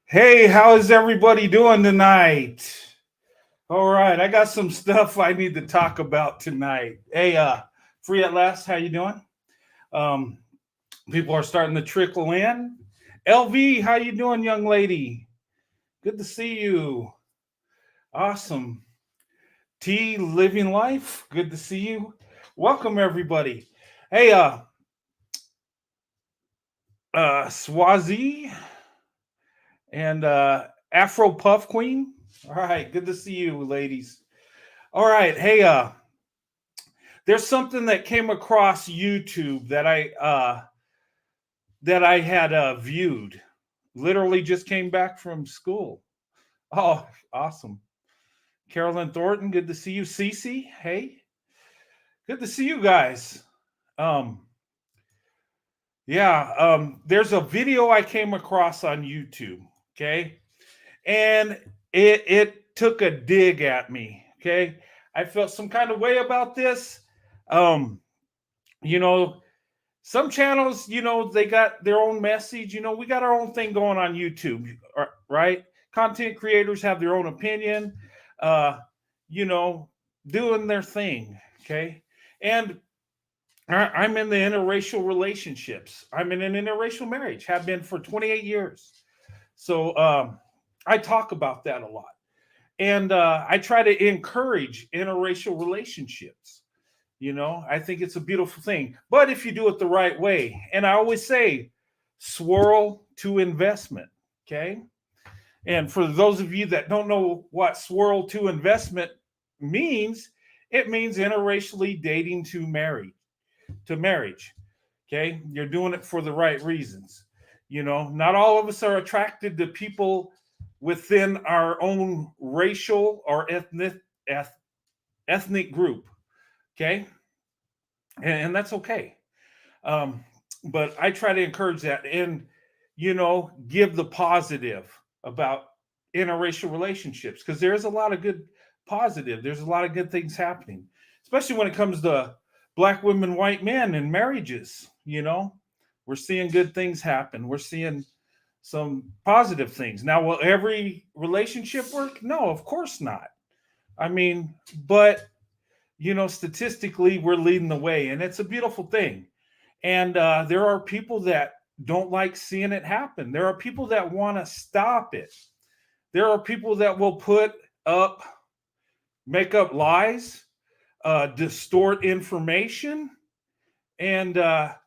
Hey, how is everybody doing tonight? All right, I got some stuff I need to talk about tonight. Hey, free at last, how you doing? Um, People are starting to trickle in. LV, how you doing, young lady? Good to see you. Awesome. T, living life. Good to see you. Welcome everybody. Hey, Swazi and Afro Puff Queen. All right, good to see you, ladies. All right, hey, there's something that came across YouTube that I had viewed. Literally just came back from school. Oh, awesome. Carolyn Thornton, good to see you. Cece, hey, good to see you guys. Um, there's a video I came across on YouTube. Okay, and it took a dig at me. Okay, I felt some kind of way about this. Um, you know, some channels, they got their own message. We got our own thing going on YouTube, right? Content creators have their own opinion, uh, you know, doing their thing. Okay. And I'm in the interracial relationships. I'm in an interracial marriage, have been for 28 years. So I talk about that a lot. And I try to encourage interracial relationships. I think it's a beautiful thing. But if you do it the right way, and I always say, swirl to investment. Okay. And for those of you that don't know what swirl to investment means, it means interracially dating to marriage. Okay. You're doing it for the right reasons. Not all of us are attracted to people within our own racial or ethnic group. Okay. And that's okay. Um, but I try to encourage that and, give the positive about interracial relationships because there's a lot of good positive. There's a lot of good things happening, especially when it comes to black women, white men, and marriages. We're seeing good things happen. We're seeing some positive things. Now, will every relationship work? No, of course not. I mean, but statistically, we're leading the way, and it's a beautiful thing. And there are people that don't like seeing it happen. There are people that want to stop it. There are people that will make up lies, distort information, and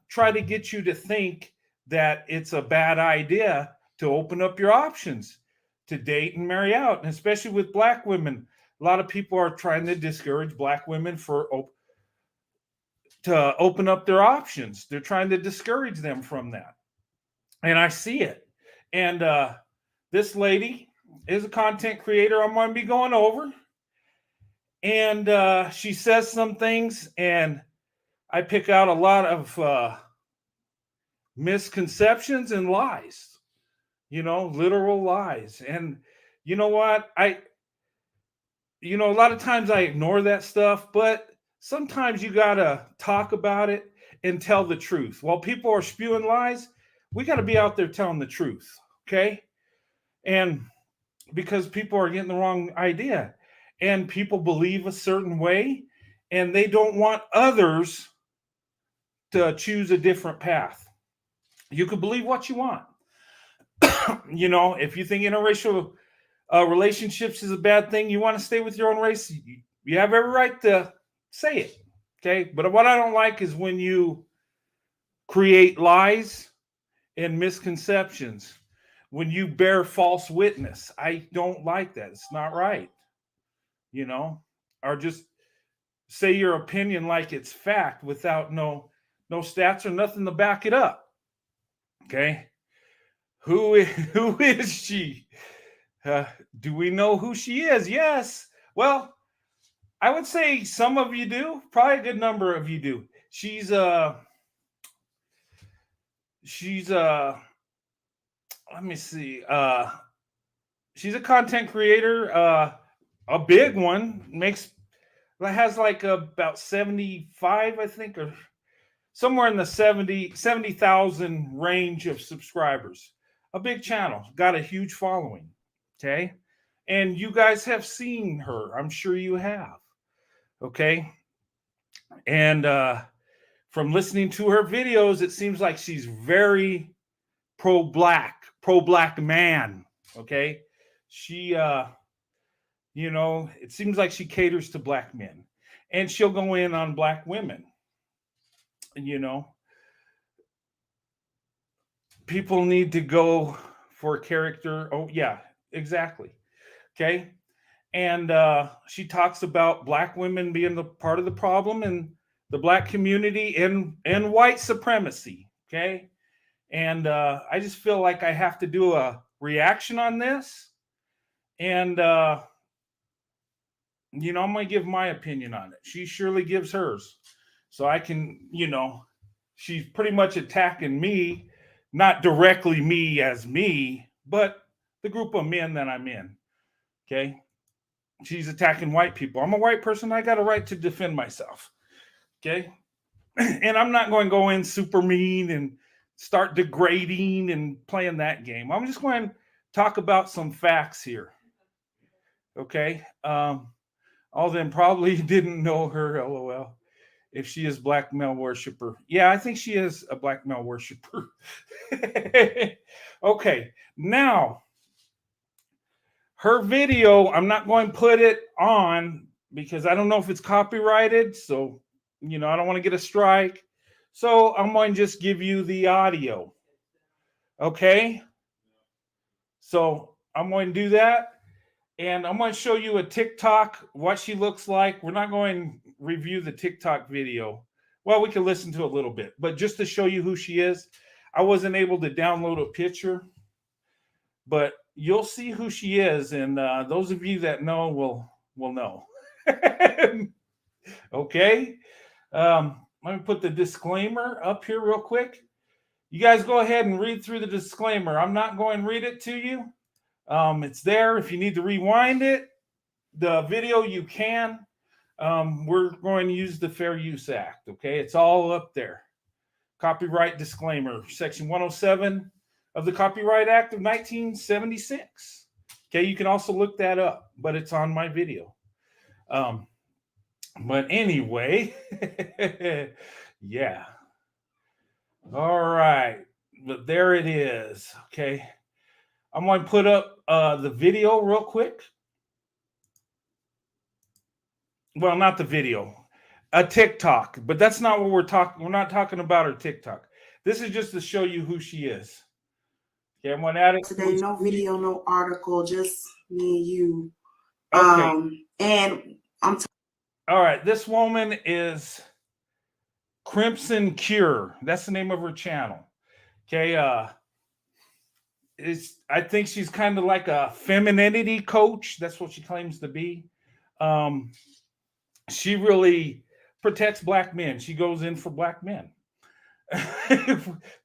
try to get you to think that it's a bad idea to open up your options to date and marry out. And especially with black women, a lot of people are trying to discourage black women to open up their options. They're trying to discourage them from that. And I see it. And this lady is a content creator I'm going to be going over. And she says some things, and I pick out a lot of misconceptions and lies, literal lies. And you know what? A lot of times I ignore that stuff, but sometimes you got to talk about it and tell the truth. While people are spewing lies, we got to be out there telling the truth. Okay. And because people are getting the wrong idea and people believe a certain way and they don't want others to choose a different path. You can believe what you want. If you think interracial relationships is a bad thing, you want to stay with your own race, you have every right to say it. Okay. But what I don't like is when you create lies and misconceptions, when you bear false witness. I don't like that. It's not right. Or just say your opinion like it's fact without no stats or nothing to back it up. Okay. Who is she? Do we know who she is? Yes. Well, I would say some of you do. Probably a good number of you do. She's let me see. She's a content creator, a big one. Has like about 75, I think, or somewhere in the 70,000 range of subscribers. a big channel, got a huge following. Okay. And you guys have seen her. I'm sure you have. Okay. And from listening to her videos, it seems like she's very pro black man. Okay. She, it seems like she caters to black men, and she'll go in on black women. You know, people need to go for character. Oh, yeah, exactly. Okay. And she talks about black women being the part of the problem in the black community and white supremacy. Okay. And I just feel like I have to do a reaction on this. And, I'm going to give my opinion on it. She surely gives hers. So I can, she's pretty much attacking me, not directly me as me, but the group of men that I'm in. Okay. She's attacking white people. I'm a white person. I got a right to defend myself. Okay. And I'm not going to go in super mean and start degrading and playing that game. I'm just going to talk about some facts here. Okay. All them probably didn't know her, LOL. If she is black male worshiper. Yeah, I think she is a black male worshiper. Okay. Now, her video, I'm not going to put it on because I don't know if it's copyrighted. So, I don't want to get a strike. So I'm going to just give you the audio. Okay. So I'm going to do that. And I'm going to show you a TikTok, what she looks like. We're not going to review the TikTok video. Well, we can listen to a little bit. But just to show you who she is, I wasn't able to download a picture. But you'll see who she is, and those of you that know will know. Okay. Let me put the disclaimer up here real quick. You guys go ahead and read through the disclaimer. I'm not going to read it to you. It's there. If you need to rewind it, the video you can. We're going to use the Fair Use Act. Okay. It's all up there. Copyright disclaimer, Section 107 of the Copyright Act of 1976. Okay, you can also look that up, but it's on my video. But anyway, yeah. All right, but there it is. Okay, I'm going to put up the video real quick. Well, not the video, a TikTok, but that's not what we're talking. We're not talking about her TikTok. This is just to show you who she is. Okay, I'm going to add it today. No video, no article, just me and you. Okay. And I'm all right. This woman is Crimson Cure. That's the name of her channel. Okay. I think she's kind of like a femininity coach. That's what she claims to be. She really protects black men. She goes in for black men.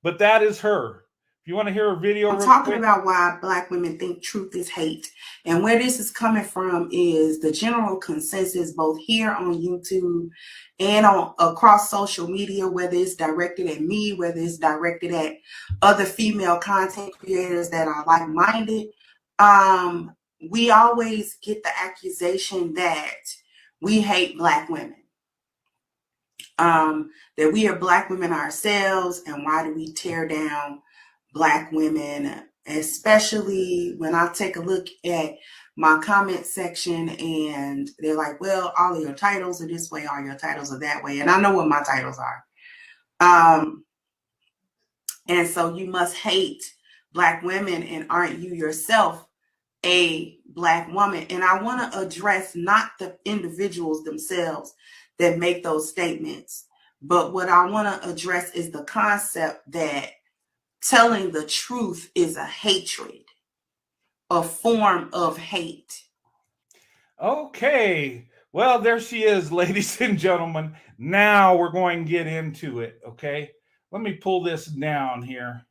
But that is her. If you want to hear a video, I'm talking about why black women think truth is hate. And where this is coming from is the general consensus, both here on YouTube and across social media, whether it's directed at me, whether it's directed at other female content creators that are like-minded. We always get the accusation that we hate black women. That we are black women ourselves, and why do we tear down black women, especially when I take a look at my comment section and they're like, well, all of your titles are this way, all your titles are that way. And I know what my titles are. And so you must hate black women, and aren't you yourself a black woman? And I want to address not the individuals themselves that make those statements, but what I want to address is the concept that telling the truth is a hatred, a form of hate. Okay. Well, there she is, ladies and gentlemen. Now we're going to get into it. Okay. Let me pull this down here.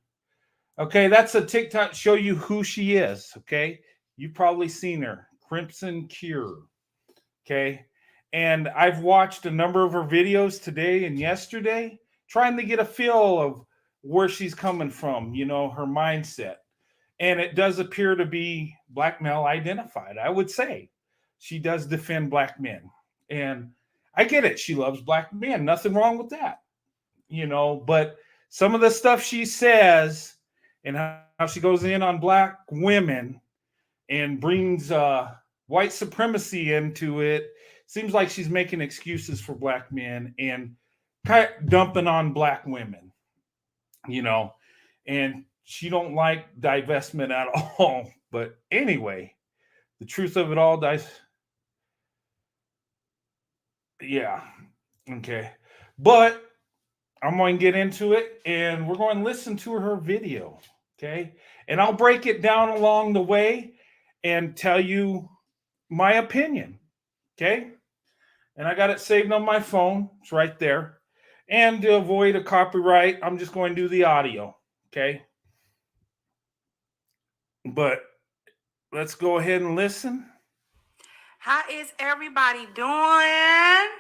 Okay. That's a TikTok, show you who she is. Okay. You've probably seen her, Crimson Cure. Okay. And I've watched a number of her videos today and yesterday, trying to get a feel of where she's coming from, her mindset. And it does appear to be black male identified. I would say she does defend black men. And I get it. She loves black men. Nothing wrong with that. But some of the stuff she says and how she goes in on black women and brings white supremacy into it seems like she's making excuses for black men and kind of dumping on black women, and she don't like divestment at all. But anyway, the truth of it all yeah, okay. But I'm going to get into it, and we're going to listen to her video, okay? And I'll break it down along the way and tell you my opinion, okay? And I got it saved on my phone. It's right there. And to avoid a copyright, I'm just going to do the audio, okay? But let's go ahead and listen. How is everybody doing?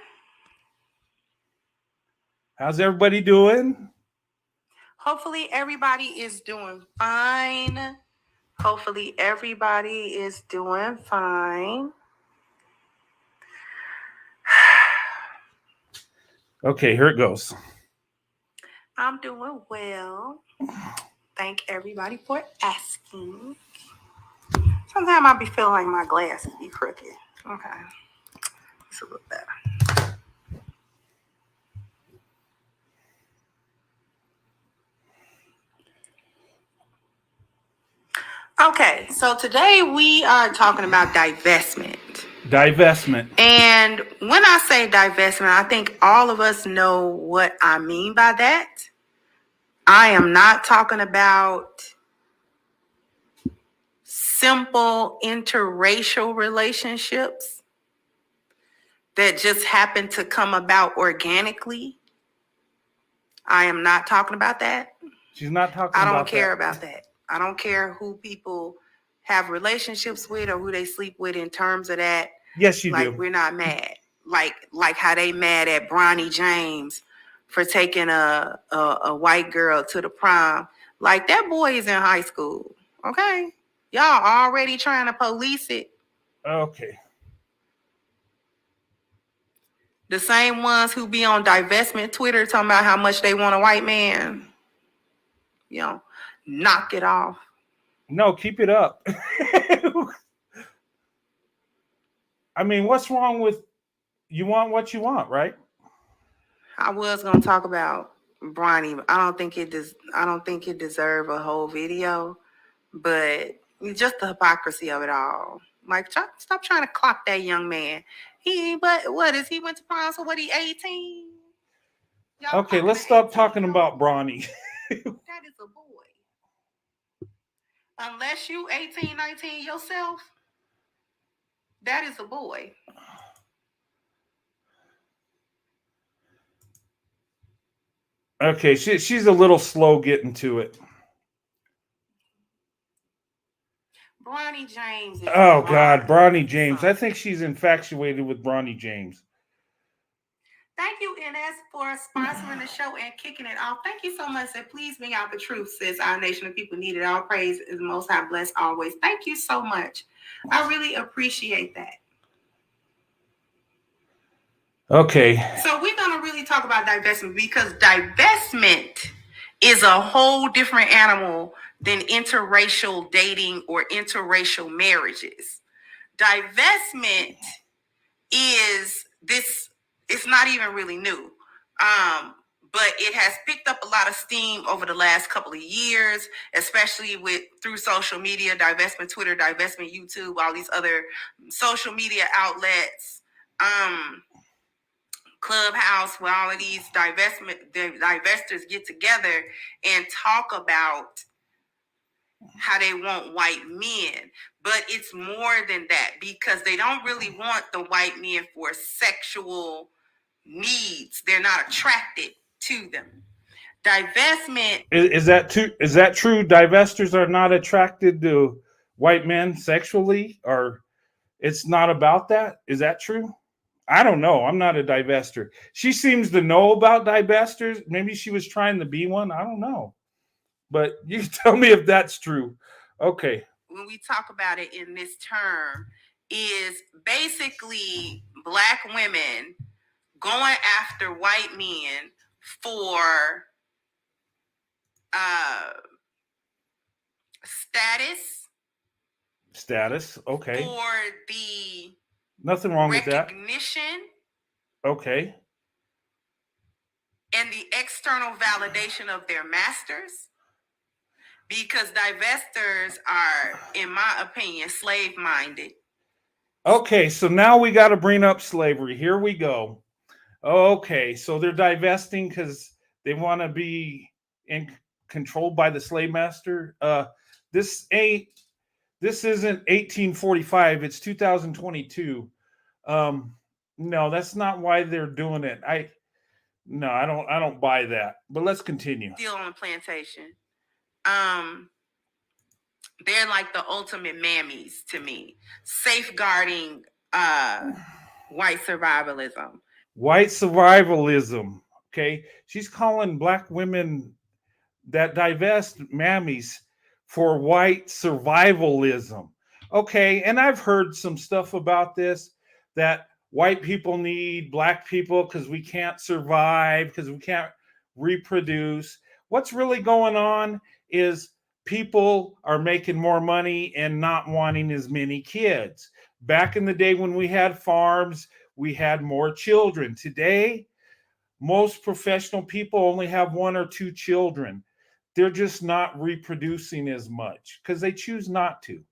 How's everybody doing? Hopefully everybody is doing fine. Hopefully everybody is doing fine. Okay, here it goes. I'm doing well. Thank everybody for asking. Sometimes I be feeling like my glasses be crooked. Okay. It's a little better. Okay, so today we are talking about divestment. Divestment. And when I say divestment, I think all of us know what I mean by that. I am not talking about simple interracial relationships that just happen to come about organically. I am not talking about that. She's not talking about I that. don't care about that. I don't care who people have relationships with or who they sleep with in terms of that. Yes, you do. Like, we're not mad. Like how they mad at Bronny James for taking a white girl to the prom. Like, that boy is in high school. Okay? Y'all already trying to police it. Okay. The same ones who be on divestment Twitter talking about how much they want a white man. Knock it off. No, keep it up. I mean, what's wrong with you want what you want, right? I was gonna talk about Bronny. I don't think it deserved a whole video, but just the hypocrisy of it all. Like, stop trying to clock that young man. He went to prom, so what, he 18? Okay, let's stop talking about Bronny. That is a boy. Unless you 18, 19 yourself, that is a boy. Okay, she's a little slow getting to it. Bronny James. Oh, God, Bronny James. I think she's infatuated with Bronny James. Thank you, Ines, for sponsoring the show and kicking it off. Thank you so much. And please bring out the truth, sis. Our nation of people need it. All praise is Most High, blessed always. Thank you so much. I really appreciate that. Okay. So we're going to really talk about divestment, because divestment is a whole different animal than interracial dating or interracial marriages. Divestment is this, it's not even really new. But it has picked up a lot of steam over the last couple of years, especially through social media, divestment Twitter, divestment YouTube, all these other social media outlets, Clubhouse, where all of these divestors get together and talk about how they want white men. But it's more than that, because they don't really want the white men for sexual needs. They're not attracted to them. Divestment is that true? Divestors are not attracted to white men sexually, or it's not about that? Is that true? I don't know. I'm not a divestor. She seems to know about divestors. Maybe she was trying to be one. I don't know. But you tell me if that's true. Okay. When we talk about it in this term, is basically Black women going after white men for status, Okay. for the Nothing wrong with that. recognition, Okay. and the external validation of their masters. Because divestors are, in my opinion, slave-minded. Okay, so now we got to bring up slavery. Here we go. Okay, so they're divesting because they want to be in controlled by the slave master. This ain't. This isn't 1845. It's 2022. No, that's not why they're doing it. No, I don't buy that. But let's continue. Still on the plantation. They're like the ultimate mammies to me, safeguarding white survivalism. White survivalism. Okay, she's calling Black women that divest mammies for white survivalism. Okay, and I've heard some stuff about this that white people need Black people because we can't survive, because we can't reproduce. What's really going on is people are making more money and not wanting as many kids. Back in the day when we had farms, we had more children. Today, most professional people only have one or two children. They're just not reproducing as much because they choose not to.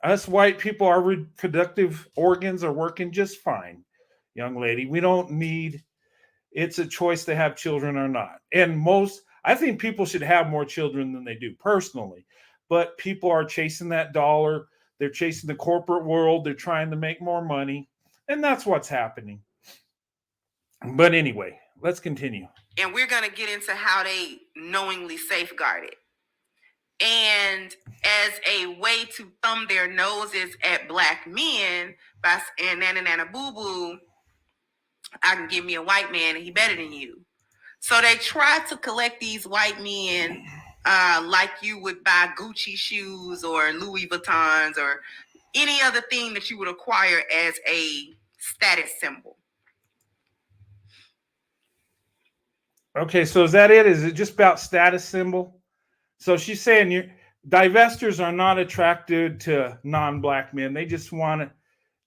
Us white people, our reproductive organs are working just fine, young lady. We don't need, it's a choice to have children or not. And I think people should have more children than they do personally. But people are chasing that dollar. They're chasing the corporate world. They're trying to make more money. And that's what's happening. But anyway, let's continue. And we're going to get into how they knowingly safeguard it. And as a way to thumb their noses at Black men, by and nana boo boo, I can give me a white man and he better than you. So they try to collect these white men like you would buy Gucci shoes or Louis Vuittons or any other thing that you would acquire as a status symbol. Okay, so is that it? Is it just about status symbol? So she's saying divestors are not attracted to non-Black men. They just want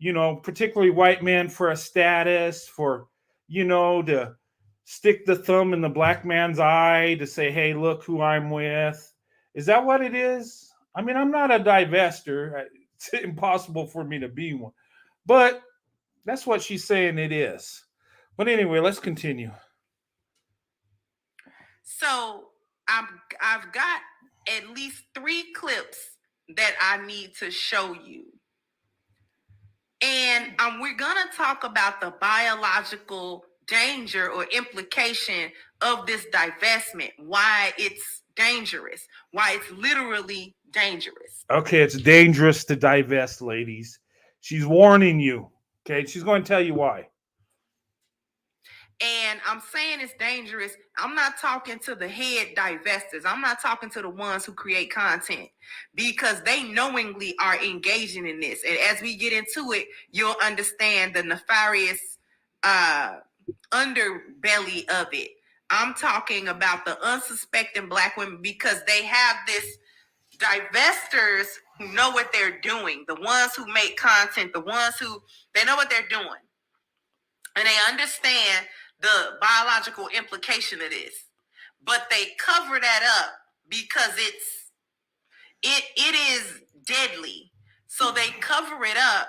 to, particularly white men for a status, for, to stick the thumb in the Black man's eye to say, hey, look who I'm with. Is that what it is? I mean, I'm not a divestor. It's impossible for me to be one. But that's what she's saying it is. But anyway, let's continue. So I've got at least 3 clips that I need to show you. And we're going to talk about the biological danger or implication of this divestment, why it's dangerous, why it's literally dangerous. Okay, it's dangerous to divest, ladies. She's warning you. Okay, she's going to tell you why. And I'm saying it's dangerous. I'm not talking to the head divestors. I'm not talking to the ones who create content, because they knowingly are engaging in this. And as we get into it, you'll understand the nefarious underbelly of it. I'm talking about the unsuspecting Black women, because they have this divestors who know what they're doing, the ones who make content, the ones who, they know what they're doing. And they understand the biological implication of this, but they cover that up because it is deadly. So they cover it up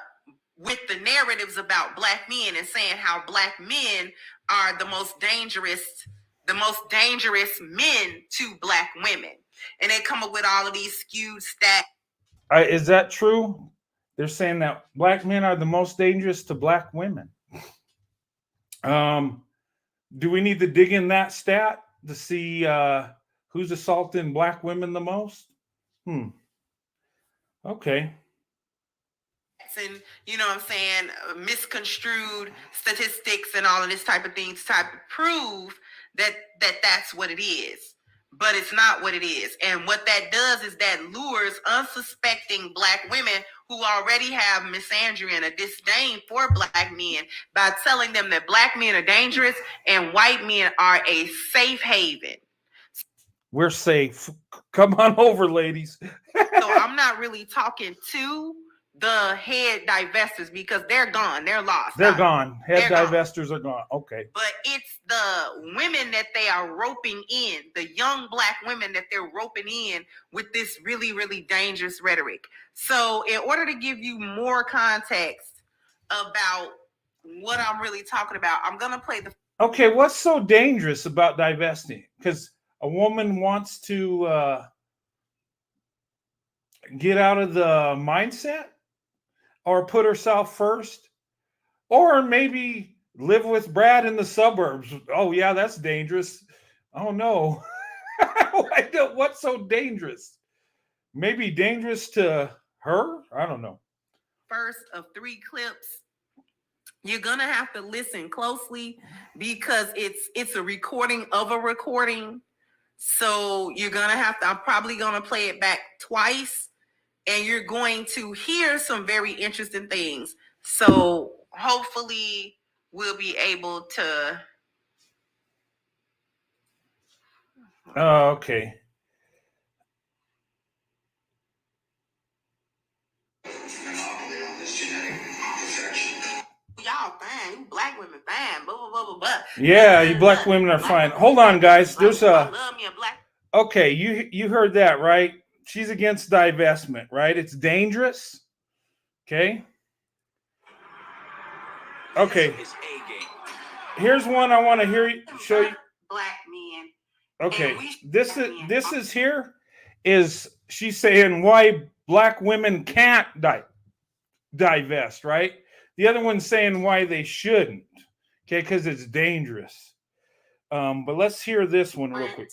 with the narratives about Black men and saying how Black men are the most dangerous men to Black women. And they come up with all of these skewed stats. Is that true? They're saying that Black men are the most dangerous to Black women. Do we need to dig in that stat to see who's assaulting Black women the most? Okay. And what I'm saying, misconstrued statistics and all of this type of things to prove that that's what it is. but it's not what it is. And what that does is that lures unsuspecting Black women who already have misandry and a disdain for Black men by telling them that Black men are dangerous and white men are a safe haven. We're safe. Come on over, ladies. So I'm not really talking to the head divestors because they're gone. They're lost. They're gone. Head divestors are gone. Okay. But it's the women that they are roping in, the young Black women that they're roping in with this really, really dangerous rhetoric. So in order to give you more context about what I'm really talking about, I'm going to play the... Okay, what's so dangerous about divesting? Because a woman wants to get out of the mindset or put herself first, or maybe live with Brad in the suburbs. Oh yeah, that's dangerous. Oh no. What's so dangerous? Maybe dangerous to her? I don't know. First of 3 clips. You're gonna have to listen closely because it's a recording of a recording. So you're gonna have to, I'm probably gonna play it back twice, and you're going to hear some very interesting things. So hopefully we'll be able to. Oh, okay. Monopoly on this genetic perfection. Y'all fine, you Black women fine, blah, blah, blah, blah, blah. Yeah, you Black women are fine. Hold on, guys. There's a... Okay, you heard that, right? She's against divestment, right? It's dangerous. Okay. Okay. Here's one I want to show you. Black men. Okay. This is here is she's saying why Black women can't divest, right? The other one's saying why they shouldn't. Okay, because it's dangerous. But let's hear this one real quick.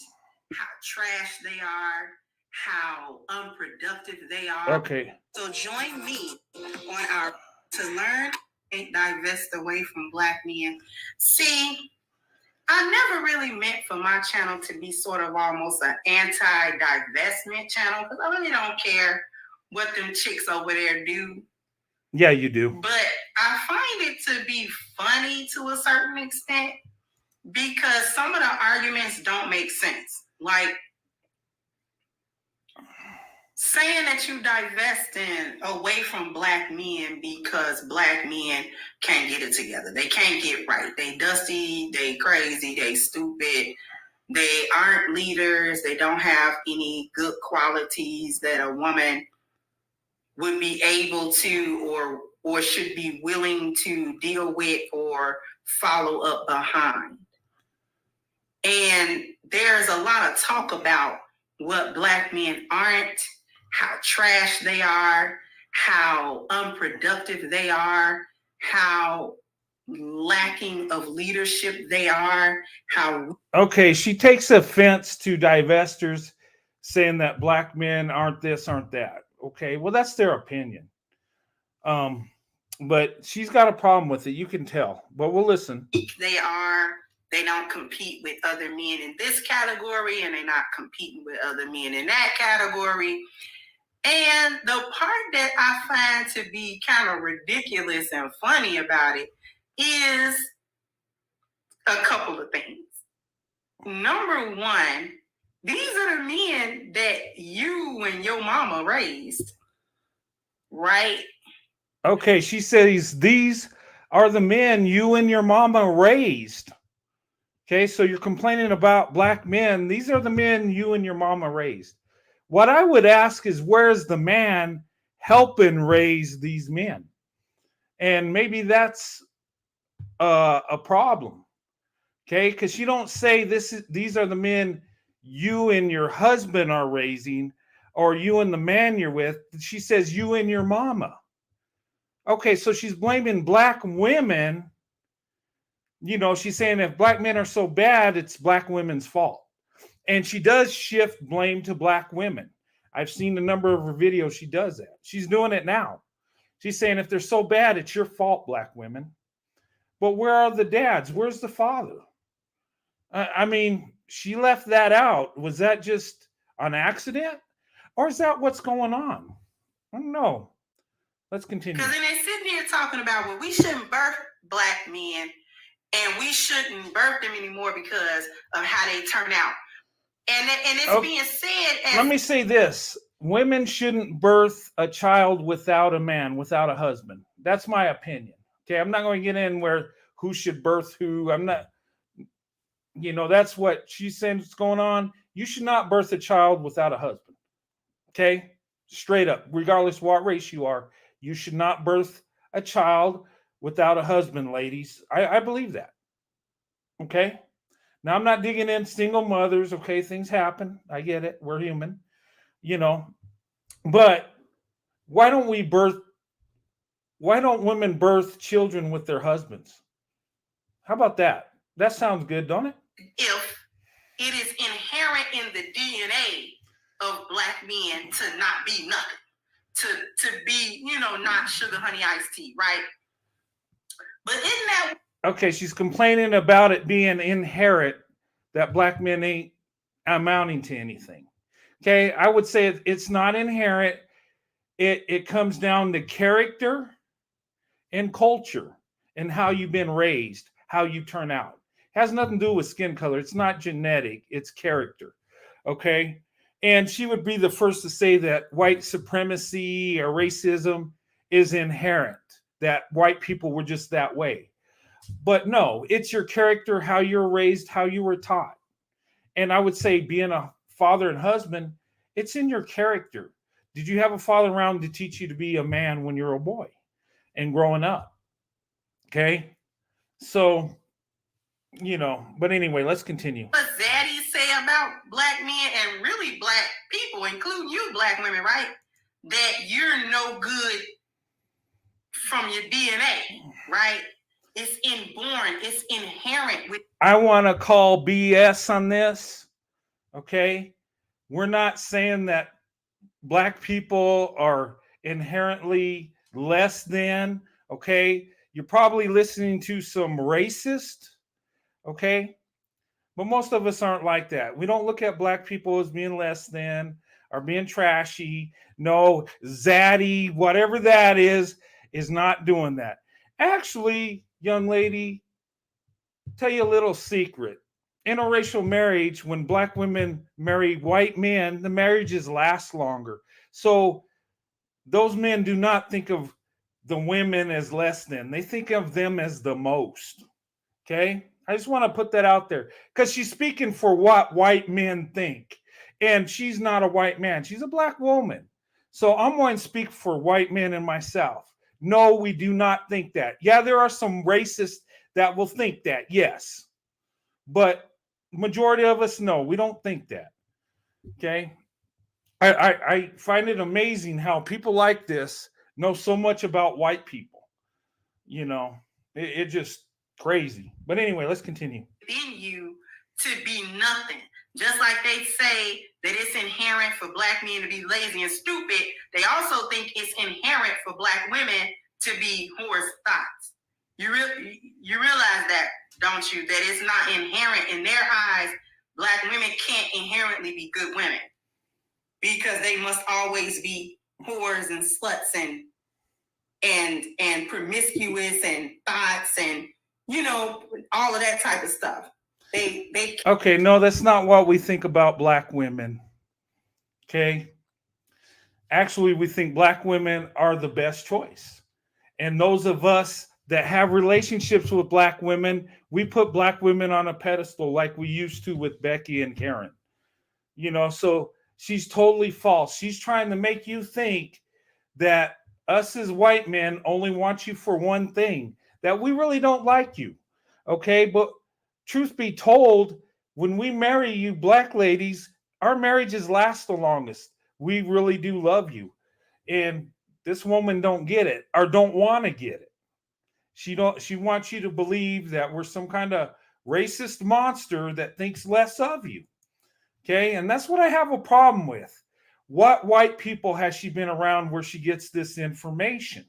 How trash they are, how unproductive they are. Okay. So join me on our to learn and divest away from Black men. See, I never really meant for my channel to be sort of almost an anti-divestment channel because I really don't care what them chicks over there do. Yeah, you do. But I find it to be funny to a certain extent because some of the arguments don't make sense. Like saying that you divesting away from Black men because Black men can't get it together. They can't get right. They dusty, they crazy, they stupid. They aren't leaders. They don't have any good qualities that a woman would be able to or should be willing to deal with or follow up behind. And there's a lot of talk about what Black men aren't, how trash they are, how unproductive they are, how lacking of leadership they are, how... Okay, she takes offense to divestors saying that Black men aren't this, aren't that. Okay, well, that's their opinion. But she's got a problem with it. You can tell. But we'll listen. They don't compete with other men in this category, and they're not competing with other men in that category. And the part that I find to be kind of ridiculous and funny about it is a couple of things. Number one, these are the men that you and your mama raised, right? Okay, she says these are the men you and your mama raised. Okay, so you're complaining about Black men. These are the men you and your mama raised. What I would ask is, where's the man helping raise these men? And maybe that's a problem. Okay, because you don't say these are the men you and your husband are raising, or you and the man you're with. She says you and your mama. Okay, so she's blaming Black women. You know, she's saying if Black men are so bad, it's Black women's fault. And she does shift blame to Black women. I've seen a number of her videos. She does that. She's doing it now. She's saying if they're so bad, it's your fault, Black women. But where are the dads? Where's the father? I mean, she left that out. Was that just on accident? Or is that what's going on? I don't know. Let's continue. Because then they're sitting here talking about, well, we shouldn't birth black men and we shouldn't birth them anymore because of how they turn out. And it's being said as... Let me say this. Women shouldn't birth a child without a man, without a husband. That's my opinion. Okay, I'm not going to get in where who should birth who. I'm not, that's what she's saying is going on. You should not birth a child without a husband. Okay, straight up, regardless what race you are, you should not birth a child without a husband, ladies. I believe that. Okay. Now, I'm not digging in single mothers. Okay, things happen. I get it. We're human, But why don't women birth children with their husbands? How about that? That sounds good, don't it? If it is inherent in the DNA of black men to not be nothing, to be, not sugar, honey, iced tea, right? But isn't that... Okay, she's complaining about it being inherent that black men ain't amounting to anything. Okay, I would say it's not inherent. It comes down to character and culture and how you've been raised, how you turn out. It has nothing to do with skin color. It's not genetic, it's character. Okay, and she would be the first to say that white supremacy or racism is inherent, that white people were just that way. But no, it's your character, how you're raised, how you were taught. And I would say being a father and husband, it's in your character. Did you have a father around to teach you to be a man when you're a boy and growing up? Okay. So, but anyway, let's continue. What does Zaddy say about black men and really black people, including you black women, right? That you're no good from your DNA, right? It's inborn. It's inherent. I want to call BS on this. Okay. We're not saying that black people are inherently less than. Okay. You're probably listening to some racist. Okay. But most of us aren't like that. We don't look at black people as being less than or being trashy. No, zaddy, whatever that is not doing that. Actually, young lady, tell you a little secret. Interracial marriage, when black women marry white men, the marriages last longer. So those men do not think of the women as less than. They think of them as the most. Okay? I just want to put that out there because she's speaking for what white men think. And she's not a white man. She's a black woman. So I'm going to speak for white men and myself. No, we do not think that. Yeah, there are some racists that will think that, yes. But majority of us, no, we don't think that. Okay? I find it amazing how people like this know so much about white people. It just crazy. But anyway, let's continue. Within you to be nothing. Just like they say that it's inherent for black men to be lazy and stupid, they also think it's inherent for black women to be whores thoughts. You realize that, don't you? That it's not inherent in their eyes. Black women can't inherently be good women because they must always be whores and sluts and promiscuous and thoughts and all of that type of stuff. Okay, no, that's not what we think about black women. Okay. Actually, we think black women are the best choice. And those of us that have relationships with black women, we put black women on a pedestal like we used to with Becky and Karen. So she's totally false. She's trying to make you think that us as white men only want you for one thing, that we really don't like you. Okay, but truth be told, when we marry you, black ladies, our marriages last the longest. We really do love you. And this woman don't get it or don't want to get it. She wants you to believe that we're some kind of racist monster that thinks less of you. Okay, and that's what I have a problem with. What white people has she been around where she gets this information?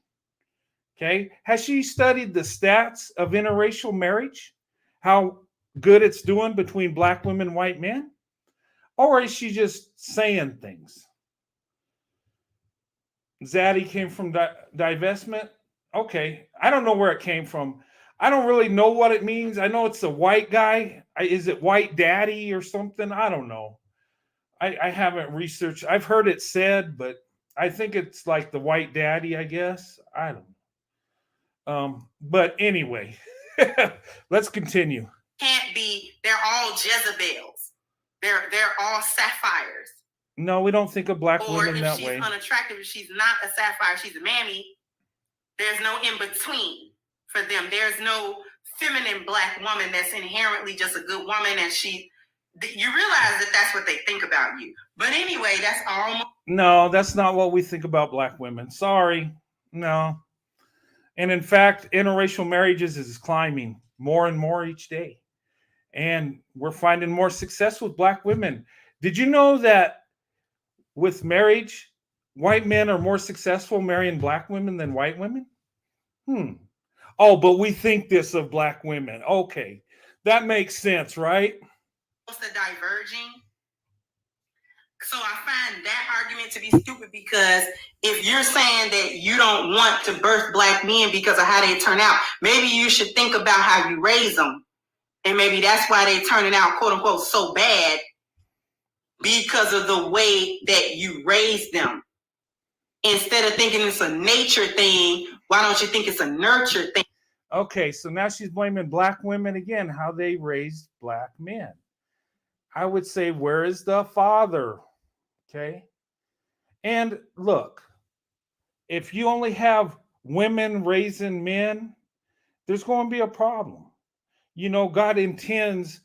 Okay, has she studied the stats of interracial marriage? How good it's doing between black women and white men? Or is she just saying things? Zaddy came from divestment. Okay. I don't know where it came from. I don't really know what it means. I know it's a white guy. Is it white daddy or something? I don't know. I haven't researched. I've heard it said, but I think it's like the white daddy, I guess. I don't know. But anyway, let's continue. Can't be, they're all Jezebels. They're all sapphires. No, we don't think of black women that way. Or if she's unattractive, if she's not a sapphire, she's a mammy. There's no in between for them. There's no feminine black woman that's inherently just a good woman, and you realize that that's what they think about you. But anyway, that's almost... No, that's not what we think about black women. Sorry. No. And in fact, interracial marriages is climbing more and more each day. And we're finding more success with black women. Did you know that with marriage, white men are more successful marrying black women than white women? Oh, but we think this of black women. Okay. That makes sense, right? The diverging. So I find that argument to be stupid, because if you're saying that you don't want to birth black men because of how they turn out, maybe you should think about how you raise them. And maybe that's why they're turning out, quote unquote, so bad, because of the way that you raise them. Instead of thinking it's a nature thing, why don't you think it's a nurture thing? Okay, so now she's blaming black women again, how they raised black men. I would say, where is the father? Okay. And look, if you only have women raising men, there's going to be a problem. You know, God intends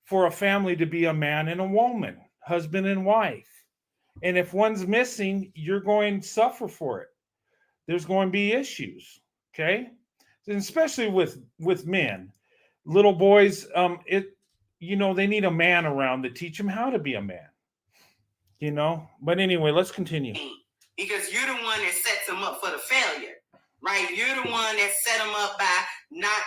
for a family to be a man and a woman, husband and wife. And if one's missing, you're going to suffer for it. There's going to be issues. Okay. And especially with men, little boys, they need a man around to teach them how to be a man. But anyway, let's continue. Because you're the one that sets them up for the failure, right? You're the one that set them up by not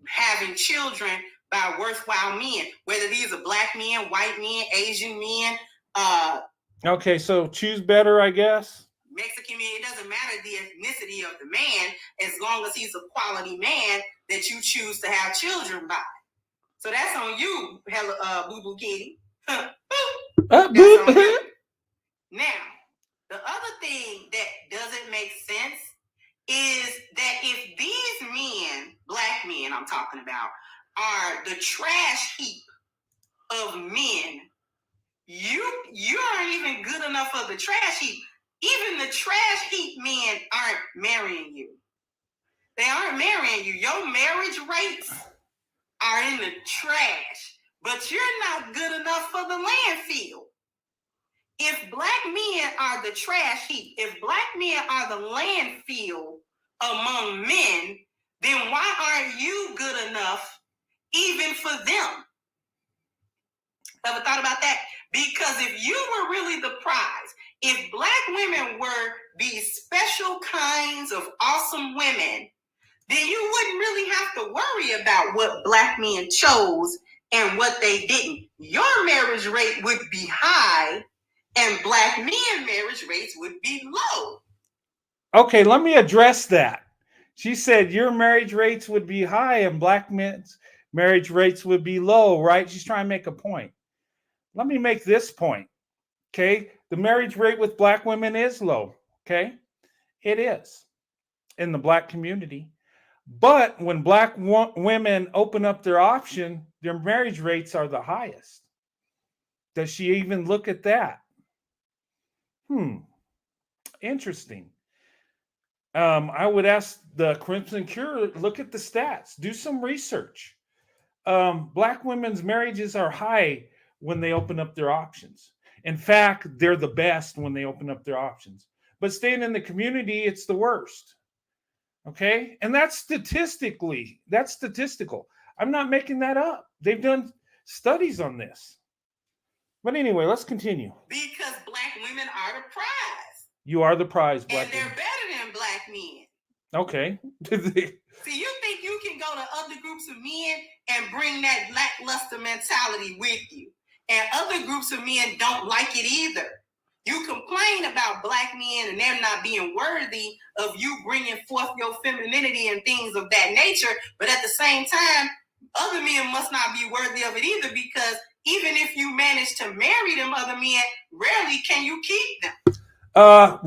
having children by worthwhile men, whether these are black men, white men, Asian men. Okay, so choose better, I guess. Mexican man, it doesn't matter the ethnicity of the man, as long as he's a quality man that you choose to have children by. So that's on you, Boo Boo Kitty. Now, the other thing that doesn't make sense is that if these men, black men I'm talking about, are the trash heap of men, you aren't even good enough for the trash heap. Even the trash heap men aren't marrying you. They aren't marrying you. Your marriage rates are in the trash, but you're not good enough for the landfill. If black men are the trash heap, if black men are the landfill among men, then why aren't you good enough even for them? Ever thought about that? Because if you were really the prize, if black women were these special kinds of awesome women, then you wouldn't really have to worry about what black men chose and what they didn't. Your marriage rate would be high and black men marriage rates would be low. Okay, let me address that. She said your marriage rates would be high and black men's marriage rates would be low, right? She's trying to make a point. Let me make this point, okay? The marriage rate with black women is low, okay? It is in the black community. But when black women open up their option, their marriage rates are the highest. Does she even look at that? Interesting. I would ask the Crimson Cure, look at the stats, do some research. Black women's marriages are high when they open up their options. In fact, they're the best when they open up their options. But staying in the community, it's the worst. Okay? And that's statistical. I'm not making that up. They've done studies on this. But anyway, let's continue. Because black women are the prize. You are the prize, black women. And they're better than black men. Okay. See, you think you can go go to other groups of men and bring that lackluster mentality with you. And other groups of men don't like it either. You complain about black men and them not being worthy of you bringing forth your femininity and things of that nature. But at the same time, other men must not be worthy of it either, because even if you manage to marry them other men, rarely can you keep them.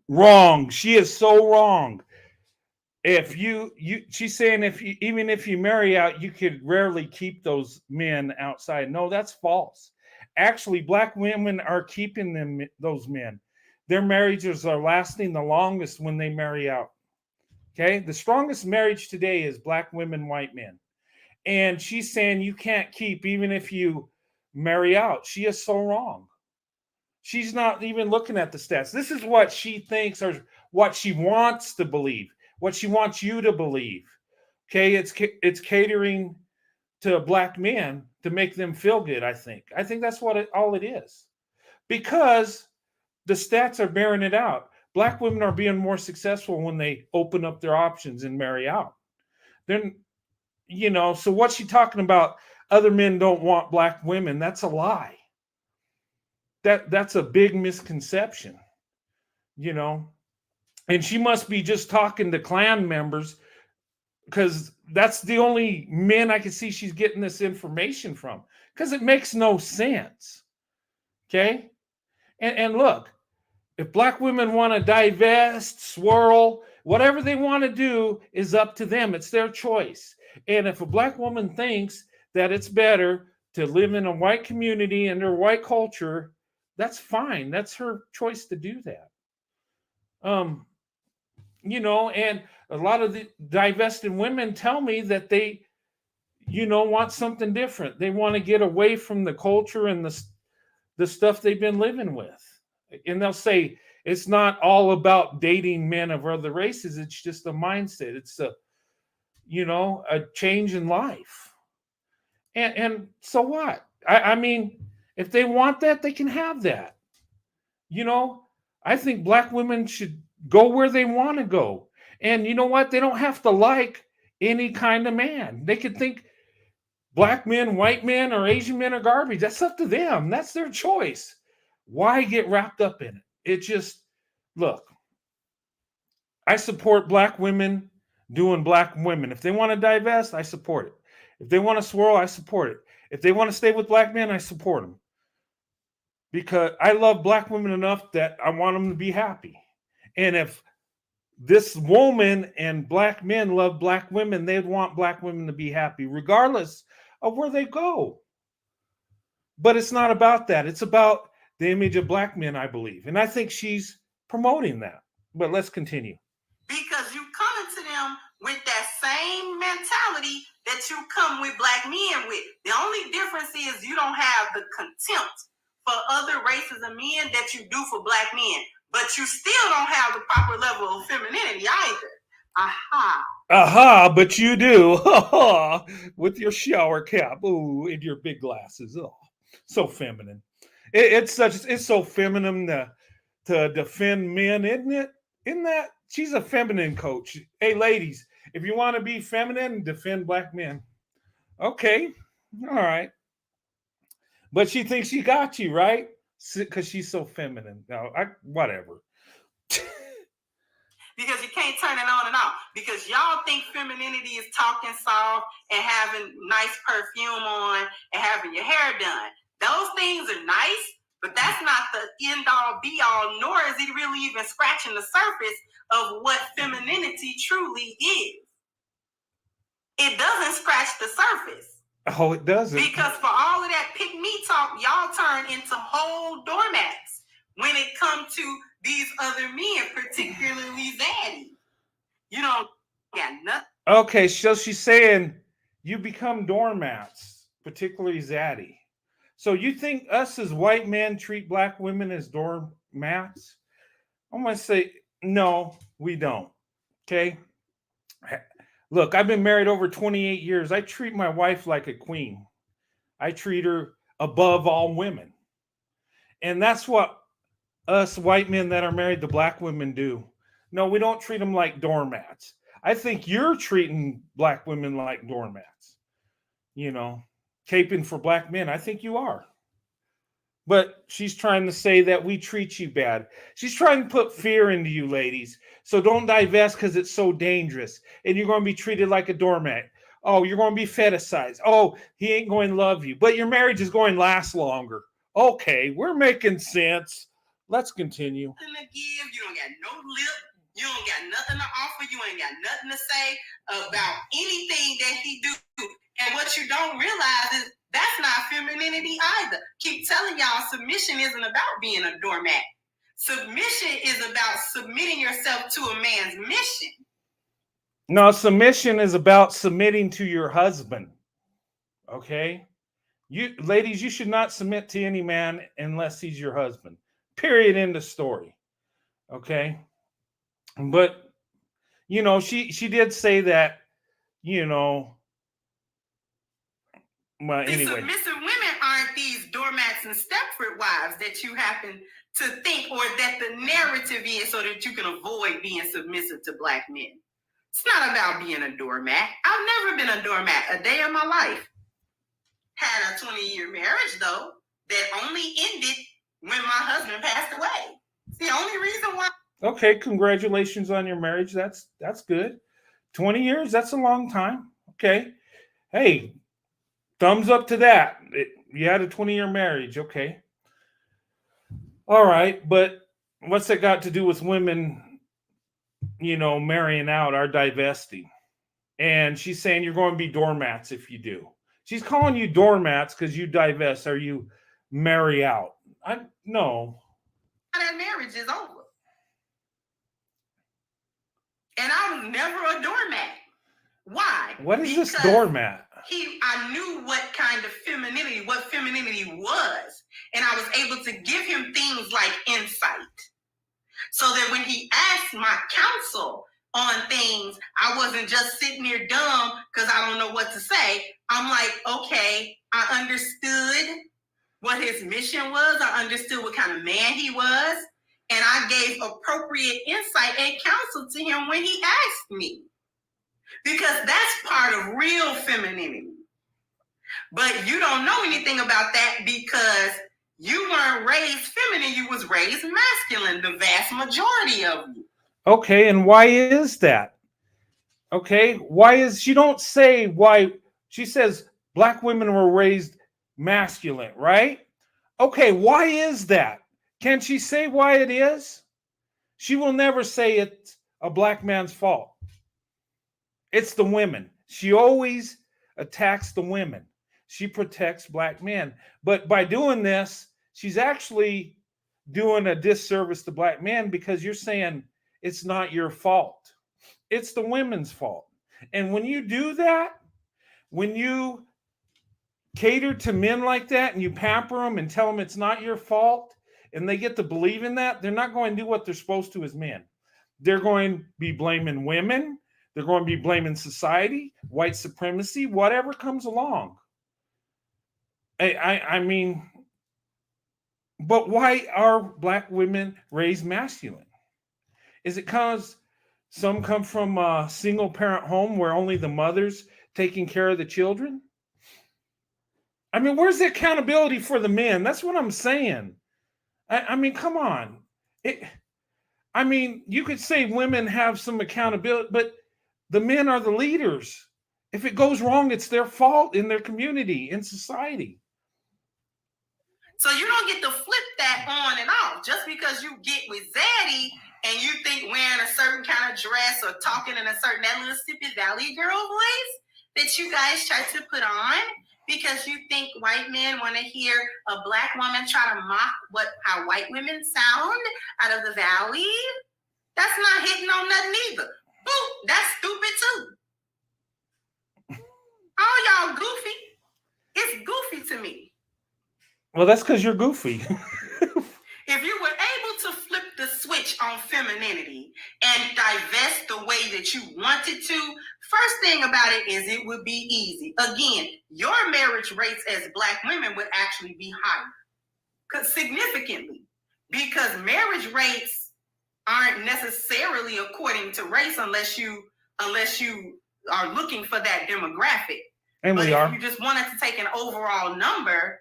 Wrong. She is so wrong. If she's saying even if you marry out, you could rarely keep those men outside. No, that's false. Actually, black women are keeping those men. Their marriages are lasting the longest when they marry out. Okay, the strongest marriage today is black women, white men. And she's saying you can't keep even if you marry out. She is so wrong. She's not even looking at the stats. This is what she thinks or what she wants to believe, what she wants you to believe. Okay, it's catering to black men to make them feel good, I think. I think that's all it is. Because the stats are bearing it out. Black women are being more successful when they open up their options and marry out. Then, so what's she talking about? Other men don't want black women. That's a lie. That's a big misconception, and she must be just talking to Klan members, because that's the only men I can see she's getting this information from, because it makes no sense. Okay. And look, if black women want to divest, swirl, whatever they want to do is up to them. It's their choice. And if a black woman thinks that it's better to live in a white community under white culture, that's fine. That's her choice to do that. And a lot of the divested women tell me that they, want something different. They want to get away from the culture and the stuff they've been living with. And they'll say it's not all about dating men of other races. It's just a mindset. It's a change in life. And so what? I mean, if they want that, they can have that. I think black women should go where they want to go. And you know what? They don't have to like any kind of man. They could think black men, white men, or Asian men are garbage. That's up to them. That's their choice. Why get wrapped up in it? It just, look, I support black women doing black women. If they want to divest, I support it. If they want to swirl, I support it. If they want to stay with black men, I support them. Because I love black women enough that I want them to be happy. And if this woman and black men love black women, they'd want black women to be happy, regardless of where they go. But it's not about that. It's about the image of black men, I believe. And I think she's promoting that. But let's continue. Because you come into them with that same mentality that you come with black men with. The only difference is you don't have the contempt for other races of men that you do for black men. But you still don't have the proper level of femininity either. Aha, but you do. With your shower cap. Ooh, and your big glasses. Oh, so feminine. It's so feminine to defend men, isn't it? Isn't that? She's a feminine coach. Hey, ladies, if you want to be feminine, defend black men. Okay. All right. But she thinks she got you, right? Because she's so feminine. No, whatever. Because you can't turn it on and off. Because y'all think femininity is talking soft and having nice perfume on and having your hair done. Those things are nice, but that's not the end all be all, nor is it really even scratching the surface of what femininity truly is. It doesn't scratch the surface. Oh, it doesn't. Because for all of that pick me talk, y'all turn into whole doormats when it comes to these other men, particularly zaddy. You don't got nothing. Okay, so she's saying you become doormats, particularly zaddy. So you think us as white men treat black women as doormats? I'm going to say, no, we don't. Okay? Look, I've been married over 28 years. I treat my wife like a queen. I treat her above all women. And that's what us white men that are married to black women do. No, we don't treat them like doormats. I think you're treating black women like doormats, you know, caping for black men. I think you are. But she's trying to say that we treat you bad. She's trying to put fear into you, ladies. So don't divest because it's so dangerous. And you're going to be treated like a doormat. Oh, you're going to be fetishized. Oh, he ain't going to love you. But your marriage is going to last longer. Okay, we're making sense. Let's continue. To give. You don't got no lip. You don't got nothing to offer. You ain't got nothing to say about anything that he do. And what you don't realize is that's not femininity either. Keep telling y'all submission isn't about being a doormat. Submission is about submitting yourself to a man's mission. No, submission is about submitting to your husband. Okay? You ladies, you should not submit to any man unless he's your husband. Period. End of story. Okay? But you know, she did say that, you know. Well, anyway. Submissive women aren't these doormats and Stepford wives that you happen to think, or that the narrative is so that you can avoid being submissive to black men. It's not about being a doormat. I've never been a doormat a day of my life. Had a 20-year marriage, though, that only ended when my husband passed away. It's the only reason why. Okay, congratulations on your marriage. That's good. 20 years, that's a long time. Okay. Hey, thumbs up to that. You had a 20-year marriage. Okay. All right. But what's that got to do with women, you know, marrying out or divesting? And she's saying you're going to be doormats if you do. She's calling you doormats because you divest or you marry out. No. That marriage is over. And I was never a doormat. Why? What is this doormat? I knew what kind of femininity was. And I was able to give him things like insight. So that when he asked my counsel on things, I wasn't just sitting there dumb because I don't know what to say. I'm like, okay, I understood what his mission was. I understood what kind of man he was. And I gave appropriate insight and counsel to him when he asked me. Because that's part of real femininity. But you don't know anything about that because you weren't raised feminine, you was raised masculine, the vast majority of you. Okay, and why is that? Okay, why is, she don't say why, she says black women were raised masculine, right? Okay, why is that? Can she say why it is? She will never say it's a black man's fault. It's the women. She always attacks the women. She protects black men. But by doing this, she's actually doing a disservice to black men because you're saying it's not your fault. It's the women's fault. And when you do that, when you cater to men like that and you pamper them and tell them it's not your fault and they get to believe in that, they're not going to do what they're supposed to as men. They're going to be blaming women. They're going to be blaming society, white supremacy, whatever comes along. I mean, but why are black women raised masculine? Is it because some come from a single parent home where only the mother's taking care of the children? I mean, where's the accountability for the men? That's what I'm saying. I mean, come on. I mean, you could say women have some accountability, but the men are the leaders. If it goes wrong, it's their fault in their community, in society. So you don't get to flip that on and off. Just because you get with Zaddy and you think wearing a certain kind of dress or talking in a certain, that little Mississippi Valley girl voice that you guys try to put on because you think white men want to hear a black woman try to mock how white women sound out of the valley. That's not hitting on nothing either. Boo, that's stupid too. All y'all goofy. It's goofy to me. Well, that's because you're goofy. If you were able to flip the switch on femininity and divest the way that you wanted to, first thing about it is it would be easy. Again, your marriage rates as black women would actually be higher, significantly, because marriage rates aren't necessarily according to race unless you unless you are looking for that demographic. And but we if are. you just wanted to take an overall number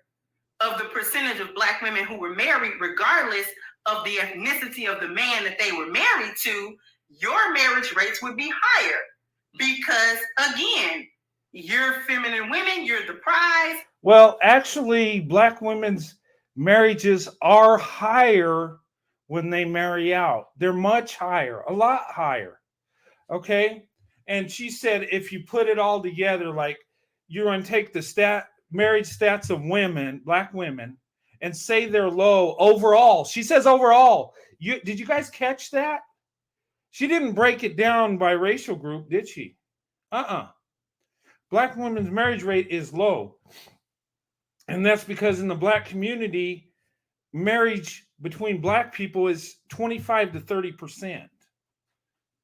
of the percentage of Black women who were married, regardless of the ethnicity of the man that they were married to, your marriage rates would be higher. Because again, you're feminine women, you're the prize. Well, actually, Black women's marriages are higher when they marry out. They're much higher, a lot higher. Okay. And she said, if you put it all together, like you're going to take the marriage stats of women, Black women, and say they're low overall. She says overall. Did you guys catch that? She didn't break it down by racial group, did she? Black women's marriage rate is low. And that's because in the Black community, marriage between Black people is 25 to 30%.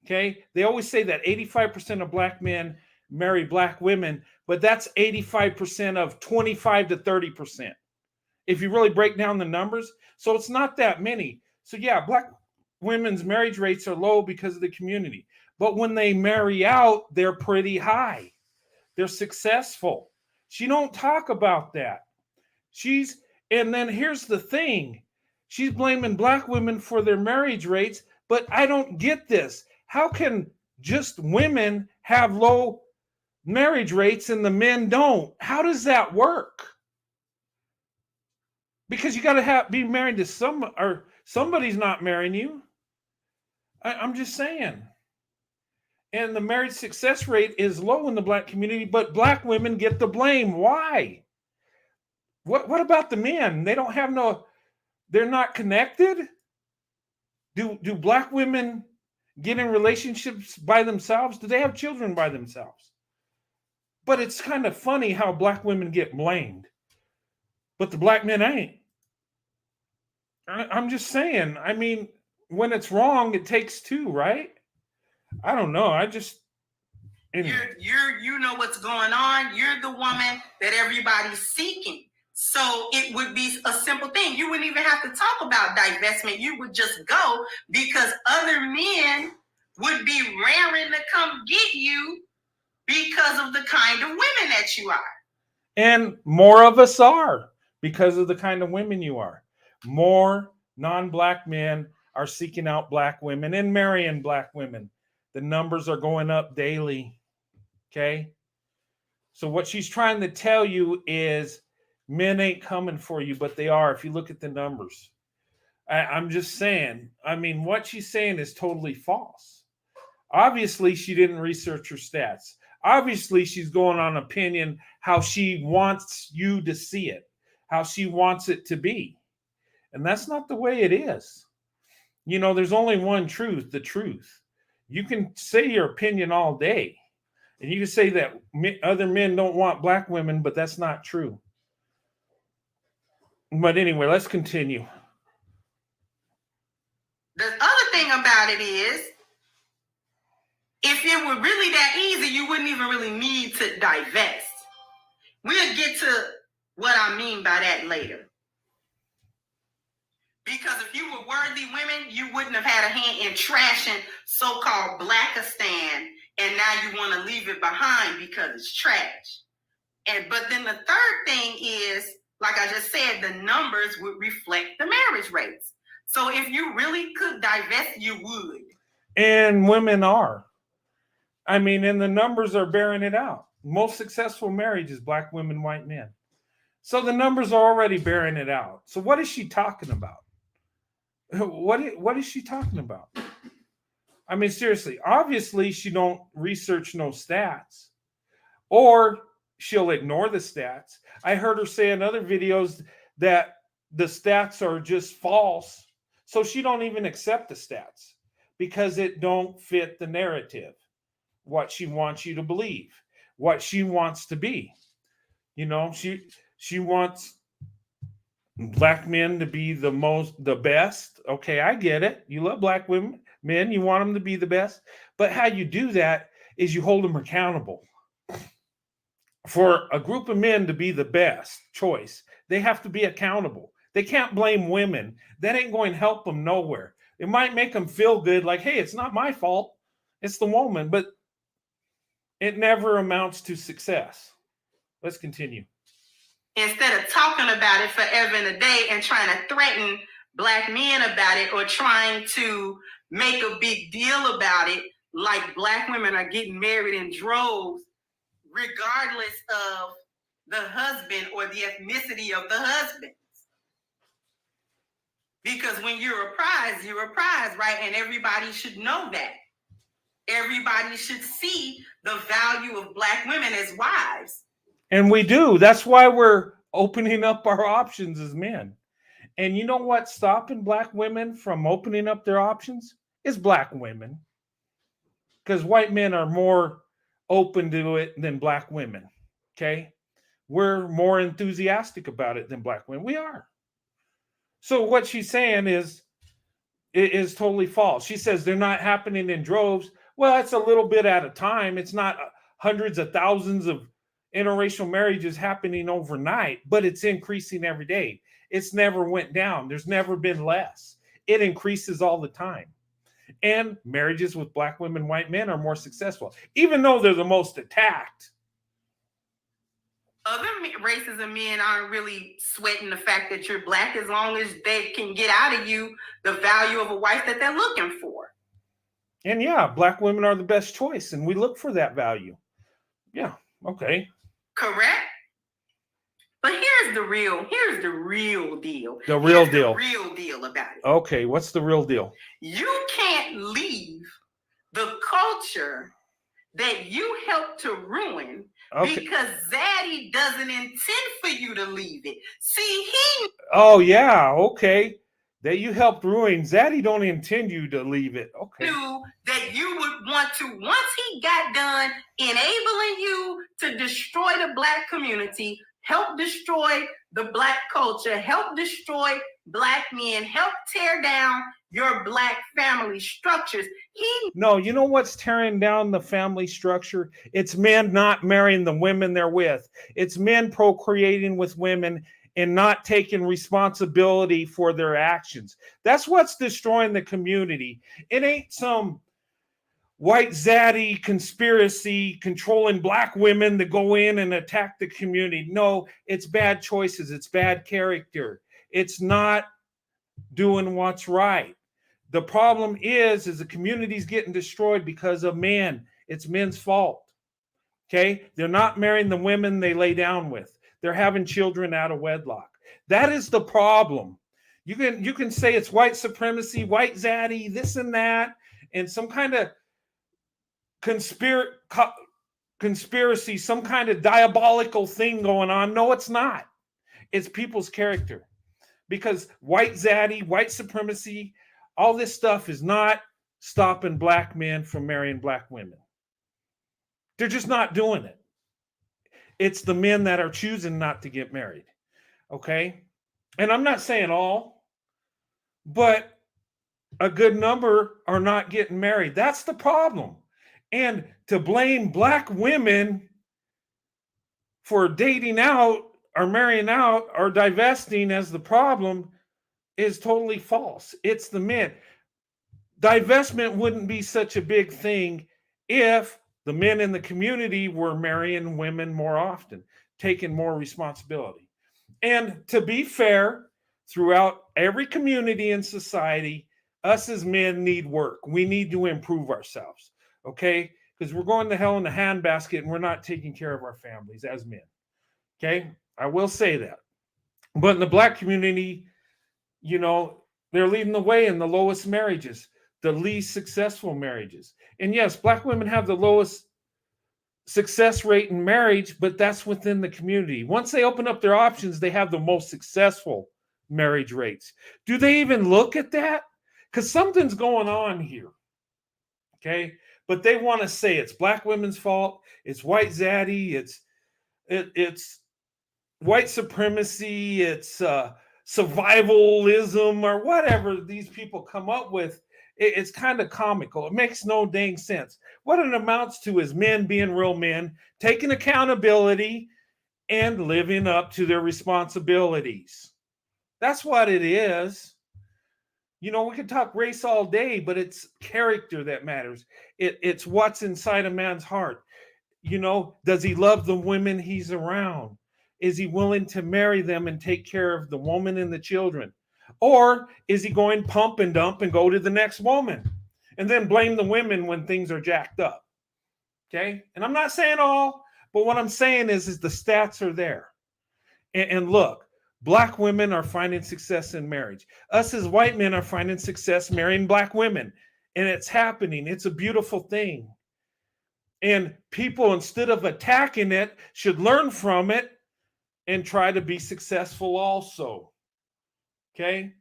Okay. They always say that 85% of Black men marry Black women, but that's 85% of 25 to 30%. If you really break down the numbers. So it's not that many. So yeah, Black women's marriage rates are low because of the community. But when they marry out, they're pretty high. They're successful. She don't talk about that. And then here's the thing. She's blaming Black women for their marriage rates, but I don't get this. How can just women have low marriage rates and the men don't? How does that work? Because you got to be married to or somebody's not marrying you. I'm just saying. And the marriage success rate is low in the Black community, but Black women get the blame. Why? What about the men? They don't have they're not connected? Do Black women get in relationships by themselves? Do they have children by themselves? But it's kind of funny how Black women get blamed, but the Black men ain't. I'm just saying. I mean, when it's wrong, it takes two, right? I don't know. Anyway. You know what's going on. You're the woman that everybody's seeking. So it would be a simple thing. You wouldn't even have to talk about divestment. You would just go because other men would be raring to come get you because of the kind of women that you are. And more of us are because of the kind of women you are. More non-Black men are seeking out Black women and marrying Black women. The numbers are going up daily. Okay. So what she's trying to tell you is men ain't coming for you, but they are if you look at the numbers. I'm just saying. I mean, what she's saying is totally false. Obviously, she didn't research her stats. Obviously, she's going on opinion, how she wants you to see it, how she wants it to be. And that's not the way it is. You know, there's only one truth, the truth. You can say your opinion all day. And you can say that other men don't want Black women, but that's not true. But anyway, let's continue. The other thing about it is, if it were really that easy, you wouldn't even really need to divest. We'll get to what I mean by that later. Because if you were worthy women, you wouldn't have had a hand in trashing so-called Blackistan, and now you want to leave it behind because it's trash. But then the third thing is, like I just said, the numbers would reflect the marriage rates. So if you really could divest, you would. And women are. I mean, and the numbers are bearing it out. Most successful marriage is Black women, white men. So the numbers are already bearing it out. So what is she talking about? What is she talking about? I mean, seriously, obviously she don't research no stats, or she'll ignore the stats. I heard her say in other videos that the stats are just false. So she don't even accept the stats because it don't fit the narrative, what she wants you to believe, what she wants to be. You know, she wants Black men to be the best. Okay, I get it. You love Black men, you want them to be the best. But how you do that is you hold them accountable. For a group of men to be the best choice, they have to be accountable. They can't blame women. That ain't going to help them nowhere. It might make them feel good, like, hey, it's not my fault. It's the woman. But It never amounts to success. Let's continue. Instead of talking about it forever and a day and trying to threaten Black men about it or trying to make a big deal about it, like Black women are getting married in droves, regardless of the husband or the ethnicity of the husband. Because when you're a prize, right? And everybody should know that. Everybody should see the value of Black women as wives. And we do. That's why we're opening up our options as men. And you know what's stopping Black women from opening up their options? Is Black women. Because white men are more open to it than Black women. Okay? We're more enthusiastic about it than Black women. We are. So what she's saying is totally false. She says they're not happening in droves. Well, it's a little bit at a time. It's not hundreds of thousands of interracial marriages happening overnight, but it's increasing every day. It's never went down. There's never been less. It increases all the time. And marriages with Black women, white men are more successful, even though they're the most attacked. Other races of men aren't really sweating the fact that you're Black as long as they can get out of you the value of a wife that they're looking for. And yeah, Black women are the best choice, and we look for that value. Yeah, okay. Correct. But here's the real deal. The real deal. The real deal about it. Okay, what's the real deal? You can't leave the culture that you helped to ruin because Zaddy doesn't intend for you to leave it. See, Oh, yeah, okay. That you helped ruin. Zaddy don't intend you to leave it. Okay. Knew that you would want to, once he got done enabling you to destroy the Black community, help destroy the Black culture, help destroy Black men, help tear down your Black family structures. No, you know what's tearing down the family structure? It's men not marrying the women they're with. It's men procreating with women and not taking responsibility for their actions. That's what's destroying the community. It ain't some white zaddy conspiracy controlling Black women to go in and attack the community. No, it's bad choices. It's bad character. It's not doing what's right. The problem is the community's getting destroyed because of men. It's men's fault. Okay? They're not marrying the women they lay down with. They're having children out of wedlock. That is the problem. You can say it's white supremacy, white zaddy, this and that, and some kind of conspiracy, some kind of diabolical thing going on. No, it's not. It's people's character. Because white zaddy, white supremacy, all this stuff is not stopping Black men from marrying Black women. They're just not doing it. It's the men that are choosing not to get married. Okay? And I'm not saying all, but a good number are not getting married. That's the problem. And to blame Black women for dating out or marrying out or divesting as the problem is totally false. It's the men. Divestment wouldn't be such a big thing if the men in the community were marrying women more often, taking more responsibility. And to be fair, throughout every community and society, us as men need work. We need to improve ourselves, okay? Because we're going to hell in a handbasket and we're not taking care of our families as men, okay? I will say that. But in the Black community, you know, they're leading the way in the lowest marriages, the least successful marriages. And yes, Black women have the lowest success rate in marriage, but that's within the community. Once they open up their options, they have the most successful marriage rates. Do they even look at that? Because something's going on here. Okay. But they want to say it's Black women's fault. It's white zaddy. It's white supremacy. It's survivalism or whatever these people come up with. It's kind of comical. It makes no dang sense. What it amounts to is men being real men, taking accountability and living up to their responsibilities. That's what it is. You know, we could talk race all day, but it's character that matters. It's what's inside a man's heart. You know, does he love the women he's around? Is he willing to marry them and take care of the woman and the children? Or is he going pump and dump and go to the next woman and then blame the women when things are jacked up? Okay. And I'm not saying all, but what I'm saying is the stats are there. And look, black women are finding success in marriage. Us as white men are finding success marrying black women. And it's happening. It's a beautiful thing. And people, instead of attacking it, should learn from it and try to be successful also. Okay?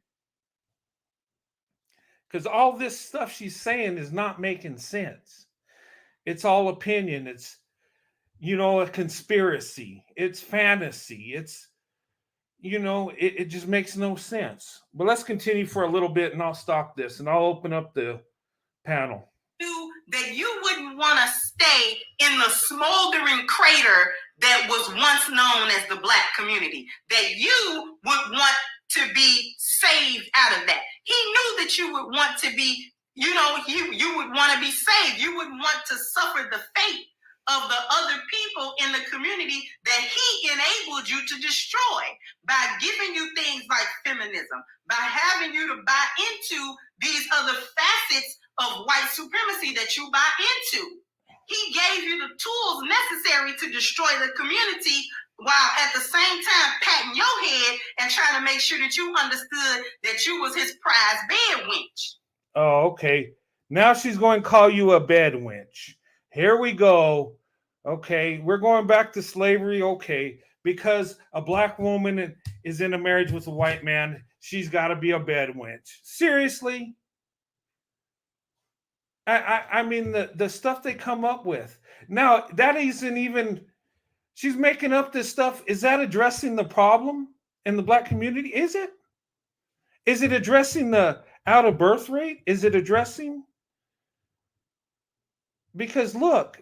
Because all this stuff she's saying is not making sense. It's all opinion. It's, you know, a conspiracy. It's fantasy. It's, you know, it just makes no sense. But let's continue for a little bit and I'll stop this and I'll open up the panel. That you wouldn't want to stay in the smoldering crater that was once known as the black community, that you would want to be saved out of that. He knew that you would want to be, you know, you would want to be saved. You wouldn't want to suffer the fate of the other people in the community that he enabled you to destroy by giving you things like feminism, by having you to buy into these other facets of white supremacy that you buy into. He gave you the tools necessary to destroy the community while at the same time patting your head and trying to make sure that you understood that you was his prize bed wench. Oh, okay. Now she's going to call you a bed wench. Here we go. Okay, we're going back to slavery. Okay, because a black woman is in a marriage with a white man, she's got to be a bed wench. Seriously? I mean, the stuff they come up with. Now, that isn't even, she's making up this stuff. Is that addressing the problem in the black community? Is it? Is it addressing the out of birth rate? Is it addressing? Because look,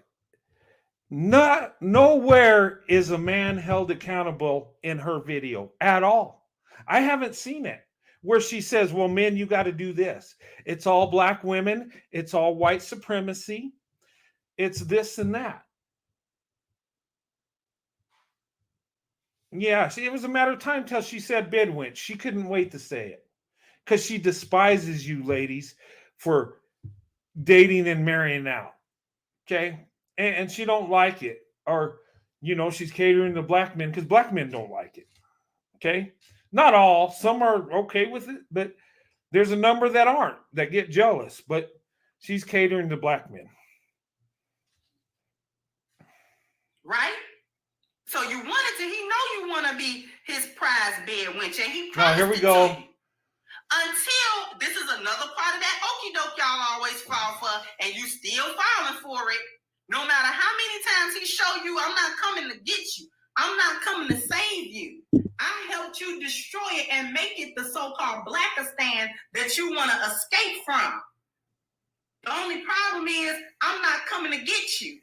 nowhere is a man held accountable in her video at all. I haven't seen it where she says, well, men, you got to do this. It's all black women. It's all white supremacy. It's this and that. Yeah, it was a matter of time till she said bed wench. She couldn't wait to say it because she despises you ladies for dating and marrying out. Okay? And she don't like it. Or, you know, she's catering to black men because black men don't like it. Okay? Not all. Some are okay with it, but there's a number that aren't, that get jealous. But she's catering to black men. Right? So you wanted to, he know you want to be his prize bed wench, and he promised here we go. to you. Until, this is another part of that okie doke y'all always fall for, and you still falling for it. No matter how many times he show you, I'm not coming to get you. I'm not coming to save you. I helped you destroy it and make it the so-called Blackistan that you want to escape from. The only problem is I'm not coming to get you.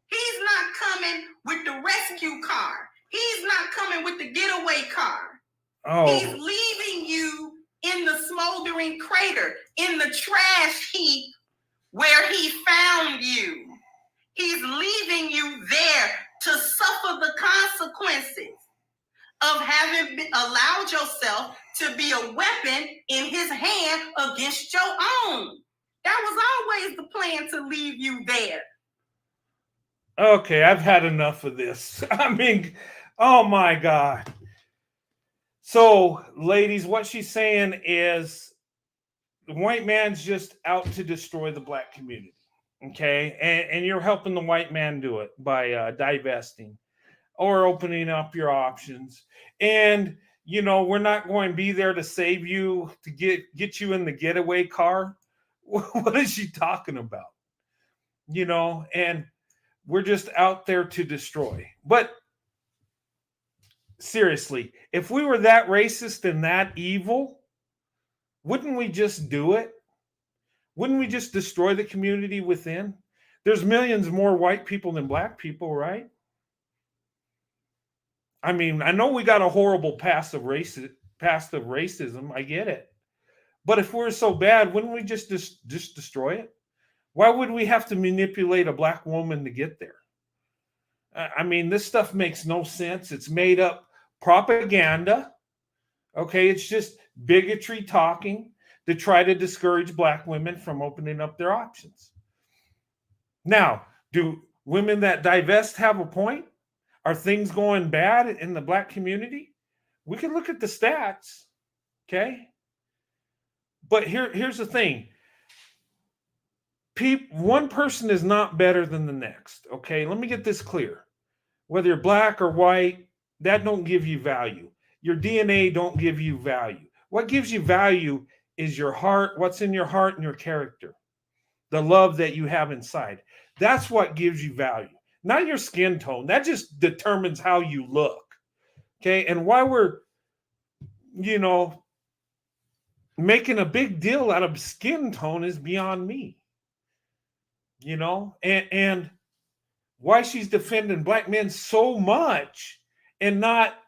He's not coming with the rescue car. He's not coming with the getaway car. Oh. He's leaving you in the smoldering crater, in the trash heap where he found you. He's leaving you there to suffer the consequences of having allowed yourself to be a weapon in his hand against your own. That was always the plan, to leave you there. Okay, I've had enough of this. I mean, oh my God. So, ladies, what she's saying is the white man's just out to destroy the black community. Okay, and you're helping the white man do it by divesting or opening up your options. And you know, we're not going to be there to save you, to get you in the getaway car. What is she talking about? You know, and we're just out there to destroy. But seriously, if we were that racist and that evil, wouldn't we just do it? Wouldn't we just destroy the community within? There's millions more white people than black people, right? I mean, I know we got a horrible past of racism. I get it. But if we're so bad, wouldn't we just destroy it? Why would we have to manipulate a black woman to get there? I mean, this stuff makes no sense. It's made up propaganda. Okay, it's just bigotry talking to try to discourage black women from opening up their options. Now, do women that divest have a point? Are things going bad in the black community? We can look at the stats, okay? But here's the thing. One person is not better than the next, okay? Let me get this clear. Whether you're black or white, that don't give you value. Your DNA don't give you value. What gives you value is your heart, what's in your heart and your character, the love that you have inside. That's what gives you value, not your skin tone. That just determines how you look, okay? And why we're, making a big deal out of skin tone is beyond me, and why she's defending black men so much and not,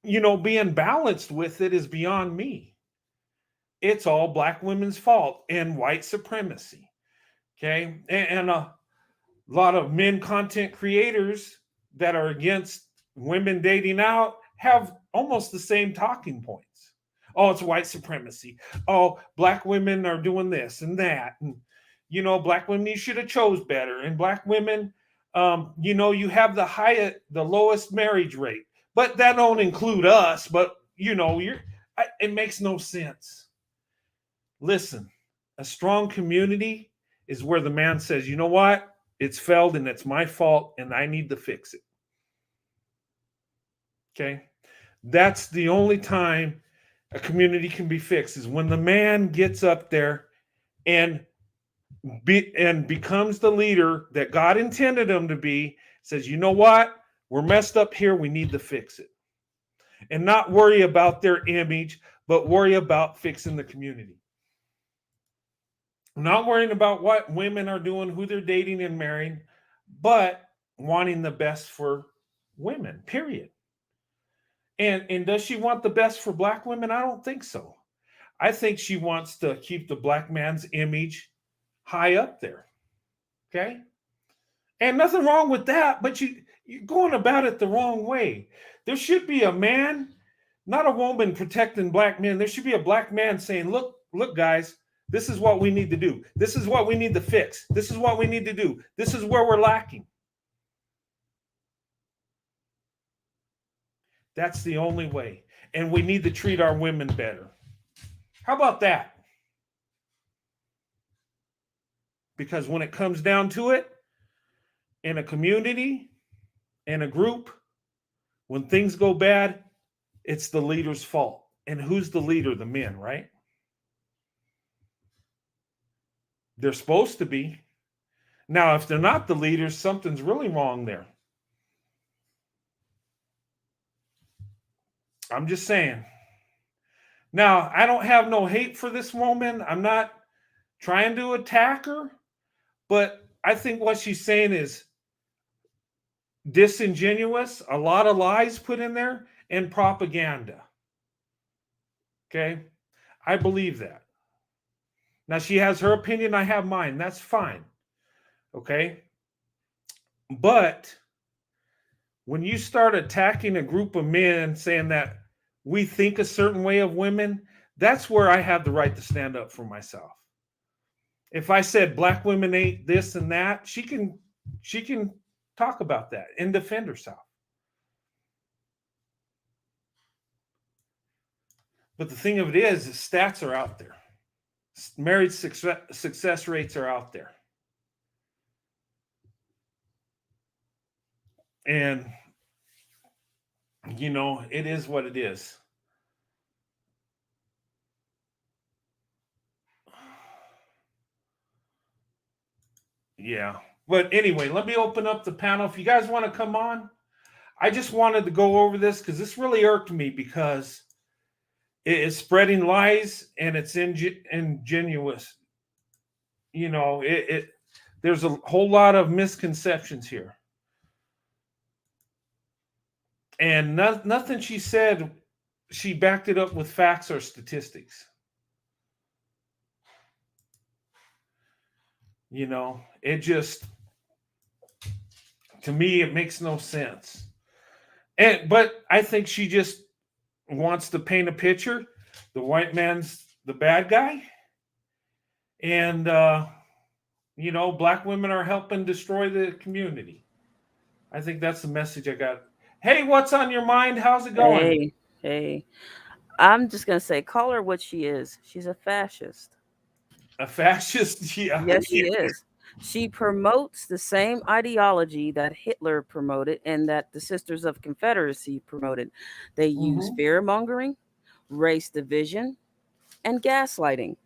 being balanced with it is beyond me. It's all black women's fault and white supremacy. Okay. And a lot of men content creators that are against women dating out have almost the same talking points. Oh, it's white supremacy. Oh, black women are doing this and that. And, black women, you should have chose better. And black women, you have the lowest marriage rate. But that don't include us. But, it makes no sense. Listen, a strong community is where the man says, you know what? It's failed and it's my fault and I need to fix it. Okay? That's the only time a community can be fixed, is when the man gets up there and becomes the leader that God intended him to be, says, you know what? We're messed up here. We need to fix it. And not worry about their image, but worry about fixing the community. Not worrying about what women are doing, who they're dating and marrying, but wanting the best for women, period. And does she want the best for black women? I don't think so. I think she wants to keep the black man's image high up there. Okay? And nothing wrong with that, but you're going about it the wrong way. There should be a man, not a woman, protecting black men. There should be a black man saying, look, guys, this is what we need to do. This is what we need to fix. This is what we need to do. This is where we're lacking. That's the only way. And we need to treat our women better. How about that? Because when it comes down to it, in a community, in a group, when things go bad, it's the leader's fault. And who's the leader? The men, right? They're supposed to be. Now, if they're not the leaders, something's really wrong there. I'm just saying. Now, I don't have no hate for this woman. I'm not trying to attack her, but I think what she's saying is disingenuous, a lot of lies put in there, and propaganda. Okay? I believe that. Now, she has her opinion, I have mine. That's fine. Okay? But when you start attacking a group of men saying that we think a certain way of women, that's where I have the right to stand up for myself. If I said black women ain't this and that, she can talk about that and defend herself. But the thing of it is stats are out there. Marriage success rates are out there. And, it is what it is. Yeah. But anyway, let me open up the panel. If you guys want to come on, I just wanted to go over this because this really irked me, because it is spreading lies and it's ingenuous. There's a whole lot of misconceptions here. And nothing she said, she backed it up with facts or statistics. It just, to me, it makes no sense. But I think she just wants to paint a picture. The white man's the bad guy, and black women are helping destroy the community. I think that's the message I got. Hey, what's on your mind? How's it going? Hey, hey. I'm just gonna say, call her what she is. She's a fascist. A fascist? Yeah. Yes, she is. She promotes the same ideology that Hitler promoted and that the Sisters of Confederacy promoted. They use Hmm. fear mongering, race division, and gaslighting.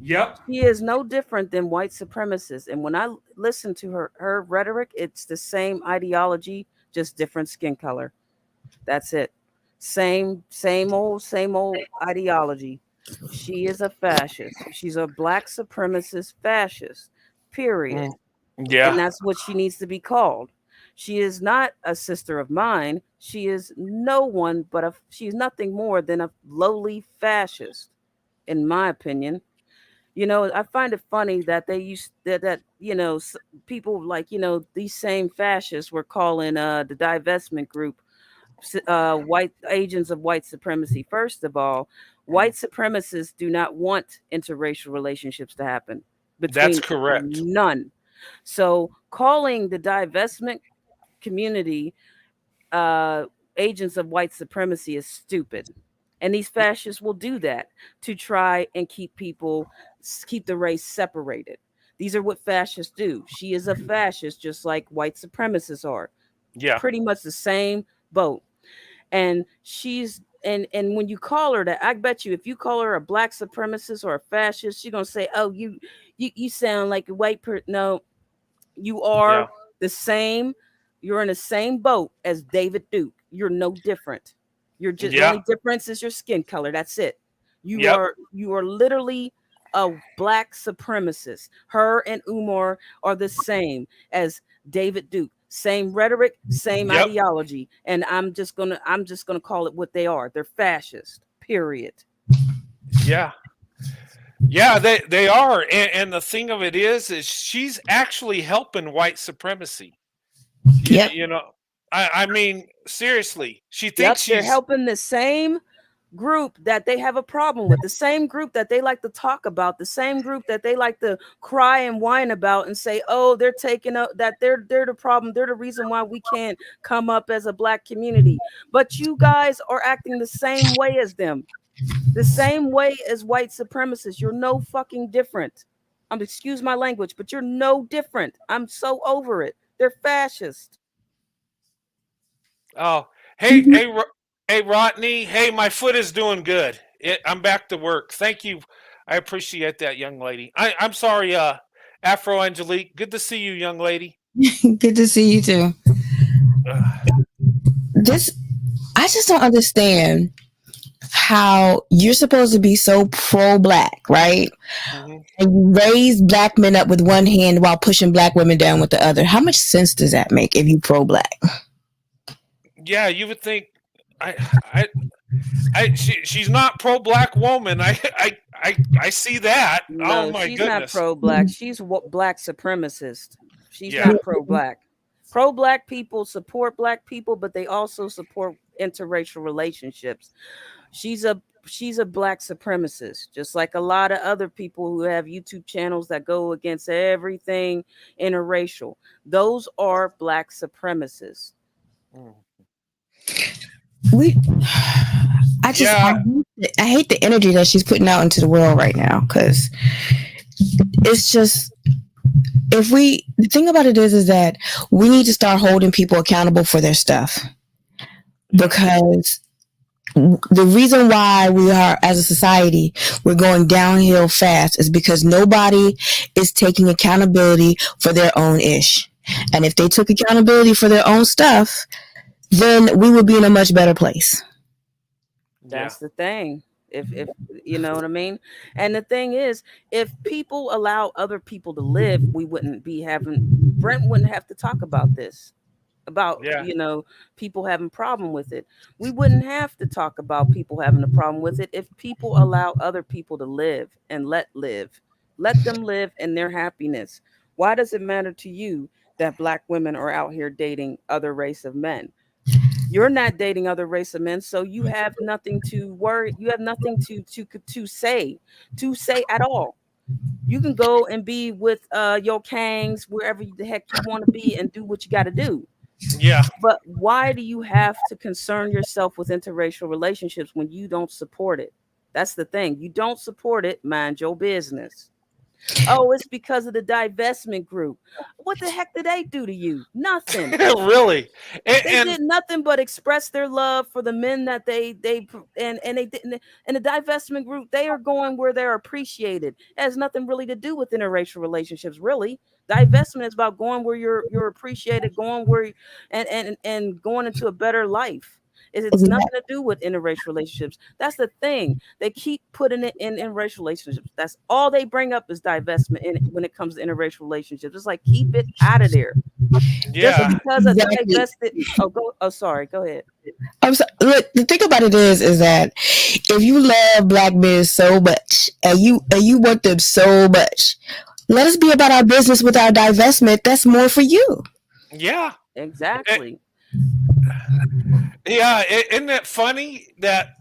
Yep. She is no different than white supremacists. And when I listen to her rhetoric, it's the same ideology, just different skin color. That's it. Same old ideology. She is a fascist. She's a black supremacist fascist. Period. Mm. And Yeah. that's what she needs to be called. She is not a sister of mine. She is no one but she's nothing more than a lowly fascist, in my opinion. I find it funny that they used that people like these same fascists were calling the divestment group white agents of white supremacy. First of all, white supremacists do not want interracial relationships to happen That's between correct. none. So calling the divestment community uh, agents of white supremacy is stupid. And these fascists will do that to try and keep the race separated. These are what fascists do. She is a fascist, just like white supremacists are. Yeah. Pretty much the same boat. And and when you call her that, I bet you if you call her a black supremacist or a fascist, she's gonna say, "Oh, you sound like a white person." No, you Yeah. are the same. You're in the same boat as David Duke. You're no different. You're just the Yeah. only difference is your skin color. That's it. Yep. You are literally a black supremacist. Her and Umar are the same as David Duke. Same rhetoric, same Yep. ideology. And I'm just gonna call it what they are. They're fascist. Period. Yeah. Yeah, they are. And the thing of it is she's actually helping white supremacy. You, Yep. you know, I mean, seriously, she thinks Yep, they're she's, helping the same group that they have a problem with, the same group that they like to talk about, the same group that they like to cry and whine about and say, "Oh, they're taking up that they're the problem, they're the reason why we can't come up as a black community." But you guys are acting the same way as them, the same way as white supremacists. You're no fucking different. Excuse my language, but you're no different. I'm so over it. They're fascist. oh, hey, Mhm. hey, hey, Rodney. Hey, my foot is doing good. I'm back to work. Thank you. I appreciate that, young lady. I'm sorry, Afro Angelique. Good to see you, young lady. Good to see you too. This I just don't understand how you're supposed to be so pro black, right? Mhm. And you raise black men up with one hand while pushing black women down with the other. How much sense does that make if you pro black? Yeah, you would think. I, I, she's not pro black woman. I see that. Oh No, my she's not goodness. pro black. She's black supremacist. She's Yeah. not pro black. Pro black people support black people, but they also support interracial relationships. She's a black supremacist, just like a lot of other people who have YouTube channels that go against everything interracial. Those are black supremacists. Mm. We I just Yeah. I hate the energy that she's putting out into the world right now because it's just if we the thing about it is that we need to start holding people accountable for their stuff Yep. because the reason why we are as a society we're going downhill fast is because nobody is taking accountability for their own ish, and if they took accountability for their own stuff then we would be in a much better place. Yeah. That's the thing. If you know what I mean? And the thing is, if people allow other people to live, we wouldn't be having Brent wouldn't have to talk about this. About, Yeah. people having problem with it. We wouldn't have to talk about people having a problem with it if people allow other people to live and let them live in their happiness. Why does it matter to you that black women are out here dating other race of men? You're not dating other race of men, so you have nothing to worry. You have nothing to say at all. You can go and be with your kangs wherever the heck you want to be and do what you got to do. Yeah. But why do you have to concern yourself with interracial relationships when you don't support it? That's the thing. You don't support it, mind your business. Oh, it's because of the divestment group. What the heck did they do to you? Nothing. Really? They did nothing but express their love for the men that they and they didn't. And the divestment group, they are going where they're appreciated. It has nothing really to do with interracial relationships. Really, divestment is about going where you're appreciated, going where and going into a better life. It's nothing to do with interracial relationships. That's the thing. They keep putting it in racial relationships. That's all they bring up is divestment when it comes to interracial relationships. It's like, keep it out of there. Yeah. Just because of divested. Sorry. Go ahead. I'm sorry. Look, the thing about it is that if you love black men so much and you want them so much, let us be about our business with our divestment. That's more for you. Yeah. Exactly. Yeah, isn't it funny that?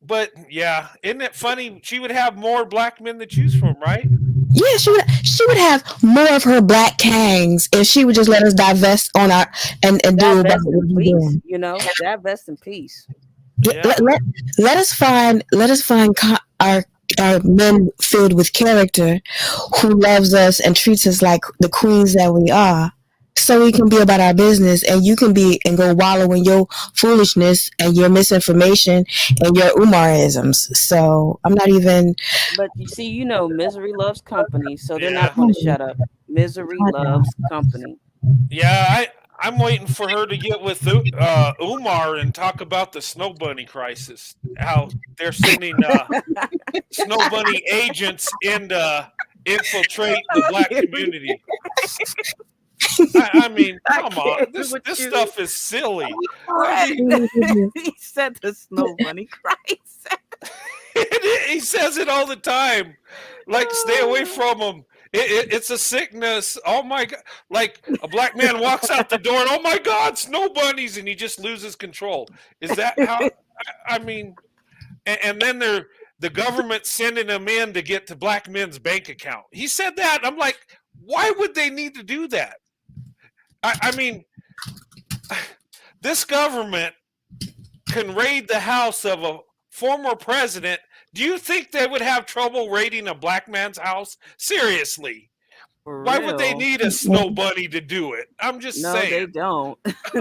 But yeah, isn't it funny? She would have more black men to choose from, right? Yeah, she would have more of her black kangs if she would just let us divest on our and do about what we're doing. You know, divest in peace. Yeah. Let us find our men filled with character who loves us and treats us like the queens that we are. So we can be about our business, and you can be and go wallow in your foolishness and your misinformation and your Umarisms. So I'm not even. But you see, misery loves company, so they're not going to shut up. Misery loves company. Yeah, I'm waiting for her to get with Umar and talk about the Snow Bunny crisis. How they're sending Snow Bunny agents in to infiltrate the black community. I mean, come on. This stuff is silly. He said the Snow Bunny crisis. He says it all the time. Like, stay away from him. It's a sickness. Oh my God. Like, a black man walks out the door and, oh my God, snow bunnies, and he just loses control. Is that how? I mean, and then the government sending them in to get to black men's bank account. He said that. I'm like, why would they need to do that? I mean, this government can raid the house of a former president. Do you think they would have trouble raiding a black man's house? Seriously. Why would they need a snow bunny to do it? I'm just saying. No, they don't.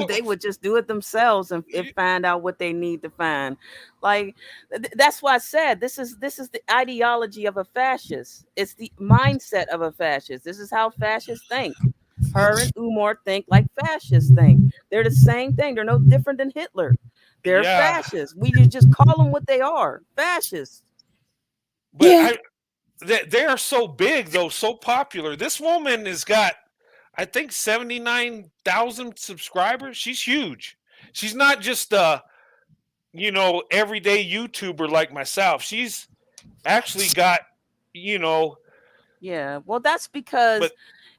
They would just do it themselves and find out what they need to find. Like, that's why I said this is the ideology of a fascist. It's the mindset of a fascist. This is how fascists think. Her and Umar think like fascists think. They're the same thing. They're no different than Hitler. They're fascists. We just call them what they are, fascists. But they are so big, though, so popular. This woman has got, I think, 79,000 subscribers. She's huge. She's not just a, everyday YouTuber like myself. She's actually got, Yeah, well, that's because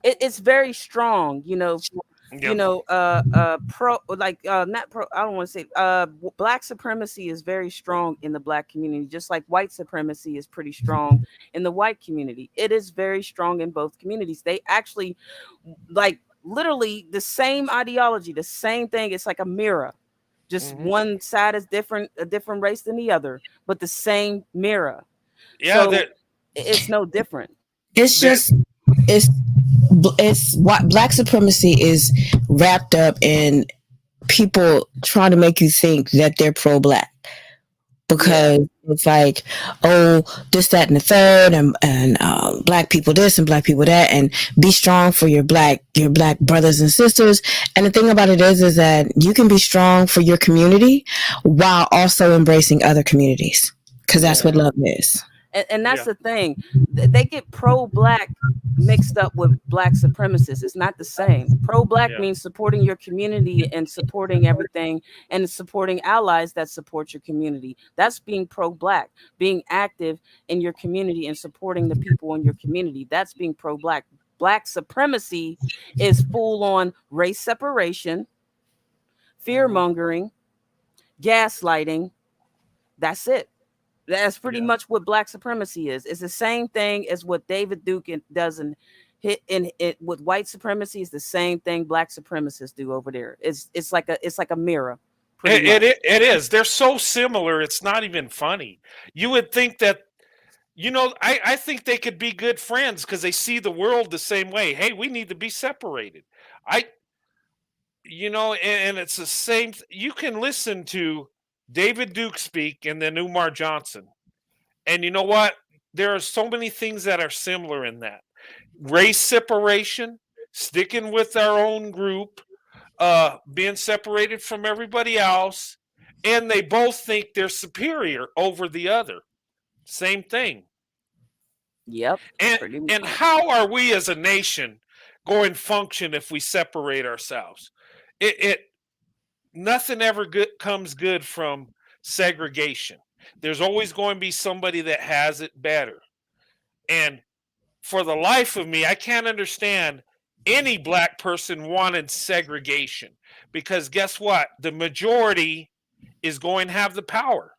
it's very strong, pro, like, not pro, I don't want to say, black supremacy is very strong in the black community, just like white supremacy is pretty strong in the white community. It is very strong in both communities. They actually, like, literally the same ideology, the same thing. It's like a mirror. Just one side is a different race than the other, but the same mirror. Yeah, so it's no different. It's what black supremacy is wrapped up in people trying to make you think that they're pro-black because it's like, oh, this, that, and the third, and black people this and black people that, and be strong for your black brothers and sisters. And the thing about it is that you can be strong for your community while also embracing other communities, because that's what love is. And that's the thing. They get pro-black mixed up with black supremacists. It's not the same. Pro-black means supporting your community and supporting everything and supporting allies that support your community. That's being pro-black, being active in your community and supporting the people in your community. That's being pro-black. Black supremacy is full on race separation, fear mongering, gaslighting. That's it. That's pretty much what black supremacy is. It's the same thing as what David Duke does in it with white supremacy. Is the same thing black supremacists do over there. It's like a mirror. It is. They're so similar. It's not even funny. You would think that, I think they could be good friends because they see the world the same way. Hey, we need to be separated. And it's the same. You can listen to David Duke speak and then Umar Johnson. And you know what? There are so many things that are similar in that. Race separation, sticking with our own group, being separated from everybody else, and they both think they're superior over the other. Same thing. Yep. And how are we as a nation going to function if we separate ourselves? Nothing ever comes good from segregation. There's always going to be somebody that has it better. And for the life of me, I can't understand any black person wanted segregation, because guess what? The majority is going to have the power.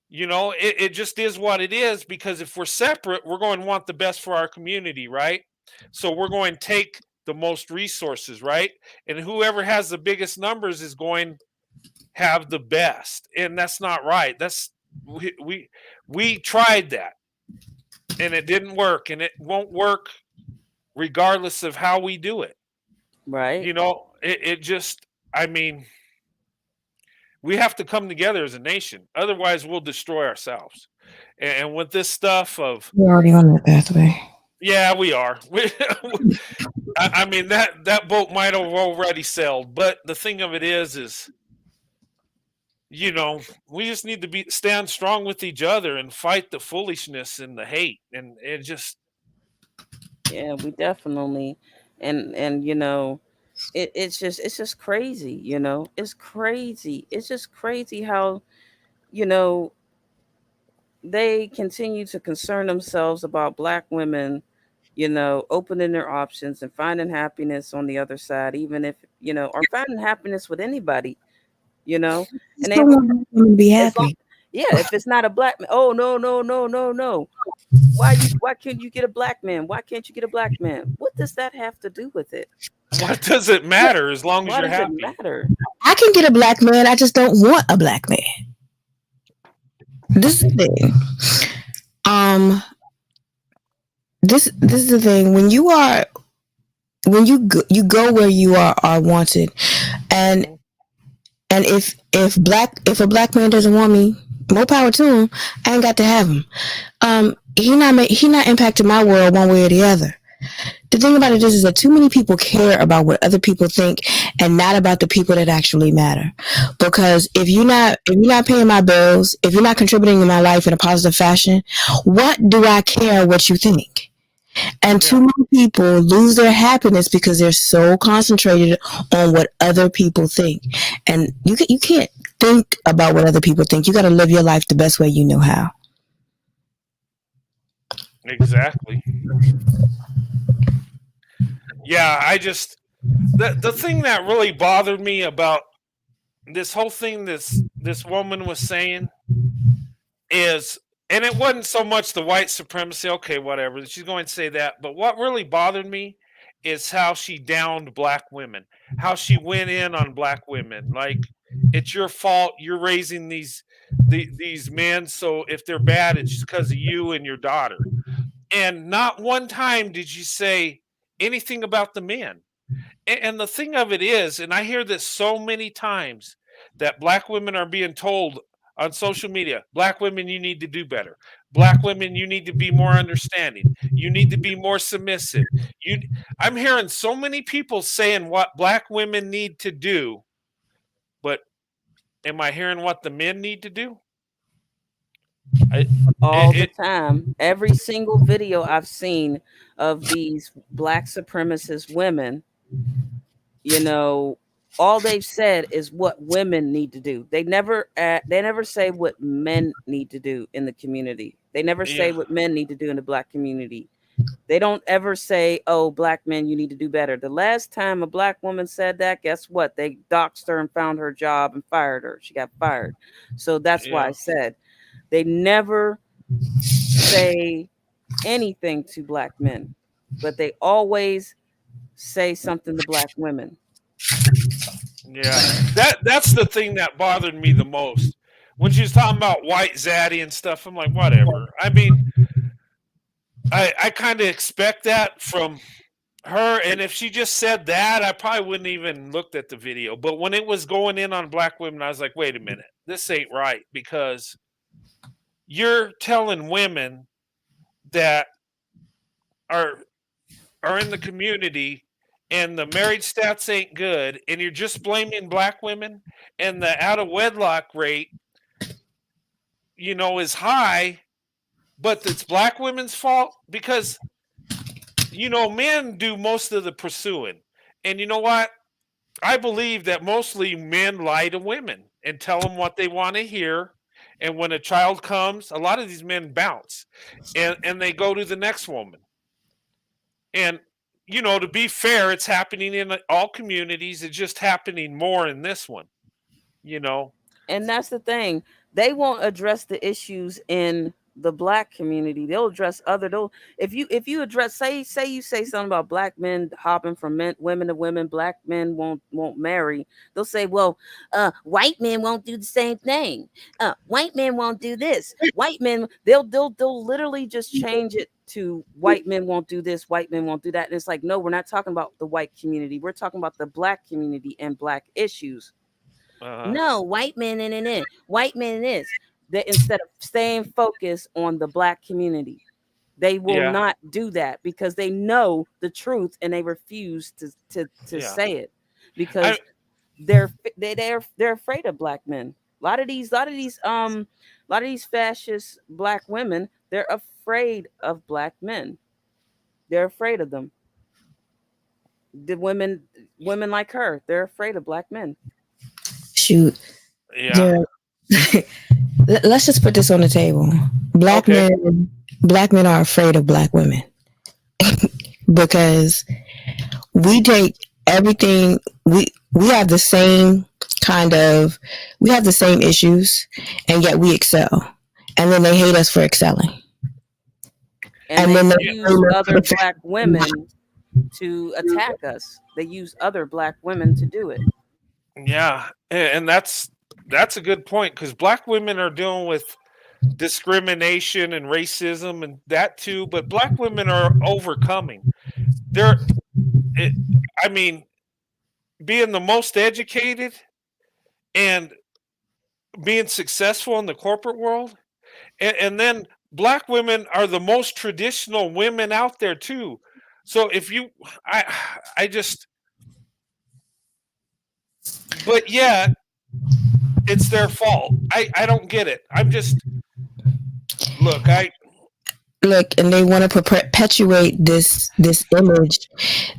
It just is what it is, because if we're separate, we're going to want the best for our community, right? So we're going to take the most resources, right? And whoever has the biggest numbers is going to have the best. And that's not right. We tried that and it didn't work, and it won't work regardless of how we do it. Right. We have to come together as a nation. Otherwise, we'll destroy ourselves. And with this stuff of... We're already on that pathway. Yeah, we are. That boat might have already sailed. But the thing of it is, we just need to stand strong with each other and fight the foolishness and the hate. And it just... Yeah, we definitely... And it's just crazy, it's crazy. It's just crazy how, they continue to concern themselves about black women, opening their options and finding happiness on the other side, even if, or finding happiness with anybody, and they want to be happy. If it's not a black man, oh no. Why can't you get a black man? Why can't you get a black man? What does that have to do with it? What does it matter as long as you're happy? Why does it matter? I can get a black man. I just don't want a black man. This is the thing. This is the thing. When you go where you are wanted, and if a black man doesn't want me, more power to him. I ain't got to have him. He not impacting my world one way or the other. The thing about it is that too many people care about what other people think and not about the people that actually matter. Because if you're not paying my bills, if you're not contributing to my life in a positive fashion, what do I care what you think? And too many people lose their happiness because they're so concentrated on what other people think. And you can't think about what other people think. You got to live your life the best way you know how. Exactly. Yeah, the thing that really bothered me about this whole thing this woman was saying is, and it wasn't so much the white supremacy, okay, whatever, she's going to say that, but what really bothered me is how she downed black women, how she went in on black women, like, it's your fault, you're raising these men, so if they're bad, it's just because of you and your daughter. And not one time did you say anything about the men. And the thing of it is, and I hear this so many times, that black women are being told on social media, black women, you need to do better. Black women, you need to be more understanding. You need to be more submissive. I'm hearing so many people saying what black women need to do, but am I hearing what the men need to do? all the It, time. Every single video I've seen of these black supremacist women, you know, all they've said is what women need to do. They never say what men need to do in the community. They never say yeah, what men need to do in the black community. They don't ever say, "Oh, black men, you need to do better." The last time a black woman said that, guess what? They doxed her and found her job and fired her. She got fired. So that's why yeah. I said they never say anything to black men, but they always say something to black women. Yeah, that's the thing that bothered me the most when she was talking about white zaddy and stuff. I'm like, whatever. I mean, I kind of expect that from her, and if she just said that, I probably wouldn't even looked at the video. But when it was going in on black women, I was like, wait a minute, this ain't right because you're telling women that are are in the community and the marriage stats ain't good and you're just blaming black women and the out of wedlock rate is high, but it's black women's fault because men do most of the pursuing. And you know what? I believe that mostly men lie to women and tell them what they want to hear. And when a child comes, a lot of these men bounce and they go to the next woman. And to be fair, it's happening in all communities. It's just happening more in this one, you know. And that's the thing. They won't address the issues in the black community. They'll address they'll if you address say you say something about black men hopping from women to women, black men won't marry. They'll say, well, white men won't do the same thing. White men won't do this. White men they'll literally just change it to white men won't do this, white men won't do that. And it's like, no, we're not talking about the white community. We're talking about the black community and black issues. No, white men and white men is that instead of staying focused on the black community, they will Yeah. not do that because they know the truth and they refuse to Yeah. say it because they're afraid of black men. A lot of these fascist black women, they're afraid of black men. They're afraid of them. The women like her, they're afraid of black men. Shoot. Yeah. Let's just put this on the table. Black men are afraid of black women because we take everything. We have the same issues, and yet we excel, and then they hate us for excelling. And then they use other black women to attack us. They use other black women to do it. Yeah, and that's a good point because black women are dealing with discrimination and racism and that too, but black women are overcoming. Being the most educated and being successful in the corporate world, and then black women are the most traditional women out there too. So but yeah, it's their fault. I don't get it. I'm just look, and they want to perpetuate this image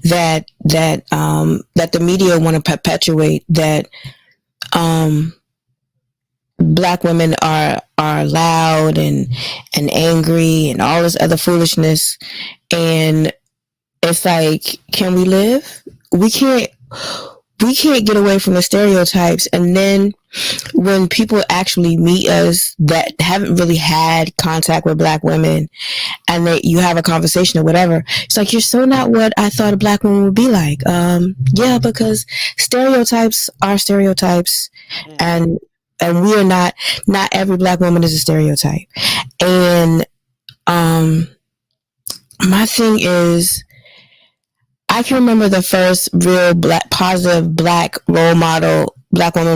that the media want to perpetuate that black women are loud and angry and all this other foolishness, and it's like, can we live? We can't get away from the stereotypes. And then when people actually meet us that haven't really had contact with black women, and you have a conversation or whatever, it's like, you're so not what I thought a black woman would be like. Yeah, because stereotypes are stereotypes, and we are not every black woman is a stereotype. And my thing is, I can remember the first real positive black woman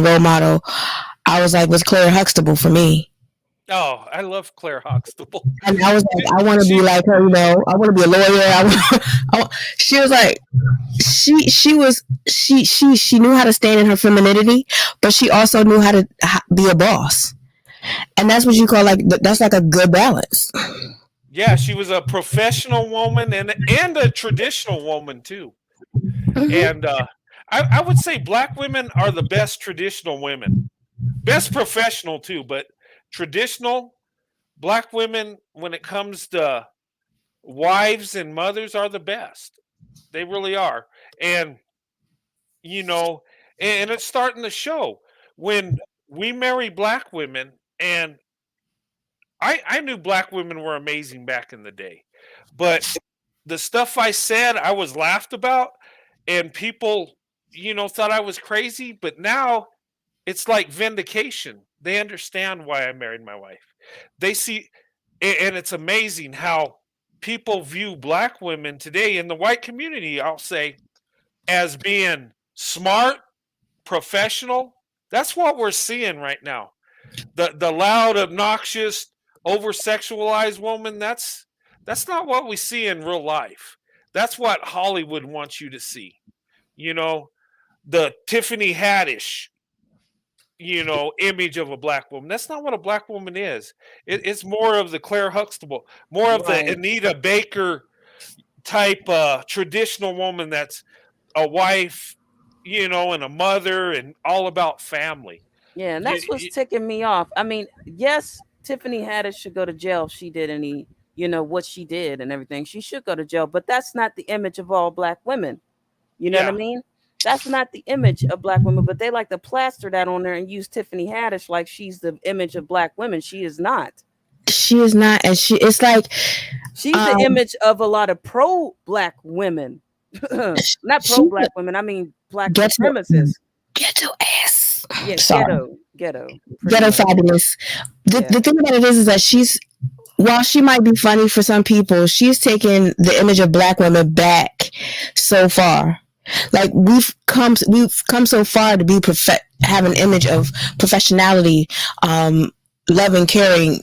role model. I was like, was Claire Huxtable for me. Oh, I love Claire Huxtable. And I was like, I want to be like her, I want to be a lawyer. She was like, she knew how to stand in her femininity, but she also knew how to be a boss. And that's what you call like that's like a good balance. Yeah, she was a professional woman and a traditional woman too. And I would say black women are the best traditional women, best professional too, but traditional black women when it comes to wives and mothers are the best. They really are. And you know, and it's starting to show when we marry black women. And I knew black women were amazing back in the day, but the stuff I said I was laughed about, and people, thought I was crazy. But now it's like vindication. They understand why I married my wife. They see, and it's amazing how people view black women today in the white community, I'll say, as being smart, professional. That's what we're seeing right now. The loud, obnoxious, over sexualized woman, that's not what we see in real life. That's what Hollywood wants you to see. You know, the Tiffany Haddish, image of a black woman. That's not what a black woman is. It's more of the Claire Huxtable, more of the Right. Anita Baker type traditional woman that's a wife, and a mother and all about family. Yeah, and that's what's ticking me off. I mean, yes, Tiffany Haddish should go to jail if she did any, what she did and everything. She should go to jail, but that's not the image of all black women. You know what I mean? That's not the image of black women, but they like to plaster that on there and use Tiffany Haddish like she's the image of black women. She is not. She is not, and it's like she's the image of a lot of pro-black women. Not pro-black women. I mean black supremacists. Ghetto ass. Yeah, ghetto fabulous. The thing about it is that while she might be funny for some people, she's taken the image of black women back so far. Like we've come so far to be have an image of professionality, loving, caring,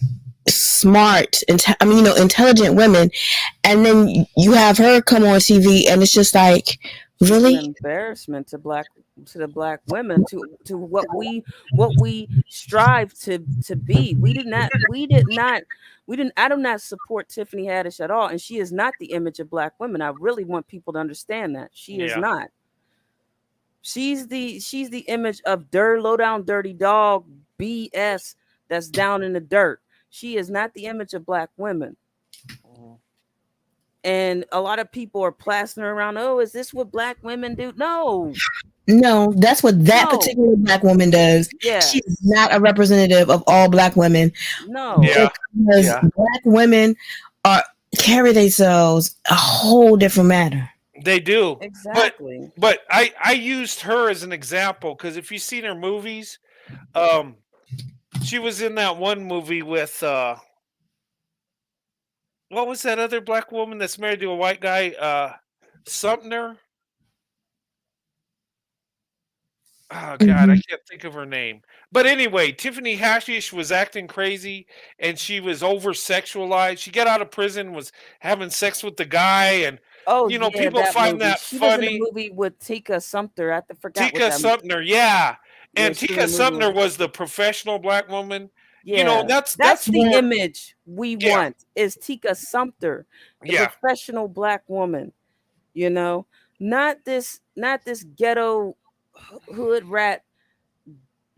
smart, intelligent women, and then you have her come on TV, and it's just like, really, an embarrassment to the black women, to what we strive to be. I do not support Tiffany Haddish at all, and she is not the image of black women. I really want people to understand that she is not. She's the image of low down dirty dog BS that's down in the dirt. She is not the image of black women. And a lot of people are plastering around, oh, is this what black women do? No, that's what particular black woman does. Yeah. She's not a representative of all black women. No. Because black women carry themselves a whole different manner. They do. Exactly. But I used her as an example because if you've seen her movies, she was in that one movie with what was that other black woman that's married to a white guy? Sumner. Oh God, I can't think of her name. But anyway, Tiffany Haddish was acting crazy, and she was over sexualized. She got out of prison, was having sex with the guy, and people find movie. that she funny. Was in a movie with Tika Sumpter. I forgot. Tika Sumpter, and Tika Sumpter was the professional black woman. Yeah, that's the image we want is Tika Sumpter, the professional black woman. Not this ghetto hood rat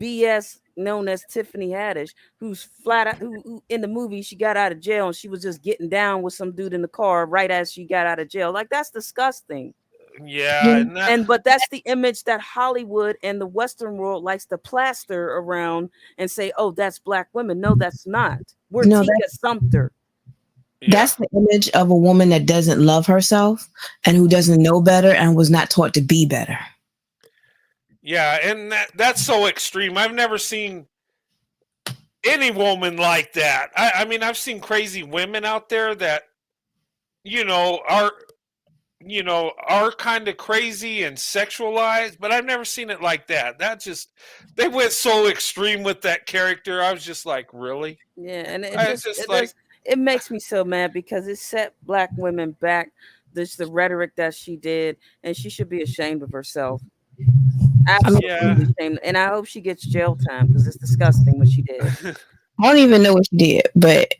BS known as Tiffany Haddish, who's flat out, who in the movie she got out of jail and she was just getting down with some dude in the car right as she got out of jail. Like, that's disgusting. Yeah, but that's the image that Hollywood and the Western world likes to plaster around and say, oh, that's black women. No, that's not. We're Tika Sumpter. That's the image of a woman that doesn't love herself and who doesn't know better and was not taught to be better. Yeah, and that's so extreme. I've never seen any woman like that. I mean, I've seen crazy women out there that, are kind of crazy and sexualized, but I've never seen it like that. They went so extreme with that character. I was just like, really? Yeah, and it makes me so mad because it set black women back. This the rhetoric that she did, and she should be ashamed of herself. Absolutely ashamed. And I hope she gets jail time because it's disgusting what she did. I don't even know what she did, but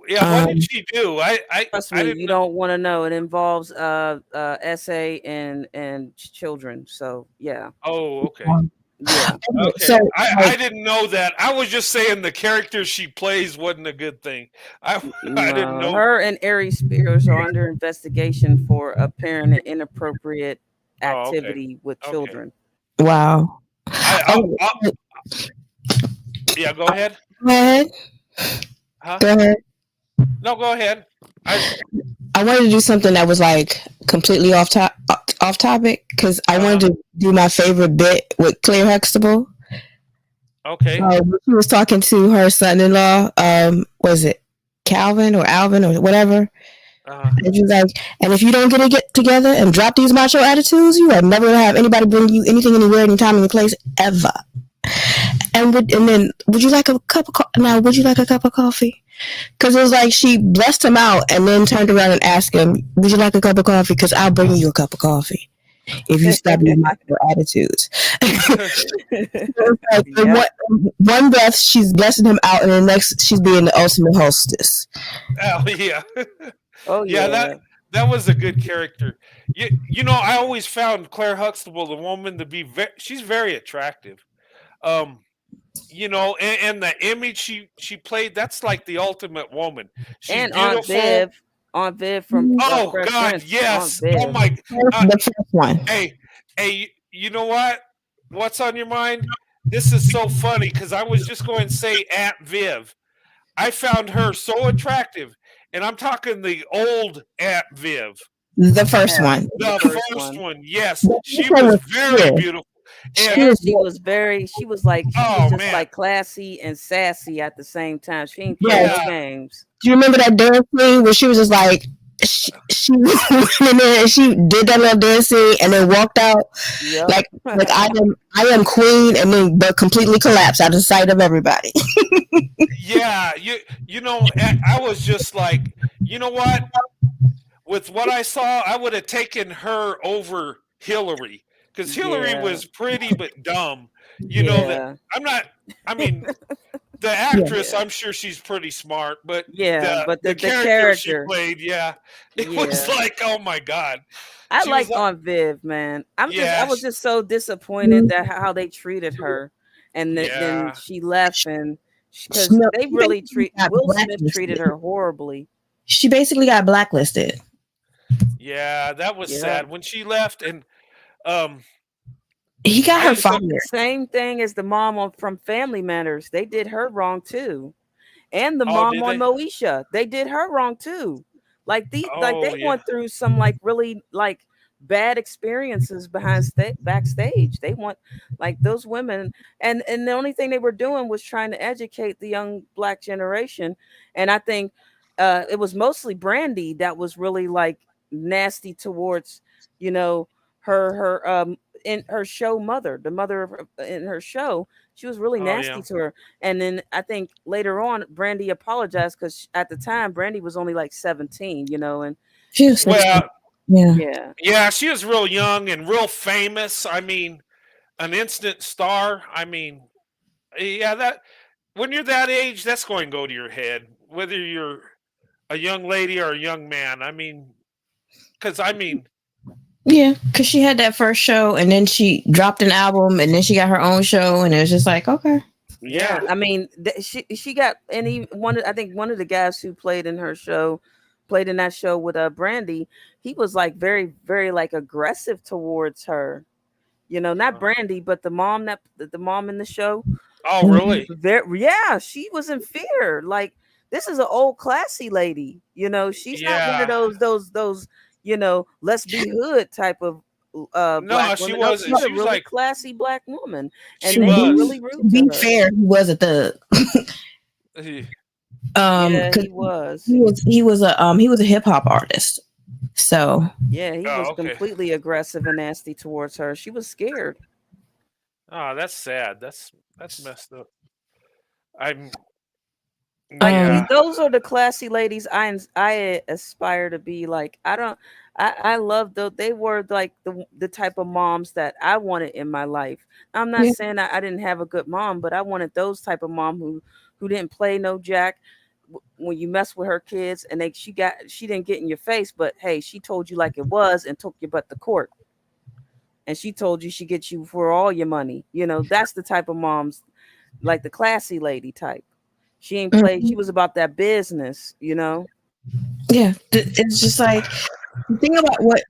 Yeah, what did she do? Trust I me, didn't you know. don't want to know. It involves essay and children. So yeah, Oh, okay. yeah. so Okay. I like, didn't know that. I was just saying the character she plays wasn't a good thing. I I didn't No, know. her and Ari Spears are under investigation for apparent and inappropriate Oh, okay. activity with Okay. children. wow. I, Okay, I yeah, go ahead. go ahead. Huh? Go ahead. No, go ahead. I I wanted to do something that was like completely off topic because I uh-huh. wanted to do my favorite bit with Claire Huxtable. Okay. When she was talking to her son-in-law, was it Calvin or Alvin or whatever? Uh-huh. And she's like, and if you don't get together and drop these macho attitudes, you are never gonna have anybody bring you anything, anywhere, anytime, any place, ever. And then, would you like a cup of now? Would you like a cup of coffee? Because it was like she blessed him out and then turned around and asked him, "Would you like a cup of coffee? Because I'll bring you a cup of coffee if you stop your macho attitudes." Like in Yep. one breath, she's blessing him out, and the next, she's being the ultimate hostess. Oh yeah. Oh Yeah, yeah. that was a good character. You know, I always found Claire Huxtable, the woman, to be she's very attractive. Um, you know, and the image she played, that's like the ultimate woman. She's And Aunt beautiful. Viv, Aunt Viv from Oh Fresh God, Prince. Aunt yes. Oh Viv. my. Uh, The first one. hey, you know what? What's on your mind? This is so funny because I was just going to say Aunt Viv. I found her so attractive, and I'm talking the old Aunt Viv. The first Yeah, one. the The first first one. one, yes, The she first one was was very clear. beautiful. And She And was she was like, she was oh just man, like classy and sassy at the same time. She ain't play no yeah, games. Do you remember that dance scene where she was just like she went in there and she did that little dance scene and then walked out Yep. like I am queen and then but completely collapsed out of sight of everybody. yeah. You know, I was just like, you know what? With what I saw, I would have taken her over Hillary because Hillary Yeah. was pretty but dumb. You know that Yeah. I'm not. I mean, the Yeah. actress, Yeah. I'm sure she's pretty smart, but Yeah. But the the character she character. played, yeah, it was Yeah. like, oh my god, I she was like like, Aunt Viv, man. I yeah, was just so disappointed that how they treated her, and then yeah, she left, and because No, they she really basically treat got Will Smith treated blacklisted. her horribly. She basically got blacklisted. yeah. That was Yeah. sad when she left, and um, He got I her used to, fired. Same thing as the mom from Family Matters. They did her wrong too. And the oh, mom did on they? Moesha, they did her wrong too. Like they Oh yeah, went through some like really like bad experiences backstage. They want like those women, and the only thing they were doing was trying to educate the young black generation. And I think it was mostly Brandy that was really like nasty towards, you know, her in her show mother, the mother of in her show. She was really oh nasty yeah. to her. And then I think later on, Brandy apologized because at the time, Brandy was only like 17, you know, and She was she, 16. Well, Yeah. yeah, yeah, she was real young and real famous. I mean, an instant star. I mean, yeah, that when you're that age, that's going to go to your head, whether you're a young lady or a young man. I mean, because I mean, Yeah, because she had that first show and then she dropped an album and then she got her own show and it was just like, okay. yeah. yeah, I mean, she got any one. I think one of the guys who played in her show, played in that show with Brandy. He was like very like aggressive towards her. You know, not uh, Brandy, but the mom the mom in the show. oh really? Very, yeah, she was in fear. Like this is an old classy lady. You know, she's not one of Yeah, those, you know, let's be hood type of black no, she women. No, wasn't. she's a She was really like, classy black woman. she And they were was. really To rude to be her. fair, he was a thug. Yeah, Because he was. he was a hip hop artist. So Yeah, he was Oh, okay. completely aggressive and nasty towards her. She was scared. Oh, that's sad. That's messed up. I'm Like yeah. those are the classy ladies I aspire to be like. I don't I love though they were like the type of moms that I wanted in my life. I'm not Yeah. saying I didn't have a good mom, but I wanted those type of mom who didn't play no jack when you mess with her kids, and she didn't get in your face, but hey, she told you like it was and took your butt to court, and she told you she get you for all your money. That's the type of moms, like the classy lady type. She ain't play. Mhm. She was about that business. Yeah. It's just like the thing about what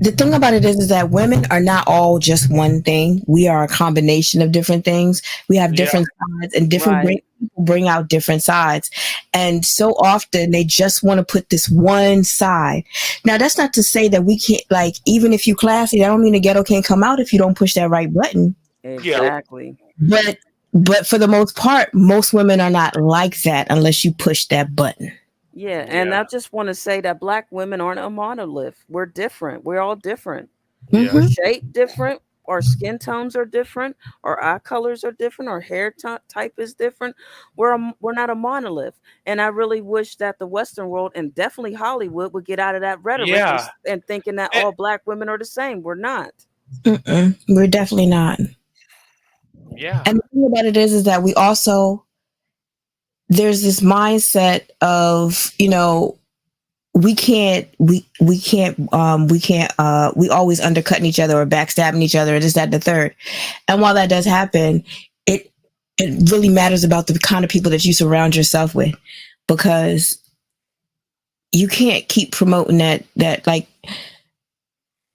the thing about it is that women are not all just one thing. We are a combination of different things. We have Yeah. different sides, and different Right. people bring out different sides. And so often they just want to put this one side. Now, that's not to say that we can't, like, even if you classy, that don't mean the ghetto can't come out if you don't push that right button. Yeah. Exactly. But for the most part, most women are not like that unless you push that button. Yeah, and Yeah. I just want to say that black women aren't a monolith. We're different. We're all different. Yeah. We're Hmm. shaped different. Our skin tones are different. Our eye colors are different. Our hair type is different. We're not a monolith. And I really wish that the Western world and definitely Hollywood would get out of that rhetoric Yeah. and thinking that Eh, all black women are the same. We're not. Mm-mm, we're definitely not. yeah. And the thing about it is that we also there's this mindset of we always undercutting each other or backstabbing each other or this that and the third. And while that does happen, it it really matters about the kind of people that you surround yourself with, because you can't keep promoting that like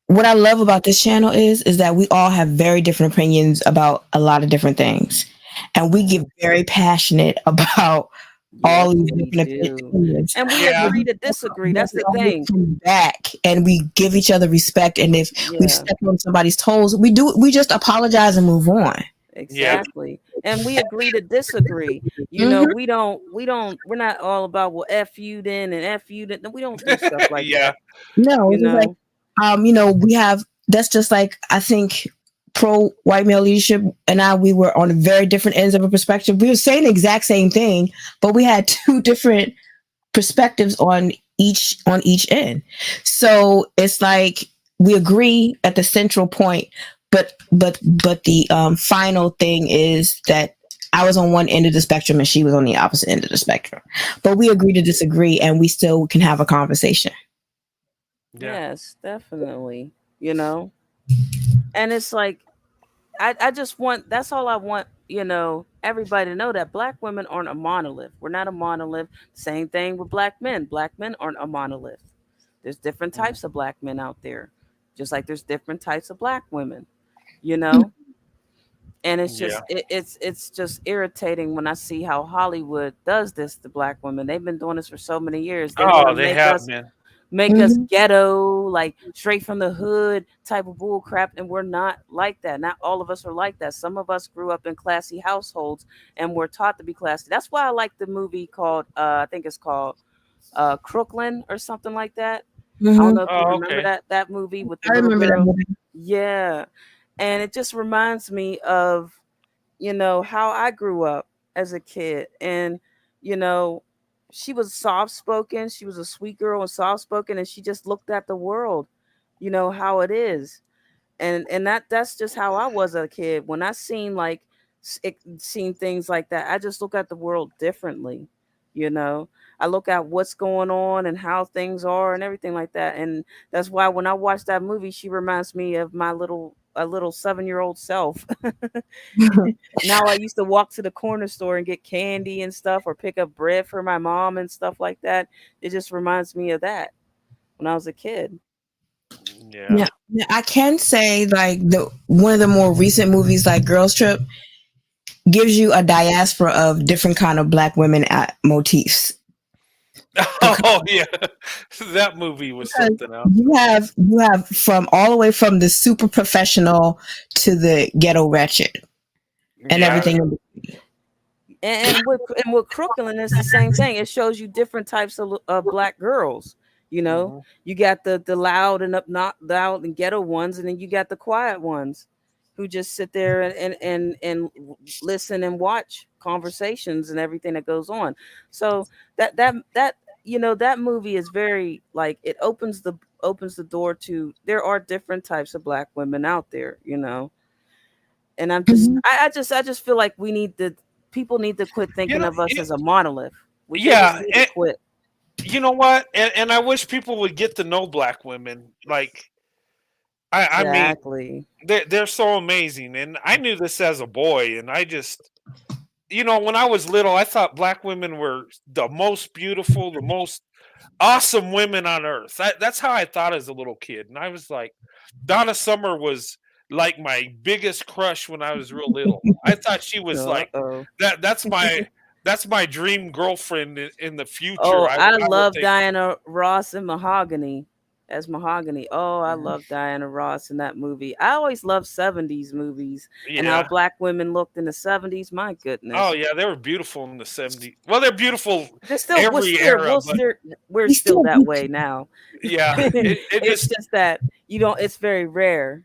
what I love about this channel is that we all have very different opinions about a lot of different things, and we get very passionate about Yes, all these we different do. opinions. And we Yeah. agree to disagree. But That's we the always thing. come back and we give each other respect. And if we Yeah. step on somebody's toes, we just apologize and move on. Yeah. Exactly. And we agree to disagree. Hmm. We're not all about, well, F you then and F you then. No, we don't do stuff like Yeah. that, No, you it's just like, know? we have, that's just like, I think pro white male leadership and we were on very different ends of a perspective. We were saying the exact same thing, but we had two different perspectives on each end. So it's like we agree at the central point, but the final thing is that I was on one end of the spectrum and she was on the opposite end of the spectrum. But we agree to disagree and we still can have a conversation. Yeah. Yes, definitely. You know? And it's like I just want that's all I want, everybody to know that black women aren't a monolith. We're not a monolith. Same thing with black men. Black men aren't a monolith. There's different Mm. types of black men out there. Just like there's different types of black women, you know? And it's Yeah. just it's just irritating when I see how Hollywood does this to black women. They've been doing this for so many years. They want Oh, to they make have us been. Mhm. ghetto, like straight from the hood type of bull crap, and we're not like that. Not all of us are like that. Some of us grew up in classy households and were taught to be classy. That's why I like the movie called I think it's called Crooklyn or something like that. I don't Mhm. know if you Oh, remember okay. that movie with the I little remember that girl. movie. Yeah. And it just reminds me of how I grew up as a kid. And, you know, she was soft spoken. She was a sweet girl and soft spoken. And she just looked at the world, how it is. And that's just how I was as a kid. When I seen seen things like that, I just look at the world differently. You know, I look at what's going on and how things are and everything like that. And that's why when I watch that movie, she reminds me of my little 7-year-old self. Now I used to walk to the corner store and get candy and stuff or pick up bread for my mom and stuff like that. It just reminds me of that when I was a kid. Yeah. Yeah, yeah, I can say like the one of the more recent movies, like Girls Trip, gives you a diaspora of different kind of black women at motifs. Because Oh, yeah. That movie was something else. you have from all the way from the super professional to the ghetto wretched and Yeah. everything in And with Crooklyn, it's the same thing. It shows you different types of black girls. Hmm. You got the loud and up not loud and ghetto ones, and then you got the quiet ones who just sit there and listen and watch conversations and everything that goes on. So that that movie is very like it opens the door to there are different types of black women out there, and I just feel like people need to quit You thinking know, of us as a monolith. They just yeah, need to quit. you know what? And I wish people would get to know black women. Like, I mean, Exactly. they're so amazing. And I knew this as a boy, and I just, when I was little, I thought black women were the most beautiful, the most awesome women on earth. That's how I thought as a little kid. And I was like, Donna Summer was like my biggest crush when I was real little. I thought she was like Uh-oh. that's my dream girlfriend in the future. Oh, I I would love think, Diana Ross in Mahogany as Mahogany. Oh, I love Diana Ross in that movie. I always loved 70s movies and how yeah. black women looked in the 70s. My Oh goodness. yeah, they were beautiful in the 70s. Well, they're beautiful They're still every era, but we're We still still that way now. yeah, it It's just just that you don't it's very rare.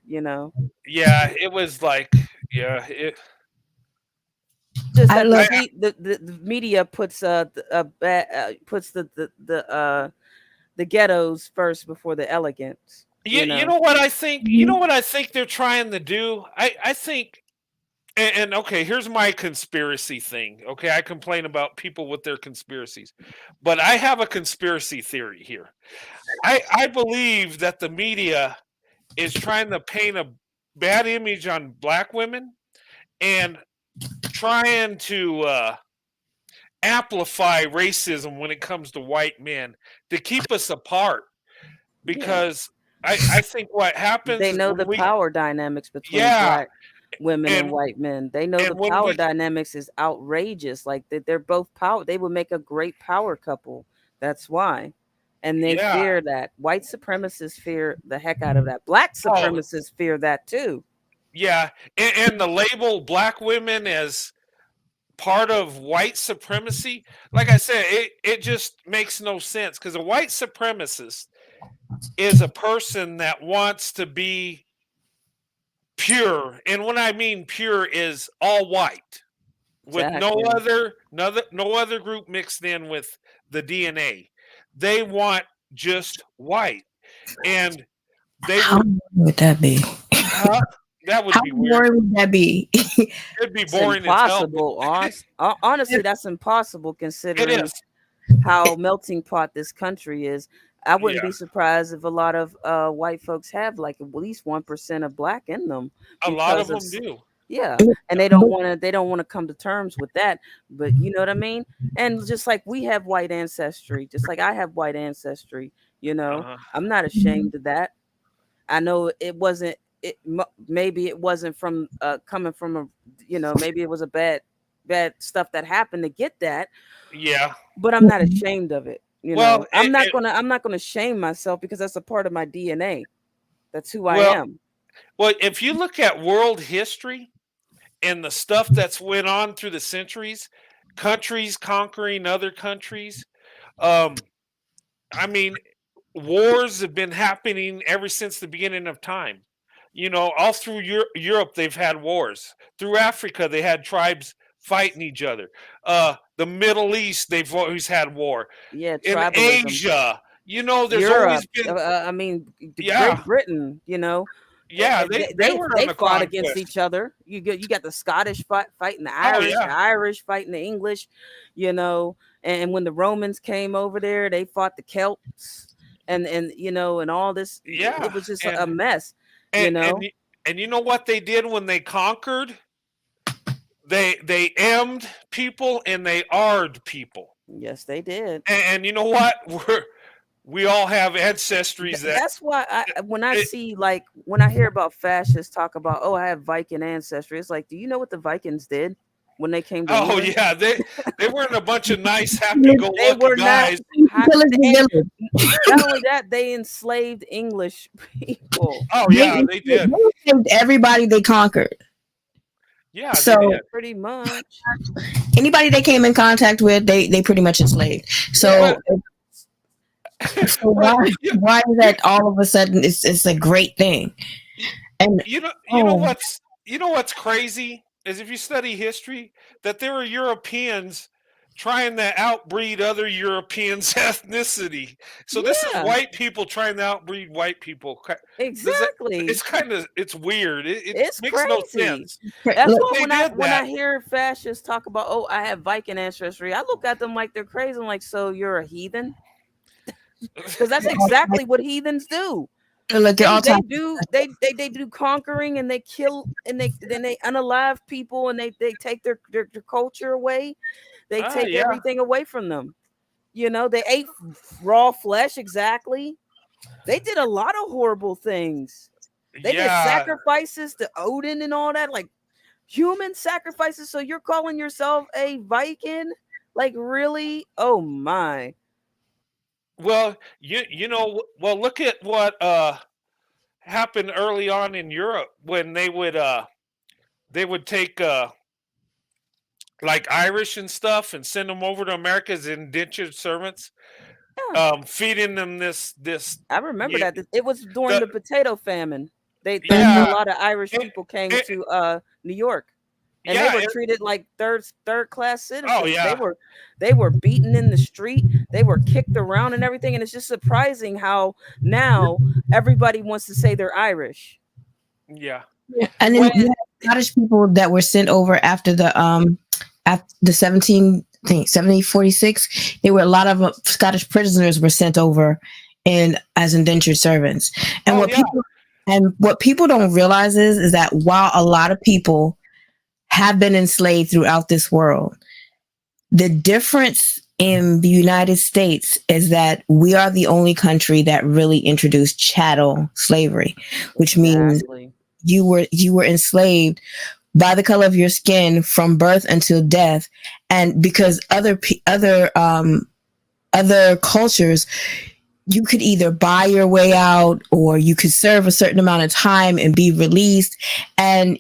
yeah, it was like yeah, Just I that love the media puts puts the ghettos first before the elegance, you know what I think? You know what I think they're trying to do? I think and okay, here's my conspiracy thing. Okay, I complain about people with their conspiracies, but I have a conspiracy theory here. I believe that the media is trying to paint a bad image on black women and trying to amplify racism when it comes to white men to keep us apart Yeah. because I think what happens They is know when the we power dynamics between yeah black women and and white men. They know the and when power we dynamics is outrageous. Like they're both power. They would make a great power couple. That's why. And they yeah fear that. White supremacists fear the heck out of that. Black oh supremacists fear that too. yeah and the label black women as part of white supremacy, like I said, it just makes no sense because a white supremacist is a person that wants to be pure, and what I mean pure is all white with Exactly. no other group mixed in with the DNA. They want just white, and they how would boring would that be? huh? That would How be weird. boring would that be? It'd be It's boring as hell. impossible. Honestly, that's impossible It considering is. how melting pot this country is. I wouldn't Yeah, be surprised if a lot of white folks have like at least 1% of black in them a lot of because of them do. yeah, and they don't want to come to terms with that. But you know what I mean? And just like we have white ancestry, just like I have white ancestry, Uh-huh. I'm not ashamed of that. I know it wasn't maybe it wasn't from coming from a maybe it was a bad stuff that happened to get that, Yeah. but I'm not ashamed of it. Well, I'm not gonna shame myself because that's a part of my DNA. That's who I well, am. if you look at world history and the stuff that's went on through the centuries, countries conquering other countries, um, I mean, wars have been happening ever since the beginning of time. All through Europe, they've had wars. Through Africa, they had tribes fighting each other. The Middle East, they've always had war. Yeah, In tribalism. Asia, there's always Europe. been, I mean, the yeah, Great Britain. yeah, They, they they were they on a fought against conquest. each other. You got the Scottish fighting Oh yeah, the Irish fighting the English, and when the Romans came over there, they fought the Celts, and all this. It yeah, was just a and mess, you and and know. y- and you know what they did when they conquered? They emmed people and they ard people. Yes, they did. And you know what? We all have ancestries that That's why when I it, see like when I hear about fascists talk about, oh, I have Viking ancestry, it's like, do you know what the Vikings did when they came to oh England? yeah, they weren't a bunch of nice, happy-go-lucky They were not. guys. Pillage the village. Not only that, they enslaved English people. Oh They, yeah, they they did. enslaved everybody they conquered. Yeah, they So did. Pretty much. anybody they came in contact with, they pretty much enslaved. So But so but why is that all of a sudden it's a great thing? And you know oh, what's crazy is if you study history that there were Europeans trying to outbreed other Europeans' ethnicity. So this is Yeah, white people trying to outbreed white people. exactly. It's weird. It It's makes no crazy. sense. That's But why they did when I that. hear fascists talk about, oh, I have Viking ancestry, I look at them like they're crazy. I'm like, so you're a heathen? Because that's exactly what heathens do. Look at all They time. do they do conquering, and they kill, and they unalive people, and they take their culture away. They take Yeah, everything away from them. You know, they ate raw flesh. Exactly. They did a lot of horrible things. They did yeah. sacrifices to Odin and all that, like human sacrifices. So you're calling yourself a Viking? Like, really? Oh my. Well, you know, well, look at what happened early on in Europe when they would take like Irish and stuff and send them over to America as indentured servants, Yeah, feeding them this I remember yeah, that. It was during the the potato famine. That's when a yeah, lot of Irish it, people came it, to New York, and they yeah, were treated like third class oh citizens. yeah, They were beaten in the street. They were kicked around and everything. And it's just surprising how now everybody wants to say they're Irish. yeah. And then When you have Scottish people that were sent over after the 1746. There were a lot of Scottish prisoners were sent over and as indentured servants. And Oh yeah, what people don't realize is that while a lot of people have been enslaved throughout this world, the difference in the United States is that we are the only country that really introduced chattel slavery, which means exactly. you were enslaved by the color of your skin from birth until death. And because other cultures, you could either buy your way out or you could serve a certain amount of time and be released. And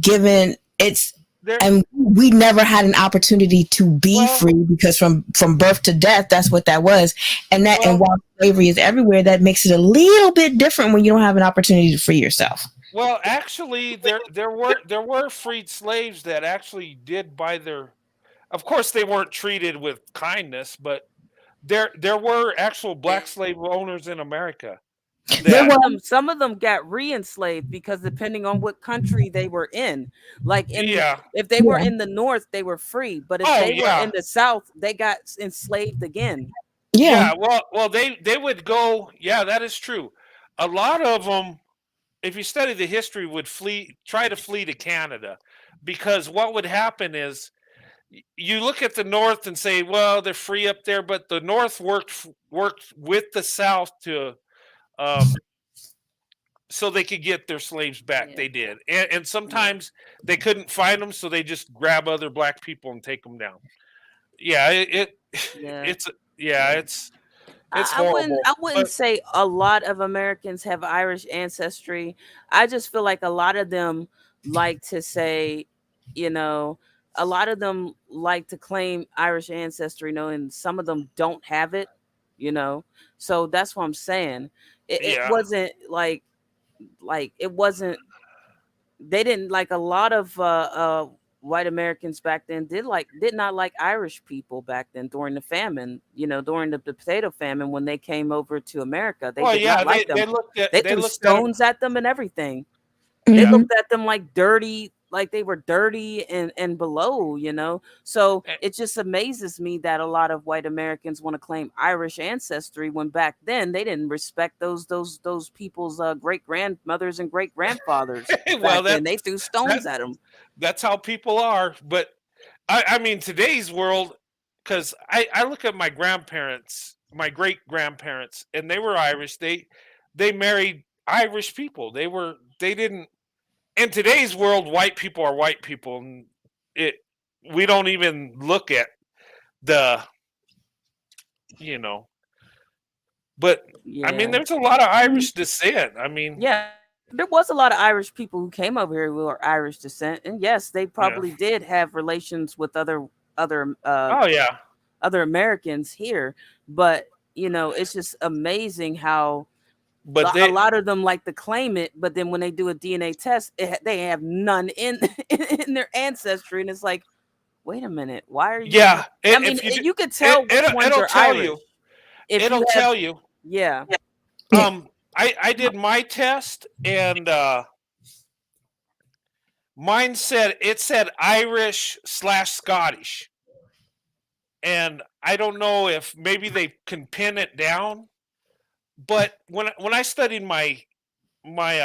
given it's there. and we never had an opportunity to be Well, free, because from birth to death, that's what that was. And well, while slavery is everywhere, that makes it a little bit different when you don't have an opportunity to free yourself. well. Actually, there were freed slaves that actually did buy their. Of course, they weren't treated with kindness, but there were actual black slave owners in America There that. Some of them got re-enslaved because depending on what country they were in, like Yeah. if they were yeah, in the north, they were free, but if Oh they were yeah. in the south, they got enslaved again. yeah. Yeah, well, they would go. Yeah, that is true. A lot of them, if you study the history, would try to flee to Canada, because what would happen is you look at the North and say, well, they're free up there, but the North worked with the South to um, so they could get their slaves back. Yeah, They did, and yeah, sometimes they couldn't find them, so they just grab other black people and take them down. Yeah, yeah. it's yeah, it's horrible, I wouldn't but say a lot of Americans have Irish ancestry. I just feel like a lot of them like to say, you know, a lot of them like to claim Irish ancestry, and some of them don't have it, you know. So that's what I'm saying. It yeah. wasn't like it wasn't they didn't like a lot of white Americans back then did not like Irish people back then during the famine, during the potato famine when they came over to America. They Well, did not yeah, like them. They they threw looked at them. stones at them and everything. They Yeah, looked at them like dirty, like they were dirty and below. So eh, it just amazes me that a lot of white Americans want to claim Irish ancestry when back then they didn't respect those people's great grandmothers and great grandfathers well, back then. They threw that stones at them. that's how people are. But I mean, today's world, because I look at my grandparents, my great grandparents, and they were Irish. They married Irish people. They didn't. In today's world, white people are white people, and it we don't even look at the you know. But I mean, Yeah. there's a lot of Irish descent. I mean, Yeah. There was a lot of Irish people who came over here who were Irish descent. And yes, they yeah. probably did have relations with other Oh yeah. other Americans here. But it's just amazing how But a they lot of them like to claim it, but then when they do a DNA test, they have none in in their ancestry, and it's like, wait a minute, why are you? Yeah, I mean, if you do, you could tell which ones it'll are tell Irish. you. If It'll you have, tell you. yeah, Yeah. I did my test, and mine said Irish/Scottish, and I don't know if maybe they can pin it down. But when I studied my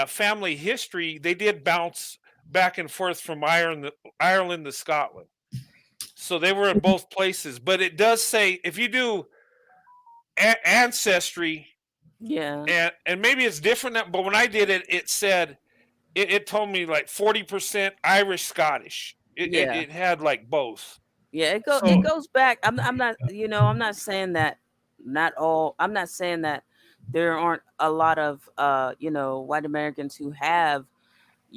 family history, they did bounce back and forth from Ireland to Scotland, so they were in both places. But it does say if you do ancestry, yeah, and maybe it's different now, but when I did it, it said it told me like 40% Irish Scottish. yeah. It had like both. Yeah, it So goes back. I'm not, I'm not saying that not all. I'm not saying that there aren't a lot of white Americans who have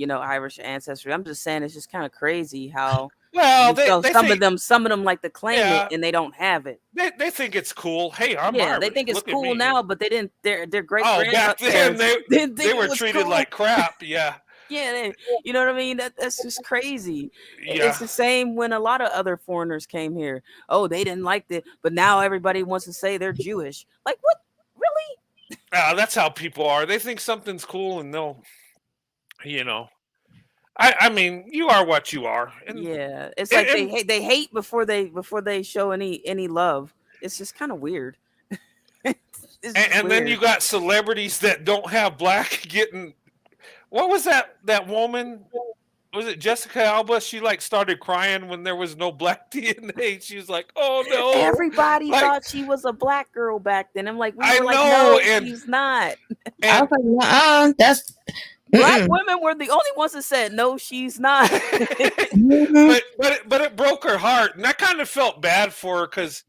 Irish ancestry. I'm just saying it's just kind of crazy how well, so they some think, of them like to claim it yeah, and they don't have it. they think it's cool. Hey, I'm Yeah, they Irish. think it's Look at cool me. now, but they didn't. Their great Oh, back then grandparents didn't they think were it was treated cool. like crap. Yeah, Yeah, you know what I mean? That's just crazy. It's yeah. the same when a lot of other foreigners came here. Oh, they didn't like it, but now everybody wants to say they're Jewish. Like what? Really? That's how people are. They think something's cool, and they'll, you know. I mean, you are what you are, Yeah, it's like and they hate before they show any love. It's just kind of weird. It's just and then you weird. got celebrities that don't have black getting. What was that woman? Was it Jessica Alba? She like started crying when there was no black DNA. She was like, "Oh no!" Everybody Like, thought she was a black girl back then. I'm like, we I were like, know, no, she's not. I was and like, that's Black mm-mm. women were the only ones that said no, she's not. Mhm. but it broke her heart, and I kind of felt bad for her because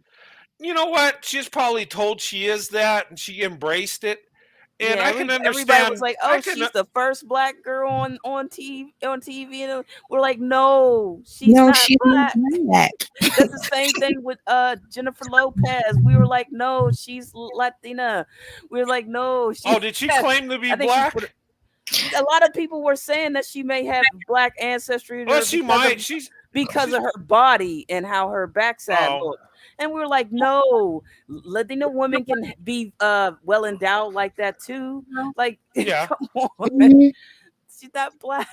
you know what? She's probably told she is that, and she embraced it. And Yeah, I can everybody was understand. like, I "Oh, can. she's the first black girl on TV," and we're like, "No, she's No, not she's not black." black. That's the same thing with Jennifer Lopez. We were like, "No, she's Latina." We were like, "No, Oh, she." did she claim to be I think she black? put. A lot of people were saying that she may have black ancestry in Well, her she might. because She's. of her body and how her backside Oh, looked. And we were like, no, Latina women can be well endowed like that too. Like, yeah. come on, Mhm. she's not black.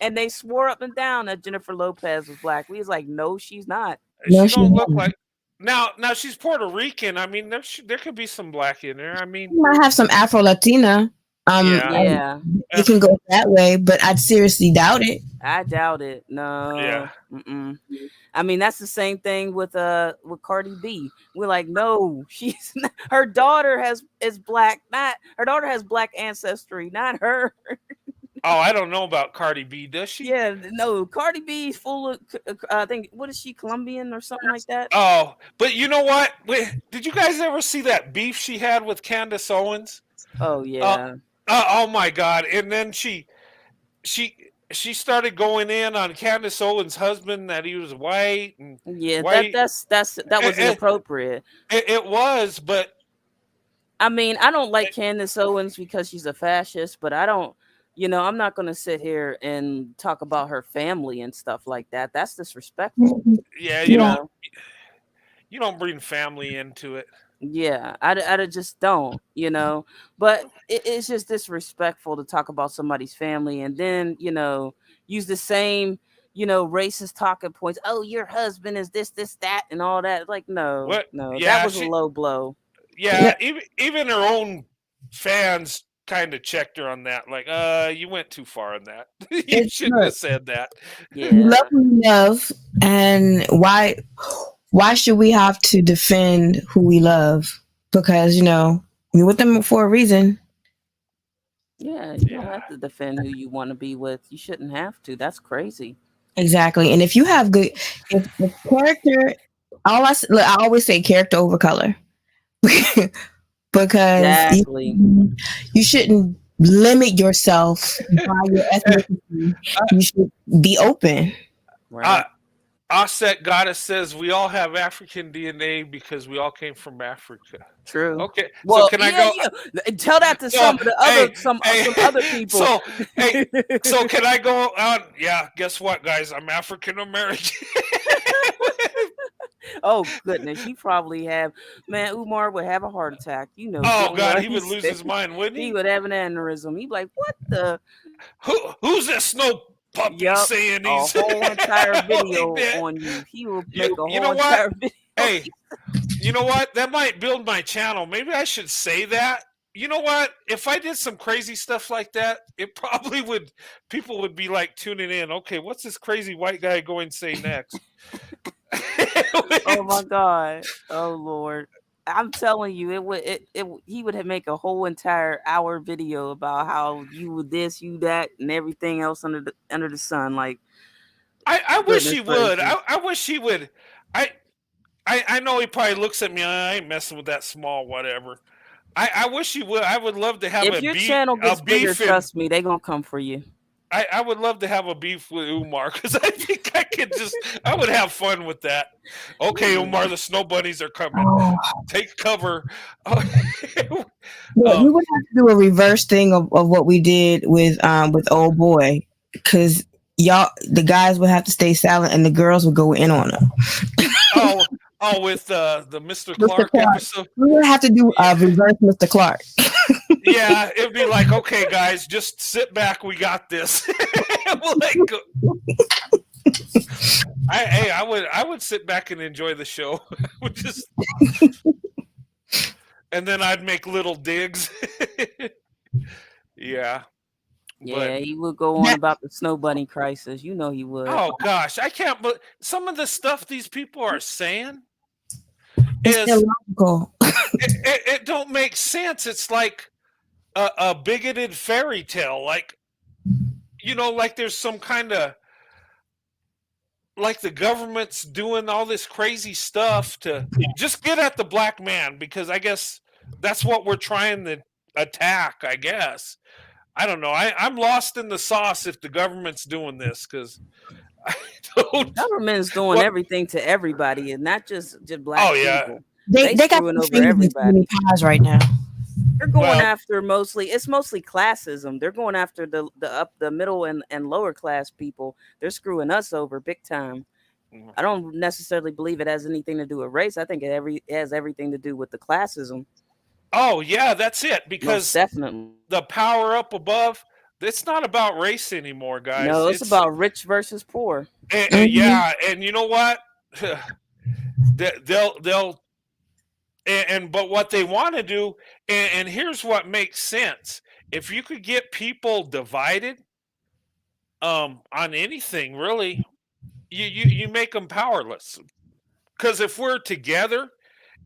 And they swore up and down that Jennifer Lopez was black. We was like, no, she's not. No, She she's don't look not. like. Now she's Puerto Rican. I mean, there could be some black in there. I mean, You might have some Afro Latina. yeah, Yeah, It can go that way, but I'd seriously doubt it. I doubt it. yeah. No. Mm-mm. I mean, that's the same thing with Cardi B. We're like, no, she's not, her daughter is black. Not her daughter has black ancestry, not her. Oh, I don't know about Cardi B. Does she? Yeah, no, Cardi B's full of. I think what is she, Colombian or something like that? Oh, but you know what? Did you guys ever see that beef she had with Candace Owens? Oh yeah, Oh my God! And then she started going in on Candace Owens' husband that he was white and yeah. white. That was inappropriate. It was, but I mean, I don't like Candace Owens because she's a fascist, but I don't. I'm not going to sit here and talk about her family and stuff like that. That's disrespectful. yeah, You know? you don't bring family into it. Yeah, I just don't, but it's just disrespectful to talk about somebody's family and then, use the same, racist talking points. Oh, your husband is this, that, and all that. Like, no, What? no, that Yeah, was a low blow. yeah. Even her own fans kind of checked her on that. Like, you went too far on that. You It's shouldn't good. have said that. Yeah. Love who we love, and why should we have to defend who we love? Because you're with them for a reason. Yeah, you don't have to defend who you want to be with. You shouldn't have to. That's crazy. Exactly. And if you have good, if character, I always say character over color, because Exactly. you shouldn't limit yourself by your ethnicity. You should be open. Right. Osset Goddess says we all have African DNA because we all came from Africa. True. Okay, so Well, can I yeah, go? yeah. Tell that to So some of the other some other people. So can I go on? Yeah, guess what, guys? I'm African American. Oh goodness, he probably have. Man, Umar would have a heart attack. You know. Oh damn God, well he would lose his mind, wouldn't he he? would have an aneurysm. He'd be like, "What the?" Who's this snow puppy Yup. saying A he's whole entire video like that? on you. He will make a You whole know what? entire video. Hey, you know what? That might build my channel. Maybe I should say that. You know what? If I did some crazy stuff like that, it probably would. People would be like tuning in. Okay, what's this crazy white guy going to say next? Oh my God. Oh Lord. I'm telling you, he would make a whole entire hour video about how you would this, you that, and everything else under the sun. Like, I wish he goodness would. gracious. I wish he would. I know he probably looks at me. I ain't messing with that small whatever. I wish he would. I would love to have If your channel gets bigger, trust me, they gonna come for you. I would love to have a beef with Umar because I think I would have fun with that. Okay, Umar, the snow bunnies are coming. Take cover. Yeah, we would have to do a reverse thing of what we did with Old Boy, because the guys would have to stay silent and the girls would go in on them. With the Mr. Clark episode. We would have to do reverse Mr. Clark. Yeah, it'd be like, okay, guys, just sit back. We got this. I would sit back and enjoy the show. And then I'd make little digs. Yeah. Yeah, he would go on about the snow bunny crisis. You know he would. Oh gosh, I can't. But some of the stuff these people are saying is illogical. It don't make sense. It's like a bigoted fairy tale. Like, like there's some kind of like the government's doing all this crazy stuff to just get at the black man, because I guess that's what we're trying to attack, I guess. I don't know. I'm lost in the sauce if the government's doing this, because the government's doing everything to everybody, and not just black people. They got screwing over everybody right now. They're going after mostly classism. They're going after the middle and lower class people. They're screwing us over big time. I don't necessarily believe it has anything to do with race. I think it has everything to do with the classism. Oh yeah, that's it. Because most definitely the power up above, it's not about race anymore, guys. No, it's about rich versus poor. And yeah, and you know what? They'll but what they want to do, and here's what makes sense: if you could get people divided, on anything really, you make them powerless. Because if we're together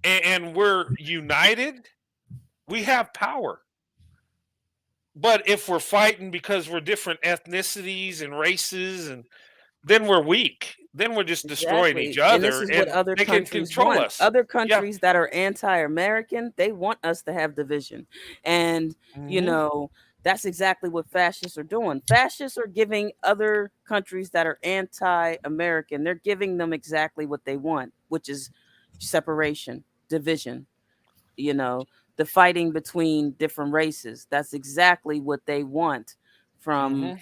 and we're united, we have power. But if we're fighting because we're different ethnicities and races, and then we're weak. Then we're just destroying each other. And this is what other countries want. Us. Other countries that are anti-American, they want us to have division. And, that's exactly what fascists are doing. Fascists are giving other countries that are anti-American, they're giving them exactly what they want, which is separation, division, the fighting between different races. That's exactly what they want from,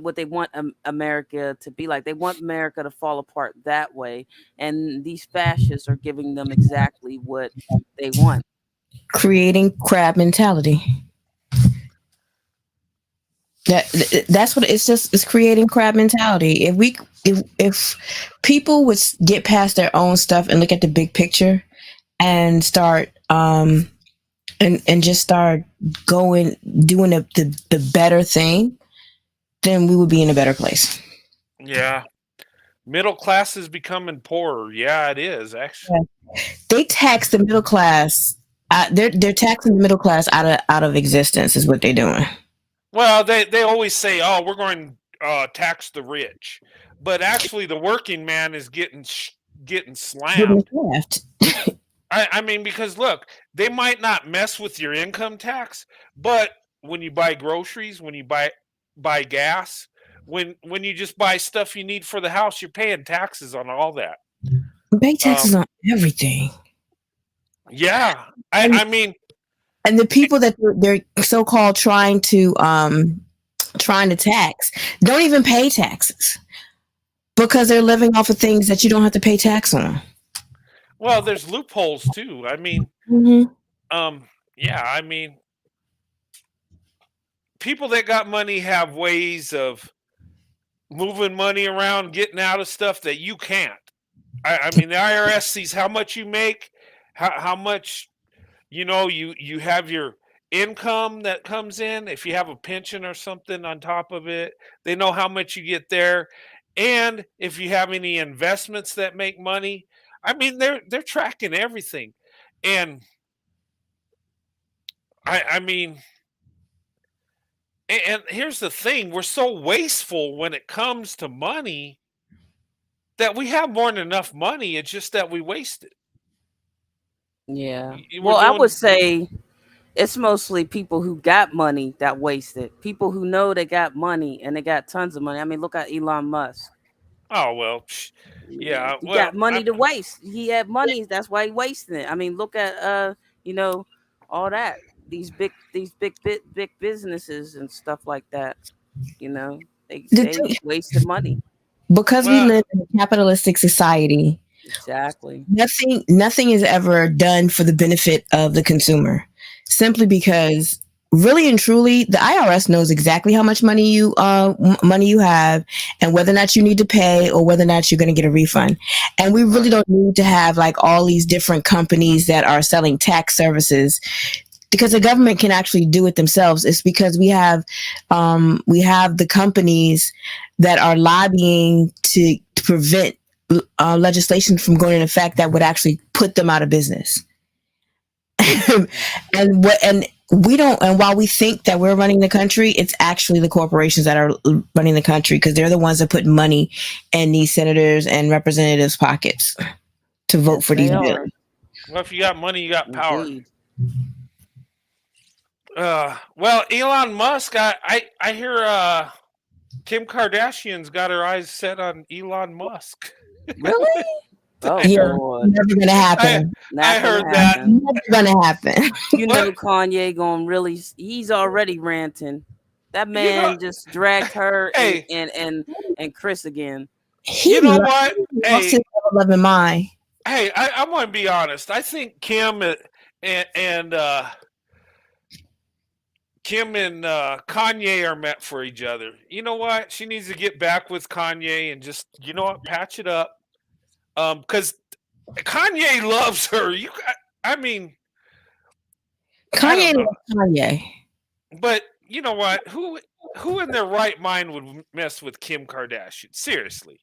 what they want America to be like. They want America to fall apart that way. And these fascists are giving them exactly what they want. Creating crab mentality. That's what it's creating crab mentality. If people would get past their own stuff and look at the big picture and start and just start doing the better thing, then we would be in a better place. Yeah. Middle class is becoming poorer. Yeah, it is, actually. Yeah. They tax the middle class. They're taxing the middle class out of existence is what they're doing. Well, they always say, oh, we're going to tax the rich. But actually, the working man is getting slammed. I mean, because look, they might not mess with your income tax, but when you buy groceries, when you buy gas, when you just buy stuff you need for the house, you're paying taxes on all that. We pay taxes on everything. Yeah, I mean, and the people that they're so-called trying to tax don't even pay taxes because they're living off of things that you don't have to pay tax on. well, there's loopholes too. I mean, yeah, I mean, people that got money have ways of moving money around, getting out of stuff that you can't. I mean, the IRS sees how much you make, how much, you have your income that comes in. If you have a pension or something on top of it, they know how much you get there. And if you have any investments that make money, I mean, they're tracking everything. And I mean, and here's the thing, we're so wasteful when it comes to money that we have more than enough money. It's just that we waste it. Yeah. We're Well, I would doing, say it's mostly people who got money that waste it. People who know they got money and they got tons of money. I mean, look at Elon Musk. oh, well, yeah, He well, got money to waste. He had money, that's why he wasting it. I mean, look at all that. These big businesses and stuff like that. They wasted money. Because we well, live in a capitalistic society, Exactly. nothing is ever done for the benefit of the consumer, simply because really and truly the IRS knows exactly how much money you have and whether or not you need to pay or whether or not you're going to get a refund. And we really don't need to have like all these different companies that are selling tax services, because the government can actually do it themselves. It's because we have the companies that are lobbying to prevent legislation from going into effect that would actually put them out of business. and while we think that we're running the country, it's actually the corporations that are running the country, because they're the ones that put money in these senators and representatives' pockets to vote for these bills. Well, if you got money, you got power. Indeed. Well, Elon Musk, I hear Kim Kardashian's got her eyes set on Elon Musk. Really? Oh, Yeah, Lord. never gonna happen. I heard that. Never gonna happen. You know Kanye going really, he's already ranting. That man just dragged her Hey. and Chris again. You know what? Lost his ever-loving mind. Hey, I want to be honest. I think Kim and Kanye are meant for each other. You know what? She needs to get back with Kanye and just, patch it up. Because Kanye loves her. I mean, Kanye loves Kanye. But you know what? Who in their right mind would mess with Kim Kardashian? Seriously.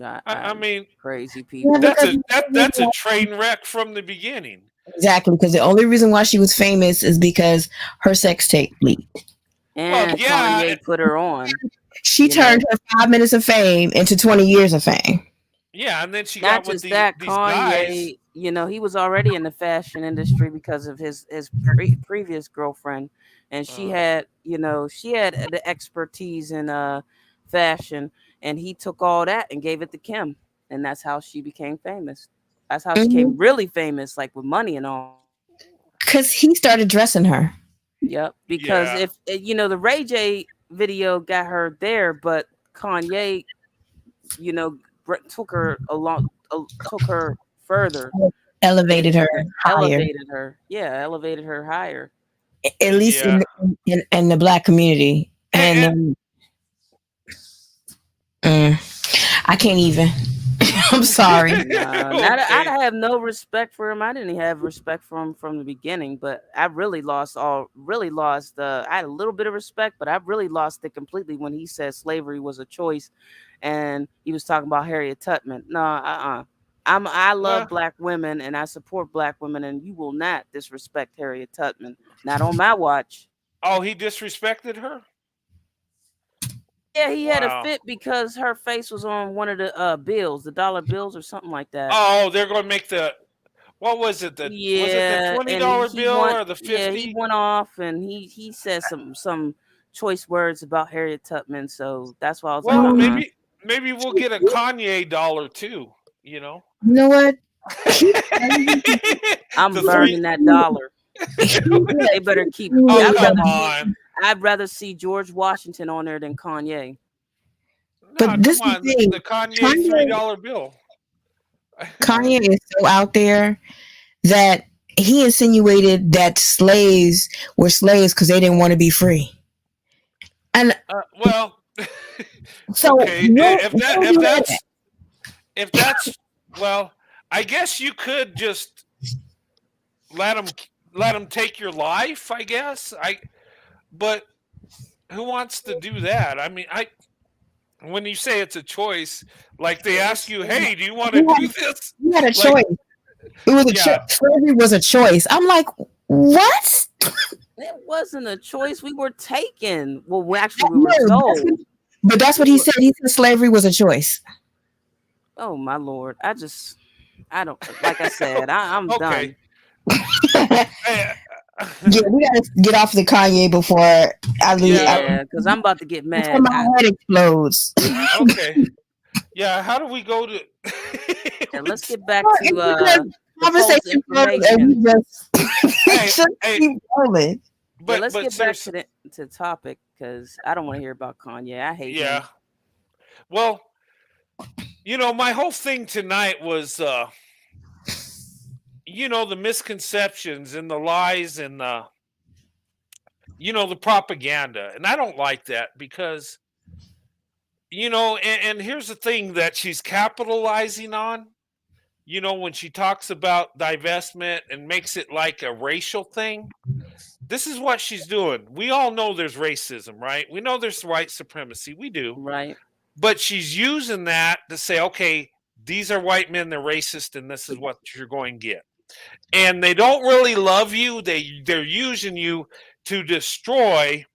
I mean, crazy people. That's a train wreck from the beginning. Exactly, because the only reason why she was famous is because her sex tape leaked. And Kanye put her on. She turned her 5 minutes of fame into 20 years of fame. Yeah, and then she Not got with just that, these Kanye, guys. He was already in the fashion industry because of his previous girlfriend, and she had the expertise in fashion, and he took all that and gave it to Kim, and that's how she became famous. That's how she became really famous, like with money and all. Because he started dressing her. Yep. Because if the Ray J video got her there, but Kanye, took her further, elevated her higher. At least in the Black community, and I can't even. I'm sorry. I have no respect for him. I didn't have respect for him from the beginning, but I really lost. I had a little bit of respect, but I really lost it completely when he said slavery was a choice, and he was talking about Harriet Tubman. No, I love Black women and I support Black women, and you will not disrespect Harriet Tubman. Not on my watch. Oh, he disrespected her? Yeah, he had a fit because her face was on one of the bills, the dollar bills or something like that. Oh, they're going to make what was it? Was it the $20 bill or the $50? Yeah, he went off and he said some choice words about Harriet Tubman, so that's why I was Well, like, maybe we'll get a Kanye dollar too. You know. You know what? I'm The burning three. that dollar. They better keep. Oh, I'd come rather on. I'd rather see George Washington on there than Kanye. But No, this come is the on. thing. The Kanye $3 bill. Kanye is so out there that he insinuated that slaves were slaves because they didn't want to be free. And Well, so okay. If that's well, I guess you could just let them take your life. I guess but who wants to do that? I mean, when you say it's a choice, like they ask you, "Hey, do you want to do this?" you had a Like, choice. It was a yeah. choice. Slavery was a choice. I'm like, what? It wasn't a choice. We were taken. Well, we were No, sold. but that's what he said. He said slavery was a choice. Oh my Lord! I don't. Like I said, I'm Okay. done. Yeah, we gotta get off the Kanye before I lose. Yeah, because I'm about to get Before mad. my head explodes. Okay. Yeah. How do we go to? Yeah, let's get back Well, to it's because the false conversation flows and we information. just keep rolling. Yeah, let's get back seriously, to the topic because I don't want to hear about Kanye. I hate him. yeah. Well, my whole thing tonight was, the misconceptions and the lies and the propaganda, and I don't like that because and here's the thing that she's capitalizing on. When she talks about divestment and makes it like a racial thing, this is what she's doing. We all know there's racism, right? We know there's white supremacy. We do. Right. But she's using that to say, okay, these are white men, they're racist, and this is what you're going to get. And they don't really love you. They're using you to destroy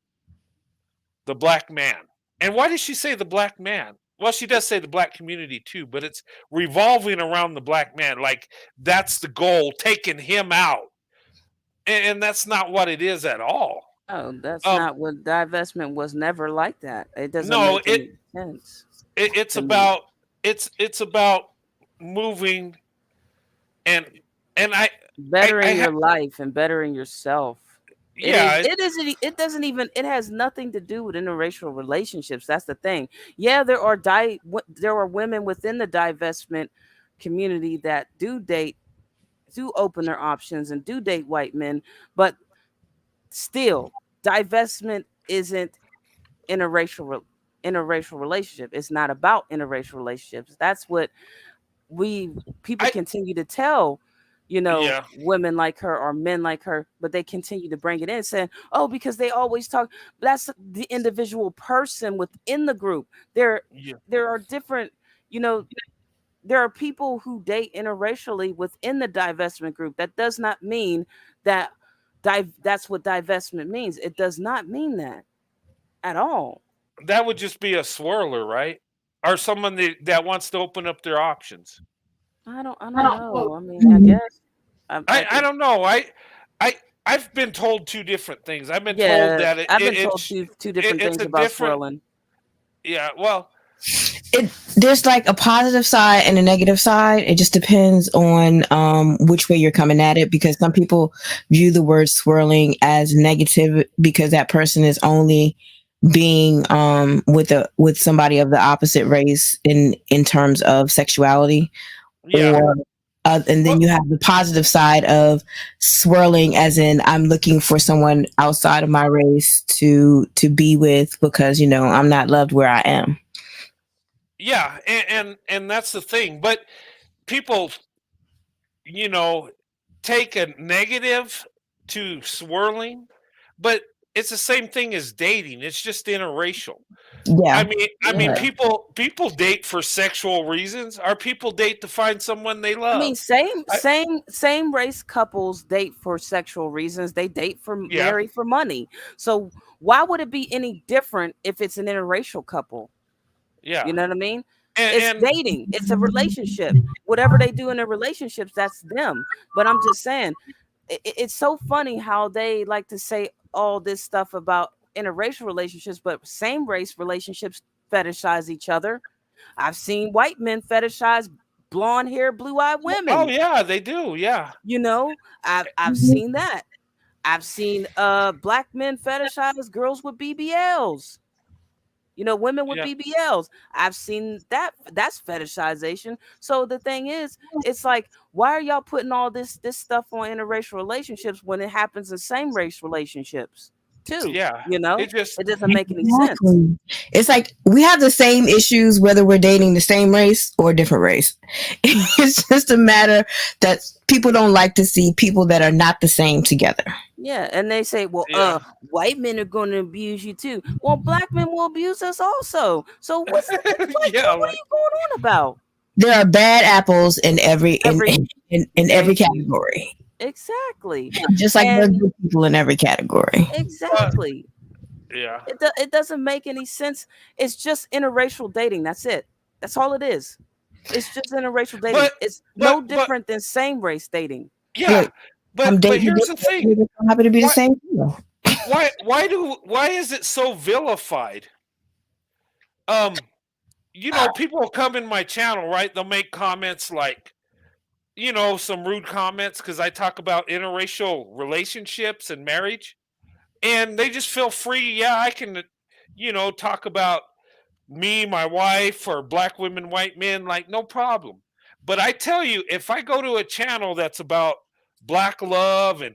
the black man. And why does she say the black man? Well, she does say the black community too, but it's revolving around the black man. Like that's the goal, taking him out. And that's not what it is at all. Oh, that's not what divestment was. Never like that. It doesn't No, make any sense. It's to me. about it's about moving and bettering your life and bettering yourself. Yeah, It doesn't even. It has nothing to do with interracial relationships. That's the thing. Yeah, there are women within the divestment community that do open their options and do date white men, but still, divestment isn't interracial relationship. It's not about interracial relationships. That's what people continue to tell. Women like her or men like her, but they continue to bring it in saying, oh, because they always talk. That's the individual person within the group. There are different, there are people who date interracially within the divestment group. That does not mean that that's what divestment means. It does not mean that at all. That would just be a swirler, right? Or someone that wants to open up their options. I don't know. I mean, I guess. I don't know. I've been told two different things. I've been told that I've been told two different things about swirling. Yeah, well, there's like a positive side and a negative side. It just depends on which way you're coming at it, because some people view the word swirling as negative because that person is only being with somebody of the opposite race in terms of sexuality. Yeah. And then you have the positive side of swirling, as in I'm looking for someone outside of my race to be with because I'm not loved where I am. Yeah, and that's the thing. But people, take a negative to swirling, but it's the same thing as dating. It's just interracial. Yeah. I mean, people date for sexual reasons, or people date to find someone they love. I mean, same race couples date for sexual reasons. They date for marry for money. So why would it be any different if it's an interracial couple? Yeah, you know what I mean. It's dating. It's a relationship. Whatever they do in their relationships, that's them. But I'm just saying, it's so funny how they like to say all this stuff about interracial relationships, but same race relationships fetishize each other. I've seen white men fetishize blonde hair, blue-eyed women. Oh yeah, they do. Yeah. You know, I've seen that. I've seen black men fetishize girls with BBLs. You know, women with Yeah. BBLs. I've seen that. That's fetishization. So the thing is, it's like, why are y'all putting all this stuff on interracial relationships when it happens in same race relationships too? Yeah. You know, It just it doesn't make any sense. Exactly. It's like we have the same issues whether we're dating the same race or a different race. It's just a matter that people don't like to see people that are not the same together. Yeah, and they say, well, Yeah. white men are going to abuse you too. Well, black men will abuse us also. So what's like, Yeah, what are you going on about? There are bad apples in every Thank you. category. Exactly. Just like there's And good people in every category. exactly. yeah. It doesn't make any sense. It's just interracial dating. That's it. That's all it is. It's just interracial dating. But- It's but- no but- different than same race dating. Yeah. Look, But here's the thing. They don't happen to be the What- same people. Why is it so vilified? You know, people will come in my channel, right? They'll make comments like, you know, some rude comments because I talk about interracial relationships and marriage. And they just feel free. Yeah, I can, you know, talk about me, my wife, or black women, white men, like no problem. But I tell you, if I go to a channel that's about black love and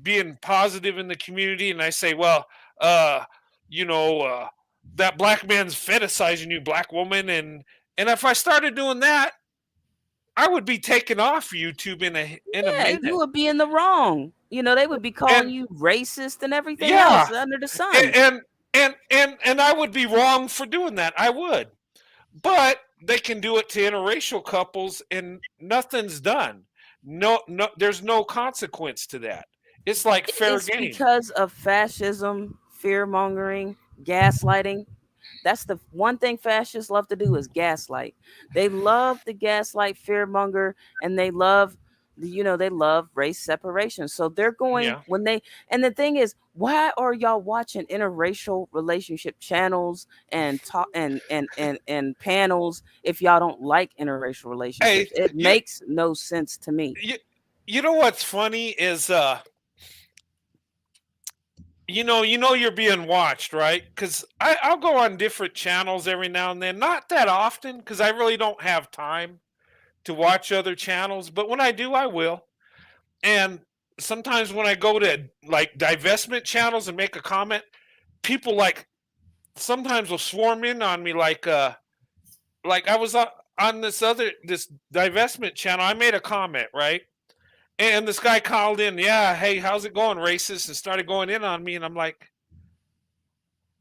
being positive in the community, and I say, well, you know, that black man's fetishizing you, black woman, and if I started doing that, I would be taken off YouTube in a minute. You would be in the wrong. You know, they would be calling And- you racist and everything Yeah. else under the sun. And I would be wrong for doing that. I would. But they can do it to interracial couples and nothing's done. No, there's no consequence to that. It's like fair It's game. because of fascism, fear mongering, gaslighting. That's the one thing fascists love to do is gaslight. They love the gaslight, fear monger, and they love, you know, they love race separation. So they're going Yeah. when they, and the thing is, why are y'all watching interracial relationship channels and talk and panels if y'all don't like interracial relationships? It makes no sense to me. You know what's funny is you know you're being watched, right? Because I'll go on different channels every now and then, not that often because I really don't have time to watch other channels, but when I do, I will. And sometimes when I go to like divestment channels and make a comment, people like sometimes will swarm in on me like I was on this divestment channel. I made a comment, right? And this guy called in, yeah, hey, how's it going, racist? And started going in on me. And I'm like,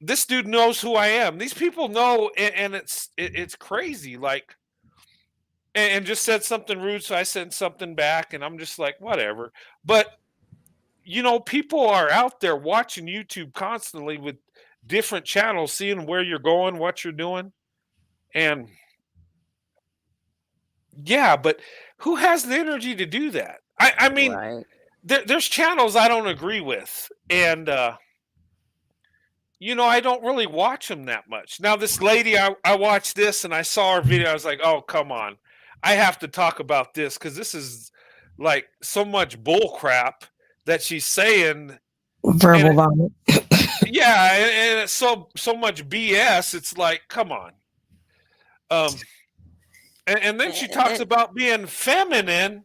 this dude knows who I am. These people know, and it's crazy. Like, and just said something rude. So I said something back, and I'm just like, whatever. But, you know, people are out there watching YouTube constantly with different channels, seeing where you're going, what you're doing. And yeah, but who has the energy to do that? I mean, Right. there's channels I don't agree with, and you know, I don't really watch them that much. Now, this lady, I watched this and I saw her video. I was like, oh, come on, I have to talk about this because this is like so much bull crap that she's saying. Verbal vomit. Yeah, and it's so much BS. It's like, come on. And then she talks about being feminine.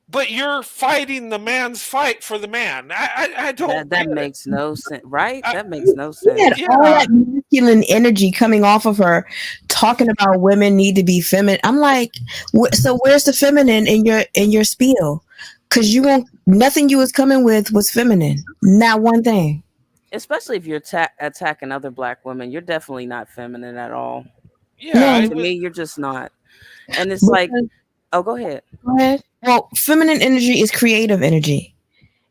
But you're fighting the man's fight for the man. I don't. That makes no sense, right? That makes no sense. She had all that masculine energy coming off of her, talking about women need to be feminine. I'm like, so where's the feminine in your spiel? Because nothing you was coming with was feminine, not one thing. Especially if you're attacking other black women, you're definitely not feminine at all. Yeah, to me, you're just not. And it's like, oh, go ahead. Go ahead. Well, feminine energy is creative energy.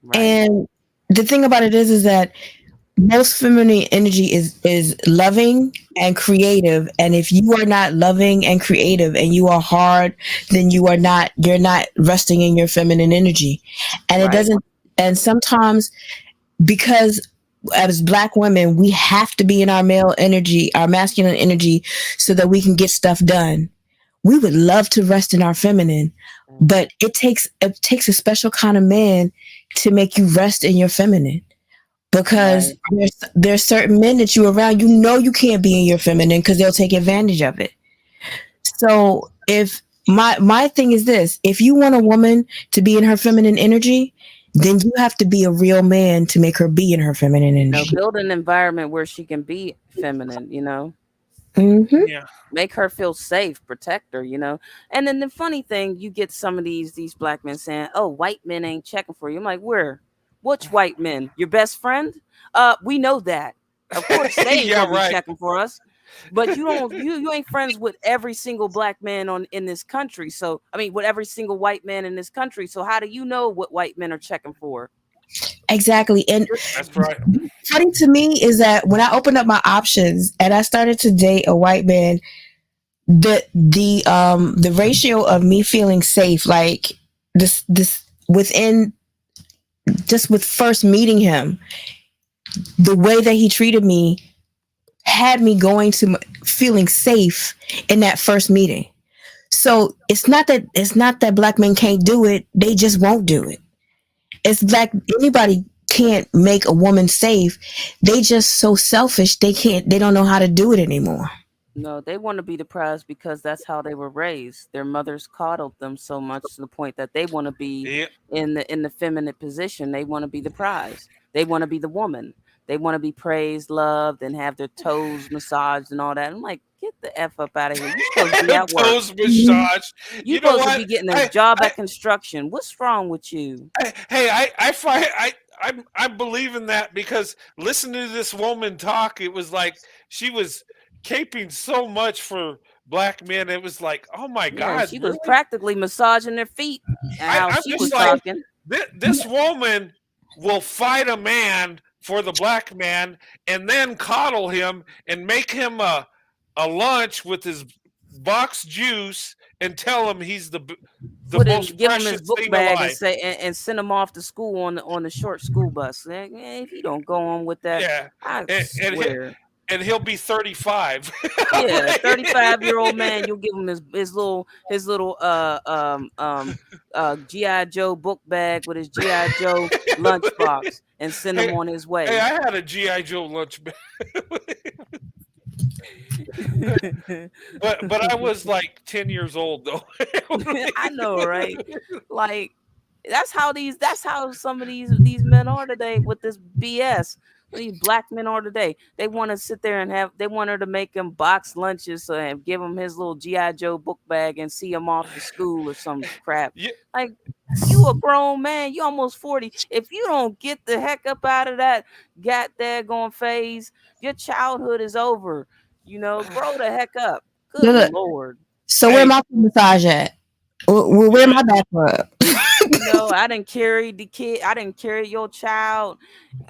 Right. And the thing about it is that most feminine energy is loving and creative. And if you are not loving and creative and you are hard, then you're not resting in your feminine energy. And it doesn't, and sometimes because as Black women, we have to be in our male energy, our masculine energy, so that we can get stuff done. We would love to rest in our feminine, but it takes a special kind of man to make you rest in your feminine. Because there's certain men that you around, you can't be in your feminine because they'll take advantage of it. So if my thing is this, if you want a woman to be in her feminine energy, then you have to be a real man to make her be in her feminine energy. Build an environment where she can be feminine, Mm-hmm. Yeah. make her feel safe, protect her, And then the funny thing, you get some of these Black men saying, "Oh, white men ain't checking for you." I'm like, where? Which white men? Your best friend? We know that. Of course, they ain't Yeah, gonna be right. checking for us. But you ain't friends with every single Black man in this country. So I mean, with every single white man in this country. So how do you know what white men are checking for? Exactly. And That's right. funny to me is that when I opened up my options and I started to date a white man, the ratio of me feeling safe, like this within just with first meeting him, the way that he treated me had me going to feeling safe in that first meeting. So it's not that Black men can't do it; they just won't do it. It's like anybody can't make a woman safe. They just so selfish. They don't know how to do it anymore. No, they want to be the prize because that's how they were raised. Their mothers coddled them so much to the point that they want to be Yeah. in the feminine position. They want to be the prize. They want to be the woman. They want to be praised, loved, and have their toes massaged and all that. I'm like, get the F up out of here. You supposed to be at work. Toes massage. You You know supposed to what? be getting a job at construction. What's wrong with you? I find I believe in that because listening to this woman talk, it was like she was caping so much for Black men. It was like, oh my Yeah, God, she was really? practically massaging their feet and how I'm she just was like, talking. this woman will fight a man for the Black man and then coddle him and make him a lunch with his box juice and tell him he's the most Give him his precious book thing bag and alive. say and send him off to school on the short school bus. Like, if you don't go on with that, Yeah, I and swear. and he'll be 35. Yeah, 35-year-old man, you'll give him his little GI Joe book bag with his GI Joe lunchbox and send him Hey, on his hey, way. I had a GI Joe lunch bag, but I was like 10 years old though. I know, right? Like that's how some of these men are today with this BS. These Black men are today. They want to sit there and they want her to make him box lunches and give him his little GI Joe book bag and see him off to school or some crap. Yeah, Like, you a grown man, you almost 40. If you don't get the heck up out of that daggone phase, your childhood is over. Grow the heck up. Good Look, Lord. so where hey, my massage at? Where my back rub? I didn't carry the kid. I didn't carry your child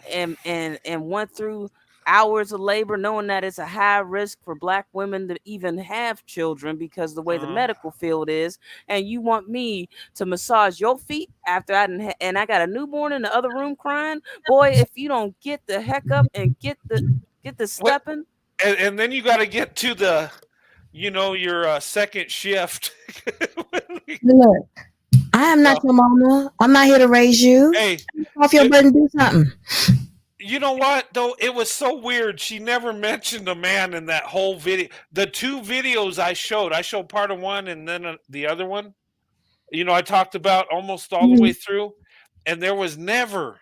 and went through hours of labor knowing that it's a high risk for Black women to even have children because the way the medical field is. And you want me to massage your feet after and I got a newborn in the other room crying? Boy, if you don't get the heck up and get the stepping. and then you got to get to the, your second shift. Look, I am not your mama. I'm not here to raise you. Hey, Off your butt and do something. you know what though? It was so weird. She never mentioned a man in that whole video. The two videos I showed part of one and then the other one. I talked about almost all the way through, and there was never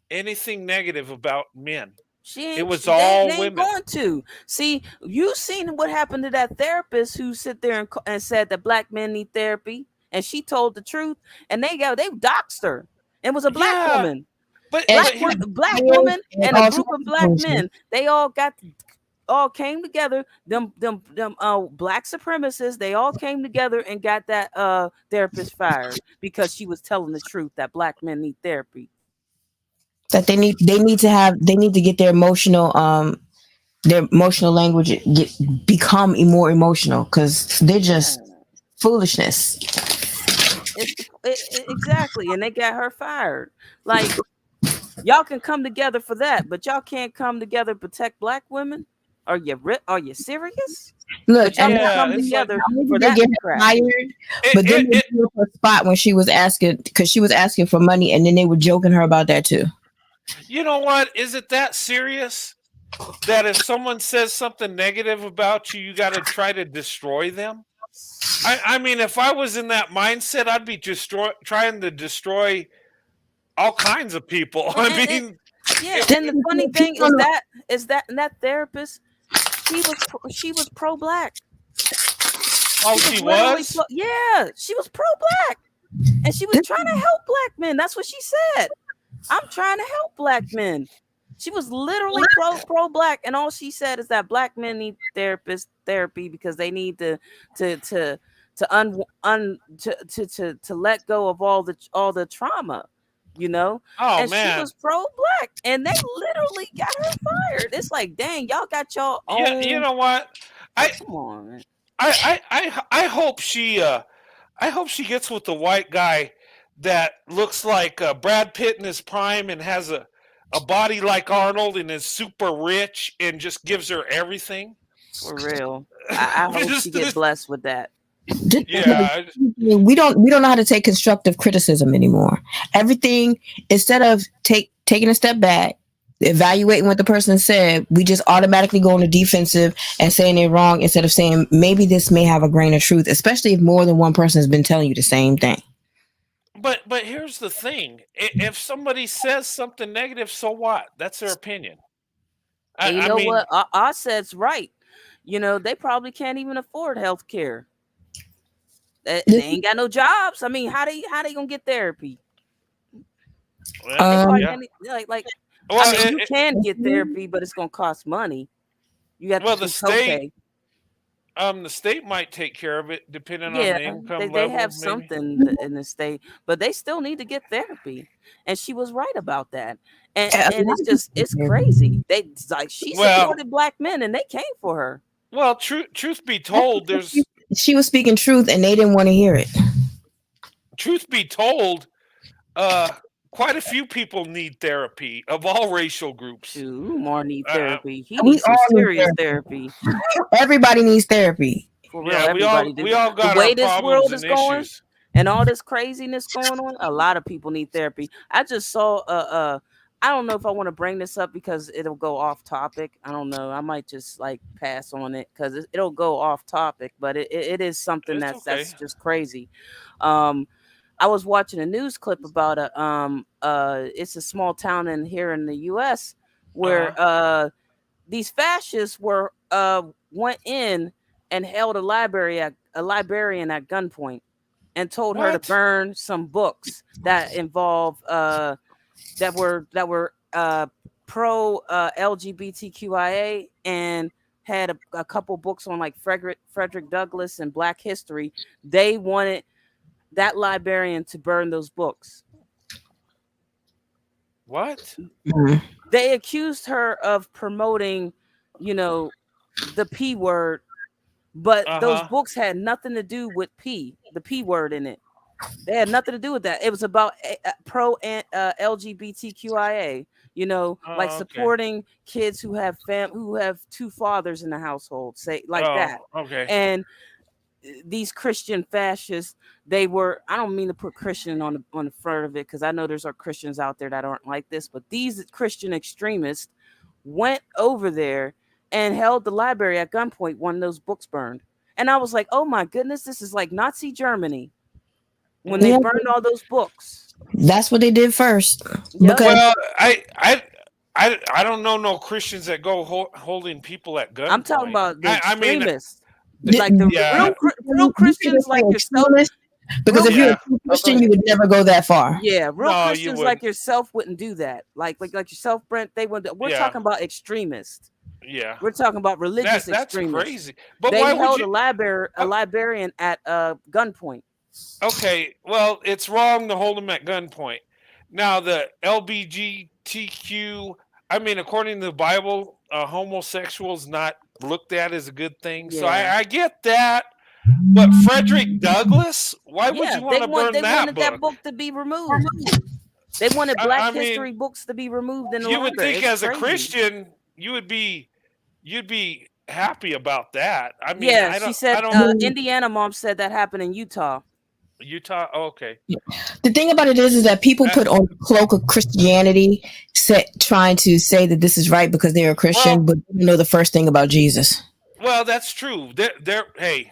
anything negative about men. It was all They ain't women. going to. See, you seen what happened to that therapist who sit there and said that Black men need therapy, and she told the truth, and they doxed her. It was a Black woman, but black woman, and a group of Black bullshit. men. They all came together. Them Black supremacists. They all came together and got that therapist fired because she was telling the truth that Black men need therapy. That they need to get their emotional language become more emotional because they're just foolishness. Exactly, and they got her fired. Like, Y'all can come together for that, but y'all can't come together to protect black women. Are you serious? Look, But y'all and can Yeah, come it's like together maybe for they that get crap. hired, it, but then it, they it, threw up a spot when she was asking, because she was asking for money, and then they were joking her about that too. you know what? Is it that serious that if someone says something negative about you, you got to try to destroy them? I mean, if I was in that mindset, I'd be trying to destroy all kinds of people. I mean, Yeah, and the funny thing is that therapist, she was pro black. oh, She was she literally was. she was pro black, and she was trying to help black men. That's what she said. I'm trying to help black men. She was literally pro black, and all she said is that black men need therapy because they need to let go of all the trauma, you know. Oh And she man, was pro black, and they literally got her fired. It's like, dang, y'all got your yeah. own. You know what? I Come on, man. I hope she gets with the white guy that looks like Brad Pitt in his prime and has a body like Arnold and is super rich and just gives her everything. For real. I hope she get blessed with that. Yeah. We don't know how to take constructive criticism anymore. Everything, instead of taking a step back, evaluating what the person said, we just automatically go on the defensive and saying they're wrong instead of saying maybe this may have a grain of truth, especially if more than one person has been telling you the same thing. But here's the thing: if somebody says something negative, so what? That's their opinion. And you I know mean, what? Osset's right. You know, they probably can't even afford health care. They ain't got no jobs. I mean, how they gonna get therapy? well, yeah. Well, I mean, you can get therapy, but it's gonna cost money. You got to the do state, copay. the state might take care of it depending on Yeah, the income they level, have maybe. something in the state, but they still need to get therapy. And she was right about that. And it's crazy. They like she Well, supported black men, and they came for her. well, truth be told, there's She was speaking truth, and they didn't want to hear it. truth be told, quite a few people need therapy of all racial groups. Umar need Uh, therapy. He We needs some all need serious therapy. Everybody needs therapy. For real, yeah, everybody. we all The got way our this problems world is and going issues. and all this craziness going on, a lot of people need therapy. I just saw I don't know if I want to bring this up because it'll go off topic. I don't know. I might just like pass on it because it'll go off topic, but it is something It's that's okay. just crazy. I was watching a news clip about it's a small town here in the US where these fascists went in and held a librarian at gunpoint and told her to What? burn some books that involve that were pro LGBTQIA and had a couple books on like Frederick Douglass and Black history. They wanted that librarian to burn those books. What? Mm-hmm. They accused her of promoting, the P word, but those books had nothing to do with the P word in it. They had nothing to do with that. It was about pro LGBTQIA, like supporting kids who have two fathers in the household, say like that. Okay. And these Christian fascists, I don't mean to put Christian on the front of it because I know there's Christians out there that aren't like this, but these Christian extremists went over there and held the library at gunpoint when those books burned. And I was like, oh my goodness, this is like Nazi Germany when they burned all those books. That's what they did first. Yep. Well, I don't know no Christians that go holding people at gunpoint. I'm talking about the extremists. I mean, like the real Christians like yourself. Because if you're a true Christian, you would never go that far. Yeah, real Christians like yourself wouldn't do that. Like yourself, Brent, they wouldn't. We're talking about extremists. Yeah, we're talking about religious that's extremists. Crazy. But they why held would you... a librarian at gunpoint. Okay, well, it's wrong to hold them at gunpoint. Now the LGBTQ, I mean, according to the Bible, homosexual is not looked at as a good thing. Yeah. So I get that. But Frederick Douglass, why would you want to burn that book? They wanted that book to be removed. They wanted Black I history mean, books to be removed in the you would library. think It's as a crazy. Christian, you'd be happy about that. I mean, Yeah, she said I don't Indiana mom said that happened in Utah. Utah. Oh, okay. The thing about it is that people put on the cloak of Christianity, trying to say that this is right because they're a Christian, but they know the first thing about Jesus. Well, that's true. Hey,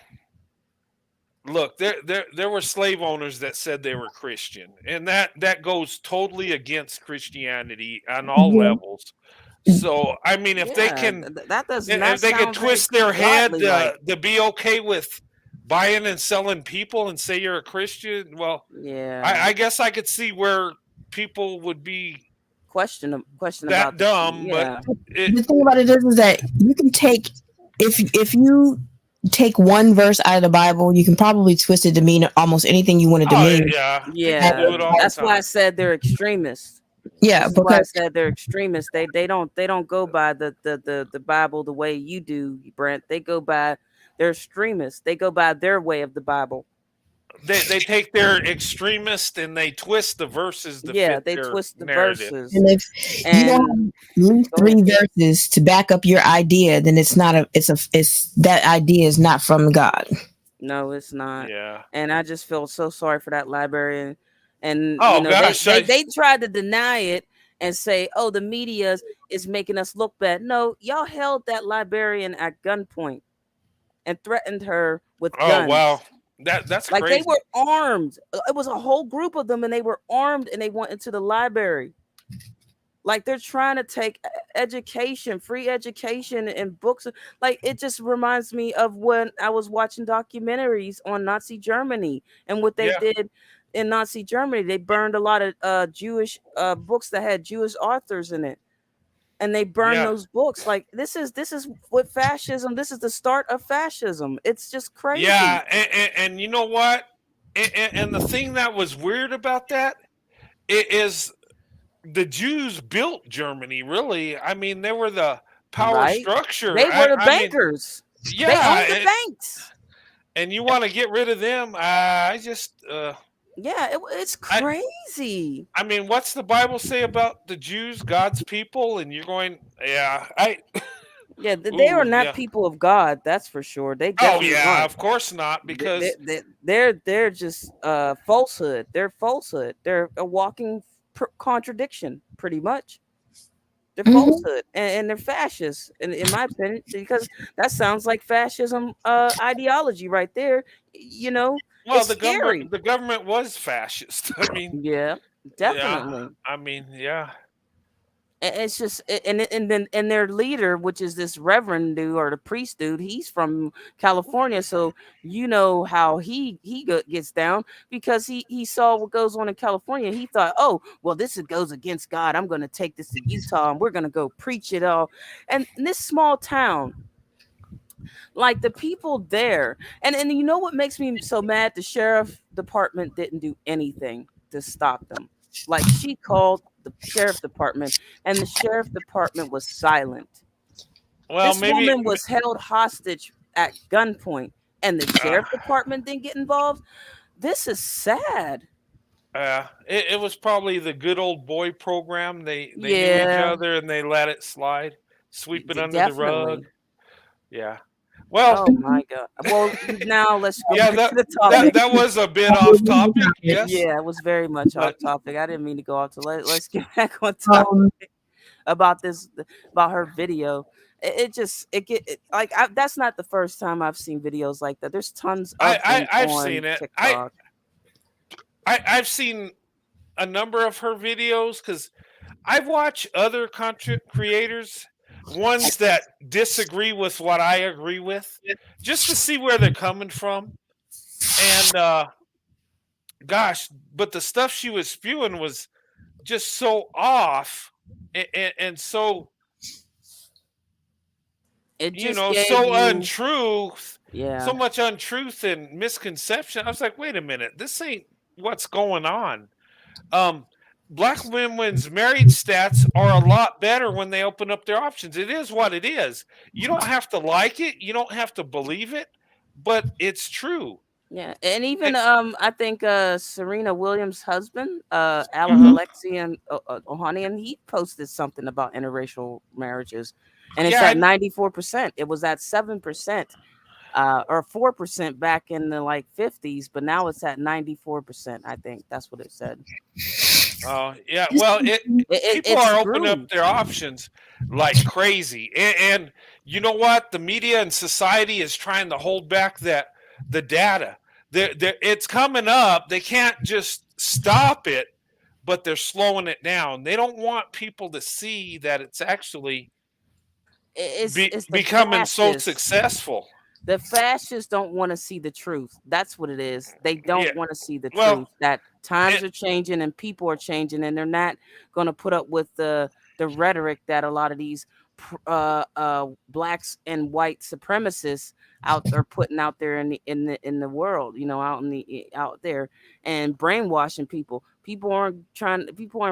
look, there were slave owners that said they were Christian, and that goes totally against Christianity on all levels. So, I mean, if they can, that does if not they can sound very twist their head godly like. to be okay with buying and selling people and say you're a Christian, well, Yeah, I guess I could see where people would be question that about dumb. yeah. But The thing about it is that you can take, if you take one verse out of the Bible, you can probably twist it to mean almost anything you want it to mean. Yeah, Yeah, people do it all that's the why I time. said they're extremists. Yeah, That's why I because said they're extremists. They don't go by the Bible the way you do, Brent. They go by, they're extremists. They go by their way of the Bible. They take their extremist and they twist the verses to fit they their twist the narrative. verses. and if you don't have at least 3 verses to back up your idea, then it's not it's that idea is not from God. No, it's not. Yeah. And I just feel so sorry for that librarian. And Oh, you know, gosh, they tried to deny it and say, oh, the media is making us look bad. No, y'all held that librarian at gunpoint and threatened her with guns. Oh, wow. That's like crazy. They were armed. It was a whole group of them, and they were armed, and they went into the library. Like, they're trying to take education, free education, and books. Like, it just reminds me of when I was watching documentaries on Nazi Germany and what they did in Nazi Germany. They burned a lot of Jewish books that had Jewish authors in it. And they burn those books. Like, this is what fascism. This is the start of fascism. It's just crazy. Yeah, and you know what? And the thing that was weird about that is the Jews built Germany. Really, I mean, they were the power structure. They were the bankers. Yeah, they owned the banks. And you want to get rid of them? I just. Yeah, it's crazy. I mean, what's the Bible say about the Jews, God's people? And you're going, yeah, they are not people of God. That's for sure. They definitely aren't. Of course not, because they're just falsehood. They're falsehood. They're a walking contradiction, pretty much. They're falsehood, and they're fascists, in my opinion, because that sounds like fascism ideology right there. You know. Well, the government was fascist. I mean, yeah, definitely. Yeah, I mean, yeah. It's just, and then their leader, which is this reverend dude or the priest dude, he's from California, so you know how he gets down, because he saw what goes on in California. He thought, oh, well, this goes against God. I'm going to take this to Utah and we're going to go preach it all. And in this small town, like, the people there, and you know what makes me so mad? The sheriff department didn't do anything to stop them. Like, she called the sheriff department, and the sheriff department was silent. Well, this woman was held hostage at gunpoint, and the sheriff department didn't get involved. This is sad. It was probably the good old boy program. They knew each other and they let it slide, sweep it under the rug. Yeah. Well, oh my God. Well, now let's go back to the topic. That was a bit off topic. Yes. Yeah, it was very much off topic. I didn't mean to go off to let's get back on topic about her video. That's not the first time I've seen videos like that. There's tons of I've seen it. I've seen a number of her videos because I've watched other content creators, ones that disagree with what I agree with, just to see where they're coming from. And gosh, but the stuff she was spewing was just so off and so, so untruth. Yeah. So much untruth and misconception. I was like, wait a minute, this ain't what's going on. Black women's marriage stats are a lot better when they open up their options. It is what it is. You don't have to like it. You don't have to believe it, but it's true. Yeah, and even It- I think Serena Williams' husband, uh-huh. Alexian Ohanian, he posted something about interracial marriages, and it's Yeah, at 94%. It was at 7%, or 4% back in the like 50s, but now it's at 94%. I think that's what it said. yeah. Well, people It's are opening up true. their options like crazy, and you know what? The media and society is trying to hold back the data. It's coming up. They can't just stop it, but they're slowing it down. They don't want people to see that it's actually It's the becoming so fascists. successful. The fascists don't want to see the truth. That's what it is. They Yeah. don't want to see the Well, truth. That times it, are changing and people are changing, and they're not going to put up with the rhetoric that a lot of these blacks and white supremacists out are putting out there in the world. Out out there and brainwashing people. People aren't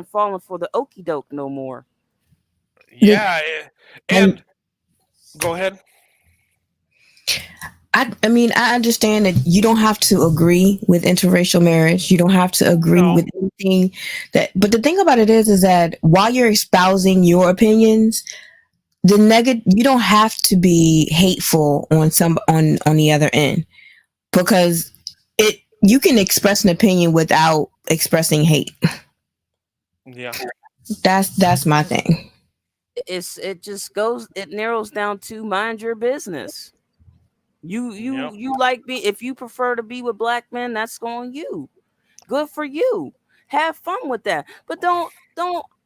falling for the okey doke no more. yeah, And and go ahead. I mean, I understand that you don't have to agree with interracial marriage. You don't have to agree No. with anything but the thing about it is that while you're espousing your opinions, you don't have to be hateful on the other end, because you can express an opinion without expressing hate. Yeah. That's my thing. It narrows down to mind your business. Yep. You like me. If you prefer to be with black men, that's on you. Good for you. Have fun with that. But don't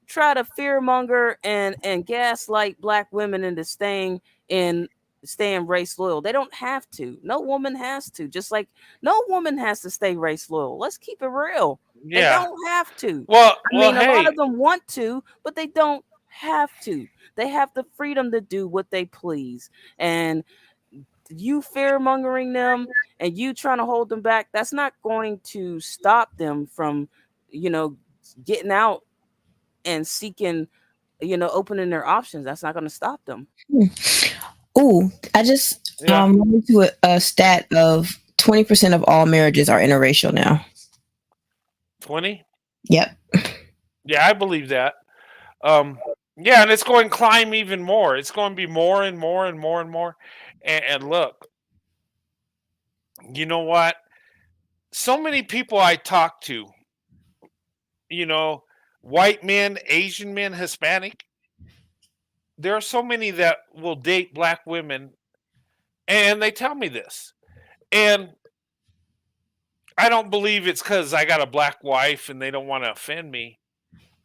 try to fearmonger and gaslight black women into in staying race loyal. They don't have to. No woman has to. Just like no woman has to stay race loyal. Let's keep it real. They Yeah. don't have to. I Well, mean, a lot hey, of them want to, but they don't have to. They have the freedom to do what they please. And you fear mongering them and you trying to hold them back, that's not going to stop them from, you know, getting out and seeking, opening their options. That's not going to stop them. Oh, I just yeah, went to a stat of 20% of all marriages are interracial now. 20. Yep. Yeah, I believe that. Um, yeah, and it's going to climb even more. It's going to be more and more and more and more. And look, you know what? So many people I talk to, you know, white men, Asian men, Hispanic, there are so many that will date black women, and they tell me this. And I don't believe it's because I got a black wife and they don't want to offend me.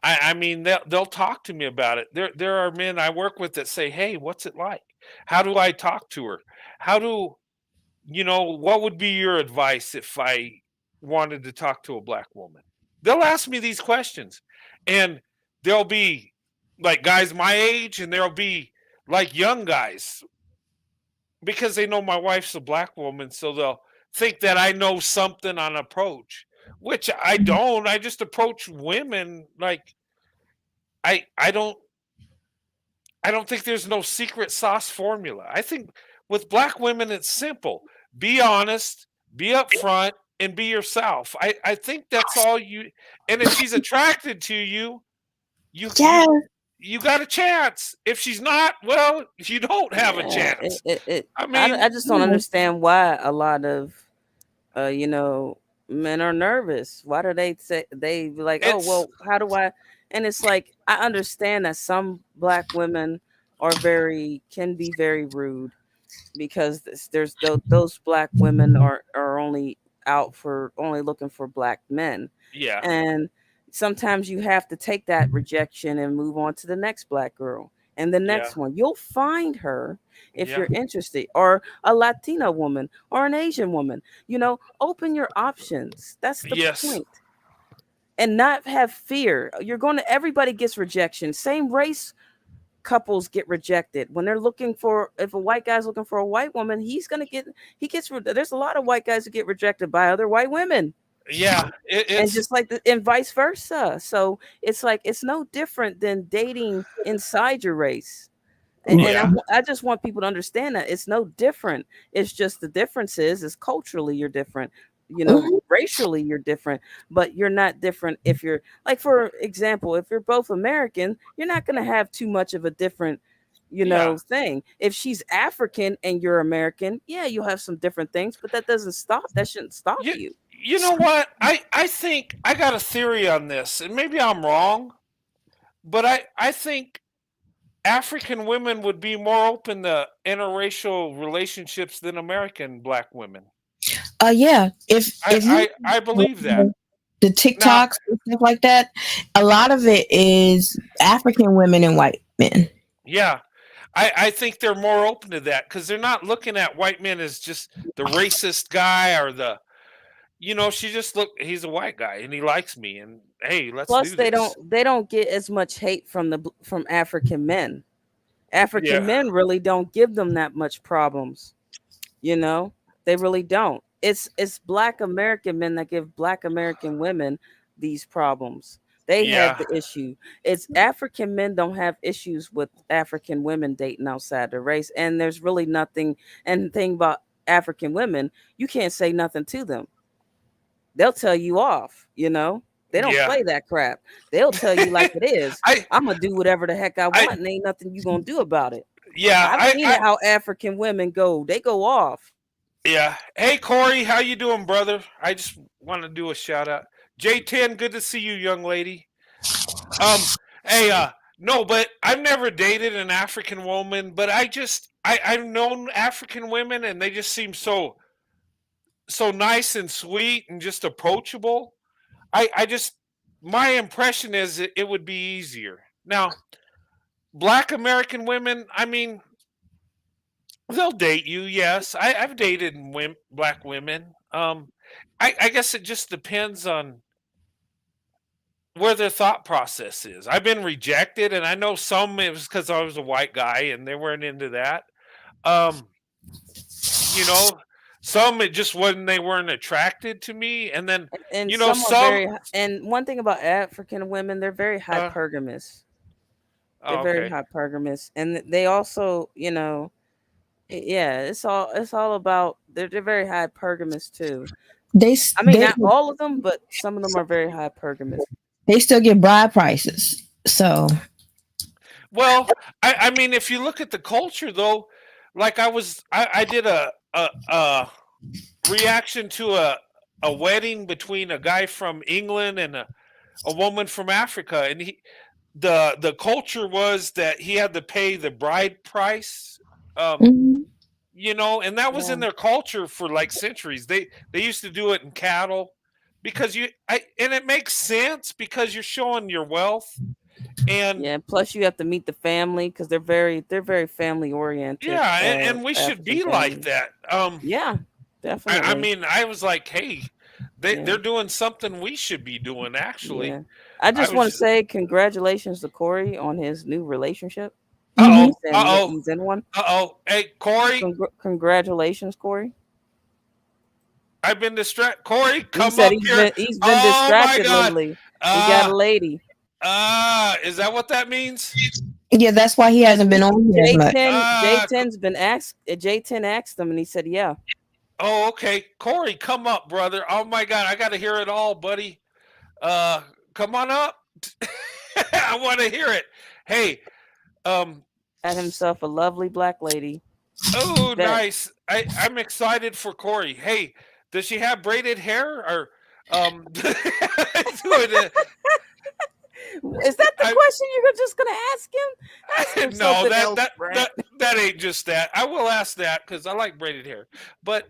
I mean, they'll talk to me about it. There are men I work with that say, "Hey, what's it like? How do I talk to her? How do what would be your advice if I wanted to talk to a black woman?" They'll ask me these questions, and there'll be like guys my age, and there'll be like young guys because they know my wife's a black woman, so they'll think that I know something on approach, which I don't. I just approach women like I don't I don't think there's no secret sauce formula. I think with black women it's simple. Be honest, be upfront, and be yourself. I think that's all you and if she's attracted to you, you Yeah. you you got a chance. If she's not, well, you don't have a Yeah, chance. I mean, I just don't understand why a lot of uh, you know, men are nervous. Why do they be like, oh it's well, how do I? And it's like I understand that some black women can be very rude because those black women are only only looking for black men, yeah, and sometimes you have to take that rejection and move on to the next black girl and the yeah, next one. You'll find her if yeah. you're interested, or a Latina woman or an Asian woman. Open your options. That's the Yes. point. And not have fear. Everybody gets rejection. Same race couples get rejected when they're looking for, if a white guy's looking for a white woman, there's a lot of white guys who get rejected by other white women, Yeah, and it's just like and vice versa. So it's like it's no different than dating inside your race. And I just want people to understand that it's no different. It's just the difference is culturally you're different. Racially you're different, but you're not different if you're like, for example, if you're both American, you're not going to have too much of a different thing. If she's African and you're American, you'll have some different things, but that shouldn't stop you. You know what? I think I got a theory on this, and maybe I'm wrong, but I think African women would be more open to interracial relationships than American Black women. Yeah. If I believe that. The TikToks and stuff like that, a lot of it is African women and white men. Yeah. I think they're more open to that because they're not looking at white men as just the racist guy or the, she just he's a white guy and he likes me, and hey, let's Plus do this. they don't get as much hate from African men. African men really don't give them that much problems. They really don't. It's Black American men that give Black American women these problems. They have the issue. It's African men don't have issues with African women dating outside the race. And there's really nothing. And the thing about African women, you can't say nothing to them. They'll tell you off, They don't play that crap. They'll tell you like it is. I'm going to do whatever the heck I want, and ain't nothing you going to do about it. Yeah. I've seen how African women go. They go off. Yeah. Hey, Corey, how you doing, brother? I just want to do a shout out. J10, good to see you, young lady. No, but I've never dated an African woman, but I've known African women, and they just seem so nice and sweet and just approachable. My impression is it would be easier. Now, Black American women, I mean, they'll date you, yes. I've dated Black women. I guess it just depends on where their thought process is. I've been rejected, and I know some it was because I was a white guy and they weren't into that. Some it just wasn't, they weren't attracted to me, and then some and one thing about African women, they're very hypergamous. They're very hypergamous, and they also, it's all about they're very hypergamous too. Not all of them, but some of them are very hypergamous. They still get bride prices. So, well, I mean, if you look at the culture, though, like I did a reaction to a wedding between a guy from England and a woman from Africa, and the culture was that he had to pay the bride price, and that was in their culture for like centuries. They used to do it in cattle. Because and it makes sense because you're showing your wealth, and plus you have to meet the family because they're very family oriented. Yeah, and we should be like that. Yeah, definitely. I mean, I was like, hey, they're doing something we should be doing. Actually, I just want to say congratulations to Corey on his new relationship. He's in one. Hey, Corey, congratulations, Corey. I've been distracted. Corey, come up here. He's been distracted lately. He got a lady. Is that what that means? Yeah, that's why he hasn't been on here as much. J10's been asked. J10 asked him, and he said, "Yeah." Oh, okay. Corey, come up, brother. Oh my God, I got to hear it all, buddy. Come on up. I want to hear it. Hey, had himself a lovely black lady. Oh, nice. I'm excited for Corey. Hey. Does she have braided hair or Is that the question you're just gonna ask him? No, that ain't just that. I will ask that because I like braided hair. But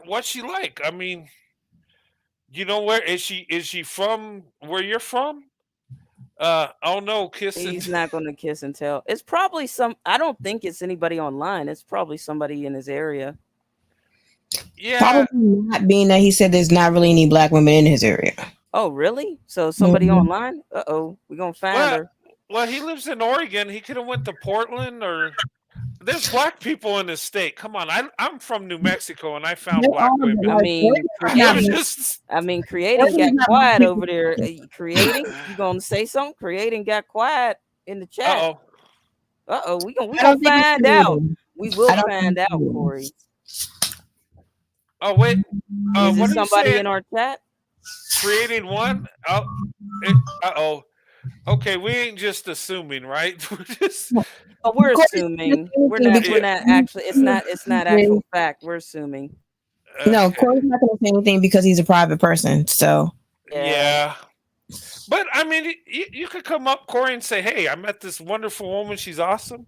what's she like? I mean, where is she? Is she from where you're from? Oh no, kissing. He's not gonna kiss and tell. It's probably I don't think it's anybody online. It's probably somebody in his area. Yeah, probably not, being that he said there's not really any black women in his area. Oh, really? So somebody online? We're gonna find her. Well, he lives in Oregon. He could have went to Portland, or there's black people in his state. Come on, I'm from New Mexico, and I found black women. Creating got quiet over there. Creating, you gonna say something? Creating got quiet in the chat. We I gonna don't think it's find out. created. We will I don't find think it's out, created. Corey. Oh wait, Is what it are you somebody saying? in our chat? Creating one? Oh. Okay, we ain't just assuming, right? We're just Oh, we're Of course, it's assuming. We're anything not. because We're yeah. not actually. It's not actual fact. We're assuming. no, Okay. Corey's not going to say anything because he's a private person. So Yeah. Yeah. But I mean, you could come up, Corey, and say, "Hey, I met this wonderful woman. She's awesome,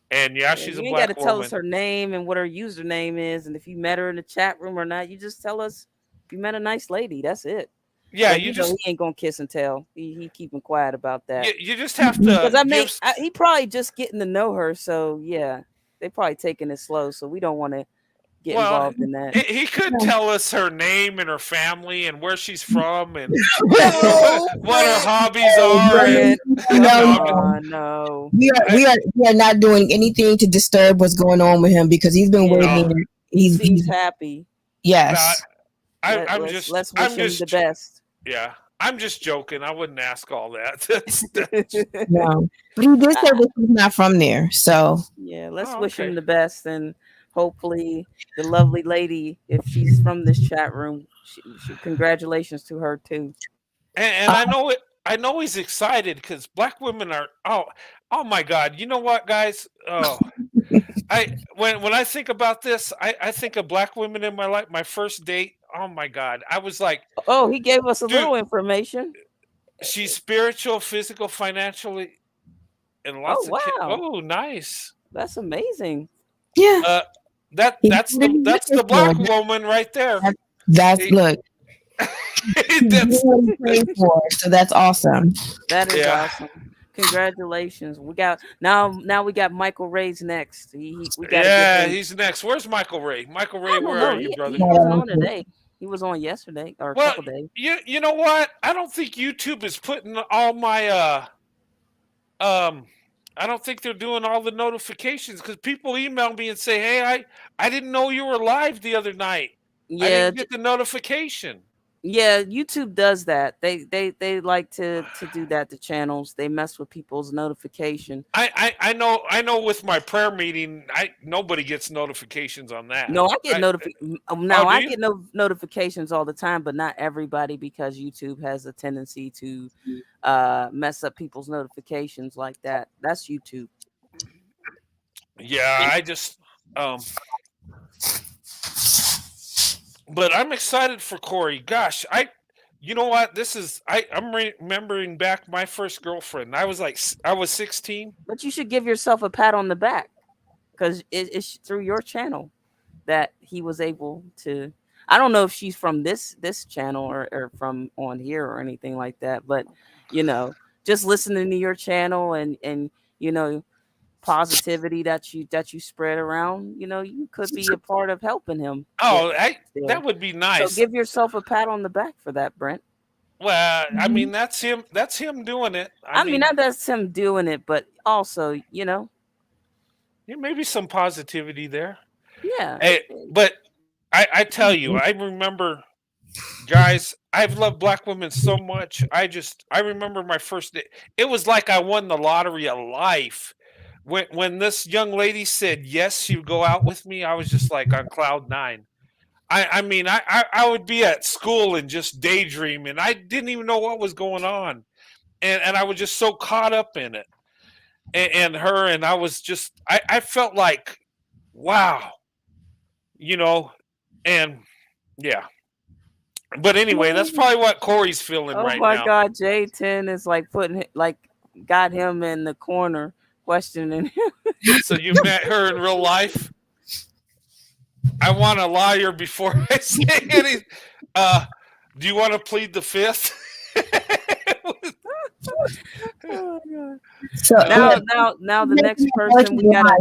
and yeah, Yeah, she's a you ain't got to black tell us woman." her name and what her username is, and if you met her in the chat room or not. You just tell us if you met a nice lady. That's it. Yeah, But you he just ain't gonna kiss and tell. He keeping quiet about that. you just have Because to give. he probably just getting to know her. So yeah, they probably taking it slow. So we don't want to get Well, involved in that. he could tell us her name and her family and where she's from and No, what her Brent. hobbies are. And Brent, come no, I'm just, on, no. we are not doing anything to disturb what's going on with him because he's been Yeah, waiting. he He's seems happy. yes. Let's wish him the best. Yeah, I'm just joking. I wouldn't ask all that. No, but he did say that he's not from there. So Yeah, let's Oh, wish him okay. the best, and hopefully the lovely lady, if she's from this chat room, congratulations to her too. And I know it. I know he's excited because black women are. Oh my God! You know what, guys? Oh, when I think about this, I think of black women in my life. My first date. Oh my God! I was like, Oh, he gave us a dude, little information. she's spiritual, physical, financially, and Oh lots of kids. wow, Oh, nice. that's amazing. yeah, That's the black woman right there. That's He- look. that's What he prayed for, so that's awesome. That is Yeah. awesome. Congratulations. We got now we got Michael Ray's next. We got to yeah. get him. He's next. Where's Michael Ray? Michael I Ray, don't where know. are you, He brother? wasn't on today. He was on yesterday or a Well, couple days. you know what? I don't think YouTube is putting all my I don't think they're doing all the notifications because people email me and say, "Hey, I didn't know you were live the other night. I Yeah, didn't get the notification." yeah. YouTube does that. They like to do that to channels. They mess with people's notification. I know with my prayer meeting, nobody gets notifications on that. No, I get do you? get notifications all the time, but not everybody because YouTube has a tendency to mess up people's notifications like that. That's YouTube. Yeah, I just but I'm excited for Corey. Gosh, you know what? I'm remembering back my first girlfriend. I was 16. But you should give yourself a pat on the back because it's through your channel that he was able to. I don't know if she's from this channel or from on here or anything like that, but just listening to your channel and positivity that you spread around, you could be a part of helping him. Oh, that would be nice. So give yourself a pat on the back for that, Brent. Well, I mean that's him doing it. I mean not that's him doing it, but also, yeah, maybe some positivity there. Yeah. Hey, but I tell you, I remember, guys, I've loved black women so much. I remember my first day. It was like I won the lottery of life. When this young lady said yes, she would go out with me, I was just like on cloud nine. I mean, I would be at school and just daydream, and I didn't even know what was going on, and I was just so caught up in it, and her, and I was just, I felt like, wow, and yeah. But anyway, that's probably what Corey's feeling right now. Oh my God, J10 is like got him in the corner questioning him. So you met her in real life? I want a lawyer before I say anything. Do you want to plead the fifth? So now the next person we got.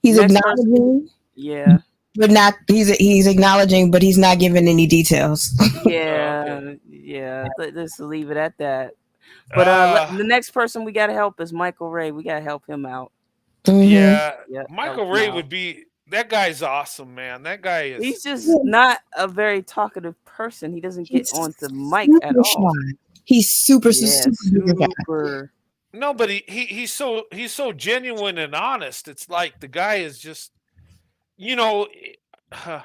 He's acknowledging. Yeah. But not he's acknowledging, but he's not giving any details. Yeah, okay. Yeah. Let's leave it at that. But the next person we got to help is Michael Ray. We got to help him out. Yeah, Yeah, Michael Ray would be. That guy's awesome, man. That guy is. He's just not a very talkative person. He doesn't get onto mic at all. He's super. no, but he's so genuine and honest. It's like the guy is just, you know, uh,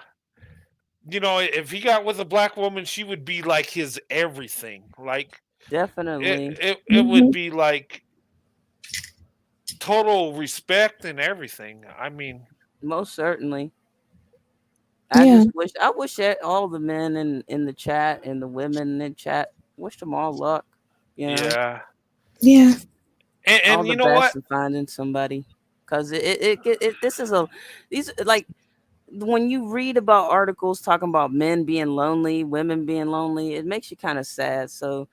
if he got with a black woman, she would be like his everything. Like Definitely. it would be like total respect and everything. I mean, Most certainly. Yeah. I wish that all the men in the chat and the women in the chat, wish them all luck. You know, yeah. Yeah. all And the you know what? best in finding somebody. Cause this is these like when you read about articles talking about men being lonely, women being lonely, it makes you kind of sad. So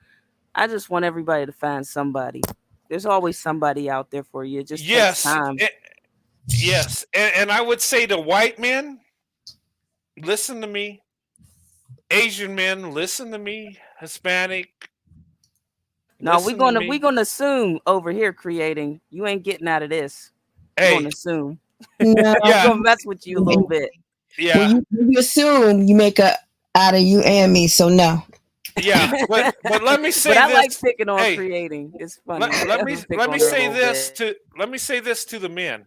I just want everybody to find somebody. There's always somebody out there for you. It just takes Yes, time. yes, and I would say to white men, listen to me. Asian men, listen to me. Hispanic, No, listen to we're me. gonna assume over here creating. You ain't getting out of this. We're Hey, gonna assume. No. I'm yeah, gonna mess with you a little bit. yeah, When you assume you make a out of you and me, so no. yeah. But let me say But I this. like picking on Hey, creating. It's funny. let me Pick let on me her a say little this bit. to the men.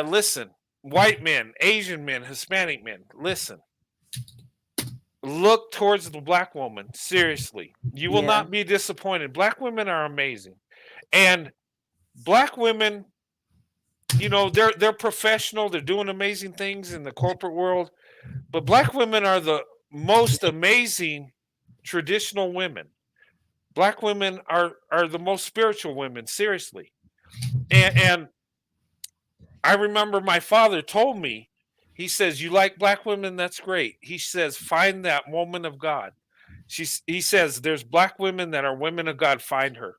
Listen, white men, Asian men, Hispanic men, listen. Look towards the black woman. Seriously, you will Yeah. not be disappointed. Black women are amazing, and black women, they're professional. They're doing amazing things in the corporate world. But black women are the most amazing traditional women. Black women are the most spiritual women. Seriously, and I remember my father told me, he says, "You like black women? That's great." He says, "Find that woman of God." He says, "There's black women that are women of God. Find her."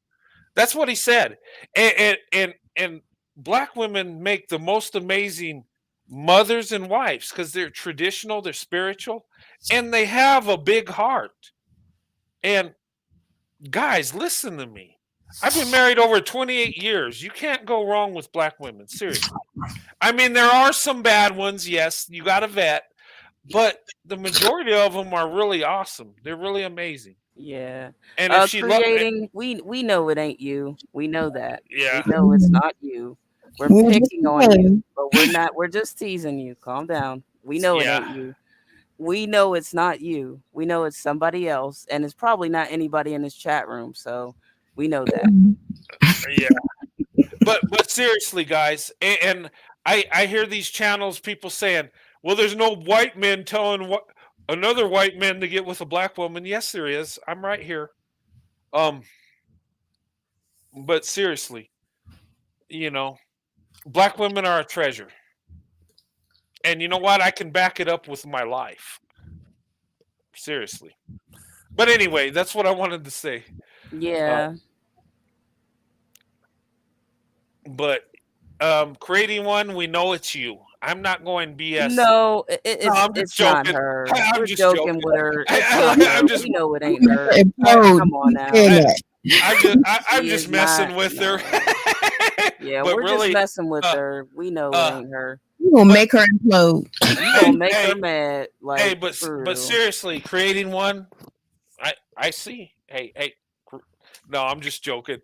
That's what he said. And black women make the most amazing mothers and wives because they're traditional, they're spiritual, and they have a big heart. And guys, listen to me. I've been married over 28 years. You can't go wrong with black women. Seriously. I mean, there are some bad ones. Yes, you got to vet, but the majority of them are really awesome. They're really amazing. Yeah. And if she loves, Creating, we know it ain't you. We know that. yeah, We know it's not you. We're We were just picking on you, saying. but we're not. We're just teasing you. Calm down. We know it yeah, ain't you. We know it's not you. We know it's somebody else, and it's probably not anybody in this chat room. So we know that. yeah. But seriously, guys, and I hear these channels people saying, "Well, there's no white men telling what another white man to get with a black woman." Yes, there is. I'm right here. Um, but seriously, you know, black women are a treasure, and you know what? I can back it up with my life. Seriously. But anyway, that's what I wanted to say. Uh, Yeah. but creating one, we know it's you. I'm not going BS. No, No, I'm just it's not joking. her. I'm We're just joking joking. with her. It's not her. I'm just We know it You ain't make her. her implode. Come on Keep now. saying I, that. I'm She just is messing not. with her. No. Yeah, But we're just really, messing with uh, her. We know it uh, ain't her. You gonna but make her implode. You hey, gonna make hey, her mad, hey, like but for real. seriously, creating one, I see. Hey, no, I'm just joking.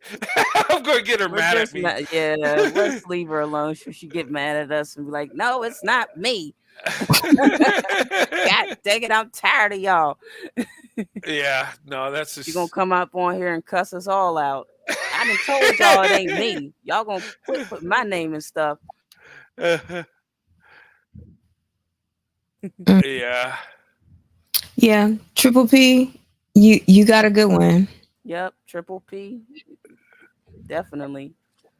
I'm going to get her We're mad at just me. yeah. Let's leave her alone. She get mad at us and be like, "No, it's not me." God dang it, I'm tired of y'all. Yeah, no, that's She gonna just. come up on here and cuss us all out. I done told y'all it ain't me. Y'all gonna quit putting my name and stuff. Yeah. Yeah, Triple P, you got a good one. Yep, Triple P, definitely.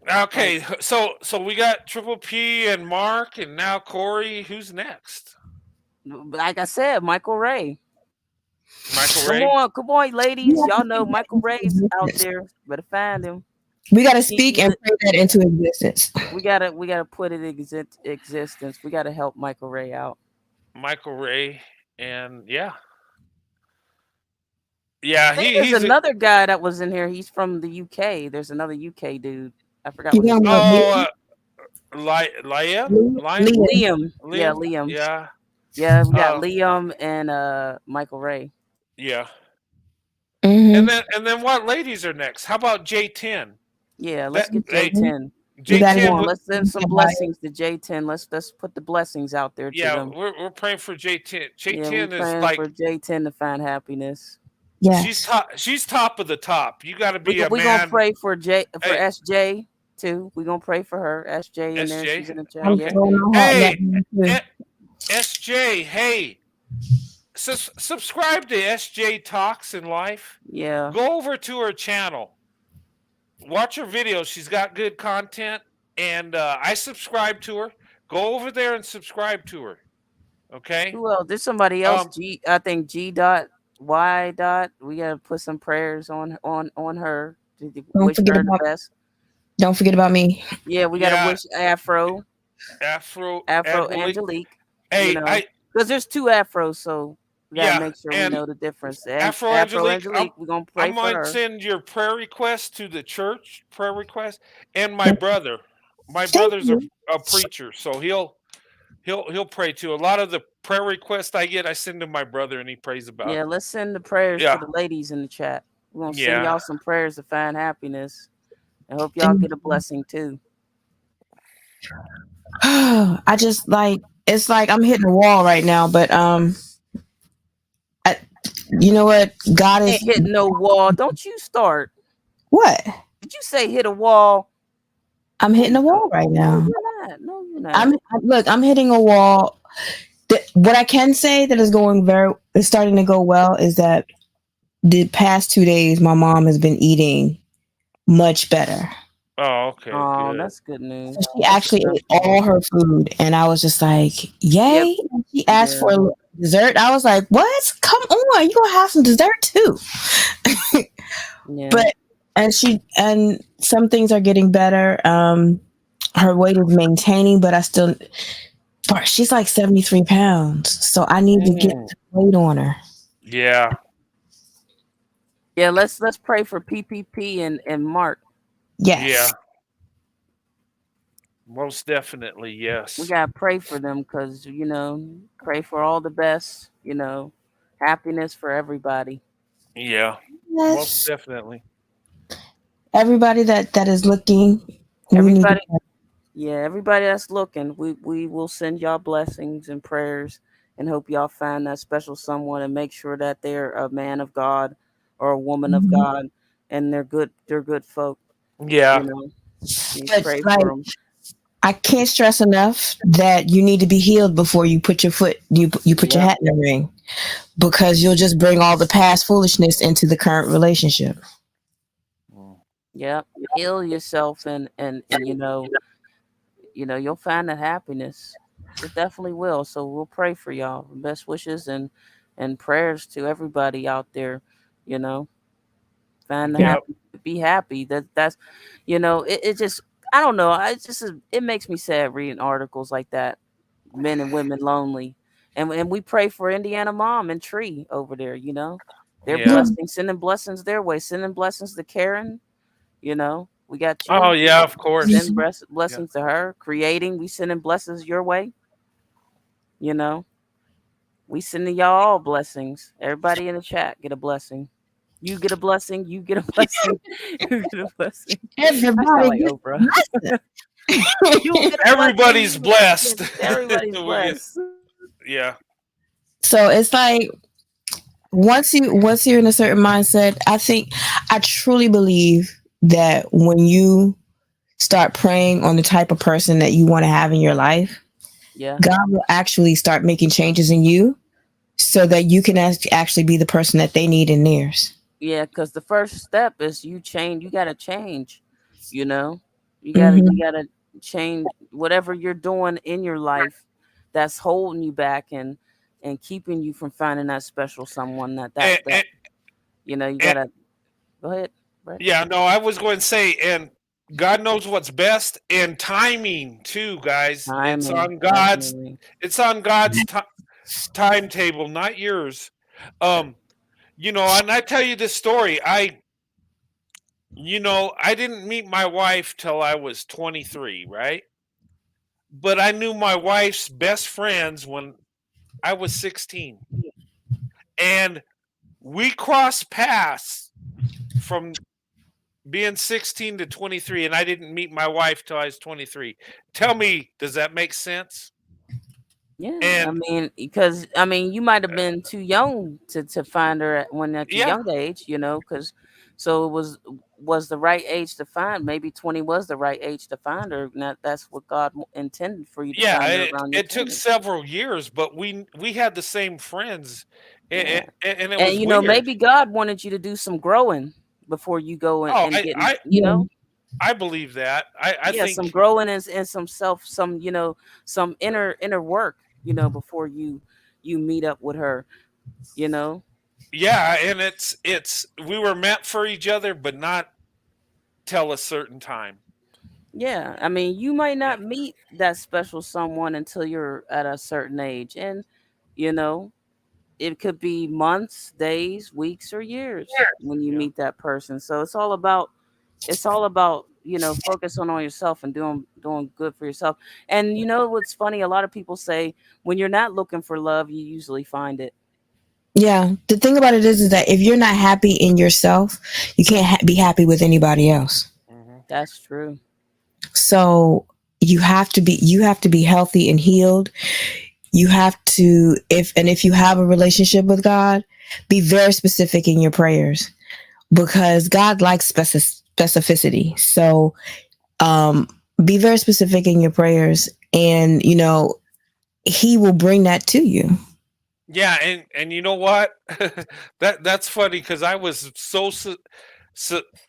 Like Okay, so we got Triple P and Mark, and now Corey. Who's next? like I said, Michael Ray. Michael Ray. Come on, ladies. Y'all know Michael Ray's out there. Better find him. We gotta He, speak he's and a, pray that into existence. we gotta put it in existence. We gotta help Michael Ray out. Michael Ray, and yeah. I think He there's he's a another guy that was in here. He's from the UK. There's another UK dude. I forgot You what his talking about name is. oh Liam Liam Liam? Liam. Yeah, Liam. Liam. Yeah. Yeah, we got Uh Liam and Michael Ray. yeah. And Mm-hmm. then what ladies are next? How about J10? Yeah, let's That get hey, J10. We gotta Come J10 on, would let's send some blessings to J10. Let's put the blessings out there to yeah, them. we're praying for J10. Yeah, we're J10 is praying like for J10 to find happiness. yes. she's top of the top. You got to be a We gonna man. pray for Hey, SJ too. We gonna pray for her. SJ in there. SJ. She's in the chat. I'm Yeah. Okay. throwing my hat in that Hey, one too. SJ. Hey, subscribe to SJ Talks in Life. Yeah. Go over to her channel. Watch her videos. She's got good content, and I subscribe to her. Go over there and subscribe to her. Okay. Who else? There's somebody else. I think G dot Y dot. We gotta put some prayers on her. To Don't wish forget her the about best. don't forget about me. Yeah, we gotta Yeah, wish Afro Angelique. Angelique. You Hey, know, because there's two Afros, so we gotta yeah, make sure we and know the difference. Afro Afro Angelique. Angelique. We're gonna I pray for might her. send your prayer request to the church prayer request, and my Thank brother. My brother's you. a preacher, so he'll pray too. A lot of the prayer requests I get, I send to my brother, and he prays about. Yeah, let's send the prayers to Yeah, the ladies in the chat. We're gonna send yeah, y'all some prayers to find happiness. I hope y'all get a blessing too. I just like it's like I'm hitting a wall right now, but I, you know what? God Ain't is hitting no wall. Don't you start. what? Did you say hit a wall? I'm hitting a wall right No, now. you're not. No, you're not. Look, I'm hitting a wall. What I can say that is starting to go well is that the past 2 days my mom has been eating much better. Oh, okay, Oh, good. that's good news. So she That's actually that's ate all her food, and I was just like, Yep. "Yay!" And she asked Yeah. for a dessert. I was like, "What? Come on, you gonna have some dessert too?" Yeah. But and some things are getting better. Her weight is maintaining, but she's like 73 pounds, so I need to get Mm, weight on her. yeah, Yeah, let's pray for PPP and Mark. yeah, Yes, most definitely, We yes. gotta pray for them because pray for all the best. Happiness for everybody. Yeah, most yes. definitely. Everybody that is looking, we need to Everybody, yeah, everybody that's looking, we will send y'all blessings and prayers and hope y'all find that special someone and make sure that they're a man of God or a woman of God and they're good folk. Yeah, We But pray like, for them. I can't stress enough that you need to be healed before you put you put your Yep. hat in the ring, because you'll just bring all the past foolishness into the current relationship. Yep. Heal yourself and you'll find that happiness. It definitely will. So we'll pray for y'all. Best wishes and prayers to everybody out there. You know, find the yep, happy, be happy. That's it just I don't know. It makes me sad reading articles like that. Men and women lonely, and we pray for Indiana Mom and Tree over there. They're yeah. sending blessings their way, sending blessings to Karen. We got Oh, you. yeah, of course. Send Yeah, blessings to her. Creating, we sending blessings your way. You know, we sending y'all all blessings. Everybody in the chat get a blessing. You get a blessing. You get a blessing. You get a blessing. I sound Everybody like gets Oprah. You get a everybody's blessing. blessed. Everybody's We get, blessed. yeah, So it's like once you're in a certain mindset, I truly believe that when you start praying on the type of person that you want to have in your life, Yeah. God will actually start making changes in you so that you can actually be the person that they need in theirs. Yeah, because the first step is you change. You gotta change. You know, Mm-hmm. you gotta change whatever you're doing in your life that's holding you back and keeping you from finding that special someone and, that you and, gotta go ahead. Right? yeah. No, I was going to say, and God knows what's best, and timing too, guys. Timing, definitely. It's on God's timetable, not yours. Um, and I tell you this story. I didn't meet my wife till I was 23, right? But I knew my wife's best friends when I was 16. And we crossed paths from being 16 to 23, and I didn't meet my wife till I was 23. Tell me, does that make sense? Yeah, I And mean, because I mean, you might have been too young to find her at your yeah, young age, because so it was the right age to find. Maybe 20 was the right age to find her. And that's what God intended for you to yeah, find her it, around your it took 20s. several years, but we had the same friends, Yeah, and it and was weird. maybe God wanted you to do some growing before you go Oh, and get, Yeah. I believe that. I yeah, some think, growing and some some inner work, before you meet up with her, you know. yeah, and it's we were meant for each other, but not till a certain time. Yeah, I mean, you might Yeah, not meet that special someone until you're at a certain age, and you know, it could be months, days, weeks, or years when you yeah. meet that person. So it's all about focusing on yourself and doing good for yourself. And what's funny? A lot of people say when you're not looking for love, you usually find it. Yeah. The thing about it is that if you're not happy in yourself, you can't be happy with anybody else. Hmm. That's true. So you have to be healthy and healed. You have to if you have a relationship with God, be very specific in your prayers because God likes specificity. So um be very specific in your prayers and he will bring that to you. Yeah, and you know what? That's funny because so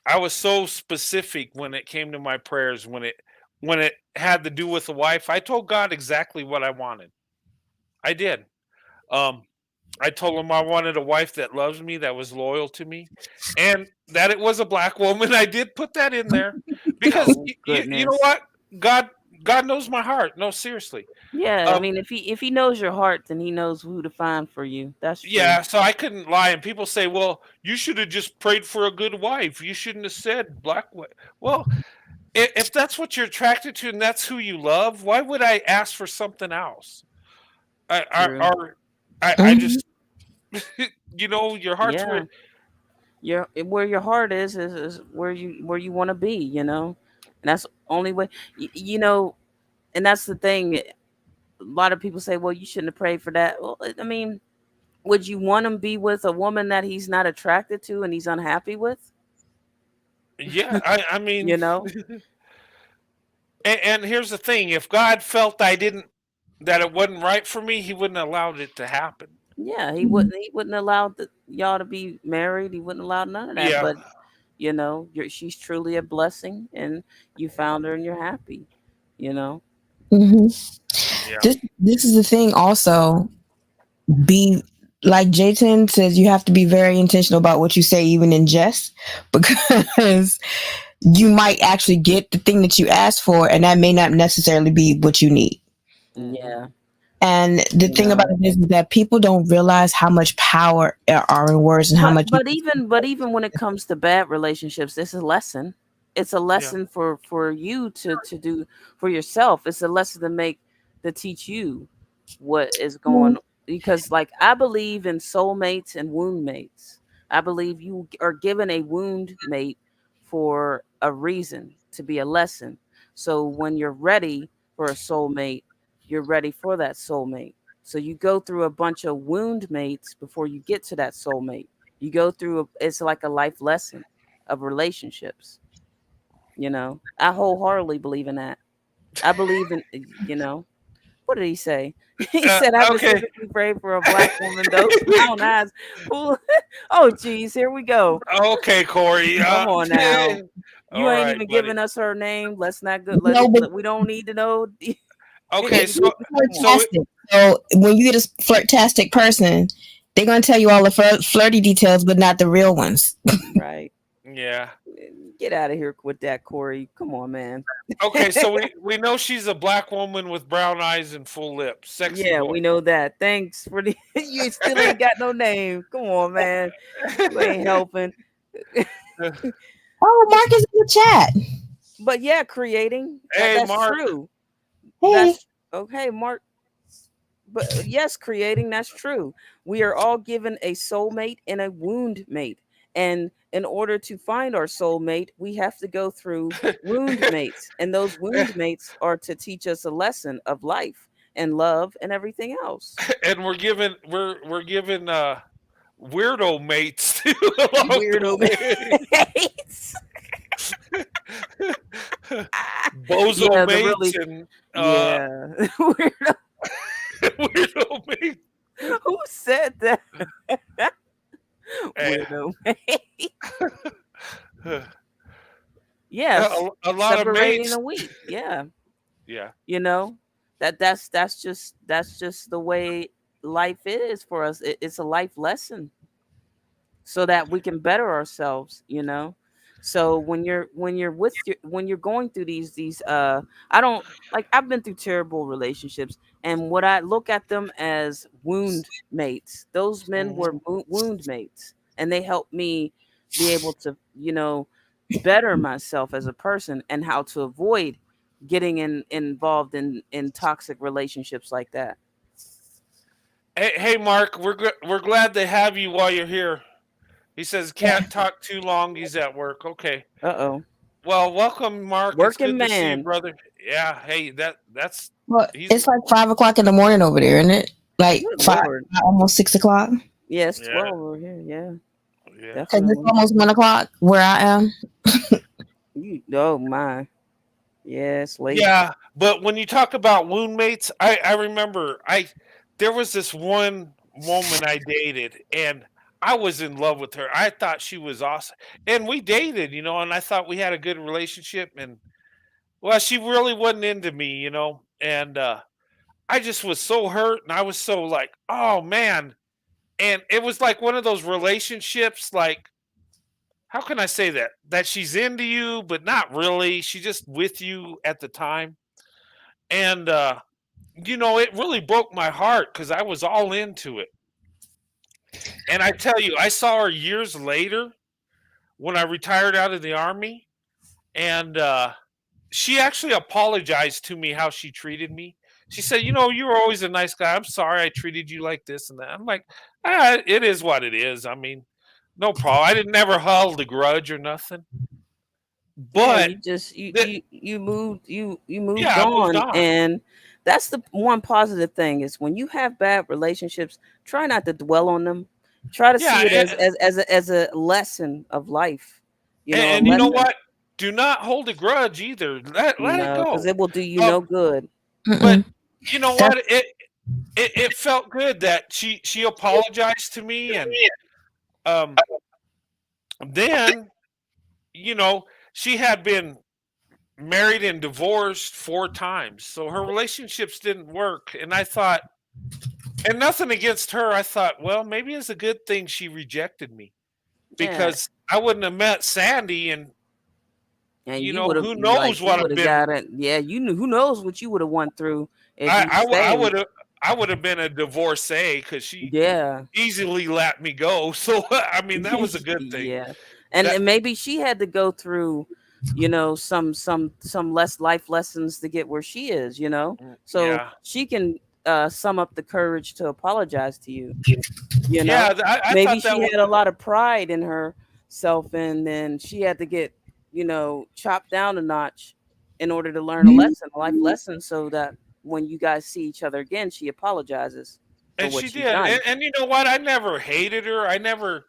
I was so specific when it came to my prayers when it had to do with a wife. I told God exactly what I wanted. I did. Um, I told him I wanted a wife that loves me, that was loyal to me, and that it was a black woman. I did put that in there because Oh you know goodness. what? God God knows my heart. No, seriously. Yeah, I Um, mean, if he knows your heart, then he knows who to find for you. That's true. yeah, so I couldn't lie, and people say, "Well, you should have just prayed for a good wife. You shouldn't have said black wife." Well, if that's what you're attracted to and that's who you love, why would I ask for something else? True. I Mhm. just your heart's where. Yeah. Where your heart is where you want to be. And that's the only way. And that's the thing. A lot of people say, well, you shouldn't have prayed for that. Well, I mean, would you want him to be with a woman that he's not attracted to and he's unhappy with? Yeah, I mean, you know and here's the thing: if God felt that it wasn't right for me, He wouldn't have allowed it to happen. Yeah, he wouldn't allow y'all to be married. He wouldn't allow none of that. Yeah, But she's truly a blessing, and you found her, and you're happy. You know. Mhm. yeah, This is the thing also. Be like Jayton says, you have to be very intentional about what you say, even in jest, because you might actually get the thing that you asked for, and that may not necessarily be what you need. hmm, Yeah. And the You thing about know. it is that people don't realize how much power are in words and how But much. but even when it comes to bad relationships, it's a lesson. It's a yeah, lesson for you to do for yourself. It's a lesson to teach you what is going, because like I believe in soulmates and wound mates. I believe you are given a wound mate for a reason, to be a lesson. So when you're ready for a soulmate, you're ready for that soulmate. So you go through a bunch of wound mates before you get to that soulmate. You go through it's like a life lesson of relationships. I wholeheartedly believe in that. I believe in, what did he say? He said, I okay, specifically prayed for a black woman, those brown eyes. Who? Oh, geez, here we go. okay, Corey. Come on now. You All ain't right, even buddy. giving us her name. Let's not go. No, but We don't need to know. Okay, it's so Come on. so flirtastic. So when you get a flirtastic person, they're gonna tell you all the flirty details, but not the real ones. Right. yeah. Get out of here with that, Corey. Come on, man. Okay, so we know she's a black woman with brown eyes and full lips, sexy Yeah, we voice. know that. Thanks for the. You still ain't got no name. Come on, man. You ain't helping. Oh, Mark is in the chat. But yeah, creating that Hey, that's Mark. true. Hey, That's okay, Mark. But yes, creating, that's true. We are all given a soulmate and a wound mate. And in order to find our soulmate, we have to go through wound mates. And those wound mates are to teach us a lesson of life and love and everything else. And we're given weirdo mates too along Weirdo the mates. way. Bozo Yeah, the mates really, and yeah. Weirdo. weirdo mates. Who said that? Eh, Weirdo mate. Yes, a lot of separating mates. the wheat. Yeah. Yeah. You know, that's just the way life is for us. It's a life lesson so that we can better ourselves, you know. So when you're going through these I don't like, I've been through terrible relationships, and what I look at them as wound mates. Those men Mhm. were wound mates, and they helped me be able to, better myself as a person and how to avoid getting involved in toxic relationships like that. Hey, Mark, we're glad to have you while you're here. He says can't talk too long. He's at work. Okay. Uh-oh. Well, welcome, Mark. It's Working good to see you, man. brother. Yeah. Hey, that's Well, he's it's like 5 o'clock in the morning over there, isn't it? Like Good five, Lord. almost 6 o'clock. Yes, yeah 12 over here. Yeah, yeah. Cause it's definitely. almost 1 o'clock where I am. Oh my. Yeah, it's late. Yeah, but when you talk about wound mates, I remember there was this one woman I dated and I was in love with her. I thought she was awesome. And we dated, and I thought we had a good relationship and well, she really wasn't into me, and I just was so hurt and I was so like, "Oh man." And it was like one of those relationships like how can I say that? That she's into you, but not really. She's just with you at the time. And it really broke my heart because I was all into it. And I tell you, I saw her years later when I retired out of the army, and she actually apologized to me how she treated me. She said, "You were always a nice guy. I'm sorry I treated you like this and that." I'm like, it is what it is. I mean, no problem. I didn't never held a grudge or nothing. Yeah, But you just the, you moved yeah, I moved on, on. and that's the one positive thing is when you have bad relationships, try not to dwell on them. Try to Yeah, see it as a lesson of life. A and you know lesson. what? Do not hold a grudge either. Let it No, because go. it will do you Um, no good. but Mm-mm. you know That's what? It felt good that she apologized to me, and um, then you know she had been married and divorced 4 times, so her relationships didn't work. And I thought, and nothing against her, I thought, well, maybe it's a good thing she rejected me Yeah, because I wouldn't have met Sandy, and and you would have who like knows you what would I've have been. got it. Yeah, you knew who knows what you would have went through if you I stayed. would have. I would have been a divorcee because she Yeah. easily let me go. So I mean, that was a good thing. Yeah, and That maybe she had to go through, some less life lessons to get where she is. So yeah, she can sum up the courage to apologize to you. yeah. I Maybe thought that she was had a lot of pride in herself, and then she had to get chopped down a notch in order to learn a life lesson, so that when you guys see each other again, she apologizes for and what she she's did. done. And you know what? I never hated her. I never.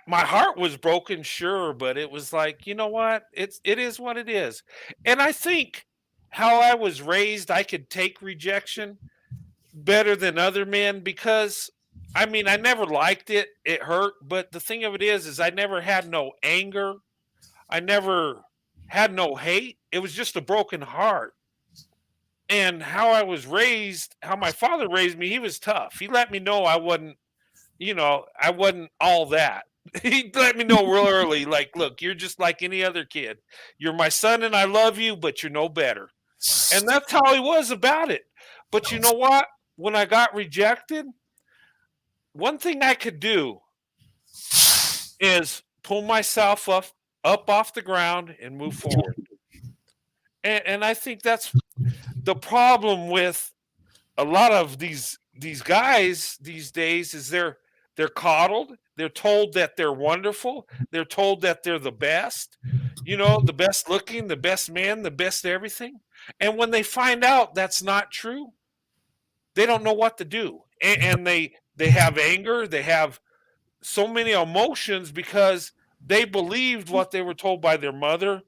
My heart was broken, sure, but it was like, you know what? It is what it is. And I think how I was raised, I could take rejection better than other men because I mean, I never liked it. It hurt, but the thing of it is I never had no anger. I never had no hate. It was just a broken heart. And how I was raised, how my father raised me, he was tough. He let me know I wasn't all that. He let me know real early, like, look, you're just like any other kid. You're my son and I love you, but you're no better. And that's how he was about it. But you know what? When I got rejected, one thing I could do is pull myself up off the ground and move forward. And I think that's the problem with a lot of these guys these days is they're coddled. They're told that they're wonderful. They're told that they're the best, the best looking, the best man, the best everything. And when they find out that's not true, they don't know what to do. And they have anger. They have so many emotions because they believed what they were told by their mother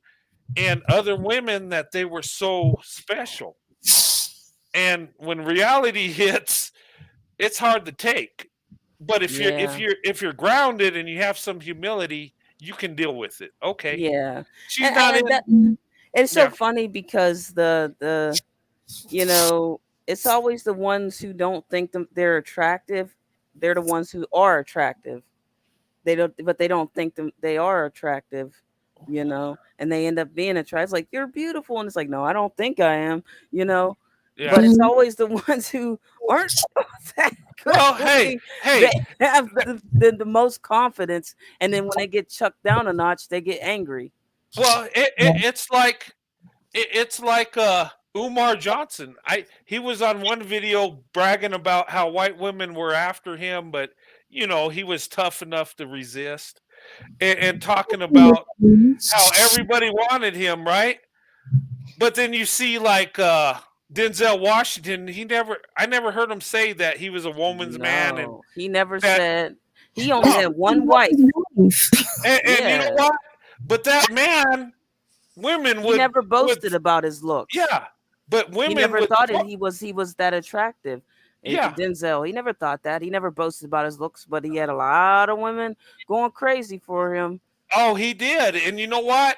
and other women that they were so special. And when reality hits, it's hard to take. But if you're grounded and you have some humility, you can deal with it. Okay, Yeah. she's not in. That, it's so Yeah. funny because the it's always the ones who don't think they're attractive. They're the ones who are attractive. They don't think they are attractive, and they end up being attractive. It's like, you're beautiful, and it's like, no, I don't think I am, Yeah. But it's always the ones who aren't that good. Well, hey, They have the most confidence, and then when they get chucked down a notch, they get angry. Well, it's like Umar Johnson. He was on one video bragging about how white women were after him, but he was tough enough to resist, and talking about how everybody wanted him, right? But then you see like Denzel Washington. I never heard him say that he was a woman's man, and he never said. He only had one wife. And you know what? But that man, women would. He never boasted about his looks. Yeah, but women. He never thought he was that attractive. Yeah, Denzel. He never thought that. He never boasted about his looks, but he had a lot of women going crazy for him. Oh, he did, and you know what?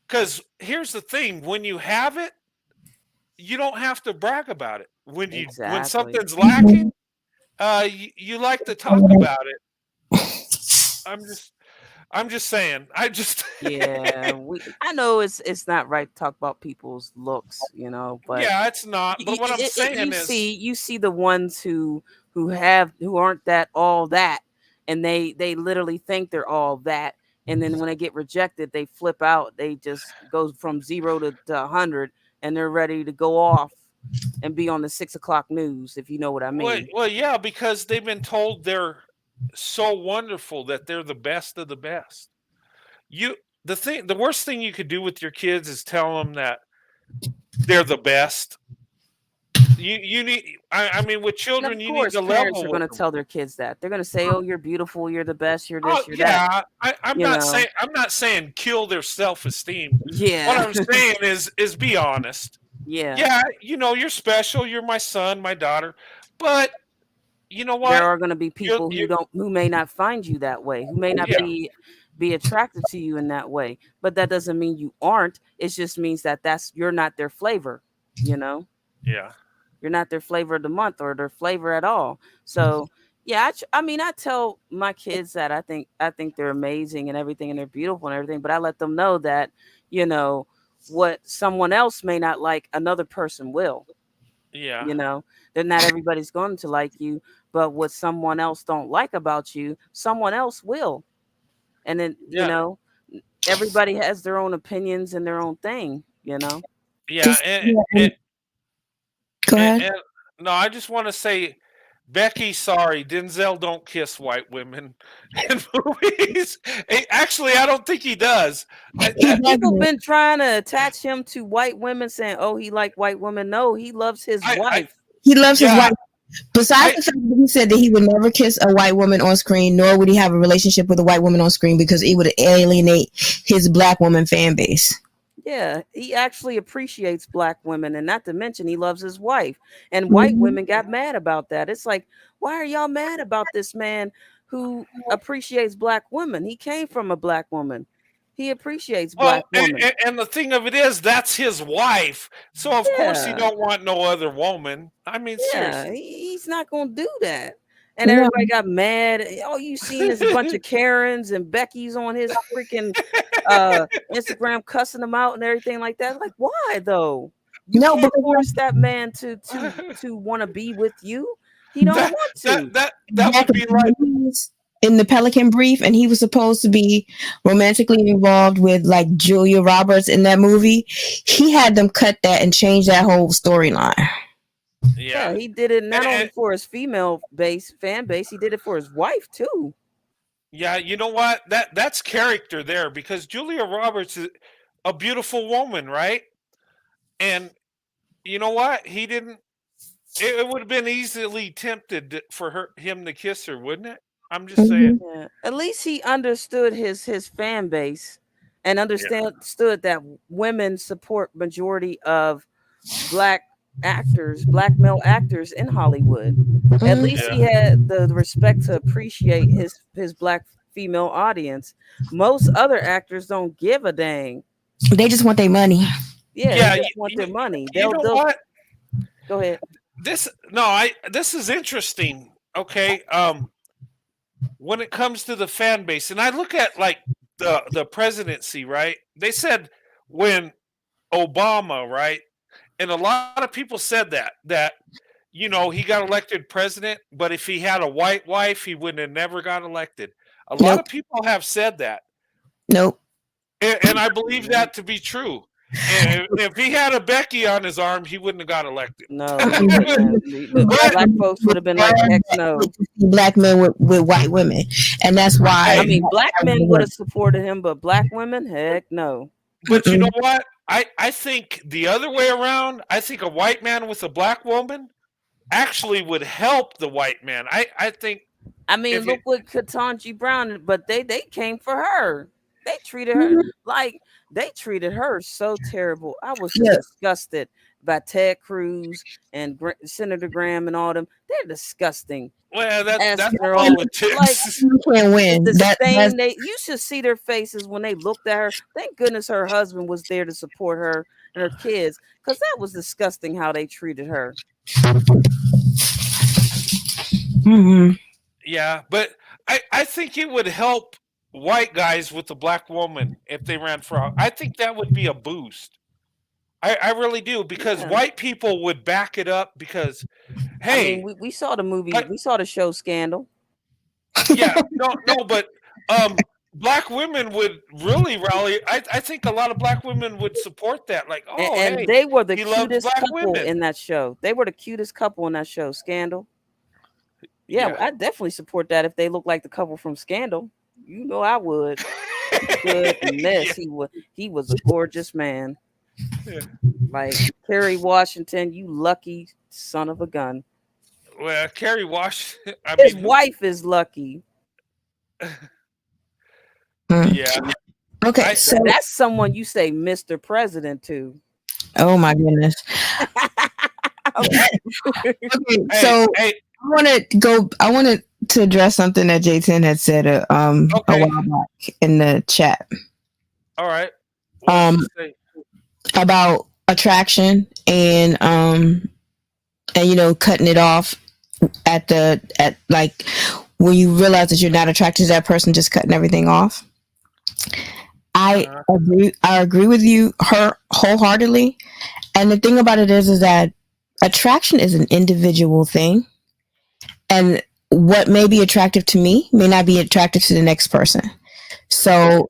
Because here's the thing: when you have it, you don't have to brag about it. When something's lacking, you like to talk about it. I'm just saying. Yeah. I know it's not right to talk about people's looks, but yeah, it's not. But what I'm saying is, you see the ones who aren't all that, and they literally think they're all that, and then when they get rejected, they flip out. They just go from 0 to 100, and they're ready to go off and be on the 6 o'clock news, if you know what I mean. Well, yeah, because they've been told they're so wonderful, that they're the best of the best. The worst thing you could do with your kids is tell them that they're the best. You need. I mean, with children, you need to level. Parents are going to tell their kids that. They're going to say, "Oh, you're beautiful. You're the best. You're this. You're that." I'm not saying kill their self-esteem. Yeah. What I'm saying is be honest. Yeah. Yeah. You're special. You're my son, my daughter, but. You know what? There are going to be people who may not find you that way, who may not be attracted to you in that way. But that doesn't mean you aren't. It just means that you're not their flavor. Yeah. You're not their flavor of the month or their flavor at all. So yeah, I tell my kids that I think they're amazing and everything, and they're beautiful and everything. But I let them know that what someone else may not like, another person will. Yeah. That not everybody's going to like you, but what someone else don't like about you, someone else will. And then, everybody has their own opinions and their own thing, Yeah. Go ahead. No, I just want to say, Becky, sorry, Denzel don't kiss white women in movies. Actually, I don't think he does. People been trying to attach him to white women, saying, "Oh, he like white women." No, he loves his wife. He loves his wife. Besides the fact that he said that he would never kiss a white woman on screen, nor would he have a relationship with a white woman on screen, because it would alienate his black woman fan base. Yeah, he actually appreciates black women, and not to mention he loves his wife. And white women got mad about that. It's like, why are y'all mad about this man who appreciates black women? He came from a black woman. He appreciates black women. And the thing of it is, that's his wife. So of course he don't want no other woman. I mean, seriously. He's not gonna do that. And everybody got mad. All you seen is a bunch of Karens and Becky's on his freaking Instagram cussing them out and everything like that. Like, why though? You can't force that man to want to be with you. He don't want to. That would be like in the Pelican Brief, and he was supposed to be romantically involved with like Julia Roberts in that movie. He had them cut that and change that whole storyline. Yeah. He did it not only And for his female base fan base, he did it for his wife too. yeah, you know what? That's character there because Julia Roberts is a beautiful woman, right? And you know what? He didn't. It would have been easily for him to kiss her, wouldn't it? I'm just saying. Mhm. Yeah. At least he understood his fan base and Yeah. understood that women support majority of black actors, black male actors in Hollywood. At Mhm. least Yeah. he had the respect to appreciate his black female audience. Most other actors don't give a dang. They just want their money. Yeah, they Yeah. just want their money. You know They'll what? go ahead. This is interesting. Okay. When it comes to the fan base, and I look at like the presidency, right? They said when Obama, right? And a lot of people said that he got elected president, but if he had a white wife, he would have never got elected. A lot Nope. of people have said that, Nope. and I believe that to be true. And if he had a Becky on his arm, he wouldn't have got elected. No, he wouldn't. The But black folks would have been like, heck no. Black men with white women, and that's why. I mean, black men would have supported him, but black women, heck no. but you know what? I think the other way around. I think a white man with a black woman actually would help the white man. I think I mean, if look it, what Katanji Brown, but they came for her. They treated her like they treated her so terrible. I was Yeah. disgusted by Ted Cruz and Senator Graham and all them. They're disgusting. well, that's Asking her all like politics. You can't win. the That's disdain you should see their faces when they looked at her. Thank goodness her husband was there to support her and her kids, because that was disgusting how they treated her. mhm. Yeah, but I think it would help white guys with the black woman if they ran for. I think that would be a boost. I really do because Yeah. white people would back it up because I mean, hey, we saw the movie, but we saw the show Scandal. yeah, no, but black women would really rally. I think a lot of black women would support that. Like, oh, And hey, they were the he loves cutest black couple women. in that show. They were the cutest couple in that show, Scandal. Yeah, Yeah. I definitely support that if they look like the couple from Scandal. You know I would. Goodness, Yeah. he was a gorgeous man. Yeah. Like Kerry Washington, you lucky son of a gun. Well, Kerry Washington. I His mean, wife is lucky. yeah. Okay, so That's someone you say Mr. President to. oh my goodness. Okay. Okay, Hey, so hey, I wanted to address something that J10 had said a okay. while back in the chat All right. What did you say? about attraction and cutting it off at like when you realize that you're not attracted to that person, just cutting everything off. I agree with you wholeheartedly. And the thing about it is that attraction is an individual thing. And what may be attractive to me may not be attractive to the next person. So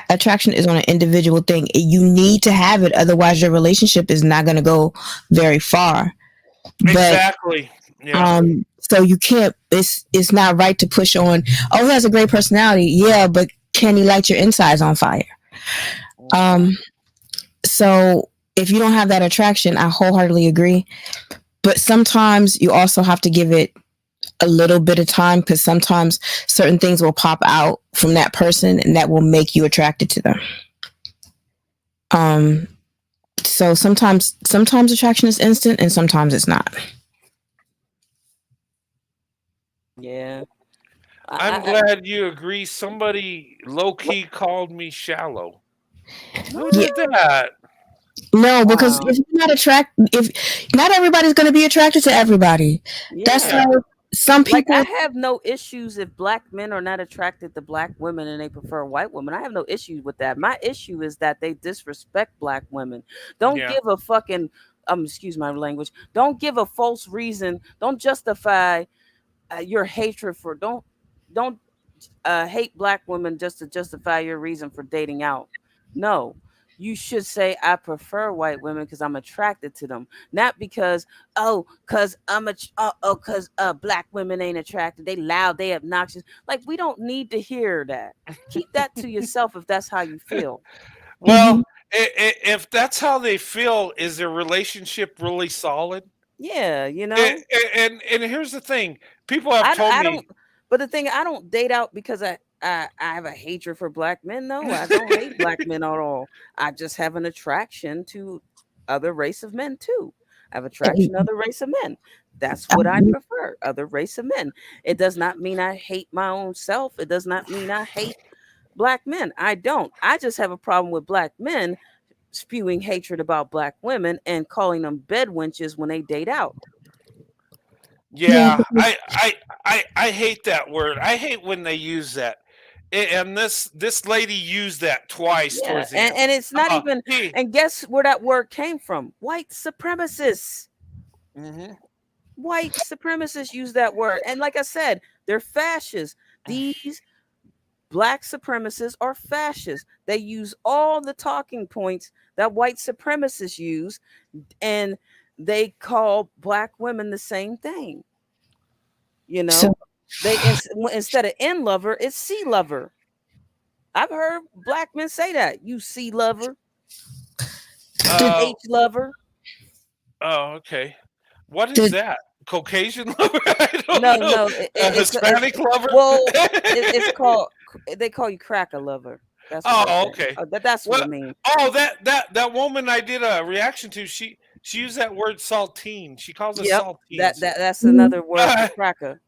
attraction is on an individual thing. You need to have it, otherwise your relationship is not going to go very far. Exactly. Yeah. So you can't. It's not right to push on. Oh, he has a great personality. Yeah, but can he light your insides on fire? So if you don't have that attraction, I wholeheartedly agree. But sometimes you also have to give it a little bit of time, because sometimes certain things will pop out from that person and that will make you attracted to them. So sometimes attraction is instant and sometimes it's not. Yeah. I'm glad you agree. Somebody low key called me shallow. Who did that? No, because if not everybody's going to be attracted to everybody. Yeah. That's like some people. Like, I have no issues if black men are not attracted to black women and they prefer white women. I have no issues with that. My issue is that they disrespect black women. Don't give a fucking excuse my language. Don't give a false reason. Don't justify your hatred for. Don't hate black women just to justify your reason for dating out. No. you should say I prefer white women because I'm attracted to them, not because because black women ain't attracted. They loud, they obnoxious. Like we don't need to hear that. Keep that to yourself if that's how you feel. Well, if that's how they feel, is their relationship really solid? Yeah, And here's the thing: people have told I don't. me, But the thing, I don't date out because I have a hatred for black men. No, I don't hate black men at all. I just have an attraction to other race of men too. I have attraction to other race of men. That's what I prefer, other race of men. It does not mean I hate my own self. It does not mean I hate black men. I don't. I just have a problem with black men spewing hatred about black women and calling them bed wenches when they date out. yeah, I hate that word. I hate when they use that. And this lady used that twice Yeah, towards the end. and it's not even. He, And guess where that word came from? White supremacists. mhm. White supremacists use that word, and like I said, they're fascists. These black supremacists are fascists. They use all the talking points that white supremacists use, and they call black women the same thing. You know, So, they instead of N lover, it's C lover. I've heard black men say that. You C lover, Oh, H lover. oh, okay. What is the, that? Caucasian lover? I don't No, know. no, A Hispanic lover? well, it's called. They call you cracker lover. That's what they Oh, say. okay. That's what Well, it means. oh, that woman I did a reaction to, she used that word saltine. She calls us Yep, saltines. that's another word for cracker.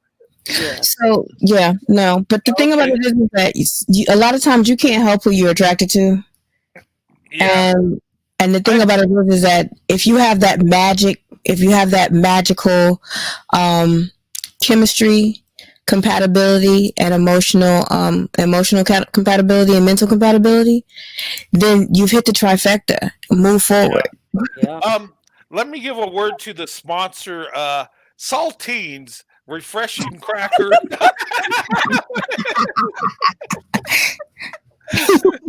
Yeah, so yeah, no. But the thing about Okay. it is that a lot of times you can't help who you're attracted to, Yeah. and the thing I about it is that if you have that magic, if you have that magical chemistry, compatibility, and emotional compatibility and mental compatibility, then you've hit the trifecta. Move forward. yeah. Let me give a word to the sponsor, saltines refreshing cracker.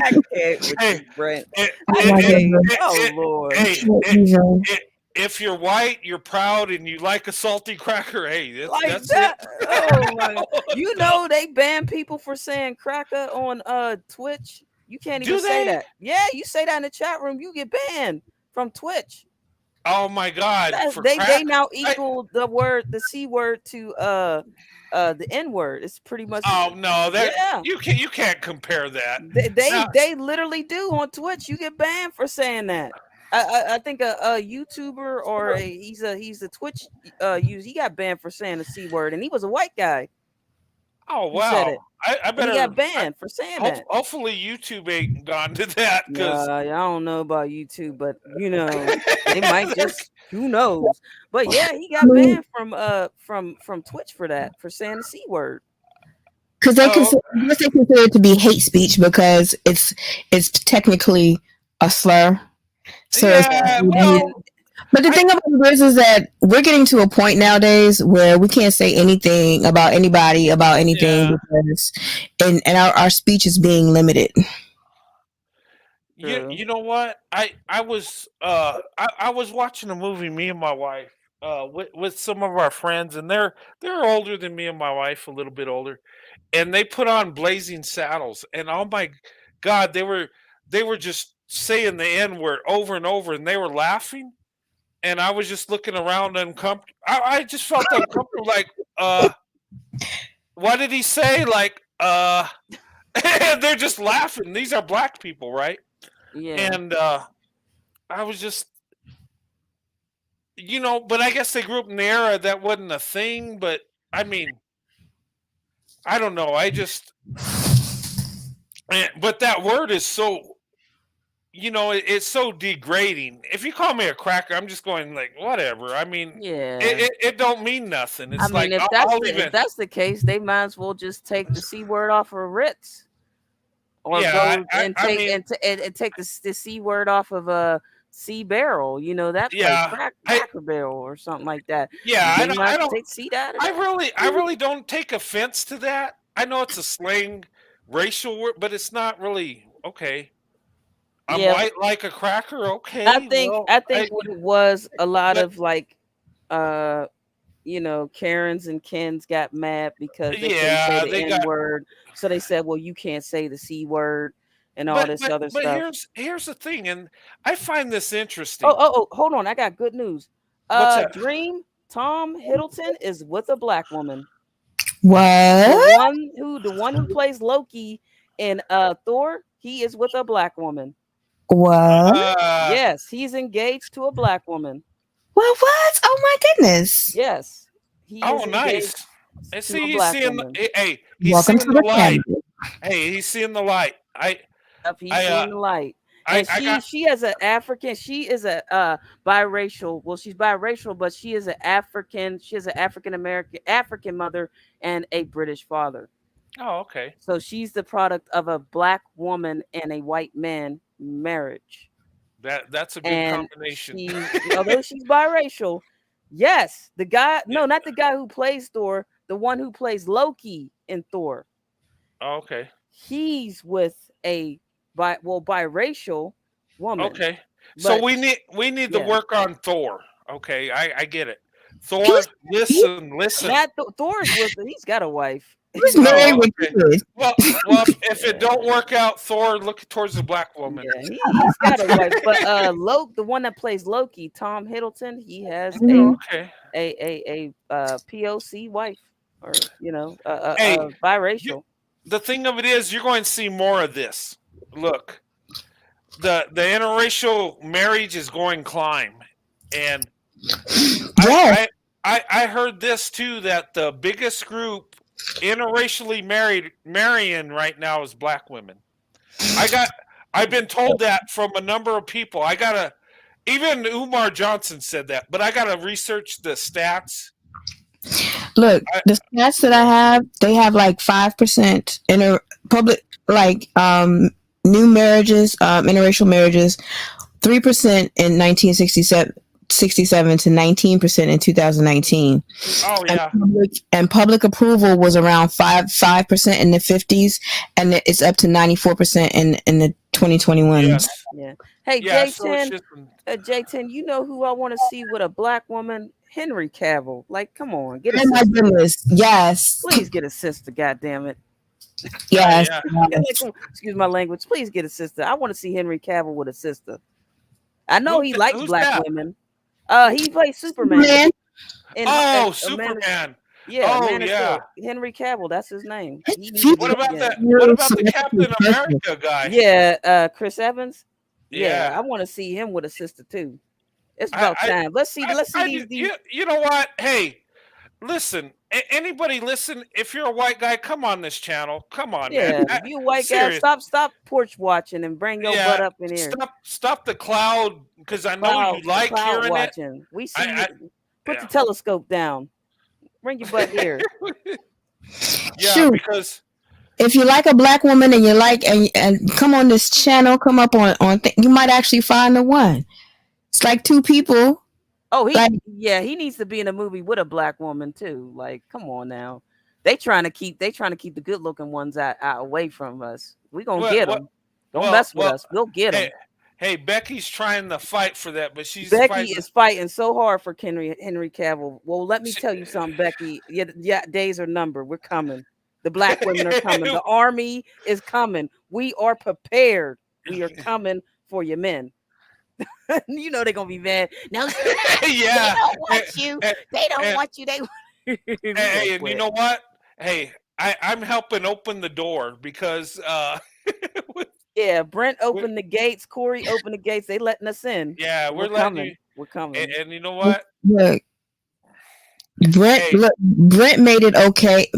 I can't with Hey, you, Brent. it, Oh I my it, can't. goodness. Oh it, Lord. hey, Even. if you're white, you're proud, and you like a salty cracker, hey, Like that's it. that. Oh my God. You No, know they ban people for saying cracker on Twitch. You can't even do say they? that. Yeah, you say that in the chat room, you get banned from Twitch. Oh my God, That's for they crack. now I, equal the C word to the N word. It's pretty much oh no, that yeah. you can't compare that. Now, They literally do on Twitch. You get banned for saying that. I think a YouTuber or he's a Twitch user. He got banned for saying the C word, and he was a white guy oh who said wow, it, I and he got better. banned for saying that. Hopefully YouTube ain't gone to that because I don't know about YouTube, but they might just who knows. But yeah, he I got mean, banned from Twitch for that for saying the C word. because oh they consider it to be hate speech because it's technically a slur. So it's, Yeah, yeah, well but the I thing about it is that we're getting to a point nowadays where we can't say anything about anybody about anything yeah. because and our speech is being limited. true. You know what? I was watching a movie, me and my wife, with some of our friends, and they're older than me and my wife, a little bit older, and they put on Blazing Saddles, and oh my God, they were just saying the N word over and over, and they were laughing, and I was just looking around uncomfortable. I just felt uncomfortable, like, what did he say? Like, and they're just laughing. These are black people, right? Yeah. And I was just, but I guess they grew up in the era that wasn't a thing. But I mean, I don't know. But that word is so, it's so degrading. If you call me a cracker, I'm just going like, whatever. I mean, Yeah. it don't mean nothing. I It's mean, like, if I'll if even, that's the case, they might as well just take the C word off of Ritz, or yeah, go I, and I mean, and take the C word off of a C barrel. You know that place, yeah, Cracker Barrel or something like that. yeah, They might take C out of that. I really don't take offense to that. I know it's a slang racial word, but it's not really okay. I'm Yeah, white like a cracker. I Okay, think well, I think what it was a lot but of like uh Karens and Kens got mad because they couldn't say yeah, the they N got. word. So they said, well, you can't say the C word and all But this but other but stuff. here's the thing, and I find this Oh, interesting. oh, oh, hold on. I got good news. What's that? Dream Tom Hiddleston is with a black woman. The What? one who plays Loki in Thor, he is with a black woman. What? Uh, Yes, he's engaged to a black woman. Well, what? Oh my goodness. Yes, he oh, is nice. engaged And to a see, he's black seeing. woman. Hey, he's Welcome to seeing the the light. family. Hey, he's seeing the light. Yep, he's I, seeing the light. I, And I got. she has an African, she is a biracial. Well, she's biracial, but she is an African, she has an African mother and a British father. Oh, okay. So she's the product of a black woman and a white man marriage. That's a good And combination. although she's biracial, yes, the guy, Yeah. no, not the guy who plays Thor, the one who plays Loki in Thor, Oh, okay. he's with a biracial woman. Okay. So But we need to yeah, work on Thor. Okay, I get it. He's Thor, he, listen. not Thor's with he's got a wife. he's He's married Oh, with okay. kids. Well, if it yeah, don't work out, Thor, look towards the black woman. yeah, he's got a wife. But Loki, the one that plays Loki, Tom Hiddleston, he has Oh, Mhm. okay. a POC wife, or Hey, you, biracial. the thing of it is, you're going to see more of this. Look, the interracial marriage is going climb, and I Yes. I I heard this too, that the biggest group interracially marrying right now is black women. I got I've been told that from a number of people. I gotta even Umar Johnson said that, but I gotta research the stats. Look, I, the stats that I have, they have like 5% in a public, like new marriages, interracial marriages, 3% in 1967 to 19% in 2019. oh And yeah, public approval was around 5% in the 50s, and it's up to 94% in the 2021s. yes, Yeah. Hey, yeah. So it's J10, just J10, you know who I want to see with a black woman? Henry Cavill. Like, come on, get a Oh my sister. goodness! Yes, Please get a sister. God damn it. yes, yeah. yes. Excuse my language. Please get a sister. I want to see Henry Cavill with a sister. I know he likes Who's black that? women. He plays Superman Man, in Oh, Man. Superman. Yeah, Oh Man of yeah. Steel. Henry Cavill, that's his name. He needs to he's be What in about again. that? What about the symmetrical Captain person. America guy? Yeah, Chris Evans. Yeah, Yeah. I want to see him with a sister too. It's I about time. Let's see. Let's see these. you know what? Hey, listen. Anybody listen? If you're a white guy, come on this channel. Come on, man. Yeah, you white guy, Serious. stop porch watching and bring your Yeah. butt up in here. Stop the cloud, because I know you like Cloud hearing it. watching. We see I you. Put the yeah. telescope down. Bring your butt here. Yeah, Shoot, because if you like a black woman and you like and come on this channel, come up you might actually find the one. It's like two people. Oh, Like he needs to be in a movie with a black woman too. Like, come on now. They trying to keep the good looking ones out away from us. We gonna get them. Don't mess with us. We'll get them. hey, Becky's trying to fight for that, but she's Becky fighting. is fighting so hard for Henry Cavill. Well, let me tell you something, Becky. Yeah, days are numbered. We're coming. The black women are coming. The army is coming. We are prepared. We are coming for your men. You know they're gonna be mad. No, Yeah. they don't want you. They don't want you. Hey, and you know what? Hey, I'm helping open the door because yeah, Brent opened the gates. Corey opened the gates. They letting us in. yeah, we're letting coming. you. We're coming. And you know what? look, Brent, Hey. look, Brent made it okay.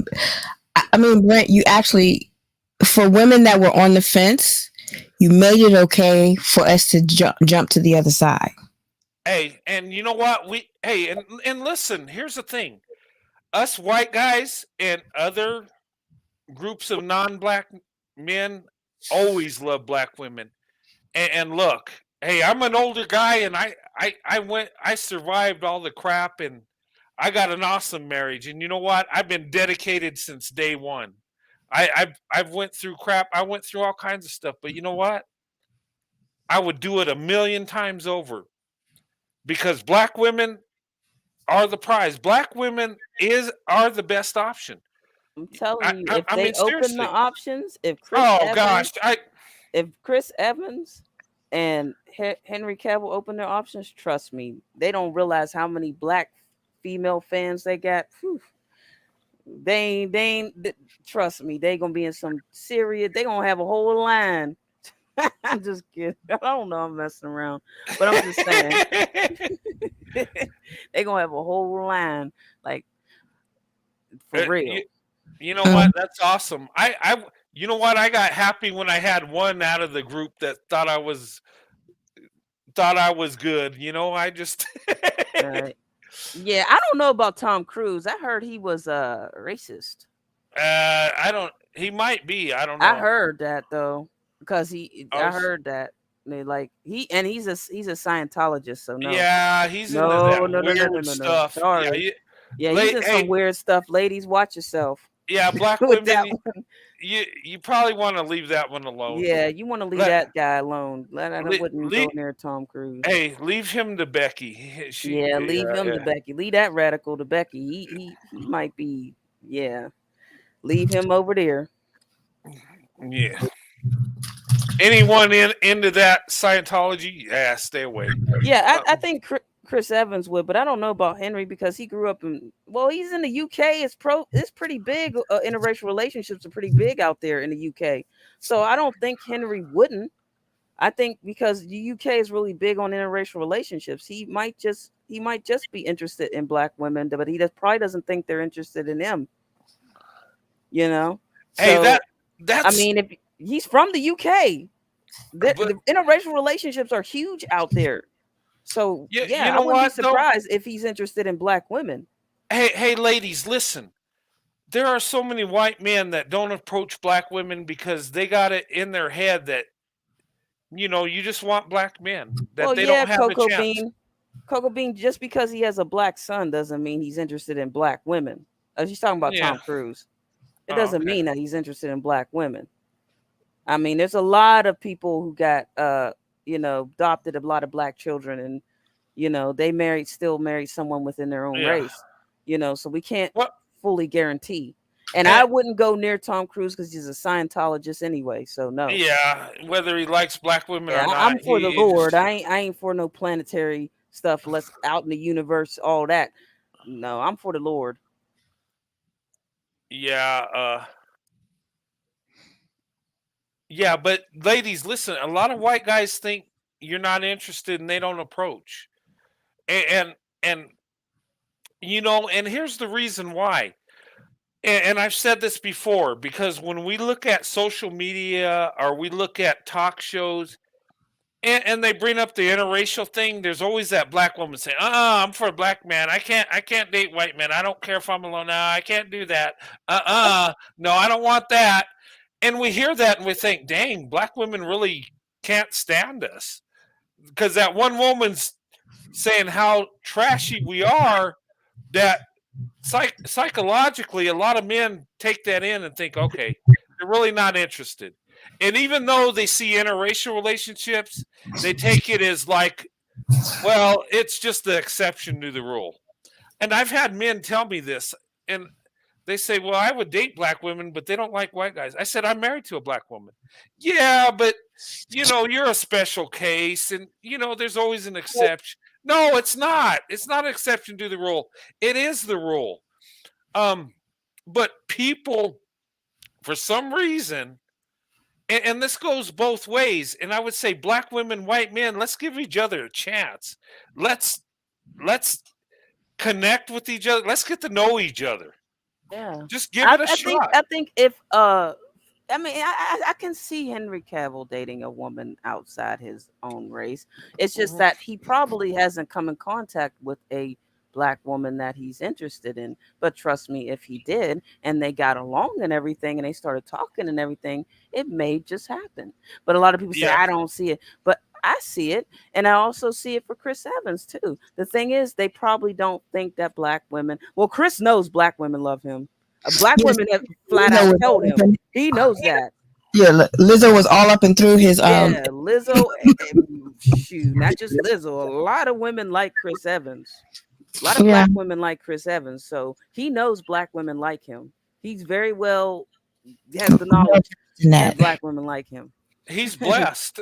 I mean, Brent, you actually, for women that were on the fence, you made it okay for us to jump to the other side. Hey, and you know what? And listen, here's the thing. Us white guys and other groups of non-black men always love black women. And look, hey, I'm an older guy, and I survived all the crap, and I got an awesome marriage. And you know what? I've been dedicated since day one. I've went through crap. I went through all kinds of stuff, but you know what? I would do it 1,000,000 times over, because black women are the prize. Black women are the best option. I'm telling you, if I they mean, open the seriously. options, Oh gosh, if Chris Evans and Henry Cavill open their options, trust me, they don't realize how many black female fans they got. Whew. They ain't, trust me, they gonna be in some serious. They gonna have a whole line. I'm just kidding. I don't know. I'm messing around, but I'm just saying they gonna have a whole line, like for real. You know what? That's awesome. You know what? I got happy when I had one out of the group that thought I was good. You know, I just. Yeah, I don't know about Tom Cruise. I heard he was a racist. I don't. He might be. I don't know. I heard that though, because I heard that he's a Scientologist. So no. Yeah, he's into that weird stuff. Sorry. Yeah, he's in some weird stuff. Ladies, watch yourself. Yeah, black women. You probably want to leave that one alone. Yeah, you want to leave that guy alone. I wouldn't go near Tom Cruise. Hey, leave him to Becky. Leave him to Becky. Leave that radical to Becky. He might be. Yeah, leave him over there. Yeah. Anyone into that Scientology? Yeah, stay away. Yeah, I think Chris Evans would, but I don't know about Henry because he grew up he's in the UK. It's pretty big. Interracial relationships are pretty big out there in the UK. So I don't think Henry wouldn't. I think because the UK is really big on interracial relationships, he might just be interested in black women, but he probably doesn't think they're interested in him. You know? Hey, so, that's. I mean, if he's from the UK, the interracial relationships are huge out there. So I wouldn't be surprised if he's interested in black women. Hey, ladies, listen. There are so many white men that don't approach black women because they got it in their head that, you just want black men. That they don't have a chance. Coco Bean, just because he has a black son doesn't mean he's interested in black women. She's talking about Tom Cruise. It doesn't mean that he's interested in black women. I mean, there's a lot of people who got adopted a lot of black children, and they still married someone within their own race. So we can't fully guarantee. And I wouldn't go near Tom Cruise because he's a Scientologist anyway. So no. Yeah, whether he likes black women or not. I'm for the Lord. I ain't for no planetary stuff. Let's out in the universe, all that. No, I'm for the Lord. Yeah. Yeah, but ladies, listen. A lot of white guys think you're not interested, and they don't approach. And here's the reason why. And I've said this before, because when we look at social media or we look at talk shows and they bring up the interracial thing, there's always that black woman saying, I'm for a black man. I can't date white men. I don't care if I'm alone. No, I can't do that. No, I don't want that. And we hear that and we think, dang, black women really can't stand us. Because that one woman's saying how trashy we are, that psychologically, a lot of men take that in and think, okay, they're really not interested. And even though they see interracial relationships, they take it as like, well, it's just the exception to the rule. And I've had men tell me this, and they say, well, I would date black women, but they don't like white guys. I said, I'm married to a black woman. Yeah, but, you're a special case, and, there's always an exception. No, it's not. It's not an exception to the rule. It is the rule. But people, for some reason, and this goes both ways, and I would say black women, white men, let's give each other a chance. Let's connect with each other. Let's get to know each other. Yeah. Just give it a shot. I think if I can see Henry Cavill dating a woman outside his own race. It's just that he probably hasn't come in contact with a black woman that he's interested in. But trust me, if he did and they got along and everything and they started talking and everything, it may just happen. But a lot of people say, I don't see it. But I see it. And I also see it for Chris Evans too. The thing is, they probably don't think that black women, Chris knows black women love him. Black women have flat out told him. He knows that. Yeah, Lizzo was all up and through his Yeah, Lizzo. Shoot, not just Lizzo. A lot of women like Chris Evans. A lot of Yeah. black women like Chris Evans. So he knows black women like him. He's very well has the knowledge in that that. black women like him. He's blessed.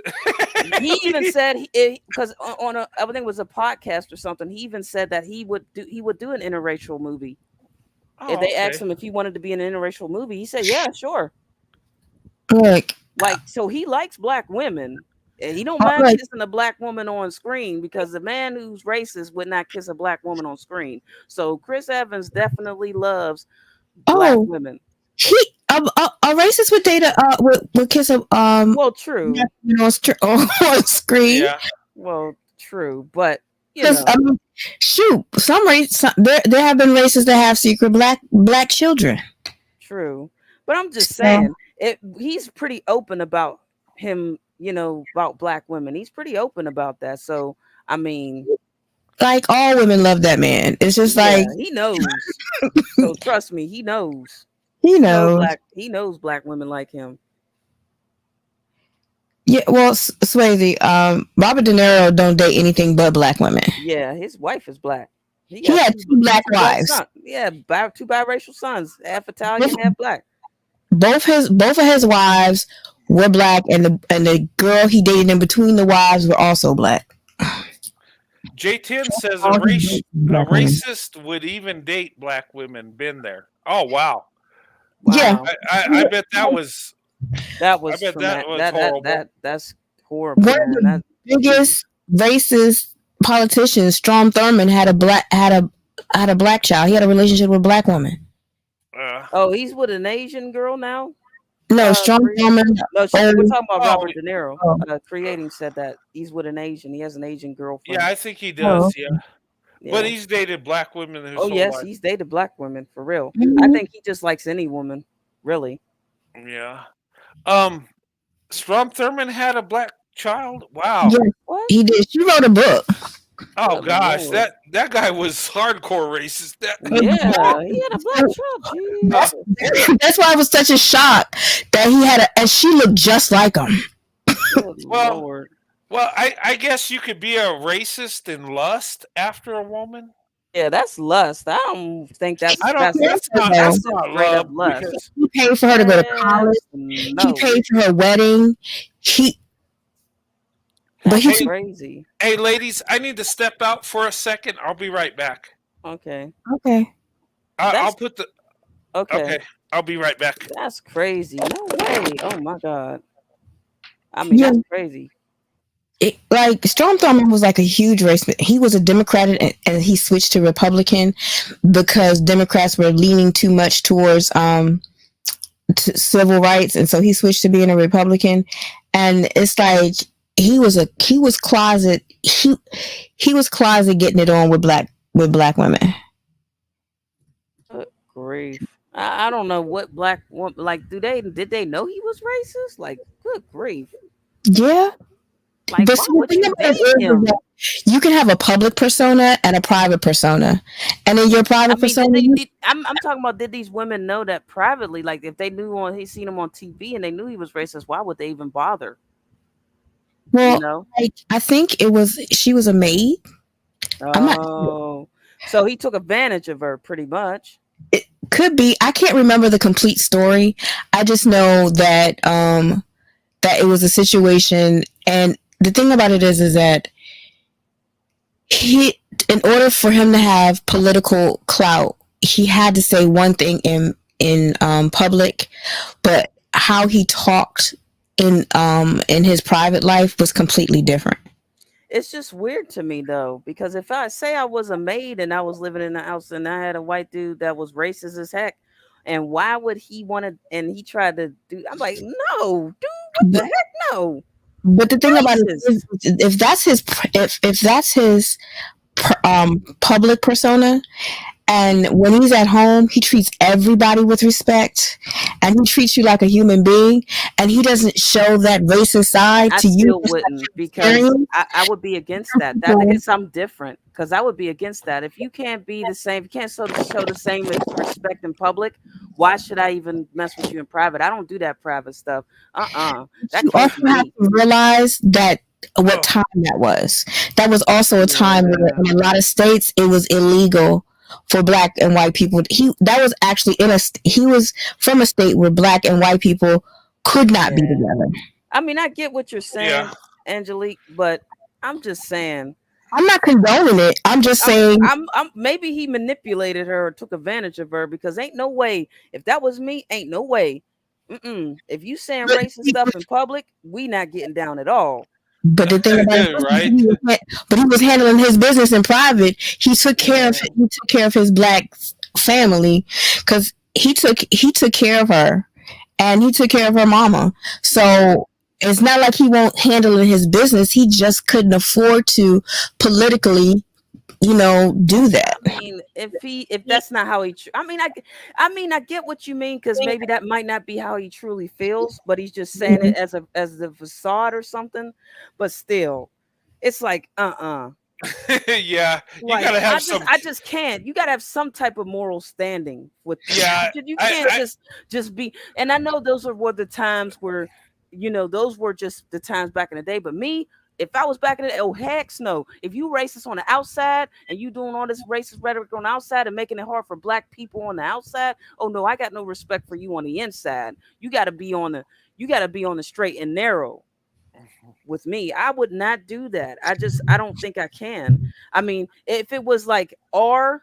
He even said because on a I think it was a podcast or something. He even said that he would do an interracial movie. Oh, If they asked okay. him if he wanted to be in an interracial movie, he said, "Yeah, sure." Look, Like, so he likes black women. And he don't I'm mind like, kissing a black woman on screen because the man who's racist would not kiss a black woman on screen. So Chris Evans definitely loves black oh, women. he a racist would date would kiss a Well, true. on screen. Yeah. Well, true, but you Because know, I mean, shoot, there have been racists that have secret black children. true. But I'm just So- saying, he's pretty open about him. You know, about black women. He's pretty open about that. So I mean, Like all women love that man. It's just like yeah, he knows. So trust me, he knows. you know. He knows black women like him. Yeah, well, Swayze, Robert De Niro don't date anything but black women. Yeah, his wife is black. He had two black wives. Yeah, two biracial sons, half Italian, half black. Both of his wives were black, and the girl he dated in between the wives were also black. J10 says a racist would even date black women. Been there. Oh wow. Yeah. Wow. I bet that was. That was I bet that was horrible. that's horrible. One of the biggest racist politicians, Strom Thurmond, had a black child. He had a relationship with a black woman. Oh, he's with an Asian girl now? No, Strom Thurmond. No, we're talking about Oh. Robert De Niro. Creating said that he's with an Asian. He has an Asian girlfriend. Yeah, I think he does. Oh. Yeah. But he's dated black women. His Oh whole yes, life. he's dated black women for real. Mhm. I think he just likes any woman, really. Yeah. Strom Thurmond had a black child. Wow. Yeah, What? he did. She wrote a book. Oh Good gosh, Lord. that guy was hardcore racist. Yeah, he had a black child. Jeez. That's why it was such a shock that he had and she looked just like him. Good Well, Lord. Well, I guess you could be a racist and lust after a woman. Yeah, that's lust. I don't think that's. I don't. That's That's not straight up love. lust. Because He paid for her to go to college. No, He paid for her wedding. that's crazy. hey, ladies, I need to step out for a second. I'll be right back. Okay. Okay. I'll put the. Okay. Okay, I'll be right back. That's crazy. No way. Oh my god. I mean, Yeah. that's crazy. Like Strom Thurmond was like a huge racist. He was a Democrat and he switched to Republican because Democrats were leaning too much towards civil rights, and so he switched to being a Republican. And it's like he was closet getting it on with black women. Good grief. I don't know what black woman like. Did they know he was racist? Like, good grief. Yeah. Like, But why see, would the thing you about it date is him? that you can have a public persona and a private persona, and in your private persona, I'm talking about, did these women know that privately? Like, if they knew he seen him on TV and they knew he was racist, why would they even bother? well, You know? like, I think she was a maid. I'm not- Oh, so he took advantage of her pretty much. It could be. I can't remember the complete story. I just know that that it was a situation, and the thing about it is that in order for him to have political clout, he had to say one thing in public, but how he talked in his private life was completely different. It's just weird to me though, because if I say I was a maid and I was living in the house and I had a white dude that was racist as heck, and why would he want to? And he tried to do. I'm like, no, dude, what the heck, no. But the thing about it is, if that's his public persona, and when he's at home, he treats everybody with respect, and he treats you like a human being, and he doesn't show that racist side I to you. still wouldn't, because I would be against that. I guess I'm different, because I would be against that. If you can't be the same, you can't show the same respect in public, why should I even mess with you in private? I don't do that private stuff. That You can't also be have me. to realize that what Oh, time that was. That was also a time where Yeah. in a lot of states it was illegal for black and white people. That was actually he was from a state where black and white people could not be Yeah. together. I mean, I get what you're saying, yeah. Angelique, but I'm just saying. I'm not condoning it. I'm just saying Maybe he manipulated her or took advantage of her, because ain't no way. If that was me, ain't no way. If you saying but, racist stuff in public, we not getting down at all. but the thing about Right. it, but he was handling his business in private. He took care of Yeah. his black family because he took care of her and he took care of her mama. So it's not like he won't handle his business. He just couldn't afford to politically, do that. I mean, if that's not how he, I get what you mean, because maybe that might not be how he truly feels, but he's just saying it as a facade or something. But still, it's like Yeah. You like gotta have some. I just can't. You gotta have some type of moral standing with people. Yeah. You can't just be. And I know those were the times where, those were just the times back in the day. But me, if I was back in the day, oh heck no. If you racist on the outside and you doing all this racist rhetoric on the outside and making it hard for black people on the outside, oh no, I got no respect for you on the inside. You gotta be on the straight and narrow. With me, I would not do that. I don't think I can. I mean, if it was like R,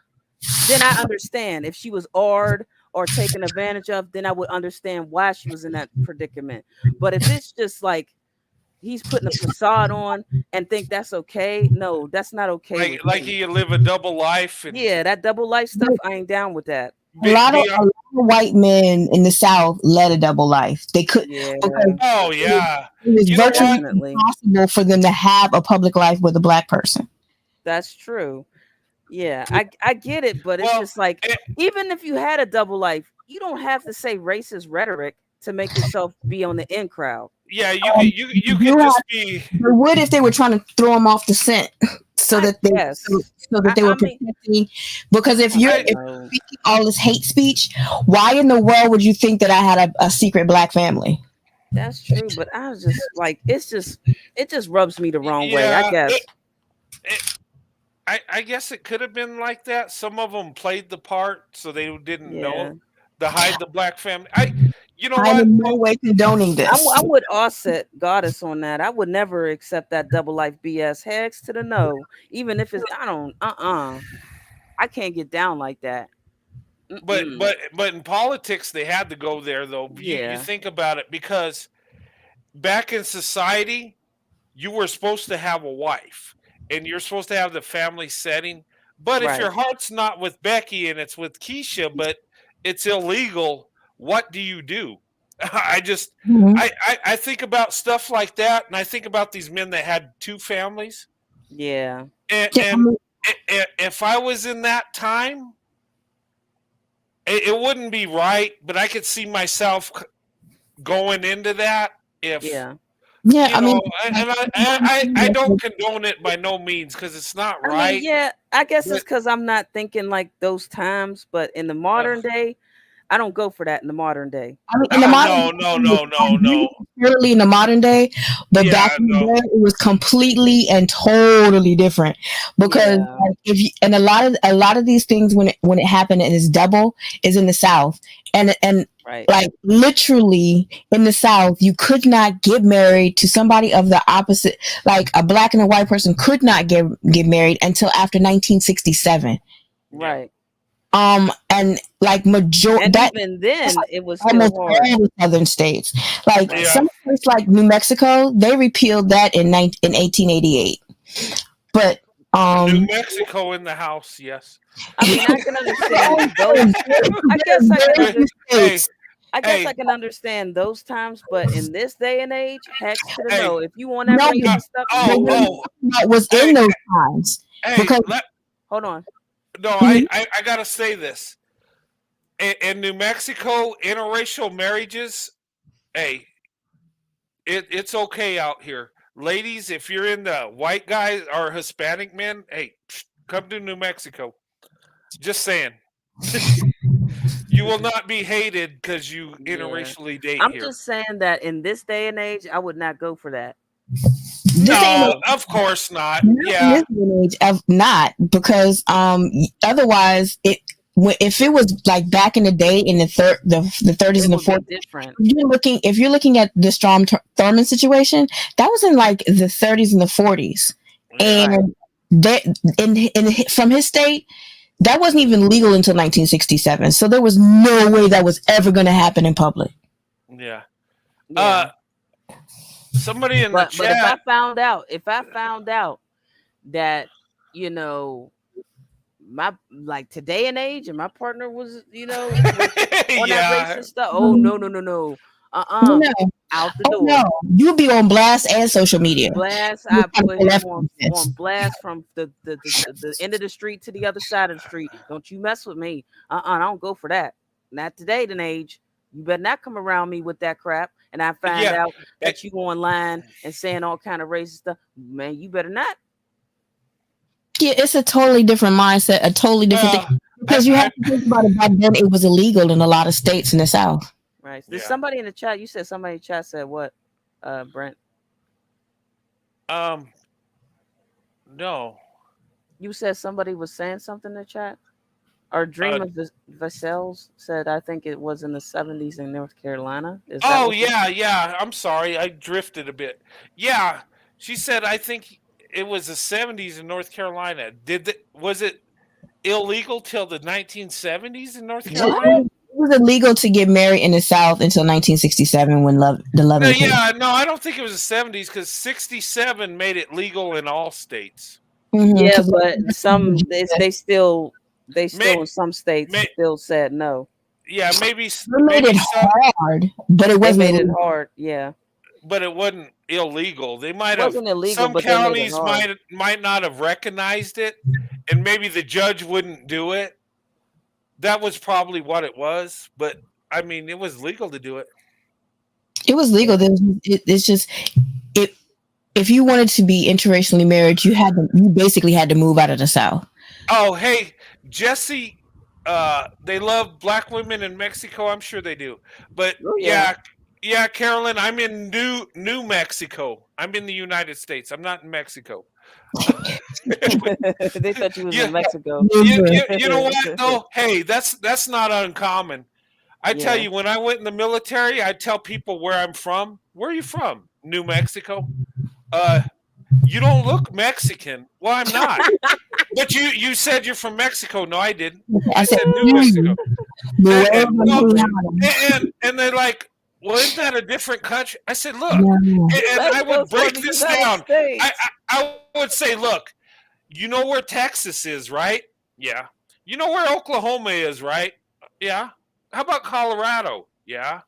then I understand. If she was R'd or taken advantage of, then I would understand why she was in that predicament. But if it's just like he's putting a facade on and think that's okay, no, that's not okay with Like me. you live a double life and Yeah, that double life stuff, I ain't down with that. A lot of white men in the South led a double life. They could Yeah, because oh yeah. it was You know virtually what? definitely. impossible for them to have a public life with a black person. That's true. Yeah, I get it, but it's Well, just like, eh, even if you had a double life, you don't have to say racist rhetoric to make yourself be on the in crowd. yeah, you could just be. But what if they were trying to throw them off the scent so that they Yes. so that they were I mean, protecting? Because if you're no. speaking all this hate speech, why in the world would you think that I had a secret black family? That's true, but I was just like, it just rubs me the wrong way, I Yeah, guess. I guess it could have been like that. Some of them played the part, so they didn't Yeah. know to hide the black family. You know I'm what? in no way condoning this. I'm with Offset Goddess on that. I would never accept that double life BS. Hex to the no. Even if it's, I don't, I can't get down like that. But in politics, they had to go there though. You Yeah. think about it, because back in society, you were supposed to have a wife and you're supposed to have the family setting. But if Right. your heart's not with Becky and it's with Keisha, but it's illegal, what do you do? I just Mhm. I think about stuff like that, and I think about these men that had two families, Yeah. and if I was in that time, it wouldn't be right. But I could see myself going into that if Yeah. Yeah, you I mean, know, and I don't condone it by no means, because it's not I right. mean, yeah, I guess it's But- because I'm not thinking like those times, but in the modern day, I don't go for that in the modern day. I mean, in the modern no. Purely in the modern day, but Yeah, back in the no. day, it was completely and totally different. Because Yeah. like, and a lot of these things when it happened and it's double is in the South, and Right. like literally in the South, you could not get married to somebody of the opposite. Like a black and a white person could not get married until after 1967. Right. And like majority And that even then, it was still almost hard. all the southern states, like Yeah. some states like New Mexico, they repealed that in 1888. But New Mexico in the house, yes. I mean, I can understand those. I guess I can understand. I guess I can understand those times, but in this day and age, heck to the Hey. no. If you want that No, racist stuff, that was in those times. Hey, Because- hold on. no, I gotta say this. In New Mexico, interracial marriages, hey, it's okay out here. Ladies, if you're into white guys or Hispanic men, hey, come to New Mexico. Just saying. You will not be hated because you Yeah. interracially date I'm here. just saying that in this day and age, I would not go for that. No, of course not. Not in Yeah. this day and age of not, because otherwise if it was like back in the day in the 30s It and the would be 40s, different. if you're looking at the Strom Thurmond situation, that was in like the 30s and the 40s, Yeah. and that from his state, that wasn't even legal until 1967. So there was no way that was ever going to happen in public. Yeah. Yeah. Somebody in the But chat. if I found out that, you know, my like today and age and my partner was, you know, was on that racist stuff. Oh no. No. Out the Oh door. no, you'll be on blast and social media. Blast, I put him on blast from the end of the street to the other side of the street. Don't you mess with me. I don't go for that. Not today and age. You better not come around me with that crap. And I find out that you online and saying all kind of racist stuff. Man, you better not. Yeah, it's a totally different mindset, a totally different thing. Because you have to think about it. Back then, it was illegal in a lot of states in the South. Right. There's somebody in the chat. You said somebody in the chat said what, Brent? No. You said somebody was saying something in the chat? Or Dream of Vassels said, I think it was in the 70s in North Carolina. Yeah. I'm sorry. I drifted a bit. Yeah. She said, I think it was the 70s in North Carolina. Was it illegal till the 1970s in North Carolina? It was illegal to get married in the South until 1967 when the love. No, I don't think it was the 70s because 67 made it legal in all states. Mm-hmm, yeah, but some they still in some states still said no. Yeah, maybe they made it hard, but it wasn't. They made it hard, yeah. But it wasn't illegal. They might have. Illegal, some but counties might not have recognized it, and maybe the judge wouldn't do it. That was probably what it was. But I mean, it was legal to do it. It was legal. It's just if you wanted to be interracially married, you basically had to move out of the South. Oh, hey, Jesse. They love black women in Mexico. I'm sure they do. But yeah, Carolyn, I'm in New Mexico. I'm in the United States. I'm not in Mexico. They thought you was in Mexico. You know what though? Hey, that's not uncommon. I tell you, when I went in the military, I tell people where I'm from. Where are you from? New Mexico. You don't look Mexican. Well, I'm not. But you said you're from Mexico. No, I didn't. I said New Mexico. And they're like, well, isn't that a different country? I said, look, and I would break this down. I would say, look, you know where Texas is, right? Yeah. You know where Oklahoma is, right? Yeah. How about Colorado? Yeah.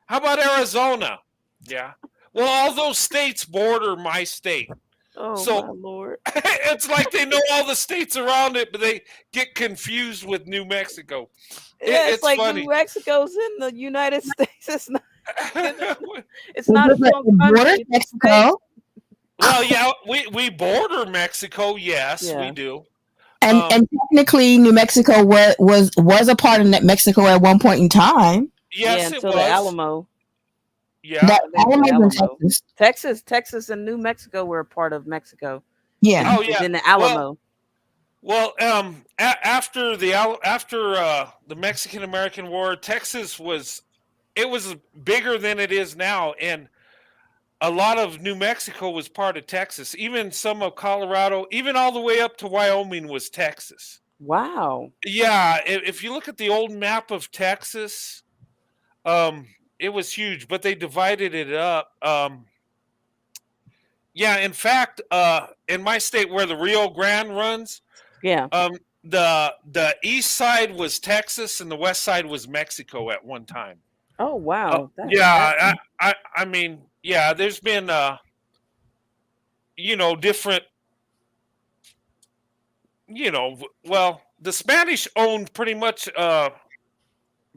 How about Arizona? Yeah. Well, all those states border my state. Oh, so my Lord. It's like they know all the states around it, but they get confused with New Mexico. Yeah, it's like funny. New Mexico's in the United States. It's not. It's not a strong country. Mexico. Well, yeah, we border Mexico. Yes, we do. And technically, New Mexico was a part of Mexico at one point in time. Yes, it until was. The Alamo. Yeah, Alamo. Texas and New Mexico were a part of Mexico. Yeah. Oh yeah. In the Alamo. Well, after the Mexican American War, Texas was bigger than it is now, and a lot of New Mexico was part of Texas. Even some of Colorado, even all the way up to Wyoming was Texas. Wow. Yeah, if you look at the old map of Texas, it was huge, but they divided it up. Yeah, in fact, in my state where the Rio Grande runs, the east side was Texas and the west side was Mexico at one time. Oh wow! I mean, yeah, there's been different, well, the Spanish owned pretty much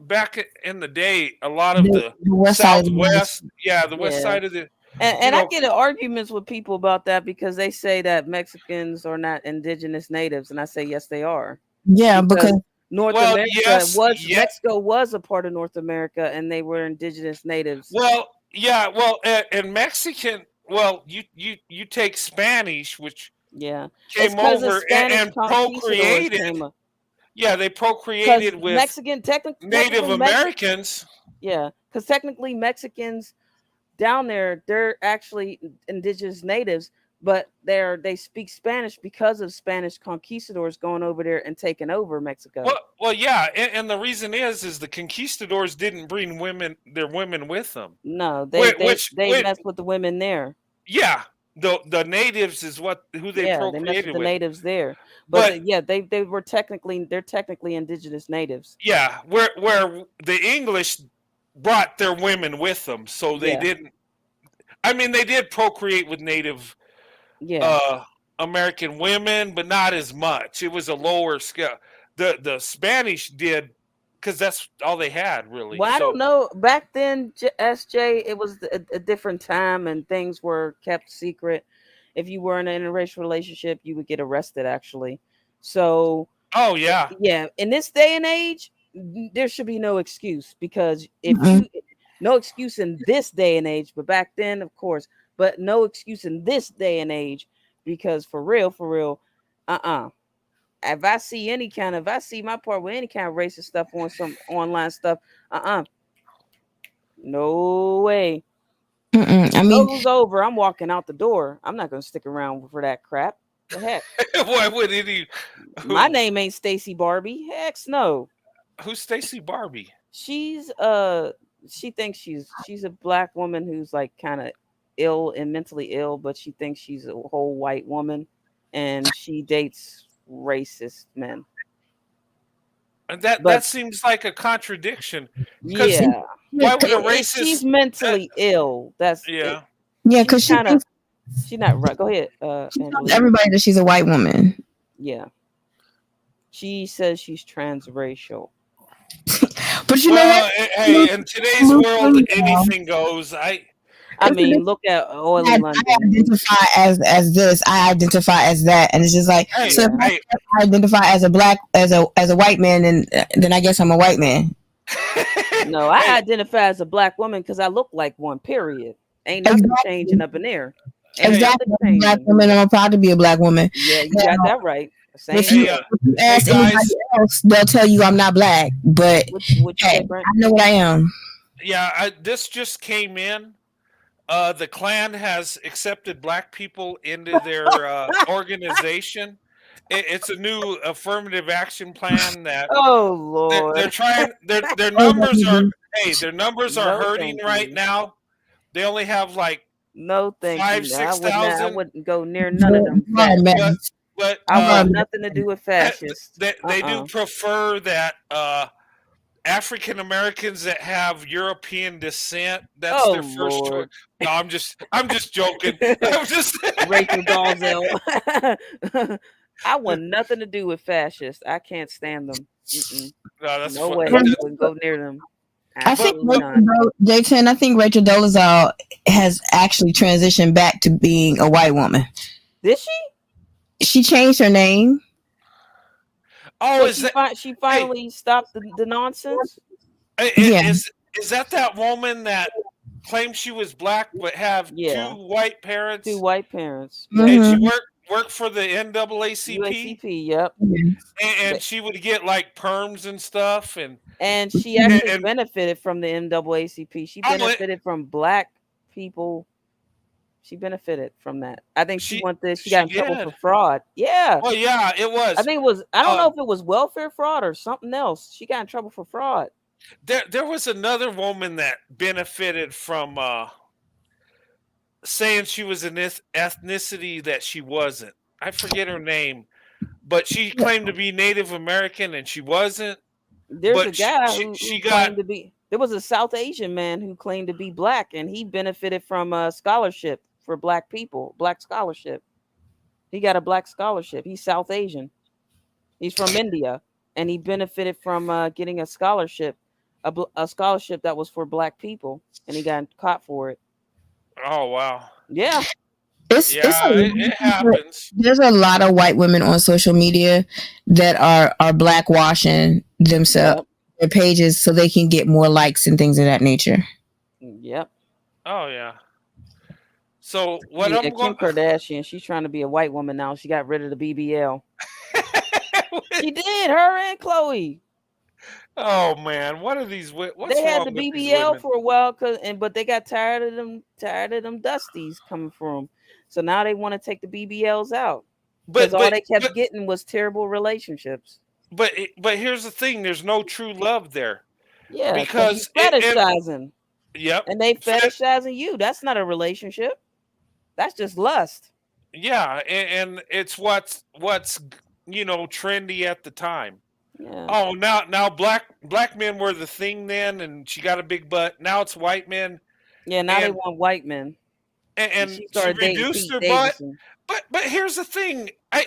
back in the day a lot of the southwest, the west side of the. And I get in arguments with people about that because they say that Mexicans are not indigenous natives, and I say yes, they are. Yeah, because North Well, America yes, yeah. Mexico was a part of North America, and they were indigenous natives. Well, yeah. Well, and Mexican. Well, you take Spanish, which Yeah, it's came because the over Spanish and conquistadors procreated. came up. Yeah, they Because procreated with Mexican, Native Americans. yeah, because technically Mexicans down there, they're actually indigenous natives, but they speak Spanish because of Spanish conquistadors going over there and taking over Mexico. Well, yeah, and the reason is the conquistadors didn't bring their women with them. No, Which mess with the women there. yeah, the natives is who they Yeah, they mess with procreated the with. natives there. But But they're technically indigenous natives. yeah, where the English brought their women with them, so they Yeah. didn't. I mean, they did procreate with Native Yeah. American women, but not as much. It was a lower scale. The Spanish did because that's all they had really. Well, I So don't know. Back then, SJ, it was a different time, and things were kept secret. If you were in an interracial relationship, you would get arrested. Actually, so oh yeah, yeah, in this day and age, there should be no excuse because if Mm-mm. you no excuse in this day and age, but back then, of course, but no excuse in this day and age because for real, if I see my part with any kind of racist stuff on some online stuff, no way. Mm-mm. I mean, Show's over. I'm walking out the door. I'm not gonna stick around for that crap. The heck. why would any? My name ain't Stacy Barbie. Heck no. Who's Stacy Barbie? She's she thinks she's a black woman who's like kind of ill and mentally ill, but she thinks she's a whole white woman, and she dates racist men. And that But seems like a contradiction. 'Cause yeah, why would a racist? she's mentally ill. That's Yeah. yeah, because she thinks she's not right. Go ahead, she tells Angela. everybody that she's a white woman. Yeah, she says she's transracial. But you know Well, what? hey, in today's world, anything goes. I mean, look at Oily London. I identify as this. I identify as that, and it's just like Hey, so. If hey. I identify as a black as a white man, and then I guess I'm a white man. No, I Hey. identify as a black woman because I look like one. Period. Ain't nothing Exactly. changing up in there. Ain't Exactly. nothing I'm a black changing. woman. I'm proud to be a black woman. Yeah, you got that right. Same. If you, Hey, if you ask hey, guys. anybody else, they'll tell you I'm not black. But What you hey, say, Brent? I know what I am. Yeah, this just came in. The Klan has accepted black people into their organization. It's a new affirmative action plan that Oh Lord. they're trying. Their numbers are their numbers are No, hurting thank right you. now. They only have like No, thank 5,000, you. I 6,000. wouldn't go near none of them. Right, man. But I want nothing to do with fascists. they do prefer that African Americans that have European descent. That's Oh, their first choice. Lord. No, I'm just joking. I'm just Rachel Dolezal. I want nothing to do with fascists. I can't stand them. Mm-mm. No, that's No fun. way. But Wouldn't go near them. I think Absolutely not. J10. I think Rachel Dolezal has actually transitioned back to being a white woman. Did she? She changed her name. oh, So is that she finally stopped the nonsense? Yeah. is that woman that claimed she was black but have Yeah. two white parents? Two white parents. And Mhm. she worked for the NAACP, UACP, yep. and she would get like perms and stuff, and she actually and- benefited from the NAACP. She Oh, it- benefited from black people. She benefited from that. I think she got in she trouble did. for fraud. Yeah. well, yeah, it was. I think it was, I don't know if it was welfare fraud or something else. She got in trouble for fraud. There was another woman that benefited from saying she was an ethnicity that she wasn't. I forget her name, but she claimed to be Native American and she wasn't. There's But a guy she who got- claimed to be, there was a South Asian man who claimed to be black, and he benefited from a scholarship for black people, black scholarship. He got a black scholarship. He's South Asian. He's from India, and he benefited from getting a scholarship, a scholarship that was for black people, and he got caught for it. Oh wow! Yeah. It's it happens. there's a lot of white women on social media that are blackwashing themselves, their pages, so they can get more likes and things of that nature. Yep. Oh yeah. So what I'm Kim going Kardashian, she's trying to be a white woman now. She got rid of the BBL. She did, her and Chloe. Oh man, what are these? What's They had wrong the with these BBL women? for a while, but they got tired of them dusties coming from. So now they want to take the BBLs out because all they kept getting was terrible relationships. But here's the thing: there's no true love there. Yeah, because you fetishizing. Yep. And they fetishizing you. That's not a relationship. That's just lust. Yeah, and it's what's trendy at the time. Yeah. Oh, now black men were the thing then, and she got a big butt. Now it's white men. Yeah, now they want white men. And she reduced her butt. But here's the thing. I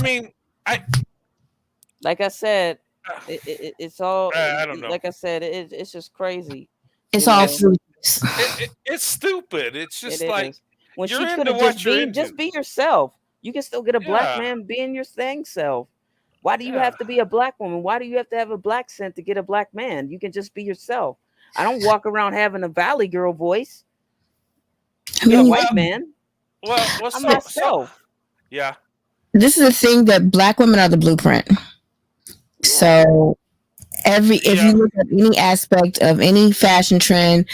mean, like I said, it's all. I don't know. Like I said, it's just crazy. It's all fruit. It's stupid. It's just when she could have just be yourself. You can still get a black man being your dang self. Why do you have to be a black woman? Why do you have to have a black scent to get a black man? You can just be yourself. I don't walk around having a Valley Girl voice. I'm a white man. Well, I'm myself. Yeah. This is the thing that black women are the blueprint. So if you look at any aspect of any fashion trend,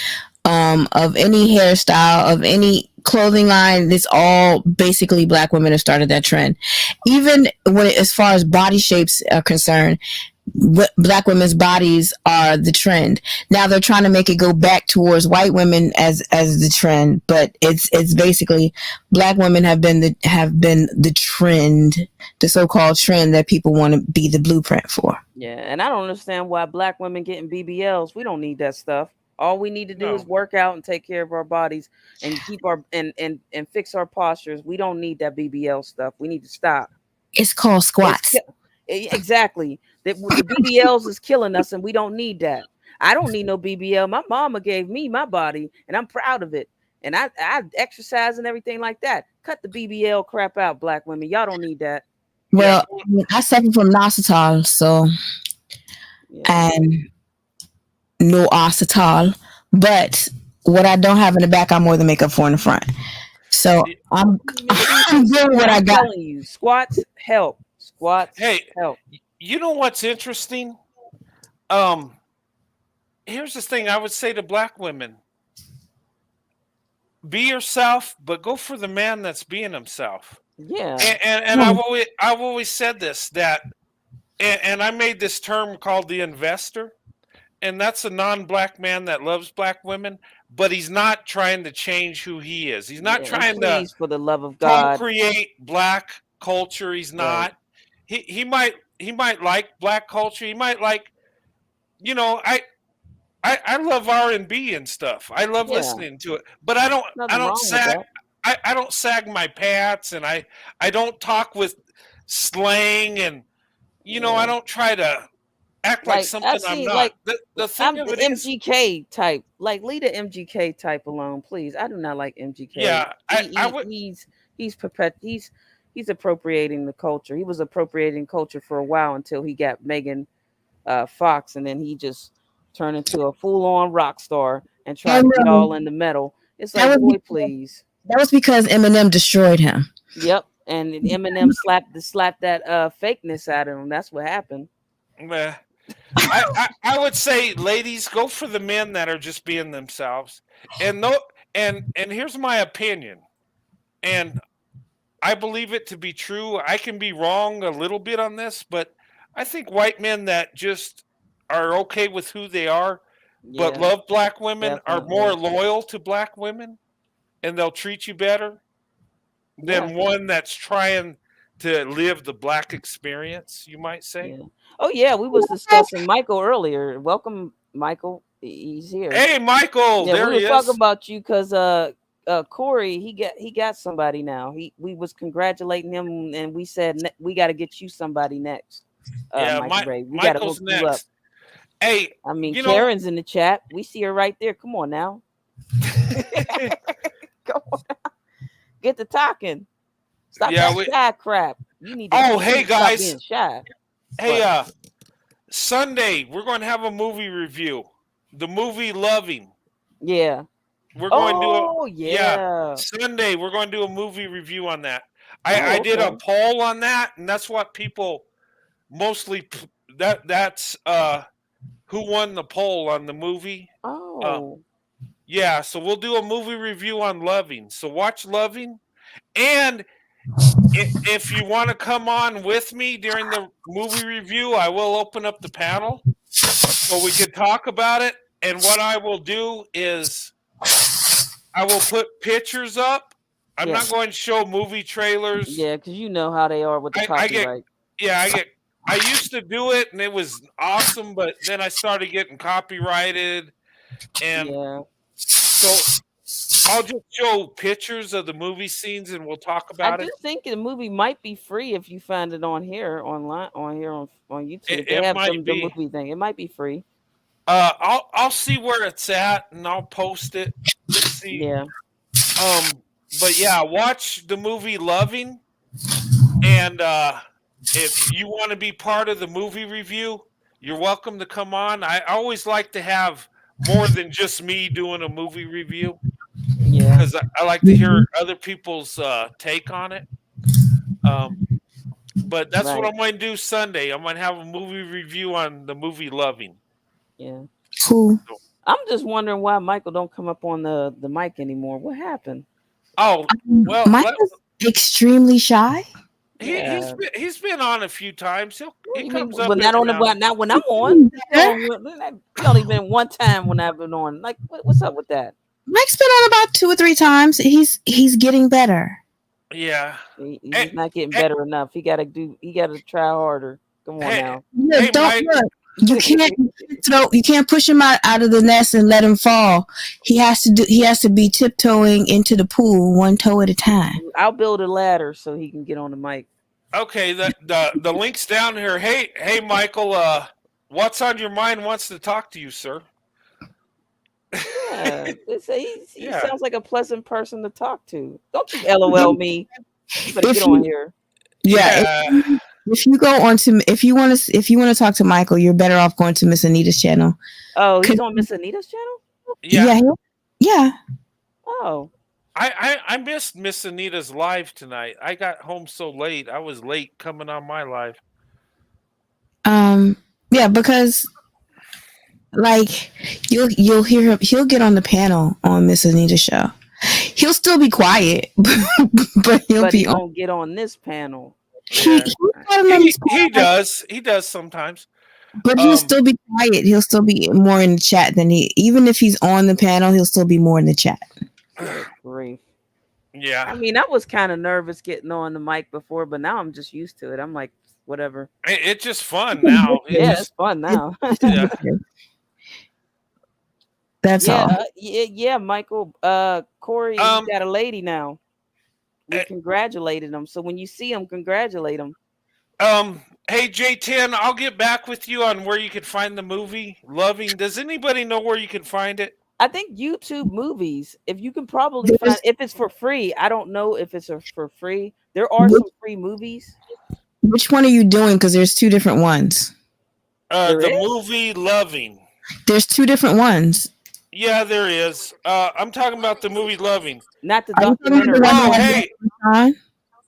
of any hairstyle, of any clothing line, it's all basically black women have started that trend. Even as far as body shapes are concerned, black women's bodies are the trend. Now they're trying to make it go back towards white women as the trend, but it's basically black women have been the trend, the so-called trend that people want to be the blueprint for. Yeah, and I don't understand why black women getting BBLs. We don't need that stuff. All we need to do is work out and take care of our bodies and keep our and fix our postures. We don't need that BBL stuff. We need to stop. It's called squats. Exactly. The BBLs is killing us, and we don't need that. I don't need no BBL. My mama gave me my body, and I'm proud of it. And I exercise and everything like that. Cut the BBL crap out, black women. Y'all don't need that. Well, I suffer from Nositol, so and no Ocitol, but what I don't have in the back, I more than make up for in the front. So I'm doing what I got. Telling you, squats help. Squats help. You know what's interesting? Here's the thing I would say to black women. Be yourself, but go for the man that's being himself. Yeah. And I've always said this, that and I made this term called the investor. And that's a non-black man that loves black women, but he's not trying to change who he is. He's not trying to, for the love of God, create black culture. He's not. Right. He might like black culture. He might like, I love R&B and stuff. I love listening to it, but I don't sag my pants, and I don't talk with slang, and I don't try to act like something I'm not. Like, the thing I'm the MGK type. Like, leave the MGK type alone, please. I do not like MGK. Yeah, he's appropriating the culture. He was appropriating culture for a while until he got Megan Fox, and then he just turned into a full-on rock star and tried to get all in the metal. It's like, boy, please. That was because Eminem destroyed him. Yep, and Eminem slapped that fakeness out of him. That's what happened. I would say, ladies, go for the men that are just being themselves. And here's my opinion, and I believe it to be true. I can be wrong a little bit on this, but I think white men that just are okay with who they are, but love black women, are more loyal to black women, and they'll treat you better than one that's trying to live the black experience, you might say. Yeah. Oh yeah, we was discussing Michael earlier. Welcome, Michael. He's here. Hey, Michael. Yeah, there we he were is. talking about you because Corey, he got somebody now. We was congratulating him, and we said we got to get you somebody next. We got to hook you up. Hey, I mean, Karen's in the chat. We see her right there. Come on now. Come on. Get to talking. Stop Yeah, that shy crap. You need to Oh, hey, stop guys. being shy. Hey, Sunday, we're going to have a movie review. The movie Loving. Yeah. We're going to do Oh, yeah. Sunday, we're going to do a movie review on that. Oh, I did a okay. poll on that, and that's what people mostly that's who won the poll on the movie. Oh. Yeah, so we'll do a movie review on Loving. So watch Loving, and if you want to come on with me during the movie review, I will open up the panel so we can talk about it. And what I will do is I will put pictures up. I'm Yeah. not going to show movie trailers. Yeah, because you know how they are with the copyright. I used to do it and it was awesome, but then I started getting copyrighted, and Yeah. so I'll just show pictures of the movie scenes and we'll talk I about do it. think the movie might be free if you find it on here, online, on YouTube. They It have might the be. movie thing. It might be free. I'll see where it's at and I'll post it. See. Yeah. But yeah, watch the movie Loving, and if you want to be part of the movie review, you're welcome to come on. I always like to have more than just me doing a movie review, Yeah. because I like to hear other people's take on it. But that's what Right. I'm going to do Sunday. I'm going to have a movie review on the movie Loving. Yeah. Cool. I'm just wondering why Michael don't come up on the mic anymore. What happened? Oh, well, Michael's extremely shy. Yeah. he's been on a few times. He comes up but not every on the now. not when I'm on. He only been one time when I've been on. Like, what's up with that? Mike's been on about 2 or 3 times. He's getting better. Yeah. He's not getting better enough. He gotta try harder. Come on now. Yeah, Hey, don't Mike. look. You can't push him out of the nest and let him fall. He has to be tiptoeing into the pool 1 toe at a time. I'll build a ladder so he can get on the mic. Okay, the link's down here. Hey, Michael. What's on your mind wants to talk to you, sir. Yeah, he Yeah. sounds like a pleasant person to talk to. Don't you LOL me. You better get on here. Yeah. If you go on to if you want to talk to Michael, you're better off going to Miss Anita's channel. Oh, he's on Miss Anita's channel? Yeah. Oh. I missed Miss Anita's live tonight. I got home so late. I was late coming on my live. Yeah, because like you'll hear him. He'll get on the panel on Miss Anita's show. He'll still be quiet, but he won't get on this panel. He does. He does sometimes. But he'll still be quiet. He'll still be more in the chat than even if he's on the panel, he'll still be more in the chat. Good grief. Yeah. I mean, I was kind of nervous getting on the mic before, but now I'm just used to it. I'm like, whatever. It's just fun now. It's fun now. Yeah. That's all. Yeah, Michael. Corey, you got a lady now. We congratulated him. So when you see him, congratulate him. Hey J10, I'll get back with you on where you can find the movie Loving. Does anybody know where you can find it? I think YouTube movies. If you can probably find, if it's for free. I don't know if it's for free. There are some free movies. Which one are you doing? Because there's 2 different ones. Movie Loving. There's 2 different ones. Yeah, there is. I'm talking about the movie Loving. Not the documentary. Oh, hey.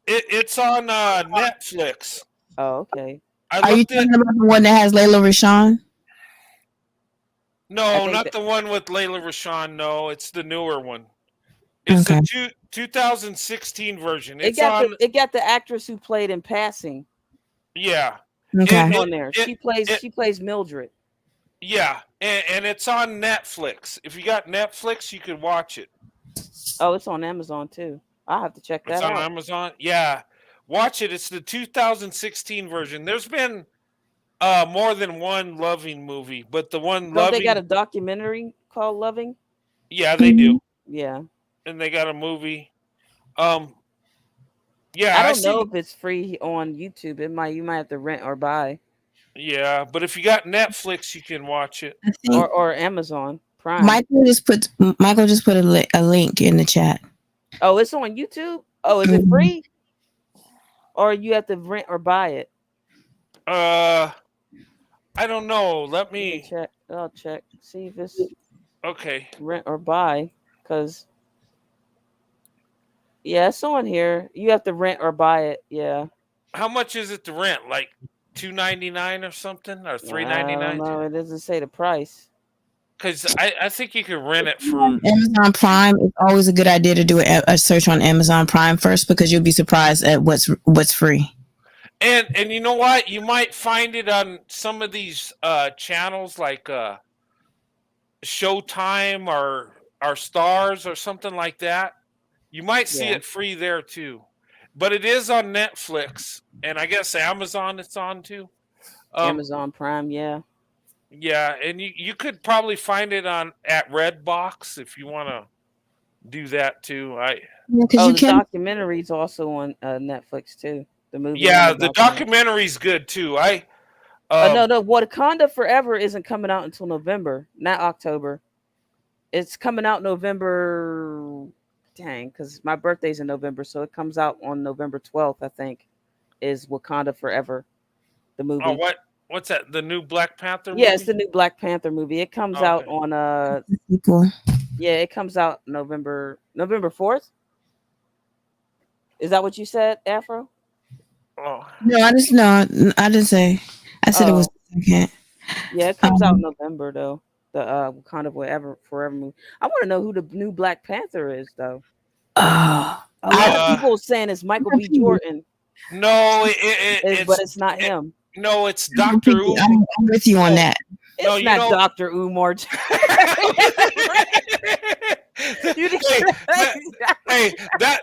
It's on Netflix. Oh, okay. Are you talking about the one that has Layla Rashawn? No, not the one with Layla Rashawn. No, it's the newer one. It's the 2016 version. It got the actress who played In Passing. Yeah. Okay. On there. She plays Mildred. Yeah, and it's on Netflix. If you got Netflix, you can watch it. Oh, it's on Amazon too. I'll have to check that out. It's on Amazon. Yeah. Watch it. It's the 2016 version. There's been more than one Loving movie, but the one Loving... They got a documentary called Loving? Yeah, they do. Yeah. And they got a movie. Yeah. I don't know if it's free on YouTube. You might have to rent or buy. Yeah, but if you got Netflix, you can watch it. Or Amazon Prime. Michael just put a link in the chat. Oh, it's on YouTube. Oh, is it free, or you have to rent or buy it? I don't know. Let Let me me. check. I'll check. See if it's Okay. rent or buy. Cause yeah, it's on here. You have to rent or buy it. Yeah. How much is it to rent? Like $2.99 or something, or I don't $3.99? know. It doesn't say the price. Because I think you can rent it for. Amazon Prime, it's always a good idea to do a search on Amazon Prime first because you'll be surprised at what's free. And you know what? You might find it on some of these channels like Showtime or Stars or something like that. You might see Yeah. it free there too. But it is on Netflix, and I guess Amazon it's on too. Amazon Prime. Yeah. Yeah, and you could probably find it on at Redbox if you want to do that too. Because Oh, you the can. documentary's also on Netflix too. The movie and Yeah, the the documentary. documentary's good too. No, no. Wakanda Forever isn't coming out until November, not October. It's coming out November. Dang, because my birthday's in November, so it comes out on November 12th. I think is Wakanda Forever, the movie. what's that? The new Black Panther Yeah, it's movie? the new Black Panther movie. It comes Oh, out okay. on People. yeah, it comes out November 4th. Is that what you said, Afro? Oh, No, I didn't say. I said it was Oh, second. yeah, it comes out in Um, November though. The Wakanda Forever movie. I want to know who the new Black Panther is though. uh, A lot of I, people saying it's Michael B. Jordan, no, but it's not him. no, it's Doctor Who. I'm with you on No, that. No, it's you not know. Dr. Umar. You need hey, hey, that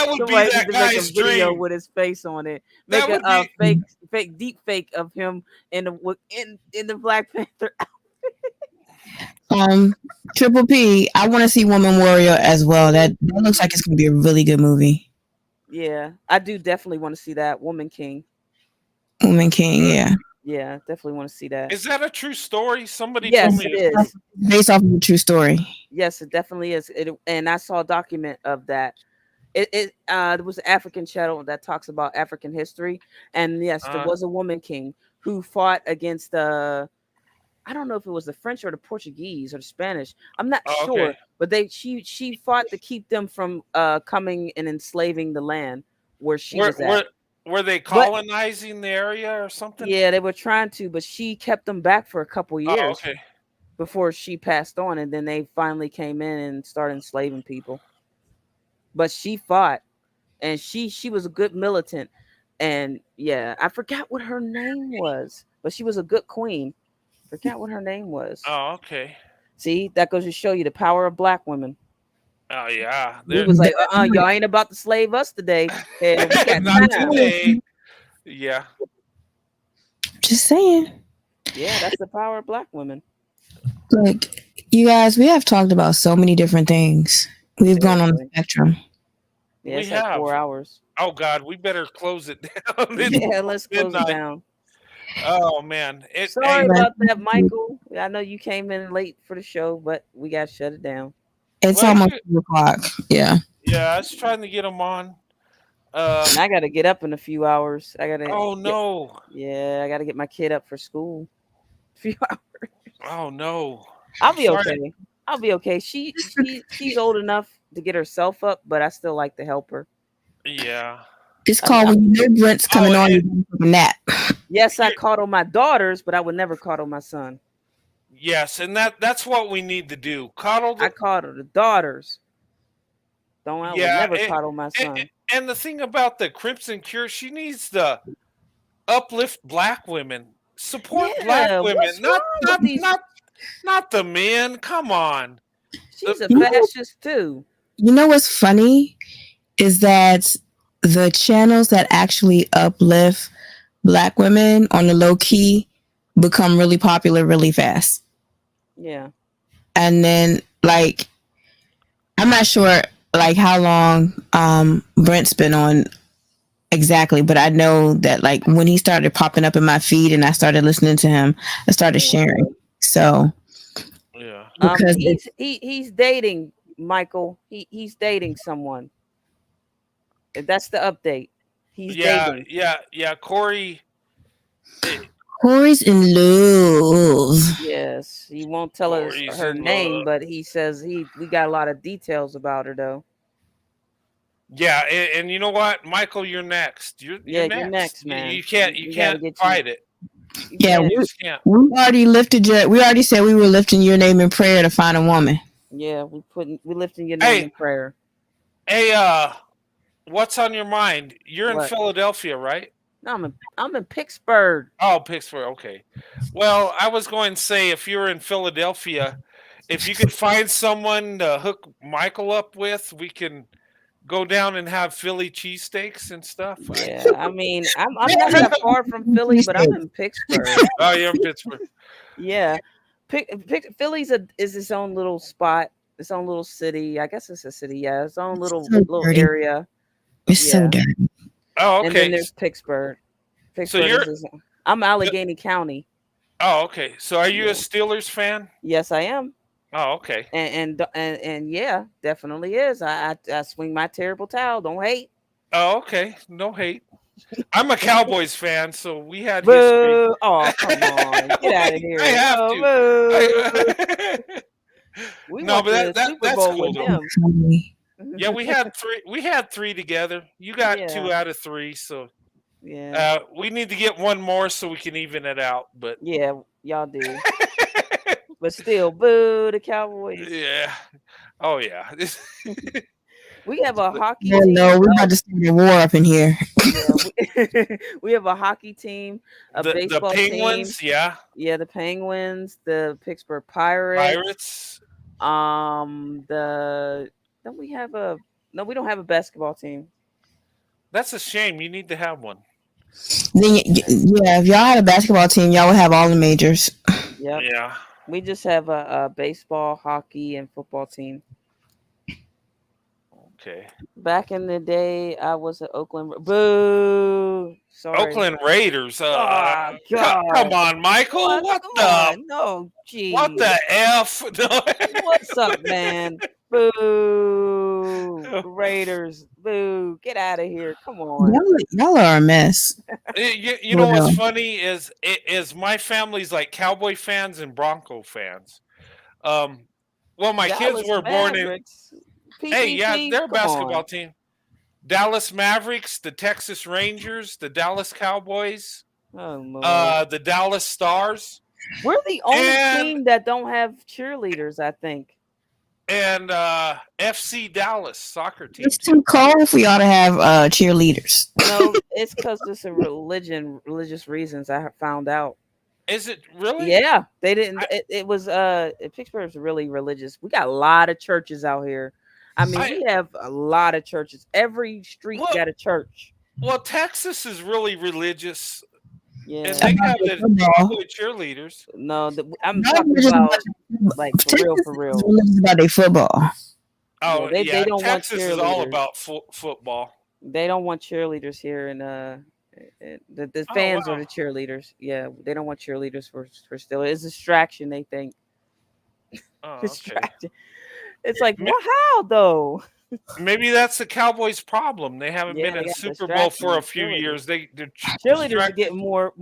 would be Somebody need that to make a guy's video dream. with his face on it. That Make would a be fake deep fake of him in the Black Panther. Triple P. I want to see Woman Warrior as well. That looks like it's gonna be a really good movie. Yeah, I do definitely want to see that Woman King. Woman King. Yeah, Yeah, definitely want to see that. Is that a true story? Somebody told Yes, me. it is. based off of a true story. Yes, it definitely is. And I saw a document of that. There was an African channel that talks about African history, and yes, there was a woman king who fought against the. I don't know if it was the French or the Portuguese or the Spanish. I'm not Oh, sure, okay. but she fought to keep them from coming and enslaving the land where she Were was at. were they But colonizing the area or something? yeah, they were trying to, but she kept them back for a couple Oh, years okay. before she passed on, and then they finally came in and started enslaving people. But she fought, and she was a good militant, and yeah, I forgot what her name was, but she was a good queen. Forgot what her name was. Oh, okay. See, that goes to show you the power of Black women. Oh, yeah. We was like, y'all ain't about to slave us today. And we got Not time. today. Yeah. Just saying. Yeah, that's the power of Black women. Look, you guys, we have talked about so many different things. We've gone on the Seriously. spectrum. Yeah, We it's like have. 4 hours. Oh God, we better close it down. It's Yeah, let's close it midnight. down. Oh man. Sorry Hey, about that, Michael. I know you came in late for the show, but we got to shut it down. It's well, almost 2:00. Yeah. yeah, I was trying to get them on. And I got to get up in a few hours. I got to. Oh no. Yeah, I got to get my kid up for school. A few hours. Oh no. I'll be Sorry. okay. I'll be okay. She's old enough to get herself up, but I still like to help her. Yeah. It's called when you know Brent's coming on, you take a nap. Yes, I coddle my daughters, but I would never coddle my son. Yes, and that's what we need to do. Coddle I coddle the daughters. I would never coddle my son. And the thing about the Crimson Cure, she needs to uplift Black women, support Black women, not the men. Come on. She's a fascist too. You know what's funny is that the channels that actually uplift Black women on the low key become really popular really fast. Yeah. And then like I'm not sure like how long Brent's been on exactly, but I know that like when he started popping up in my feed and I started listening to him, I started sharing. So yeah, because he's dating Michael. He's dating someone. That's the update. He's Yeah, dating. yeah. Corey. Corey's in love. Yes, he won't tell us Corey's her in name, love. but he says we got a lot of details about her though. Yeah, and you know what, Michael, you're next. You're You're next. next, man. You can't We gotta get fight it. Yeah, You just can't. we already said we were lifting your name in prayer to find a woman. Yeah, we lifting your name in prayer. Hey, what's on your mind? You're in Philadelphia, right? No, I'm in Pittsburgh. Oh, Pittsburgh. Okay. Well, I was going to say, if you're in Philadelphia, if you could find someone to hook Michael up with, we can go down and have Philly cheesesteaks and stuff. Yeah, I mean, I'm not that far from Philly, but I'm in Pittsburgh. Oh, you're in Pittsburgh. Yeah, Philly's is its own little spot, its own little city. I guess it's a city. Yeah, its own little area. It's so dirty. Oh, okay. And then there's Pittsburgh. I'm Allegheny County. Oh, okay. So are you a Steelers fan? Yes, I am. Oh, okay. And yeah, definitely is. I swing my terrible towel. Don't hate. Oh, okay. No hate. I'm a Cowboys fan, so we had Boo. history. Oh, come on. Get out of here. I have to. No, but that's cool though. Yeah, we had three together. You got 2 out of 3, so yeah. We need to get one more so we can even it out. But yeah, y'all do. But still, boo the Cowboys. Yeah. Oh yeah. We have a hockey team. No, we're about to start a war up in here. Yeah, we have a hockey team, baseball the Penguins, team. Yeah, the Penguins, the Pittsburgh Pirates. We don't have a basketball team. That's a shame. You need to have one. Then, yeah, if y'all had a basketball team, y'all would have all the majors. Yep. Yeah. We just have a baseball, hockey, and football team. Okay. Back in the day, I was at Oakland. Boo! Sorry. Oakland Raiders. Oh, God. Come on, Michael. What the? No, geez. What the F? What's up, man? Boo! Raiders. Boo! Get out of here. Come on. Y'all are a mess. You know what's funny is my family's like Cowboy fans and Bronco fans. Well, my kids were born in. Hey, yeah, they're a basketball team. Dallas Mavericks, the Texas Rangers, the Dallas Cowboys, the Dallas Stars. We're the only team that don't have cheerleaders, I think. And FC Dallas soccer team. It's too cold for y'all to have cheerleaders. No, it's because it's a religious reasons. I found out. Is it really? Yeah, they didn't. It was Pittsburgh's really religious. We got a lot of churches out here. I mean, we have a lot of churches. Every street got a church. Well, Texas is really religious. Yeah, and they have the cheerleaders. No, I'm talking about like for real. It's about their football. Oh, they don't Texas want cheerleaders. Is all about football. They don't want cheerleaders here, and the fans are the cheerleaders. Yeah, they don't want cheerleaders for still. It's a distraction. They think. Oh, distraction. It's like, well, how though? Maybe that's the Cowboys' problem. They haven't been in Super Bowl for a few years. The cheerleaders are getting more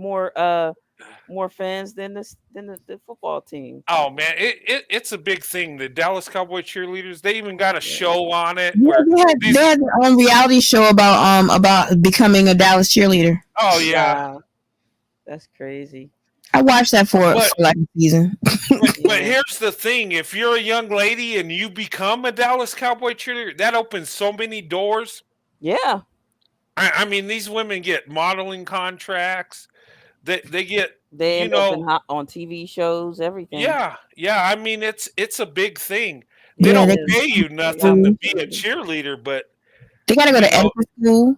fans than the football team. Oh man, it's a big thing. The Dallas Cowboy cheerleaders. They even got a show on it. Yeah, they had their own reality show about becoming a Dallas cheerleader. Oh yeah, wow. That's crazy. I watched that for like a season. But here's the thing: if you're a young lady and you become a Dallas Cowboy cheerleader, that opens so many doors. Yeah, I mean, these women get modeling contracts. They end up on TV shows, everything. Yeah. I mean, it's a big thing. They don't pay you nothing to be a cheerleader, but they got to go to etiquette school,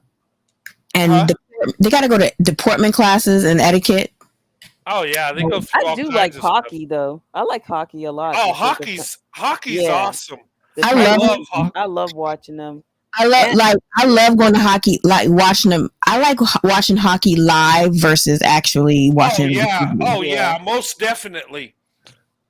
and they got to go to deportment classes and etiquette. Oh yeah, they go through I do like hockey though. I like hockey a lot. Oh, hockey's awesome. I love watching them. I love going to hockey, like watching them. I like watching hockey live versus actually watching. Oh yeah, most definitely.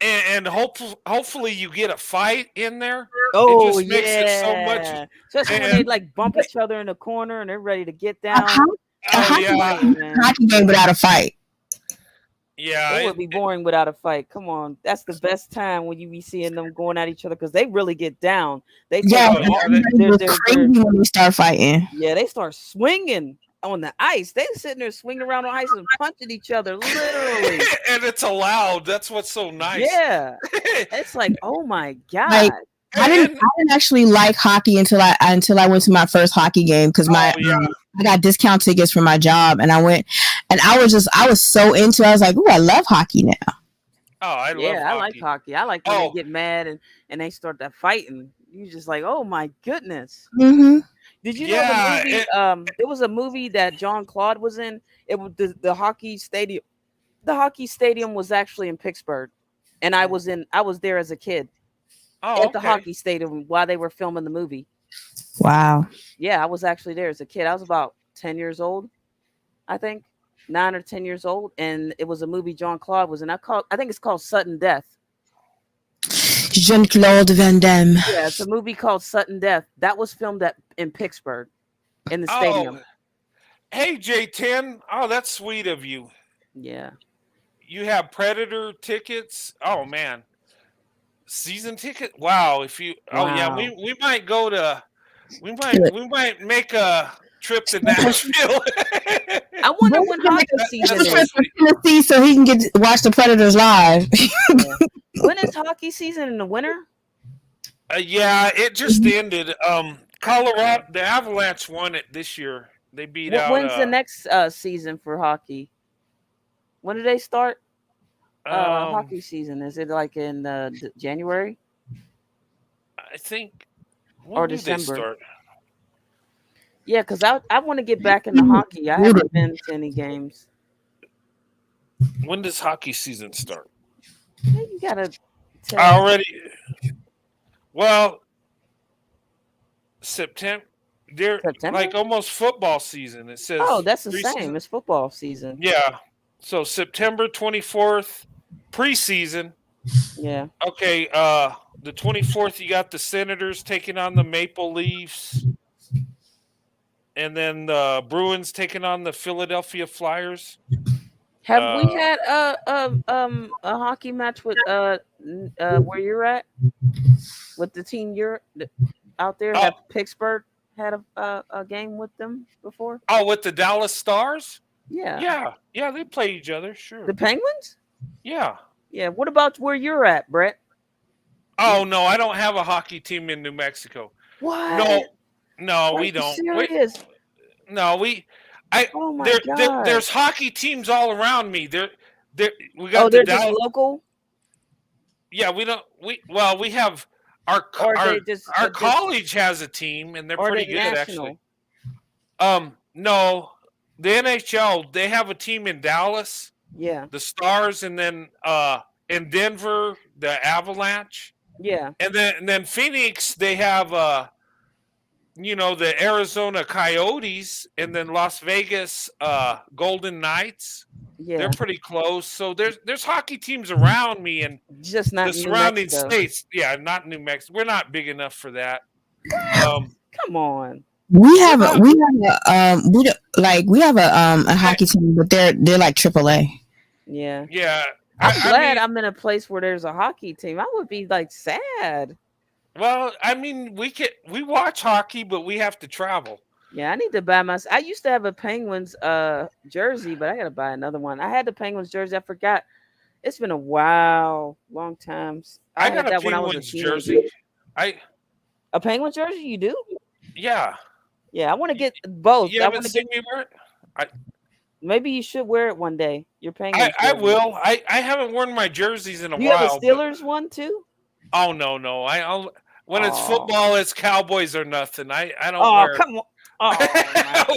and hopefully you get a fight in there. It Oh just makes it so much. yeah, especially when And they like bump each other in the corner and they're ready to get A, down. ho- a oh hockey, yeah, Fight, man. hockey game without a fight. yeah. It would be boring without a fight. Come on, that's the best time when you be seeing them going at each other because they really get down. They take Yeah, Oh their and yeah, all. everybody They're, goes they're, crazy they're, when they start fighting. yeah, they start swinging on the ice. They sitting there swinging around on ice and punching each other, literally. and it's allowed. That's what's so nice. Yeah, it's like, oh my god. Like I And didn't actually like hockey until I went to my first hockey game because oh yeah, I got discount tickets for my job and I went and I was so into it. I was like, ooh, I love hockey now. oh I love Yeah, I like hockey. hockey. I like when Oh. they get mad and they start that fighting. You just like, oh my goodness. Mm-hmm. Did you know Yeah, the movie? There was a movie that John Claude was in. It was the hockey stadium. The hockey stadium was actually in Pittsburgh, and I was there as a kid Oh, at the okay. hockey stadium while they were filming the movie. Wow. Yeah, I was actually there as a kid. I was about 10 years old, I think, 9 or 10 years old, and it was a movie John Claude was in. I think it's called Sudden Death. Jean-Claude Van Damme. Yeah, it's a movie called Sudden Death. That was filmed in Pittsburgh, in the stadium. Oh, hey J10. Oh, that's sweet of you. Yeah. You have Predator tickets. Oh man, season ticket. Wow. If you. Oh yeah, Wow. we might go to. We might make a trip to Nashville. I wonder when hockey season That's so is. sweet. Tennessee so he can watch the Predators live. When is hockey season? In the winter? Yeah, it just ended. Colorado, the Avalanche won it this year. They beat out. When's the next season for hockey? When do they start hockey season? Is it like in January I think. or When do they December? start? Yeah, because I want to get back into hockey. I haven't been to any games. When does hockey season start? Yeah, you gotta tell I me. already. Well, September. They're September? like almost football season. It says. Oh, that's the same. preseason. It's football season. Yeah. So September 24th, preseason. Yeah. Okay. The 24th, you got the Senators taking on the Maple Leafs, and then the Bruins taking on the Philadelphia Flyers. Have we had a hockey match with where you're at with the team you're out there? Oh. Have Pittsburgh had a game with them before? Oh, with the Dallas Stars? Yeah. Yeah, they play each other. Sure. The Penguins? Yeah. Yeah. What about where you're at, Brett? Oh no, I don't have a hockey team in New Mexico. What? No, Are we you don't. serious? Oh my God. There's hockey teams all around me. We Oh, got they're the just Dallas. local, Yeah, we don't. We have our or they just college has a team and they're or pretty they good national? actually. No, the NHL they have a team in Dallas, Yeah. the Stars, and then in Denver the Avalanche, Yeah. and then Phoenix they have the Arizona Coyotes, and then Las Vegas Golden Knights. Yeah. They're pretty close. So there's hockey teams around me and Just not the in New surrounding Mexico. states. Yeah, not New Mexico. We're not big enough for that. Come on. We have a hockey team, but they're like AAA. Yeah. Yeah. I'm glad mean, I'm in a place where there's a hockey team. I would be like sad. well, I mean, we watch hockey, but we have to travel. Yeah, I need to buy my. I used to have a Penguins jersey, but I gotta buy another one. I had the Penguins jersey. I forgot. It's been a while, long times. I had got a that when I was Penguins teenager. jersey. A Penguins jersey? You do? Yeah. Yeah, I want to get both. You I haven't want to seen get. me wear it? Maybe you should wear it one day. Your Penguins. I jersey. will. I haven't worn my jerseys in a Do you while. have a Steelers one too? Oh no. When it's football, it's Cowboys or nothing. I don't Oh, wear. come on. Oh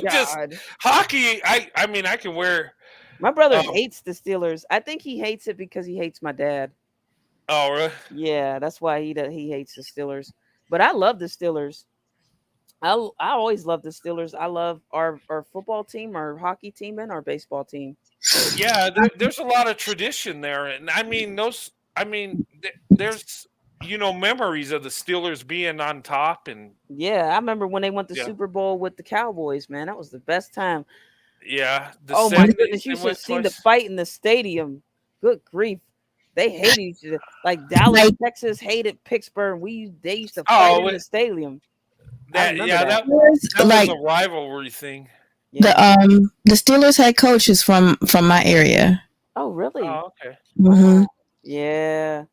my Just- God. Hockey. I mean, I can wear. My brother Oh. hates the Steelers. I think he hates it because he hates my dad. Oh, really? Yeah, that's why he hates the Steelers. But I love the Steelers. I always love the Steelers. I love our football team, our hockey team, and our baseball team. Yeah, there's a lot of tradition there, and I mean those I mean, there's memories of the Steelers being on top, and Yeah, I remember when they went to yeah, Super Bowl with the Cowboys, man. That was the best time. yeah, the Oh my 70s goodness, you they should have went seen the twice. fight in the stadium. Good grief. They hated each other. Like Dallas, Like Texas hated Pittsburgh. They used to fight Oh, in the stadium. I that remember yeah, that. that was like a rivalry thing. Yeah. the Steelers head coach is from my area. Oh, really? Oh, okay. Hmm. Yeah.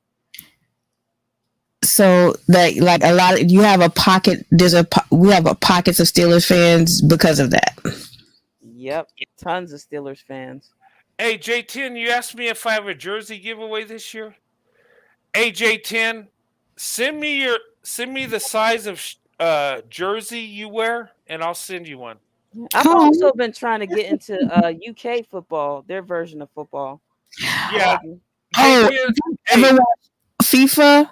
So that like a lot of you have a pocket. We have a pockets of Steelers fans because of that. Yep. Tons of Steelers fans. Hey, J10, you asked me if I have a jersey giveaway this year. Hey, J10, send me the size of jersey you wear, and I'll send you one. I've Oh, also been trying to get into UK football, their version of football. Yeah, oh, J10. ever Hey, watch FIFA?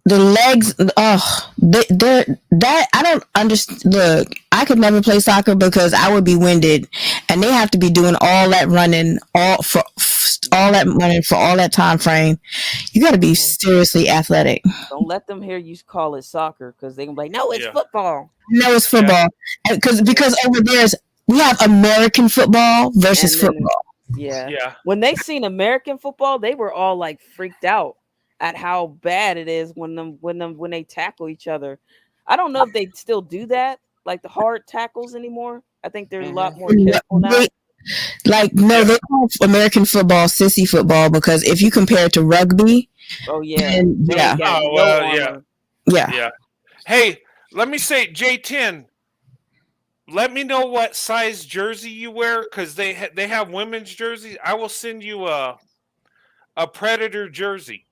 The legs, they're that I don't understand. Look, I could never play soccer because I would be winded, and they have to be doing all that running, all that time frame. You got to be seriously athletic. Don't let them hear you call it soccer because they can be like, no, it's Yeah. football. No, it's Yeah. football, because over there's we have American football versus And then- football. Yeah. Yeah. When they seen American football, they were all like freaked out at how bad it is when they tackle each other. I don't know if they still do that, like the hard tackles anymore. I think they're a lot more careful now. They call American football sissy football because if you compare it to rugby, Oh yeah. then, They yeah, ain't got Oh, no well, armor. yeah. Yeah. Hey, let me say, J10. Let me know what size jersey you wear, because they have women's jerseys. I will send you a Predator jersey.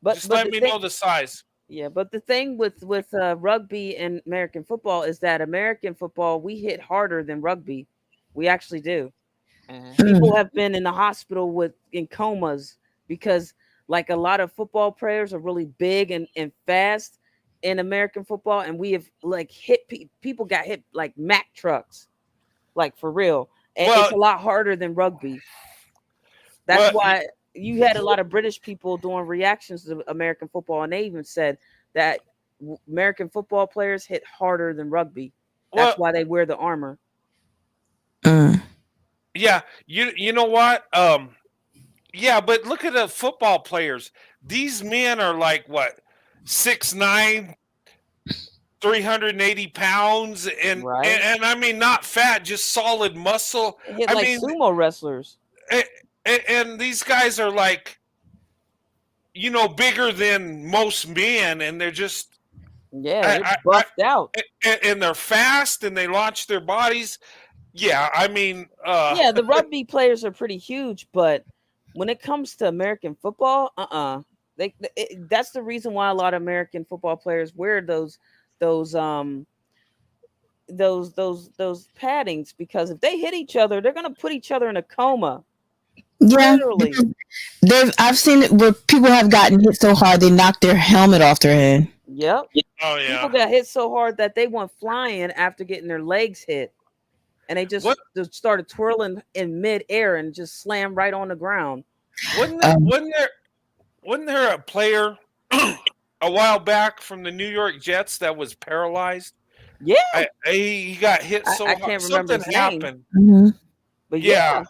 Just let the me thing, know the size. yeah, but the thing with rugby and American football is that American football we hit harder than rugby. We actually do. People have been in the hospital in comas because like a lot of football players are really big and fast in American football, and we have like people got hit like Mack trucks, like for real. And it's a lot harder than rugby. That's why you had a lot of British people doing reactions to American football, and they even said that American football players hit harder than rugby. That's why they wear the armor. Yeah, you know what? Yeah, but look at the football players. These men are like what, 6'9", 380 pounds, and I mean not fat, just solid muscle. They hit I like mean, sumo wrestlers. and these guys are like, bigger than most men, and they're just they're buffed out, and they're fast, and they launch their bodies. Yeah, I mean, yeah, the rugby players are pretty huge, but when it comes to American football, that's the reason why a lot of American football players wear those paddings, because if they hit each other, they're gonna put each other in a coma. Yeah, literally. I've seen it where people have gotten hit so hard they knocked their helmet off their head. Yep. Oh yeah. People got hit so hard that they went flying after getting their legs hit, and they just started twirling in midair and just slammed right on the ground. Wasn't there a player a while back from the New York Jets that was paralyzed? Yeah, he got hit so I hard. can't remember Something his name. happened. Mm-hmm. But yeah.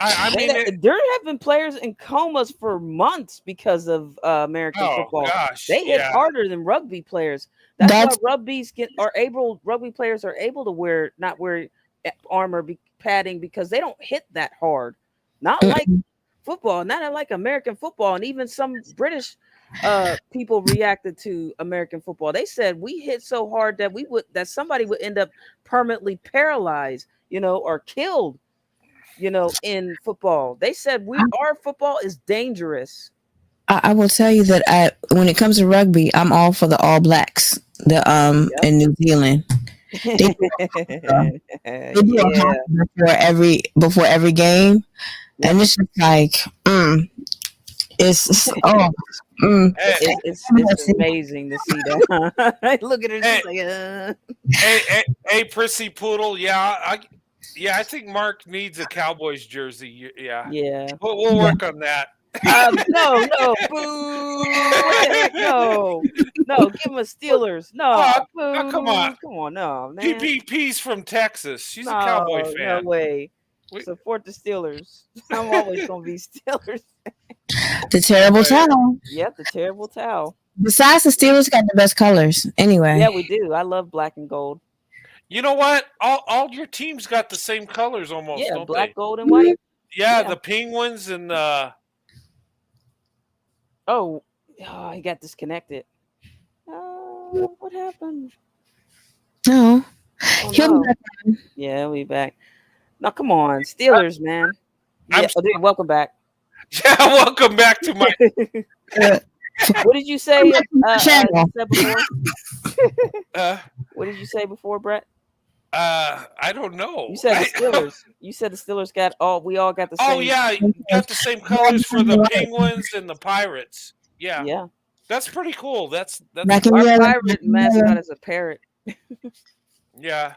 I mean, there have been players in comas for months because of American football. Gosh, they hit harder than rugby players. That's why rugby players are able to not wear armor padding, because they don't hit that hard. Not like football, not like American football. And even some British people reacted to American football. They said we hit so hard that somebody would end up permanently paralyzed, or killed. In football, they said our football is dangerous. I will tell you that when it comes to rugby, I'm all for the All Blacks, in New Zealand. They do a before every game, and it's just like, it's amazing to see that. Look at her, hey, Prissy Poodle, yeah, I think Mark needs a Cowboys jersey. Yeah. Yeah. We'll work on that. No, boo! What the heck? No, give him a Steelers. No, boo! Come on. Come on, no, man. PPP's from Texas. She's a Cowboy fan. No way. We- Support the Steelers. I'm always gonna be Steelers. The terrible towel. Yep, the terrible towel. Besides, the Steelers got the best colors. Anyway. Yeah, we do. I love black and gold. You know what? All your teams got the same colors almost, Yeah, don't black, they? gold, and white. Yeah, Yeah. the Penguins and Oh, he got disconnected. What happened? No. Oh, He'll no. be back. Yeah, we back. Now, come on, Steelers, man. I'm Yeah, dude, welcome back. yeah. Welcome back to my. What did you say? Channel. Said before? Uh, What did you say before, Brett? I don't know. You said the Steelers. You said the Steelers got all. We all got the same. Oh yeah, you got the same colors for the Penguins and the Pirates. Yeah, Yeah. that's pretty cool. That's Black and Our yellow. pirate mascot is a parrot. yeah.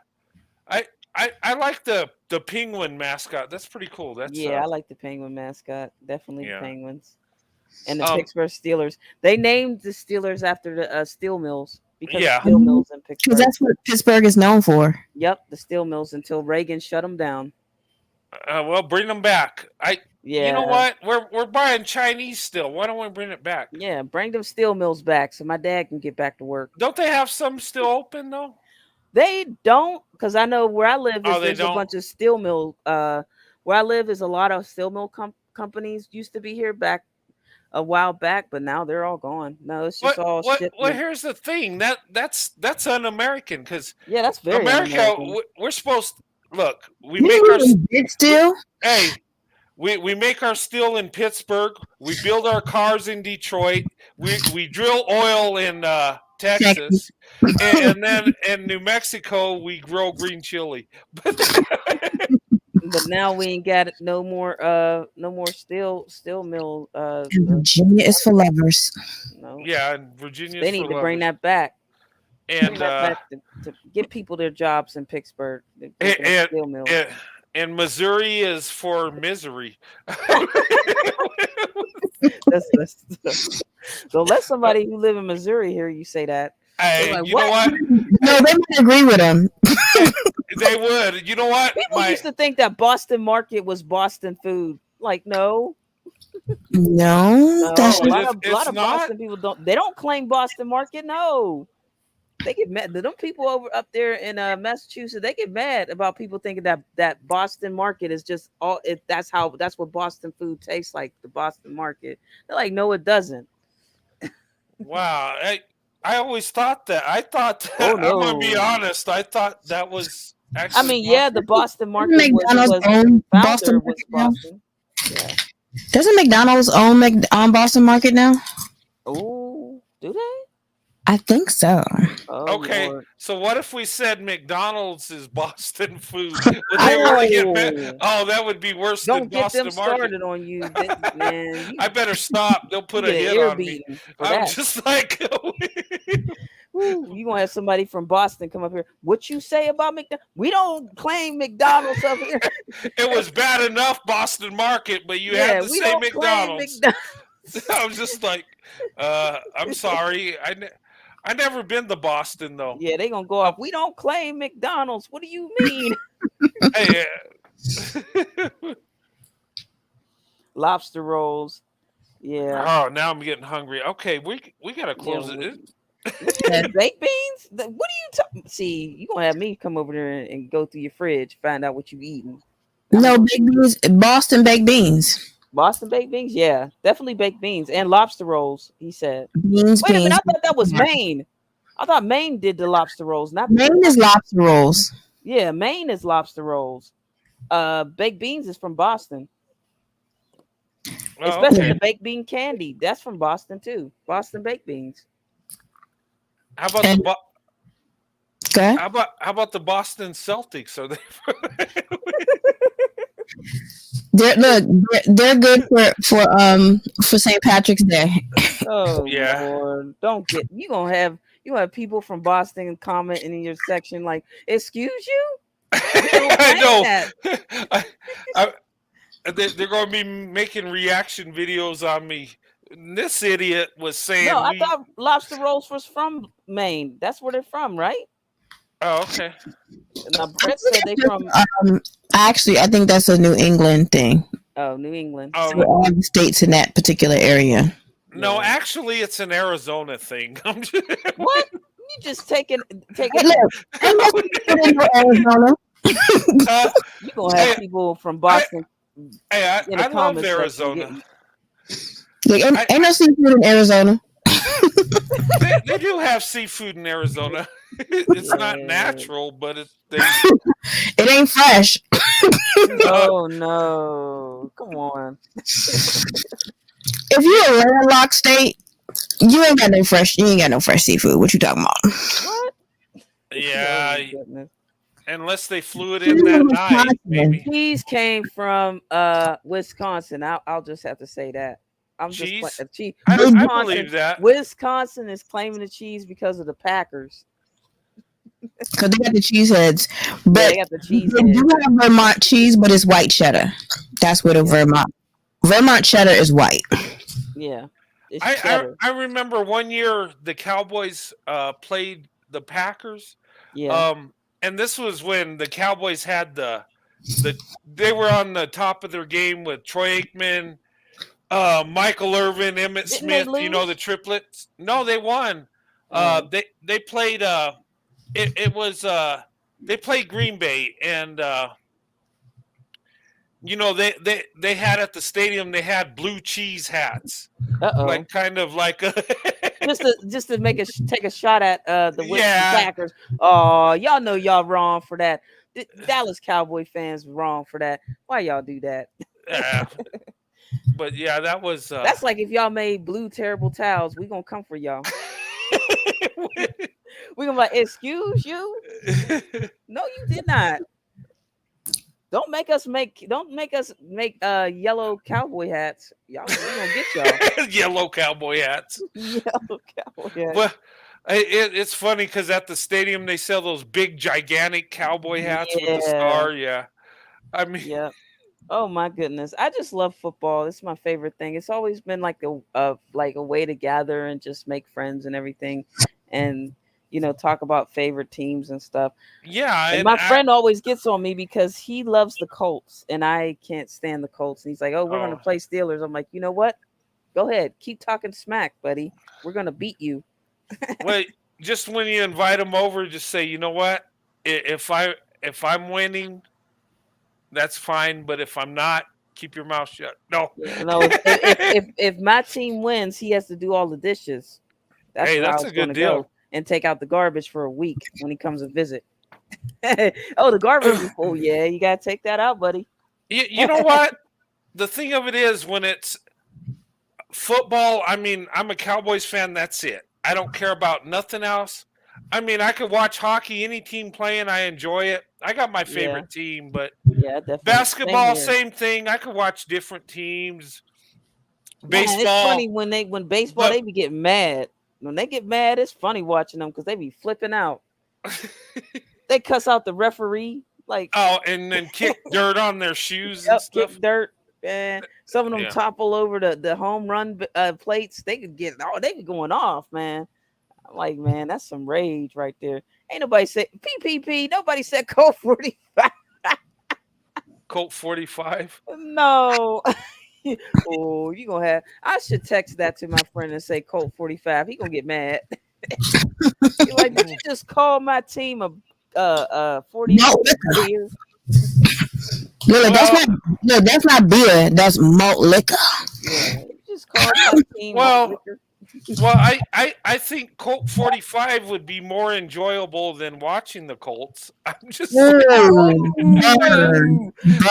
I like the penguin mascot. That's pretty cool. That's Yeah, I like the Penguin mascot. Definitely Yeah. the Penguins. And the Pittsburgh Steelers. They named the Steelers after the steel mills because Yeah. of steel mills in Because Pittsburgh. that's what Pittsburgh is known for. Yep, the steel mills until Reagan shut them down. well, bring them back. Yeah. You know what? We're buying Chinese still. Why don't we bring it back? Yeah, bring them steel mills back so my dad can get back to work. Don't they have some still open though? They don't, because I know where I live Oh, they there's don't? a bunch of steel mill. Where I live is a lot of steel mill companies used to be here back a while back, but now they're all gone. No, it's just all shit. Well, here's the thing. That's un-American because Yeah, that's very America. un-American. We're supposed look. We You make know our what we did still? hey. We make our steel in Pittsburgh. We build our cars in Detroit. We drill oil in Texas, and then in New Mexico we grow green chili. But now we ain't got no more steel mill. And Virginia is for lovers. No. Yeah, and Virginia. They need to bring that back. And Bring that back to give people their jobs in Pittsburgh. Steel mills. And Missouri is for misery. Don't let somebody who live in Missouri hear you say that. Hey, like, you know what? No, they would agree with him. They would. You know what? People used to think that Boston Market was Boston food. Like, no. No, that's a lot of not? Boston people don't claim Boston Market. No. They get mad. Them people up there in Massachusetts, they get mad about people thinking that Boston Market is just all. That's what Boston food tastes like. The Boston Market. They're like, no, it doesn't. Wow, I always thought that. I thought that. Oh, no. I'm gonna be honest. I thought that was actually. I mean, yeah, the Boston Market McDonald's was own founder Boston was Market Boston. Yeah. Doesn't McDonald's own Boston Market now? Oh, do they? I think so. Oh, Okay, Lord. so what if we said McDonald's is Boston food? Would they really get mad? Oh, that would be worse Don't than get Boston them Market. started on you, man. I better stop. They'll put a get an hit ear on me. beating for I'm that. just like, Woo, you gonna have somebody from Boston come up here. What you say about McDonald's? We don't claim McDonald's up here. it was bad enough Boston Market, but you had to we say don't claim McDonald's. McDonald's. I was just like, I'm sorry. I never been to Boston though. Yeah, they gonna go off. We don't claim McDonald's. What do you mean? Hey, Lobster rolls. Yeah. oh, now I'm getting hungry. Okay, we gotta close it. Baked beans? What are you talking? See, you gonna have me come over there and go through your fridge, find out what you eating. No, baked beans, Boston baked beans. Boston baked beans? Yeah, definitely baked beans and lobster rolls, he said. Beans, Wait a minute, beans. I thought that was Maine. I thought Maine did the lobster rolls, not Maine is lobster rolls. Yeah, Maine is lobster rolls. Baked beans is from Boston. Oh, Especially okay. the baked bean candy. That's from Boston too. Boston baked beans. How about the Okay. how about the Boston Celtics? Are they? They're good for St. Patrick's Day. Oh Yeah. Lord. Don't get you have people from Boston commenting in your section like, excuse you? I know. They're going to be making reaction videos on me. And this idiot was saying, No, I thought lobster rolls was from Maine. That's where they're from, right? Oh, okay. Now Brett said they from Actually, I think that's a New England thing. New England. For all the states in that particular area. No, actually, it's an Arizona thing. What? You just taking Hey, look, ain't no seafood in Arizona. you gonna have people from Boston. I love comments section Arizona. Like, ain't no seafood in Arizona. They do have seafood in Arizona. It's not natural, but it ain't fresh. Oh no! Come on. If you're a landlocked state, you ain't got no fresh seafood. What you talking about? What? Yeah. Oh, unless they flew it in that night, maybe. Cheese came from Wisconsin. I'll just have to say that. Cheese? Cheese. I believe that. Wisconsin is claiming the cheese because of the Packers. Because they got the cheese heads. But they got the cheese they do have Vermont cheese, but it's white cheddar. That's what a Vermont cheddar is white. Yeah. I remember one year the Cowboys played the Packers. Yeah. And this was when the Cowboys had they were on the top of their game with Troy Aikman, Michael Irvin, Emmitt Smith, the triplets. No, they won. They played they played Green Bay, and they had at the stadium, they had blue cheese hats. Like kind of like a just to take a shot at the Packers. Oh, y'all know y'all wrong for that. Dallas Cowboy fans wrong for that. Why y'all do that? But yeah, that was that's like if y'all made blue terrible towels, we gonna come for y'all. We gonna be like, excuse you? No, you did not. Don't make us make yellow cowboy hats. Y'all, we gonna get y'all. Yellow cowboy hats. Yellow cowboy hats. Well, it's funny because at the stadium they sell those big gigantic cowboy hats with the star. Yeah. I mean, yeah. Oh my goodness. I just love football. It's my favorite thing. It's always been like a way to gather and just make friends and everything. And talk about favorite teams and stuff. Yeah. And my friend always gets on me because he loves the Colts and I can't stand the Colts. And he's like, oh, we're going to play Steelers. I'm like, you know what? Go ahead. Keep talking smack, buddy. We're going to beat you. Well, just when you invite them over, just say, you know what? If I'm winning, that's fine. But if I'm not, keep your mouth shut. No. If my team wins, he has to do all the dishes. That's a good deal. And take out the garbage for a week when he comes to visit. Oh, the garbage. Oh, yeah, you got to take that out, buddy. You know what? The thing of it is, when it's football, I mean, I'm a Cowboys fan. That's it. I don't care about nothing else. I mean, I could watch hockey, any team playing. I enjoy it. I got my favorite team, but definitely. Basketball, same thing. I could watch different teams. Baseball. It's funny when baseball, they be getting mad. When they get mad, it's funny watching them because they be flipping out. They cuss out the referee, and then kick dirt on their shoes and stuff. Kick dirt, and some of them topple over the home run plates. They could they be going off, man. I'm like, man, that's some rage right there. Ain't nobody said PPP. Nobody said Colt 45. Colt 45. No. Oh, you gonna have? I should text that to my friend and say Colt 45. He gonna get mad. You're like, did you just call my team a 40 beer? That's not beer. That's malt liquor. Yeah, you just called my team malt liquor. Well, I think Colt 45 would be more enjoyable than watching the Colts. I'm just saying. Don't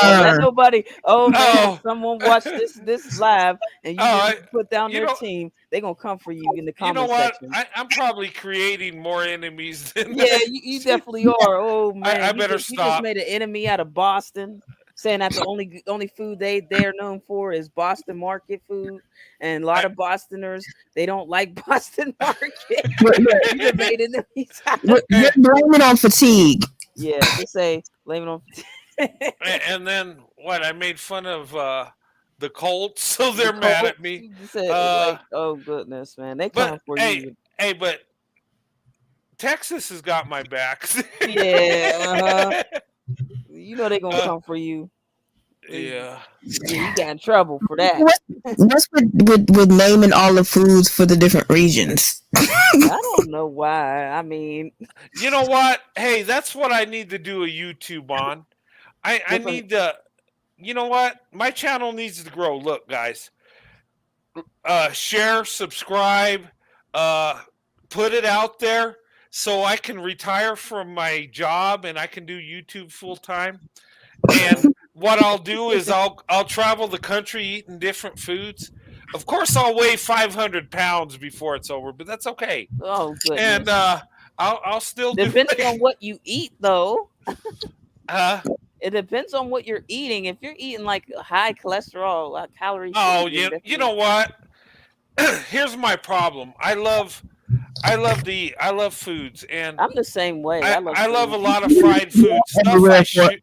let nobody. Oh man, someone watch this live and you put down their team. They're gonna come for you in the comment section. I'm probably creating more enemies than you definitely are. Oh man, I better stop. You just made an enemy out of Boston. Saying that the only food they're known for is Boston market food, and a lot of Bostoners, they don't like Boston market. You made enemies. Blame it on fatigue. Yeah, they say blame it on fatigue. And then What, I made fun of the Colts, so The they're mad at Colts, me. you just said Uh, like, oh goodness, man, they but coming for hey, you. but Texas has got my back. Yeah, you know they're gonna Uh, come for you. yeah. Yeah, you got in trouble for that. What's with naming all the foods for the different regions? I don't know why. I mean, You know what? Hey, that's what I need to do a YouTube on. I different. need to. You know what? My channel needs to grow. Look, guys, share, subscribe, uh, put it out there so I can retire from my job and I can do YouTube full time. And what I'll do is I'll travel the country eating different foods. Of course, I'll weigh 500 pounds before it's over, but that's okay. Oh And goodness. I'll still do Depending on it. what you eat, though, Uh, it depends on what you're eating. If you're eating like high cholesterol, calorie oh, food, then you definitely. know what? Here's my problem. I love foods, and I'm the same way. I love I love food. a lot of fried food stuff. I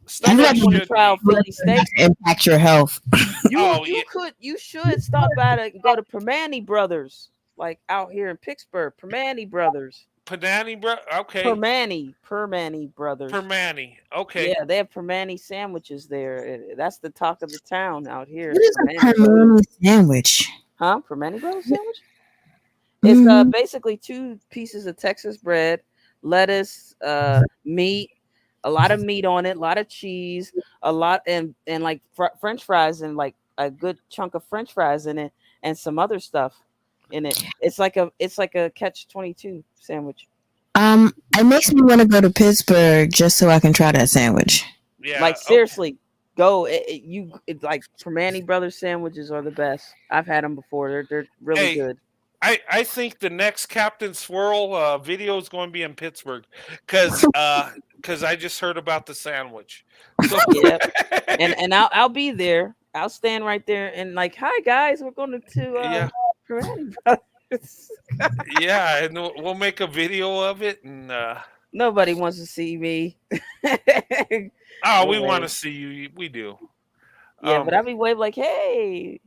Stuff I think you want to shouldn't try eat. out Philly steak. Impact your health. Oh yeah, You should stop by to go to Permani Brothers, like out here in Pittsburgh. Permani Brothers. Panani, bro. Okay, Permani Brothers. Permani. Okay, Yeah, they have Permani sandwiches there. That's the talk of the town out here. What is a Permani Brothers. pernoni sandwich? Huh? Permani Brothers sandwich? It's Mm, basically 2 pieces of Texas bread, lettuce, meat, a lot of meat on it, a lot of cheese, a lot and like French fries and like a good chunk of French fries in it, and some other stuff in it. It's like a catch-22 sandwich. it makes me want to go to Pittsburgh just so I can try that sandwich. yeah. Like Okay. seriously, go. It's like Permani Brothers sandwiches are the best. I've had them before. They're really Hey, good. I think the next Captain Swirl video is going to be in Pittsburgh because I just heard about the sandwich. So Yeah. And I'll be there. I'll stand right there and like, hi guys, we're going to yeah, Permani Brothers. yeah, and we'll make a video of it, and Nobody wants to see me. oh, No we want way. to see you. We do. Yeah, but I'll be waving like, hey.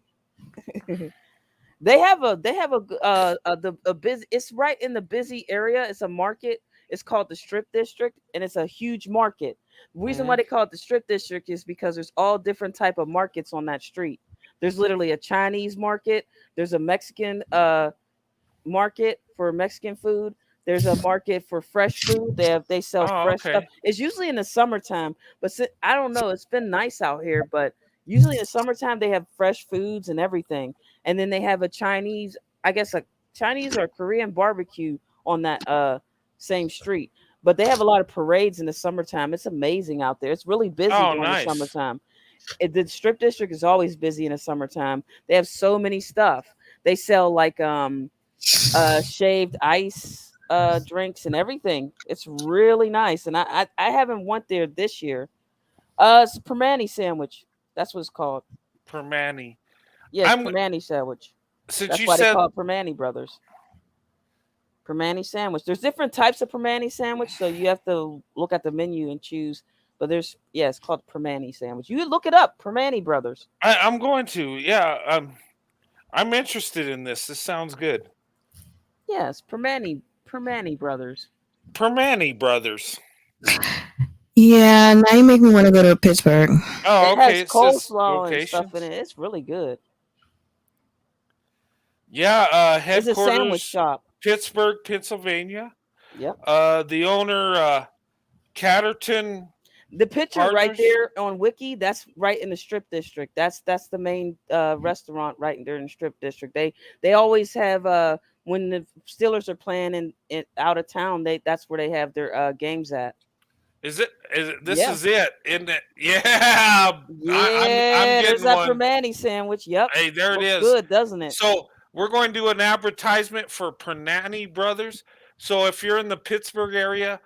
They have a busy. It's right in the busy area. It's a market. It's called the Strip District, and it's a huge market. The reason why Mhm. they call it the Strip District is because there's all different type of markets on that street. There's literally a Chinese market. There's a Mexican market for Mexican food. There's a market for fresh food. They sell Oh, fresh stuff. okay. It's usually in the summertime, but I don't know. It's been nice out here, but usually in the summertime they have fresh foods and everything. And then they have a Chinese, I guess a Chinese or Korean barbecue on that same street. But they have a lot of parades in the summertime. It's amazing out there. It's really busy Oh, during the nice. summertime. The Strip District is always busy in the summertime. They have so many stuff. They sell like shaved ice drinks and everything. It's really nice. And I haven't went there this year. It's Permani sandwich. That's what it's called. Permani. Yeah, it's I'm Permani sandwich. since That's you why they said call it Permani Brothers. Permani sandwich. There's different types of Permani sandwich, so you have to look at the menu and choose. But it's called Permani sandwich. You look it up, Permani Brothers. I'm going to. Yeah, I'm interested in this. This sounds good. Yes, Permani Brothers. Permani Brothers. Yeah, now you make me want to go to Pittsburgh. Oh, It okay. has It says coleslaw and stuff in locations. it. It's really good. Yeah, It's a sandwich headquarters shop. Pittsburgh, Pennsylvania. Yep. The owner Catterton The picture right Partners. there on Wiki, that's right in the Strip District. That's the main restaurant right there in the Strip District. They always have when the Steelers are playing in out of town, that's where they have their games at. Is it? This Yeah. is it, isn't it? Yeah. I'm There's getting that one. Permani sandwich. Yep. Hey, there it Looks is. good, doesn't it? So we're going to do an advertisement for Pernani Brothers. So if you're in the Pittsburgh area,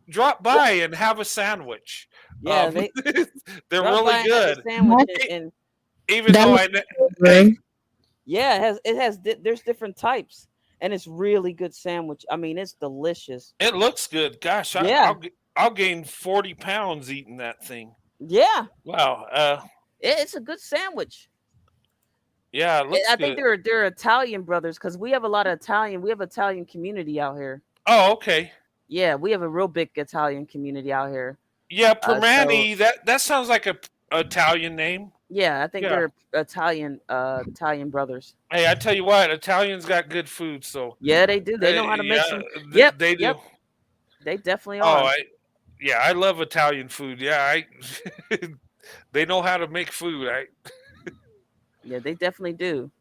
drop by and have a sandwich. Yeah, They're drop by really and have a good. sandwich and Even That though looks hey, yeah, there's different types, and it's really good sandwich. I mean, it's delicious. it looks good. Gosh, Yeah. I'll gain 40 pounds eating that thing. Yeah, Wow. it's a good sandwich. Yeah, it looks I think good. they're Italian brothers because we have a lot of Italian. We have Italian community out here. Oh, okay. Yeah, we have a real big Italian community out here. Yeah, So Permani. That sounds like a Italian name. yeah, I think Yeah. they're Italian brothers. Hey, I tell you what, Italians got good food. So Yeah, they do. They know how to make yeah, some. Yep, they do. yep. They definitely Oh, are. I love Italian food. Yeah, they know how to make food. Yeah, they definitely do.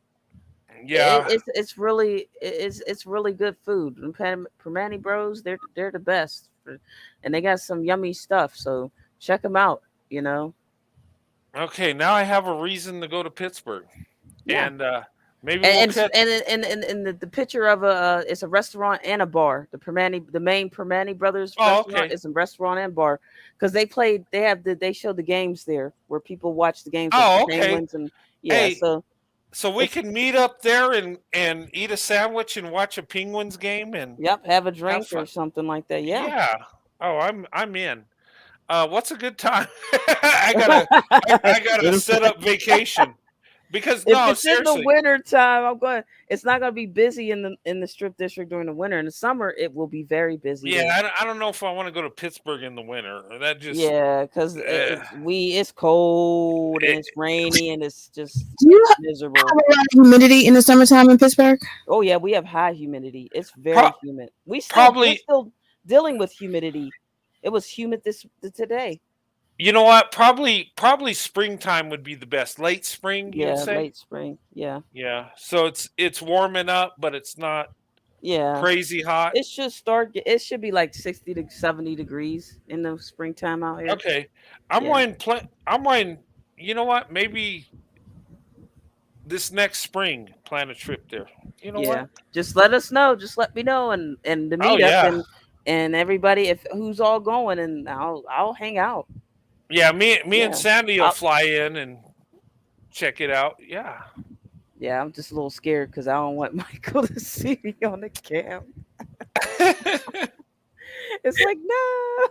Yeah. It's really good food. And Permani Bros, they're the best, and they got some yummy stuff. So check them out. You know. Okay, now I have a reason to go to Pittsburgh, Yeah. and maybe we'll catch. And the picture of it's a restaurant and a bar. The main Permani Brothers Oh, restaurant okay. is a restaurant and bar because they showed the games there where people watch the games. Oh, Like the okay. Penguins and Hey, so we can meet up there and eat a sandwich and watch a Penguins game and yep, have a drink fun. or something like that. Yeah. Yeah. Oh, I'm in. What's a good time? I gotta set up vacation because If no, it's in the seriously. winter time, it's not gonna be busy in the strip district during the winter. In the summer, it will be very busy. there. Yeah, I don't know if I want to go to Pittsburgh in the winter. That just Yeah, because it's cold and it's rainy and it's just Do you miserable. have a lot of humidity in the summertime in Pittsburgh? Oh yeah, we have high humidity. It's very Pro- humid. We're probably- still dealing with humidity. It was humid today. You know what? Probably springtime would be the best. Late spring, Yeah, you'd say? late spring. Yeah, Yeah. So it's warming up, but it's not yeah. crazy hot. It should be like 60 to 70 degrees in the springtime out here. Okay. I'm wanting, you know what? Maybe this next spring plan a trip there. You know what? Just let us know. Just let me know and the meetup yeah. and everybody who's all going and I'll hang out. Yeah, me and Sandy will I'll- fly in and check it out. Yeah. Yeah, I'm just a little scared because I don't want Michael to see me on the cam. It's like, no.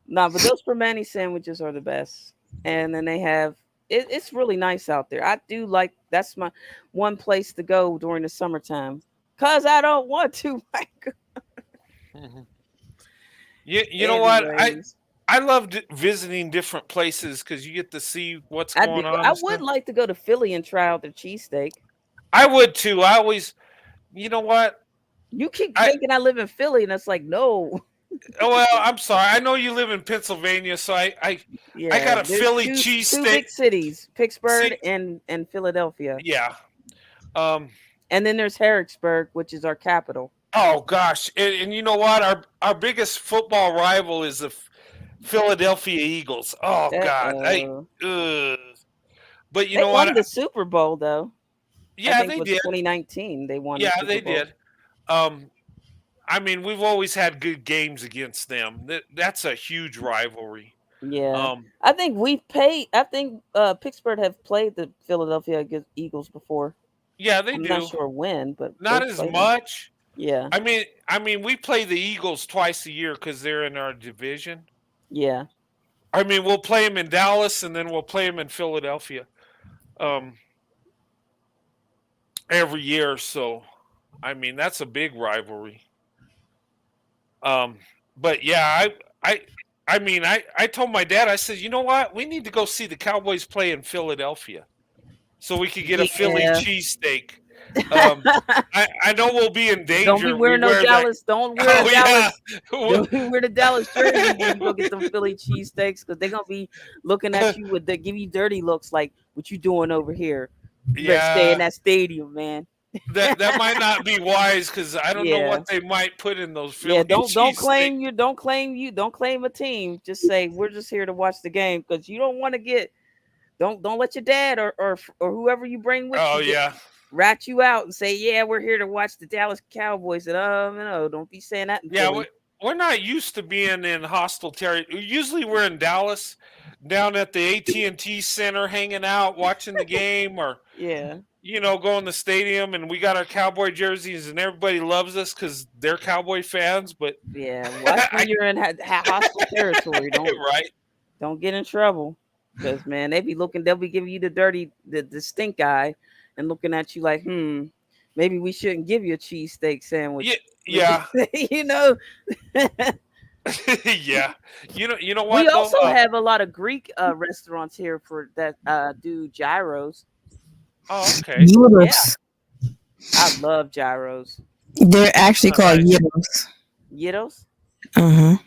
Nah, but those Permani sandwiches are the best. And then they have it's really nice out there. I do like that's my one place to go during the summertime. Cause I don't want to, Michael. You know what? Anyways, I love visiting different places because you get to see what's going on. I and would stuff. like to go to Philly and try out their cheesesteak. I would too. I always, you know what? You keep thinking I live in Philly, and it's like, no. Oh well, I'm sorry. I know you live in Pennsylvania, so I got a Philly cheesesteak. Two big cities, Pittsburgh and Philadelphia. Yeah. And then there's Harrisburg, which is our capital. Oh gosh, and you know what? Our biggest football rival is the Philadelphia Eagles. Oh God, but you know what? They won the Super Bowl though. Yeah, I think they it was did. 2019, they won. Yeah, the Super Bowl. did. I mean, we've always had good games against them. That's a huge rivalry. Yeah, I think Pittsburgh have played the Philadelphia Eagles before. Yeah, they I'm do. not sure when, but not as much. Yeah. I mean, we play the Eagles twice a year because they're in our division. Yeah. I mean, we'll play them in Dallas and then we'll play them in Philadelphia, every year. So, I mean, that's a big rivalry. But yeah, I told my dad, I said, you know what? We need to go see the Cowboys play in Philadelphia so we could get a Philly cheesesteak. I know we'll be in danger. Don't be wearing Dallas. Don't wear Dallas. Don't wear the Dallas jersey when you go get them Philly cheesesteaks because they're gonna be looking at you they give you dirty looks like, what you doing over here? You better stay in that stadium, man. that might not be wise because I don't know what they might put in those Philly don't claim a team. Just say we're just here to watch the game because you don't want to get don't let your dad or whoever you bring with you rat you out and say, yeah, we're here to watch the Dallas Cowboys. And no, don't be saying that. We're not used to being in hostile territory. Usually we're in Dallas down at the AT&T Center hanging out watching the game or go in the stadium and we got our cowboy jerseys and everybody loves us because they're cowboy fans. But Yeah, watch when you're in hostile territory. right. Don't get in trouble, because man, they'll be giving you the stink eye, and looking at you like, maybe we shouldn't give you a cheesesteak sandwich. Yeah. You know. Yeah. You know what? We also have a lot of Greek restaurants here for that do gyros. Oh, okay. Gyros. Yeah. I love gyros. They're actually called gyros. Gyros? Uh-huh.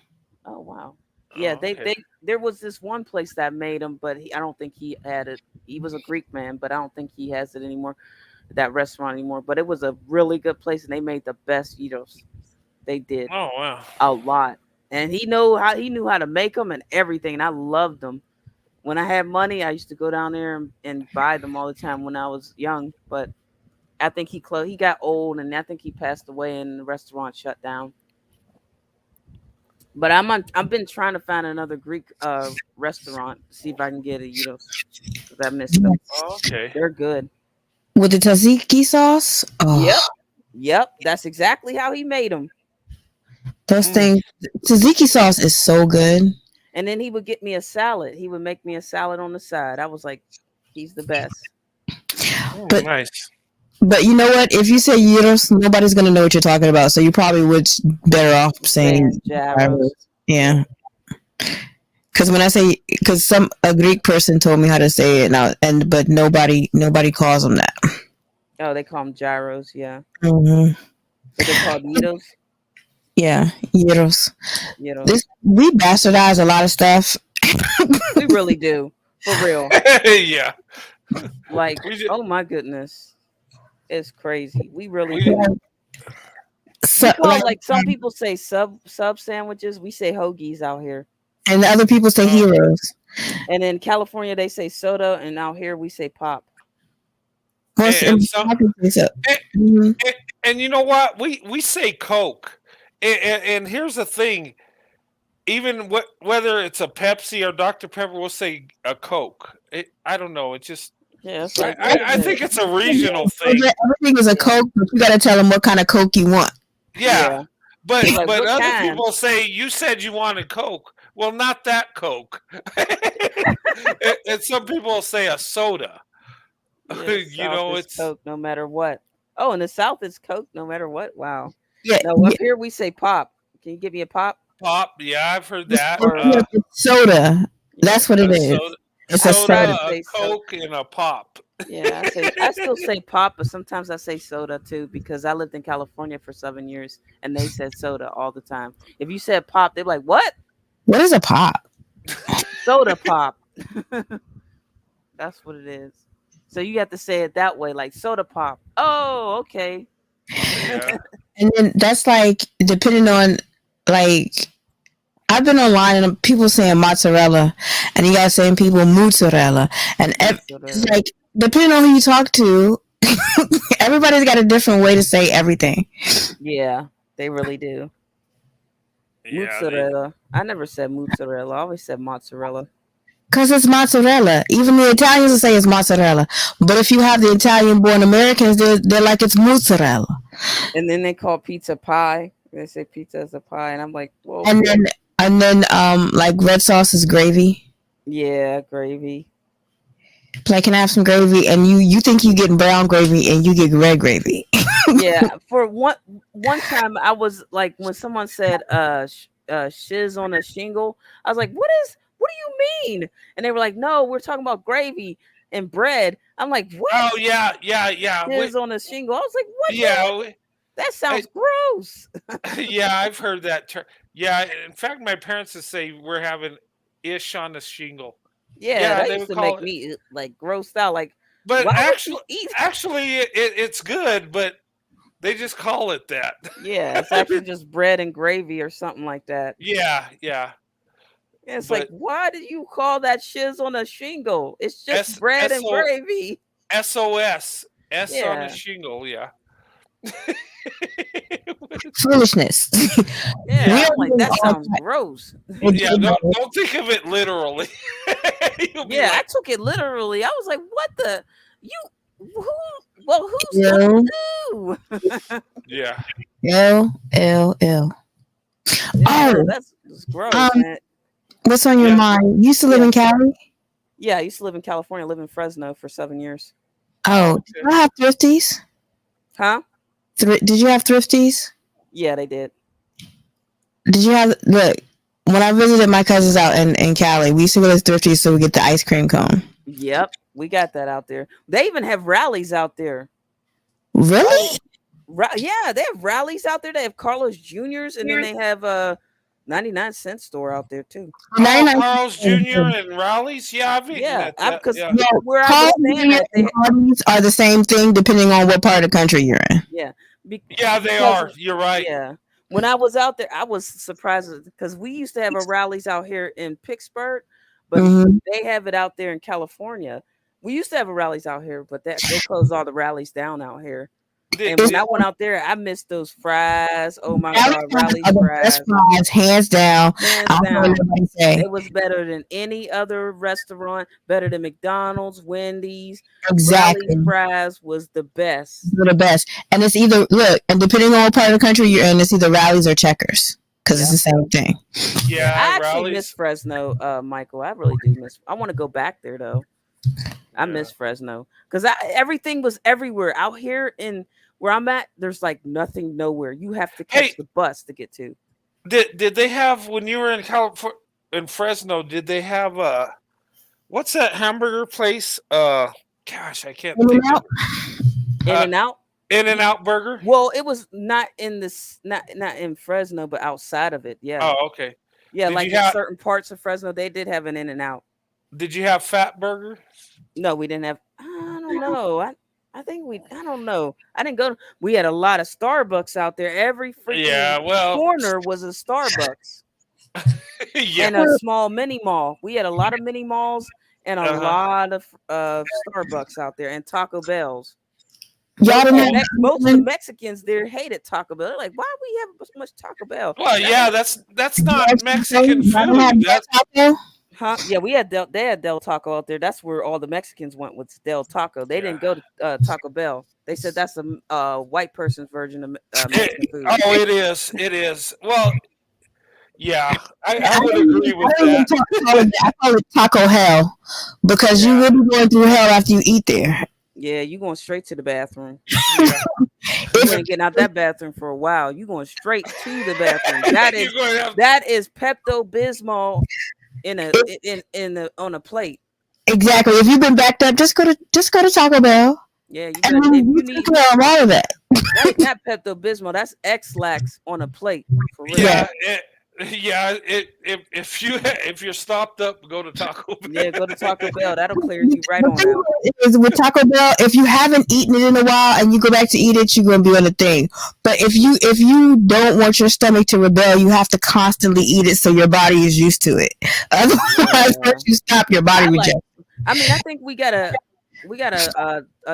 Oh wow. Yeah, okay. there was this one place that made them, but I don't think he had it. He was a Greek man, but I don't think he has it anymore. That restaurant anymore. But it was a really good place, and they made the best gyros. They did. Oh wow. A lot. And he knew how to make them and everything. And I loved them. When I had money, I used to go down there and buy them all the time when I was young. But I think he got old, and I think he passed away, and the restaurant shut down. But I've been trying to find another Greek restaurant, see if I can get it, because I missed them. Oh, okay. They're good. With the tzatziki sauce? Oh. Yep. That's exactly how he made them. Those things, tzatziki sauce is so good. And then he would get me a salad. He would make me a salad on the side. I was like, he's the best. But nice. But you know what? If you say gyros, nobody's gonna know what you're talking about. So you probably would better off saying gyros. Yeah. Because when I say, a Greek person told me how to say it now, but nobody calls them that. Oh, they call them gyros. Yeah. Mm-hmm. But they're called gyros. Yeah, gyros. We bastardize a lot of stuff. We really do, for real. Yeah. Like, oh my goodness, it's crazy. We really do. So, like some people say sub sandwiches. We say hoagies out here, and other people say heroes. And in California, they say soda, and out here we say pop. And you know what? We say Coke. And here's the thing, even whether it's a Pepsi or Dr. Pepper, we'll say a Coke. I don't know. It's just, like, I think it's a regional thing. Everything is a Coke, but you got to tell them what kind of Coke you want. Yeah. But like, other people say, you said you wanted Coke. Well, not that Coke. And some people say a soda. Yeah, it's Coke no matter what. Oh, in the South, it's Coke no matter what. Wow. Yeah, no, up here we say pop. Can you give me a pop? Pop, yeah, I've heard that. Soda. That's what it is. It's a soda. A Coke and a pop. Yeah, I still say pop, but sometimes I say soda too, because I lived in California for 7 years and they said soda all the time. If you said pop, they're like, "What? What is a pop?" Soda pop. That's what it is. So you have to say it that way, like soda pop. Oh, okay. Yeah. And then that's like, depending on, like, I've been online and people saying mozzarella, and you guys saying people mozzarella, and it's like, depending on who you talk to, everybody's got a different way to say everything. Yeah, they really do. Yeah, mozzarella. I never said mozzarella. I always said mozzarella. Because it's mozzarella. Even the Italians will say it's mozzarella. But if you have the Italian-born Americans, they're like, it's mozzarella. And then they call pizza pie. They say pizza is a pie, and I'm like, whoa. And then like red sauce is gravy. Yeah, gravy. Like, can I have some gravy? And you think you getting brown gravy, and you get red gravy. Yeah. For one time, I was like, when someone said shiz on a shingle, I was like, what do you mean? And they were like, no, we're talking about gravy and bread. I'm like, what? Oh, yeah. Shiz on a shingle. I was like, what? Yeah. That sounds gross. Yeah, I've heard that term. Yeah, in fact, my parents would say we're having ish on the shingle. Yeah, that used to make me like grossed out. Like, but actually, it's good, but they just call it that. Yeah, it's actually just bread and gravy or something like that. Yeah. It's like, why did you call that shiz on a shingle? It's just bread and gravy. SOS. S on a shingle, yeah. Foolishness. Yeah, I'm like, that sounds gross. Yeah, don't think of it literally. Yeah, I took it literally. I was like, what the Well, who's L who? Yeah. L. Oh, That's gross, um, man. what's on your Yeah. mind? You used to live Yeah. in Cali? Yeah, I used to live in California, live in Fresno for 7 years. Oh, did you have thrifties? Huh? Did you have thrifties? Yeah, they did. Did you have look? When I visited my cousins out in Cali, we used to go to thrifties so we get the ice cream cone. Yep, we got that out there. They even have rallies out there. Really? Yeah, they have rallies out there. They have Carlos Juniors, and then they have a 99-cent store out there too. Oh, 99 Carl's Jr. and Rallies. Yeah, I've eaten Yeah, at that. because Yeah. where I Carl was staying Jr. at, and Hardee's are the same thing depending on what part of the country you're in. yeah, Yeah, they because are. You're right. Yeah. When I was out there, I was surprised because we used to have our rallies out here in Pittsburgh, but Mhm. they have it out there in California. We used to have a rallies out here, but they closed all the rallies down out here. And when I went out there, I missed those fries. Oh my God, rallies are the fries. best fries, hands down. Hands I don't know down. what nobody say. It was better than any other restaurant, better than McDonald's, Wendy's. Exactly. Rallies fries was the best. They're the best. And it's either look, and depending on what part of the country you're in, it's either rallies or checkers. Because it's the same thing. Yeah, I actually Rallies. miss Fresno, Michael. I really do miss. I want to go back there though. I miss Fresno because everything was everywhere out here in where I'm at. There's like nothing nowhere. You have to catch the bus to get to. Did they have when you were in California in Fresno? Did they have what's that hamburger place? Gosh, I can't think of it. In-N-Out. In-N-Out burger. Well, it was not in this, not in Fresno, but outside of it. Yeah. Oh, okay. Yeah, Did like you in have- certain parts of Fresno, they did have an In-N-Out. Did you have Fat Burger? No, we didn't have. I don't know. I think we. I don't know. I didn't go. We had a lot of Starbucks out there. Every freaking corner was a Starbucks. And a small mini mall. We had a lot of mini malls and a lot of Starbucks out there and Taco Bells. Y'all Most of the Mexicans there hated Taco Bell. They're like, why we have so much Taco Bell? Well, yeah, that's not Mexican food. That's Huh? Yeah, we had they had Del Taco out there. That's where all the Mexicans went with Del Taco. They didn't go to Taco Bell. They said that's a white person's version of Mexican food. Oh, it is. It is. Well, yeah, I would agree with that. I call it taco hell because you will be going through hell after you eat there. Yeah, you going straight to the bathroom. Yeah. You ain't getting out that bathroom for a while. You going straight to the bathroom. That is Pepto-Bismol on a plate. Exactly. If you've been backed up, just go to Taco Bell. Yeah, if you need all of that. That's not Pepto-Bismol. That's X-Lax on a plate. For real. Yeah. If you're stopped up, go to Taco Bell. Yeah, go to Taco Bell. That'll clear you right on out. Is with Taco Bell, if you haven't eaten it in a while and you go back to eat it, you're gonna be on the thing. But if you don't want your stomach to rebel, you have to constantly eat it so your body is used to it. Otherwise, once you stop, your body rejects. I mean, I think we got a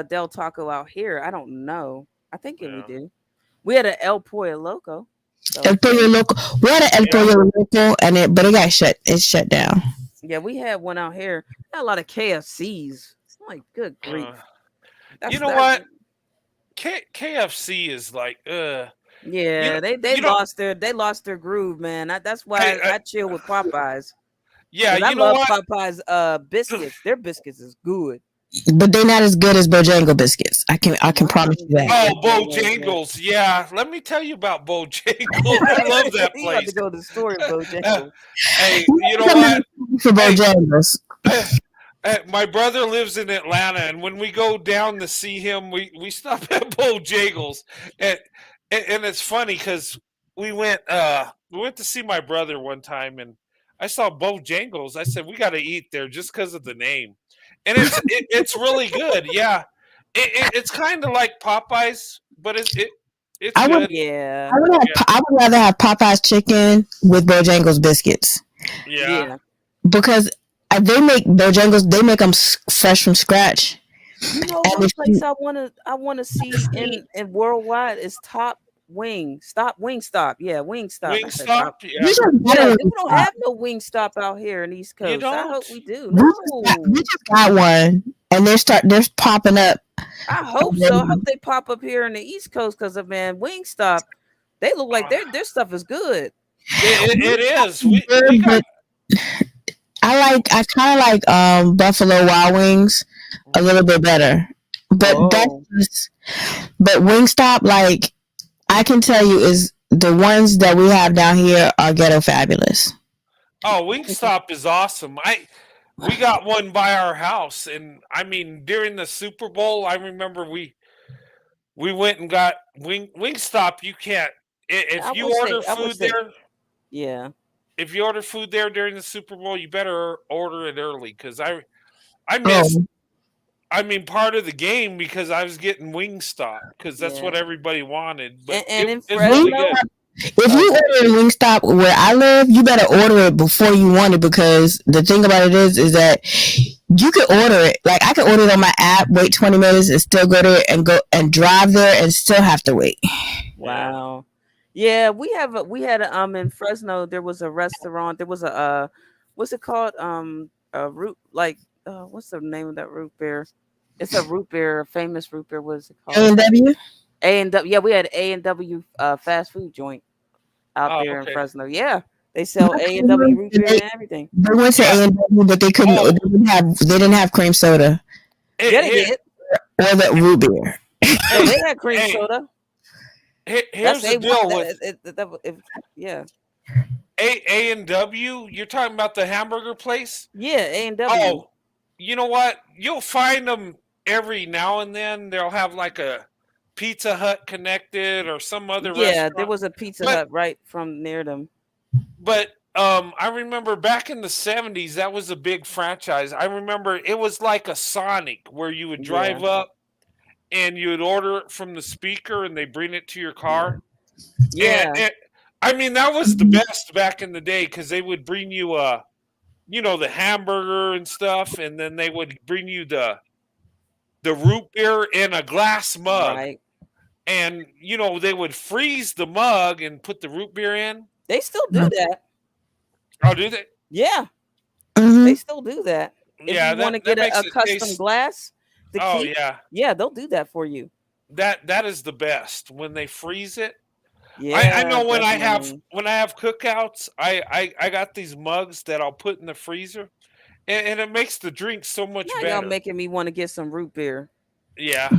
Del Taco out here. I don't know. I think we do. We had an El Pollo Loco. So. El Pollo Loco. We had an El Pollo Loco, but it got shut. It's shut down. Yeah, we had one out here. Had a lot of KFCs. I'm like, good grief. You know what? KFC is like, yeah, they lost their groove, man. That's why I chill with Popeyes. Yeah, I love Popeyes biscuits. Their biscuits is good. But they're not as good as Bojangles biscuits. I can promise you that. Oh, Bojangles. Yeah. Let me tell you about Bojangles. I love that place. You have to go to the store of Bojangles. Hey, you know what? For Bojangles. My brother lives in Atlanta, and when we go down to see him, we stop at Bojangles. And it's funny because we went to see my brother one time, and I saw Bojangles. I said, we got to eat there just because of the name. And it's really good. Yeah. It's kind of like Popeyes, but it's good. I would rather have Popeyes chicken with Bojangles biscuits. Yeah. Because they make Bojangles, they make them fresh from scratch. You know, one place I want to see in worldwide is Wingstop. Yeah, Wingstop. Wingstop. Yeah. We don't have no Wingstop out here in East Coast. I hope we do. No. We just got one, and they're popping up I hope so. I hope they pop up here in the East Coast because of man Wingstop. They look like their stuff is good. It is. We got. I kind of like Buffalo Wild Wings a little bit better, but that's Oh, just, but Wingstop, like I can tell you, is the ones that we have down here are ghetto fabulous. Oh, Wingstop is awesome. We got one by our house, and I mean during the Super Bowl, I remember we went and got Wingstop. You can't if I you wish they. order I wish food they. there. Yeah. If you order food there during the Super Bowl, you better order it early because I missed. Oh, I mean, part of the game because I was getting Wingstop because that's Yeah. what everybody wanted. But And in it's really Fresno, good. if you go ahead. order at Wingstop where I live, you better order it before you want it, because the thing about it is that you can order it. Like I can order it on my app, wait 20 minutes, and still go and drive there and still have to wait. Yeah. Wow. Yeah, we had a in Fresno. There was a restaurant. There was a what's it called? A root like what's the name of that root beer? It's a root beer, a famous root beer. What is it called? A&W. A&W. Yeah, we had A&W fast food joint out Oh, there in okay. Fresno. Yeah, they sell A&W root beer and everything. They went to Yeah. A&W, but they couldn't. Oh, They didn't have cream soda Yeah, they here, did. or the root beer. No, hey, they had cream hey, soda. here's the deal with Yeah, A&W. You're talking about the hamburger place. yeah, A&W. Oh, you know what? You'll find them every now and then. They'll have like a Pizza Hut connected or some other Yeah, there restaurant. was a Pizza But Hut right from near them. but I remember back in the 70s that was a big franchise. I remember it was like a Sonic where you would Yeah, drive up and you would order it from the speaker and they bring it to your car. yeah, And I mean that was the best back in the day because they would bring you the hamburger and stuff, and then they would bring you the root beer in a glass mug, right. and they would freeze the mug and put the root beer in. They still do that. Oh, do they? Yeah, Mhm. they still do that. If Yeah, you want to that get makes a it custom taste. glass to Oh keep, yeah, yeah, they'll do that for you. that is the best when they freeze it. I Yeah, know when I have definitely. cookouts, I got these mugs that I'll put in the freezer, and it makes the drink so much Now y'all better. making me want to get some root beer. Yeah,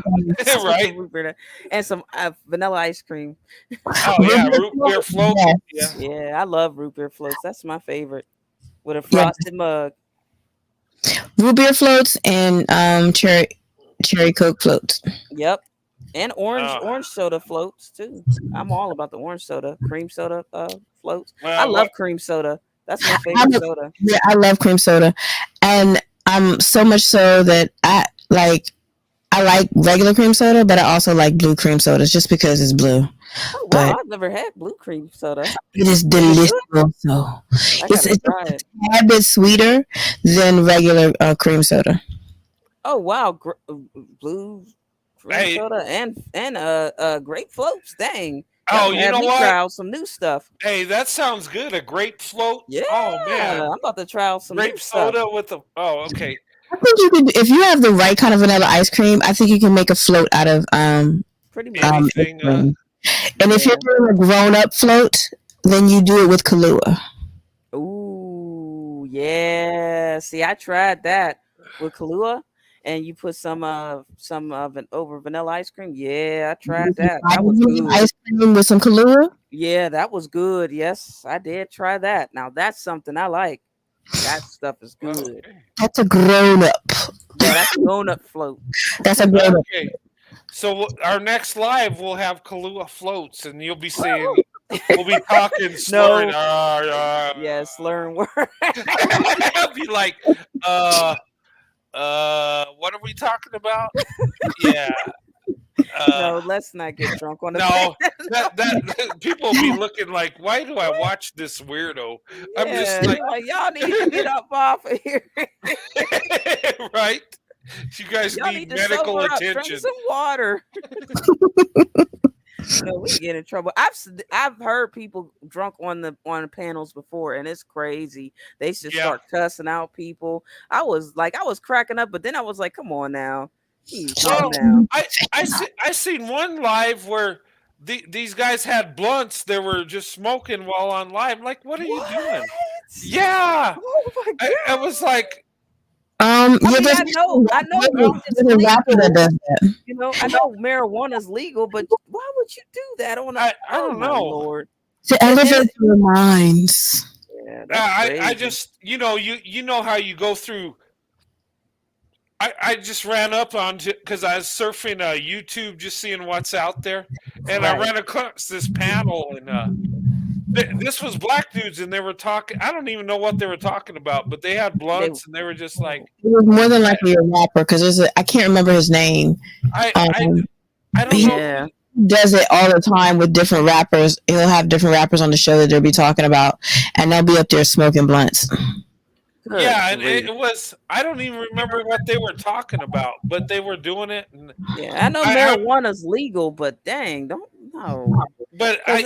Some right. root beer and some vanilla ice cream. Oh yeah, root beer float. Yes. Yeah. Yeah, I love root beer floats. That's my favorite with a Yeah. frosted mug. Root beer floats and cherry Coke floats. Yep. And Oh, orange soda floats too. I'm all about the orange soda, cream soda floats. I well, love cream soda. That's my I'm favorite a- soda. Yeah, I love cream soda, and so much so that I like regular cream soda, but I also like blue cream sodas just because it's blue. Oh wow, But I've never had blue cream soda. it is Is it delicious. good? Also, I it's gotta it's try it. a tad bit sweeter than regular cream soda. Oh wow, blue cream hey, soda and grape floats. Dang, y'all oh, gonna you have know me what? try out some new stuff. Hey, that sounds good. A grape float. Yeah, Oh man, I'm about to try out some new grape stuff. soda with the. Oh, okay. I think you could, if you have the right kind of vanilla ice cream, I think you can make a float out of Pretty much. ice Anything. cream. And if Yeah. you're doing a grown up float, then you do it with Kahlua. Ooh, yeah. See, I tried that with Kahlua, and you put some over vanilla ice cream. Yeah, I tried that. That was good. Ice cream with some Kahlua. Yeah, that was good. Yes, I did try that. Now that's something I like. That stuff is good. Okay. That's a grown up. Yeah, that's grown up float. That's a grown up. Okay. So our next live we'll have Kahlua floats, and you'll be saying we'll be talking slurred. No. Yeah, slurring word. I'll be like, what are we talking about? Yeah. No, let's not get drunk on the No, that people will be looking like, why do I watch this weirdo? I'm just Yeah, like, y'all need to get up off of here. right? You guys Y'all need need to medical sober up. Drink attention. some water. No, we get in trouble. I've heard people drunk on the panels before, and it's crazy. They just Yeah. start cussing out people. I was cracking up, but then I was like, come on now. You Well, calm down. I seen one live where these guys had blunts. They were just smoking while on live. Like, what are you doing? Yeah, Oh my god! I was like, I Yeah, mean, there's I know it's a rapper that legal. does that. You know, I know marijuana's legal, but why would you do that on a? I Oh don't my know. lord! To elevate your minds. Yeah, that's crazy. I just you know how you go through. I just ran up onto because I was surfing YouTube, just seeing what's out there, and I Right. ran across this panel, and this was black dudes, and they were talking. I don't even know what they were talking about, but they had blunts, and they were just like, It was more than likely a rapper because I can't remember his name. I don't he know. Yeah. does it all the time with different rappers. He'll have different rappers on the show that they'll be talking about, and they'll be up there smoking blunts. Good Yeah, and grief. it was. I don't even remember what they were talking about, but they were doing it, and Yeah, I know I- marijuana's legal, but dang, don't no. but 'Cause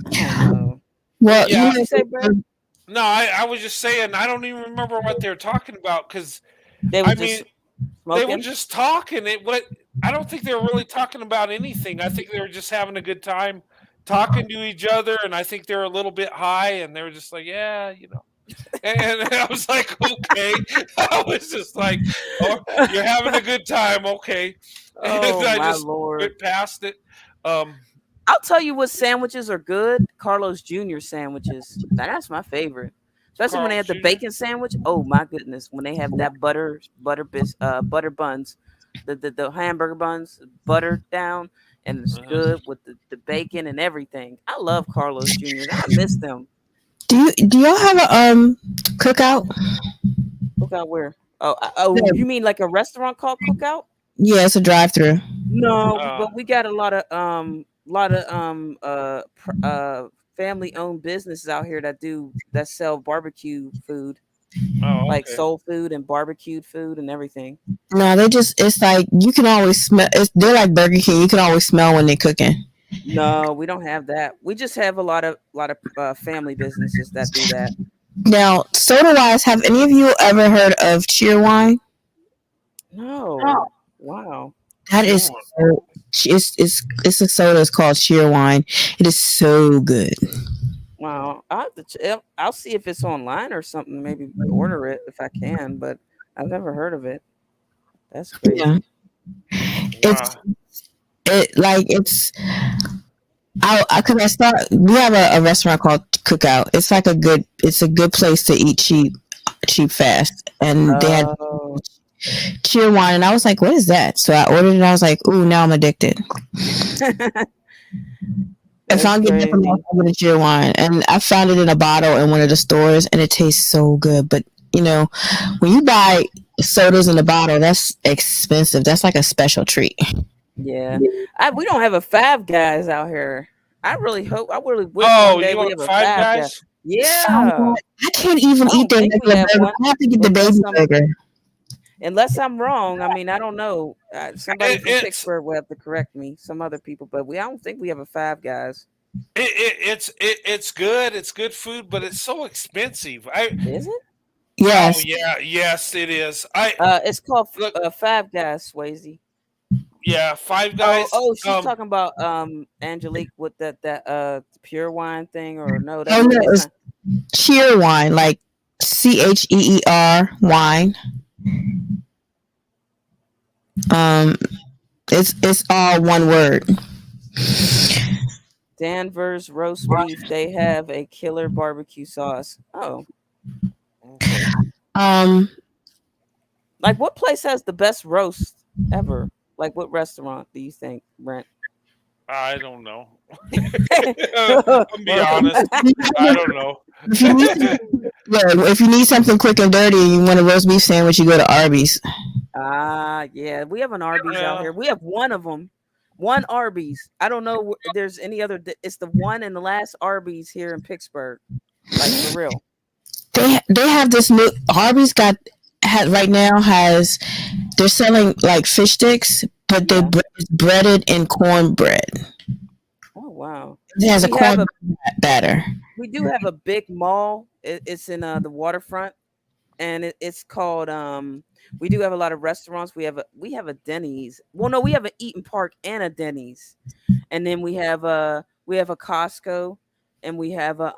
I don't know. Well, Yeah. What'd you say, Brad? No, I was just saying I don't even remember what they were talking about because They were I just mean smoking. they were just talking. I don't think they were really talking about anything. I think they were just having a good time talking to each other, and I think they were a little bit high, and they were just like, yeah, you know. And I was like, okay. I was just like, oh, you're having a good time, okay. And Oh I my just lord! went past it. I'll tell you what sandwiches are good. Carlos Jr. sandwiches. That's my favorite. Especially when they have Carl's the Jr.? bacon sandwich. Oh my goodness. When they have that butter buns, the hamburger buns, buttered down, and it's Uh-huh. good with the bacon and everything. I love Carlos Jr.'s. I miss them. do y'all have a cookout? Cookout where? Oh, Yeah. you mean like a restaurant called Cookout? Yeah, it's a drive-through. No, Uh, but we got a lot of family owned businesses out here that sell barbecue food, oh, like okay. soul food and barbecued food and everything. No, it's like you can always smell. They're like Burger King. You can always smell when they're cooking. No, we don't have that. We just have a lot of family businesses that do that. Now, soda-wise, have any of you ever heard of cheer wine? No, wow. That is Sure. it's a soda. It's called cheer wine. It is so good. Wow, I'll see if it's online or something. Maybe order it if I can, but I've never heard of it. That's crazy. Yeah, it's Wow. it's. Cause I start. We have a restaurant called Cookout. It's like it's a good place to eat cheap fast, and they had Oh, cheer wine, and I was like, "What is that?" So I ordered it. And I was like, "Ooh, now I'm addicted." If I that's get different, crazy. I'll get a cheer wine, and I found it in a bottle in one of the stores, and it tastes so good. But when you buy sodas in a bottle, that's expensive. That's like a special treat. Yeah, we don't have a Five Guys out here. I really wish Oh, one day you we want have a Five Five Guys. Guys? Yeah, I can't even I eat don't their think we regular have burger. one I have to get the baby burger. unless I'm wrong. I mean, I don't know. Somebody from It's Pittsburgh will have to correct me. Some other people, but I don't think we have a Five Guys. it's good. It's good food, but it's so expensive. Is it? Oh Yes. yeah, yes it is. It's called Look, Five Guys, Swayze. yeah, Five Guys. She's talking about Angelique with that pure wine thing, or no? Oh That's no, it's it's not. cheer wine, like CHEER wine. It's all one word. Danvers roast beef. They have a killer barbecue sauce. Oh, Okay. like what place has the best roast ever? Like what restaurant do you think, Brent? I don't know. I'm be honest. I don't know. If you need something quick and dirty and you want a roast beef sandwich, you go to Arby's. Yeah, we have an Arby's out Yeah. here. We have one of them. One Arby's. I don't know if there's any other. It's the one and the last Arby's here in Pittsburgh. Like for real. They have this new Arby's right now has they're selling like fish sticks, but Yeah. it's breaded in cornbread. Oh wow. It has a We have corn batter. We do have a big mall. It's in the waterfront, and it's called We do have a lot of restaurants. We have a Denny's. Well, no, we have an Eaton Park and a Denny's, and then we have a Costco, and we have a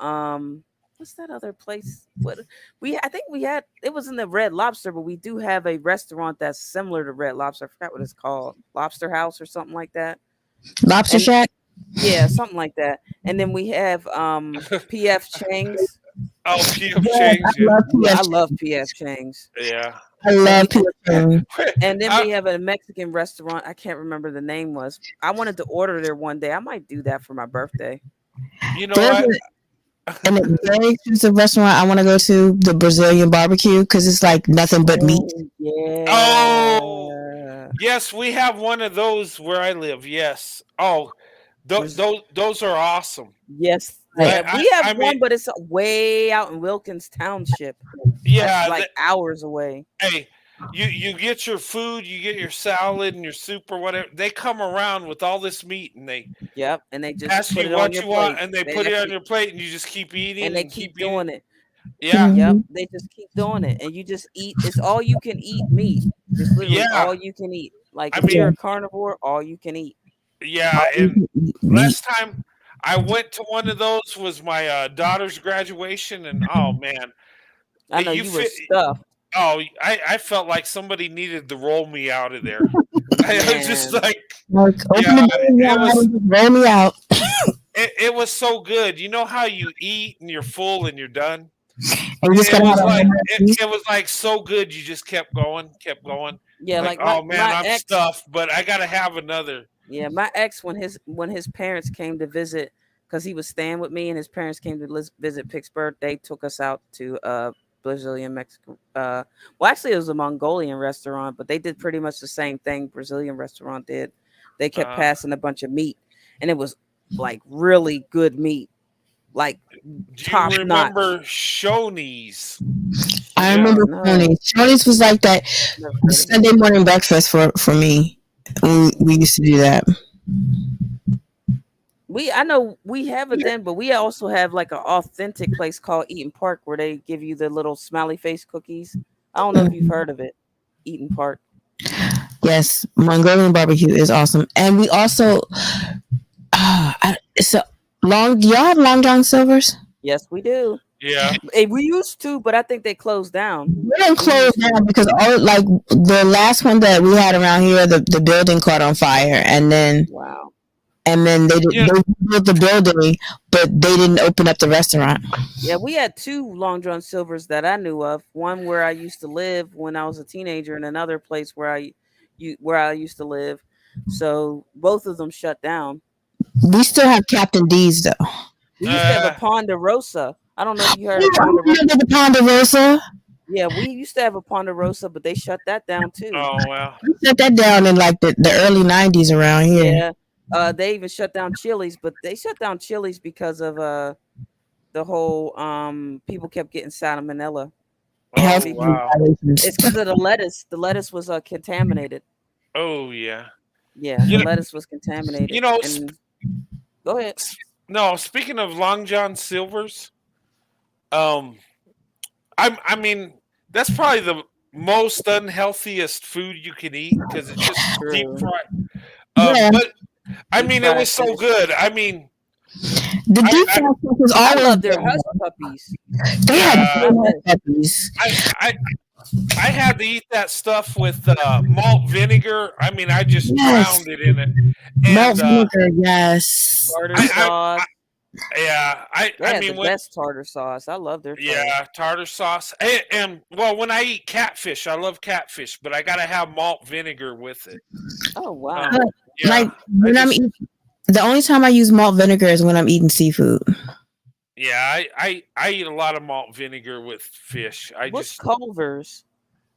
what's that other place? What I think we had it was in the Red Lobster, but we do have a restaurant that's similar to Red Lobster. I forgot what it's called, Lobster House or something like that. Lobster And Shack. yeah, something like that. And then we have PF Chang's. Oh, PF Yes, Chang's. I love Yeah, I PF. love PF Chang's. Yeah. I And love we PF. and then I- we have a Mexican restaurant. I can't remember the name was. I wanted to order there one day. I might do that for my birthday. you know, There's and a very expensive restaurant I want to go to, the Brazilian barbecue, because it's like nothing but meat. Yeah. Oh, yes, we have one of those where I live. Yes. Oh, those are awesome. Yes. Right. We have I one, mean- but it's way out in Wilkins Township. Yeah, That's like hours away. hey, you get your food, you get your salad and your soup or whatever. They come around with all this meat and they Yep. And they just ask put you it on what your you want, plate. and they put it on your plate, and you just keep eating, And they keep doing it. Yeah, Yep, they just keep doing it, and you just eat. It's all you can eat meat. It's literally Yeah. all you can eat. Like I if you're a mean- carnivore, all you can eat. yeah. And last time I went to one of those was my daughter's graduation, and oh man, I know You you were fit- stuffed. oh, I felt like somebody needed to roll me out of there. I was just Man. like, Like, open Yeah, the door it wide was- and just roll me out. it was so good. You know how you eat and you're full and you're done. And you just It gotta was have like a it was like so good. You just kept going. Yeah, Like, like oh man, my I'm ex. stuffed, but I gotta have another. Yeah, my ex when his parents came to visit, because he was staying with me, and his parents came to visit Pittsburgh. They took us out to Brazilian Mexican. Well, actually, it was a Mongolian restaurant, but they did pretty much the same thing Brazilian restaurant did. They kept passing a bunch of meat, and it was like really good meat, like Do top you notch. remember Shoney's? I Yeah. remember No. Shoney's. Shoney's was like that Never heard of it. Sunday morning breakfast for me. We used to do that. I know we have it then, but we also have like an authentic place called Eaton Park where they give you the little smiley face cookies. I don't know if you've heard of it. Eaton Park. Yes, Mongolian barbecue is awesome, and we also so long. Do y'all have Long John Silver's? Yes, we do. Yeah. We used to, but I think they closed down. We didn't close down because all like the last one that we had around here, the building caught on fire, and then Wow. they built the building, but they didn't open up the restaurant. Yeah, we had two Long John Silvers that I knew of. One where I used to live when I was a teenager, and another place where I used to live. So both of them shut down. We still have Captain D's though. We used to have a Ponderosa. I don't know if you heard You of Ponderosa. remember the Ponderosa? Yeah, we used to have a Ponderosa, but they shut that down too. Oh well. We shut that down in like the early '90s around here. Yeah. They even shut down Chili's, but they shut down Chili's because of the whole people kept getting salmonella. Health Oh wow. violations. It's because of the lettuce. The lettuce was contaminated. Oh yeah. Yeah, You the know- lettuce was contaminated. you know, and, go ahead. No, speaking of Long John Silver's, I mean that's probably the most unhealthiest food you can eat because it's just deep True. fried. Yeah. But I Deep mean, it fried was so fish. good. I mean, The deep I- fried stuff was I always love their good. hush puppies. They had Yeah. good hush puppies. I had to eat that stuff with malt vinegar. I mean, I just Yes. drowned it in it. Malt And vinegar, yes. Tartar I- sauce. yeah, They I had mean, the when, best tartar sauce. I love their tartar. yeah, tartar sauce. And well, when I eat catfish, I love catfish, but I gotta have malt vinegar with it. Oh wow. Yeah, Like when I'm just- eating, the only time I use malt vinegar is when I'm eating seafood. yeah, I eat a lot of malt vinegar with fish. What's Culver's?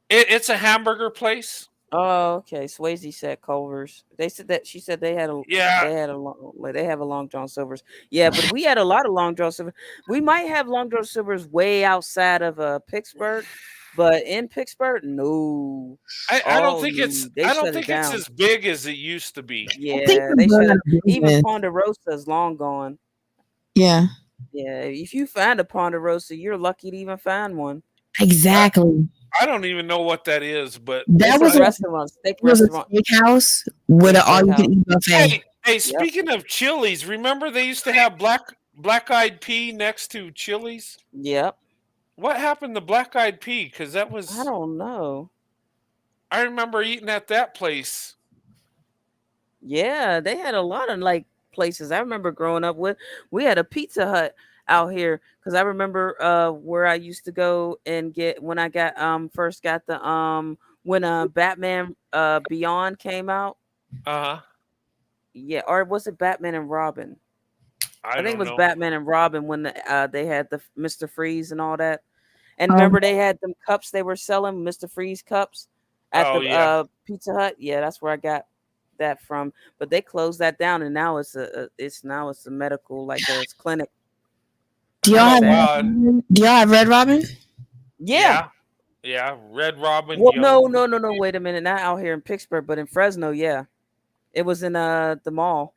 It's a hamburger place. Oh, okay. Swayze said Culver's. She said they had a Yeah. they have a Long John Silver's. Yeah, but we had a lot of Long John Silver. We might have Long John Silver's way outside of Pittsburgh, but in Pittsburgh, no. I don't Oh, think it's they I shut don't it think it's down. as big as it used to be. Yeah, think they they're shut it. going Even business. Ponderosa is long gone. Yeah, Yeah, if you find a Ponderosa, you're lucky to even find one. exactly. I don't even know what that is, but That It's was a a restaurant, steak was a restaurant. steakhouse with Yeah, an all you can steakhouse. eat buffet. hey, speaking of Chili's, remember they used to have black-eyed pea next to Chili's? Yep. What happened to black-eyed pea? Because that I was, don't know. I remember eating at that place. Yeah, they had a lot of like places. I remember growing up with. We had a Pizza Hut out here because I remember where I used to go and get when I got first got the when Batman Beyond came out. Uh-huh. Yeah, or was it Batman and Robin? I I think it don't was know. Batman and Robin when they had the Mr. Freeze and all that. And Um, remember they had them cups they were selling, Mr. Freeze cups at Oh, the yeah. Pizza Hut. Yeah, that's where I got that from. But they closed that down and now it's a medical like a clinic. do Kind y'all of Oh, have sad. wow. do y'all have Red Robin? Yeah. Yeah. Red Robin, Well, Yellow. no. Wait a minute. Not out here in Pittsburgh, but in Fresno. Yeah, it was in the mall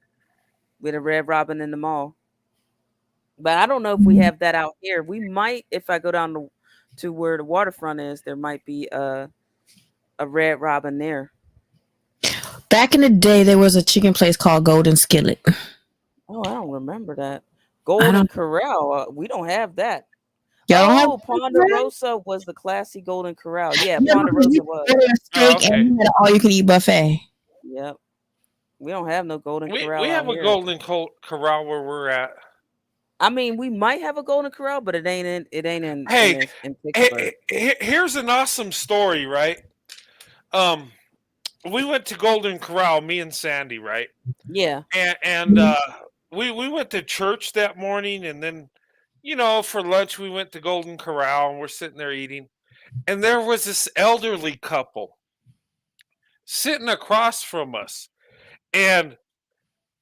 with a Red Robin in the mall. But I don't know if we have that out here. We might if I go down to where the waterfront is. There might be a Red Robin there. Back in the day, there was a chicken place called Golden Skillet. Oh, I don't remember that. I Golden don't. Corral. We don't have that. Y'all don't have Oh, Ponderosa was the classy Golden Corral. Yeah, Yeah, because you Ponderosa could was. order a Oh, steak and okay. you had an all you can eat buffet. Yep. We don't have no Golden We Corral out have a here. Golden Corral where we're at. I mean, we might have a Golden Corral, but it ain't Hey, in Pittsburgh. here's an awesome story, right? Um, we went to Golden Corral, me and Sandy, right? Yeah. And we went to church that morning, and then for lunch we went to Golden Corral, and we're sitting there eating, and there was this elderly couple sitting across from us, and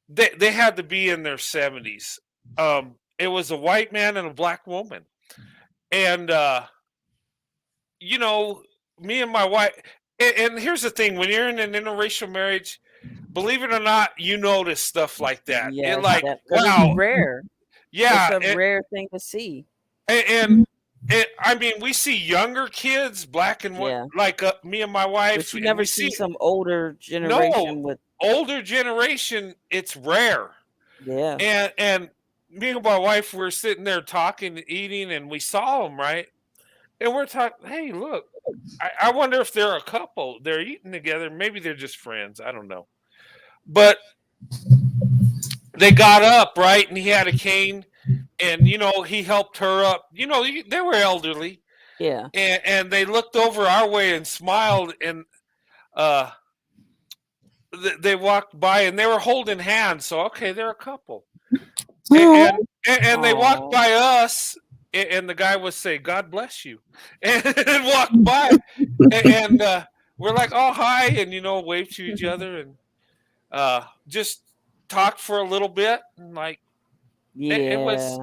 they had to be in their 70s. It was a white man and a black woman, and you know, me and my wife. And here's the thing: when you're in an interracial marriage, believe it or not, you notice stuff like that. It Yes, like, that because wow, it's rare. It's yeah, a rare thing to see. and I mean, we see younger kids, black and white, Yeah. like me and my wife, But you and never we see see some older no generation with older generation. It's rare, yeah. and me and my wife were sitting there talking, eating, and we saw them right, and we're talking. Hey, look, I wonder if they're a couple. They're eating together. Maybe they're just friends. I don't know, but they got up right, and he had a cane, and he helped her up. They were elderly, Yeah. and they looked over our way and smiled, and uh, they walked by, and they were holding hands. So okay, they're a couple, and Oh, and they walked Oh. by us, and the guy was say, "God bless you," and walked by, and we're like, "Oh, hi," and waved to each other, and just talked for a little bit, and like it was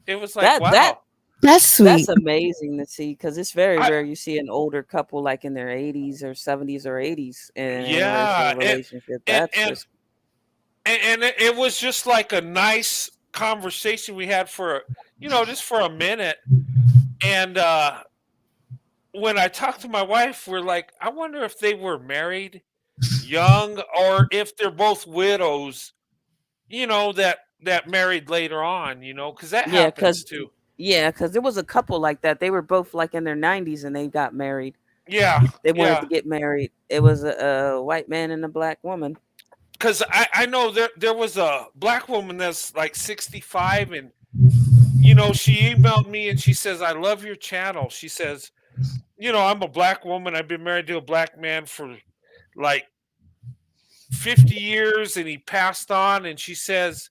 Yeah. like, That wow. that's sweet. that's amazing to see because it's very I, rare you see an older couple like in their 80s or 70s or 80s in an yeah, interracial relationship. and That's and just and it was just like a nice conversation we had for just for a minute, and when I talked to my wife, we're like, I wonder if they were married young or if they're both widows, that married later on, because that yeah, happens because too. there was a couple like that. They were both like in their 90s and they got married. Yeah, They wanted yeah, to get married. It was a white man and a black woman. because I know there was a black woman that's like 65, and she emailed me and she says, I love your channel. She says, I'm a black woman. I've been married to a black man for like 50 years, and he passed on. And she says,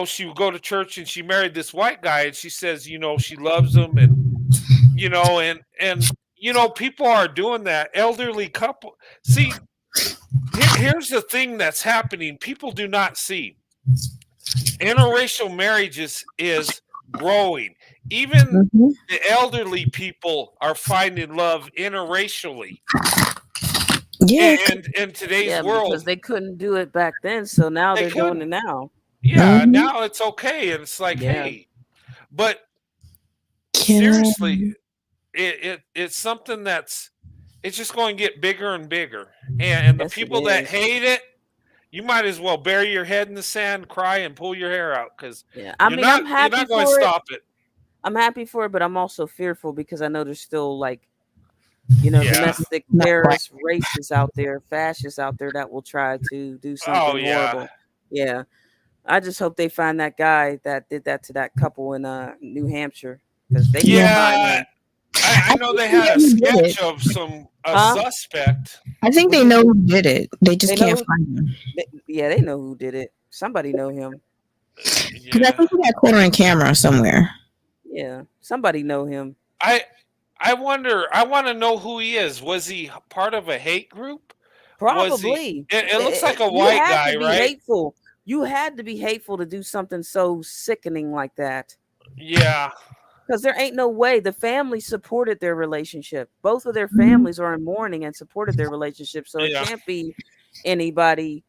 she would go to church, and she married this white guy, and she says, she loves him, and people are doing that. Elderly couple. See, here's the thing that's happening. People do not see. Interracial marriages is growing. Even Mhm. the elderly people are finding love interracially. Yeah. And in today's Yeah, world, because they couldn't do it back then, so now they they're doing couldn't. it now. Yeah, Mhm. now it's okay, and it's like, Yeah. hey, but Can seriously, it's something that's it's just going to get bigger and bigger. And the Yes, it people that is. hate it, you might as well bury your head in the sand, cry, and pull your hair out because Yeah. I mean, I'm you're happy not going to for it. stop it. I'm happy for it, but I'm also fearful because I know there's still like, you know, Yeah. domestic terrorist racists out there, fascists out there that will try to do something horrible. Yeah. I just hope they find that guy that did that to that couple in New Hampshire because they can't find Yeah. him. I know they had a sketch of a suspect. I think they know who did it. They just can't find him. Yeah, they know who did it. Somebody know him. Because I think he got caught on camera somewhere. Yeah, somebody know him. I wonder. I want to know who he is. Was he part of a hate group? Probably. It looks like a white guy, right? Hateful. You had to be hateful to do something so sickening like that. Yeah. Because there ain't no way. The family supported their relationship. Both of their families are in mourning and supported their relationship. So it can't be anybody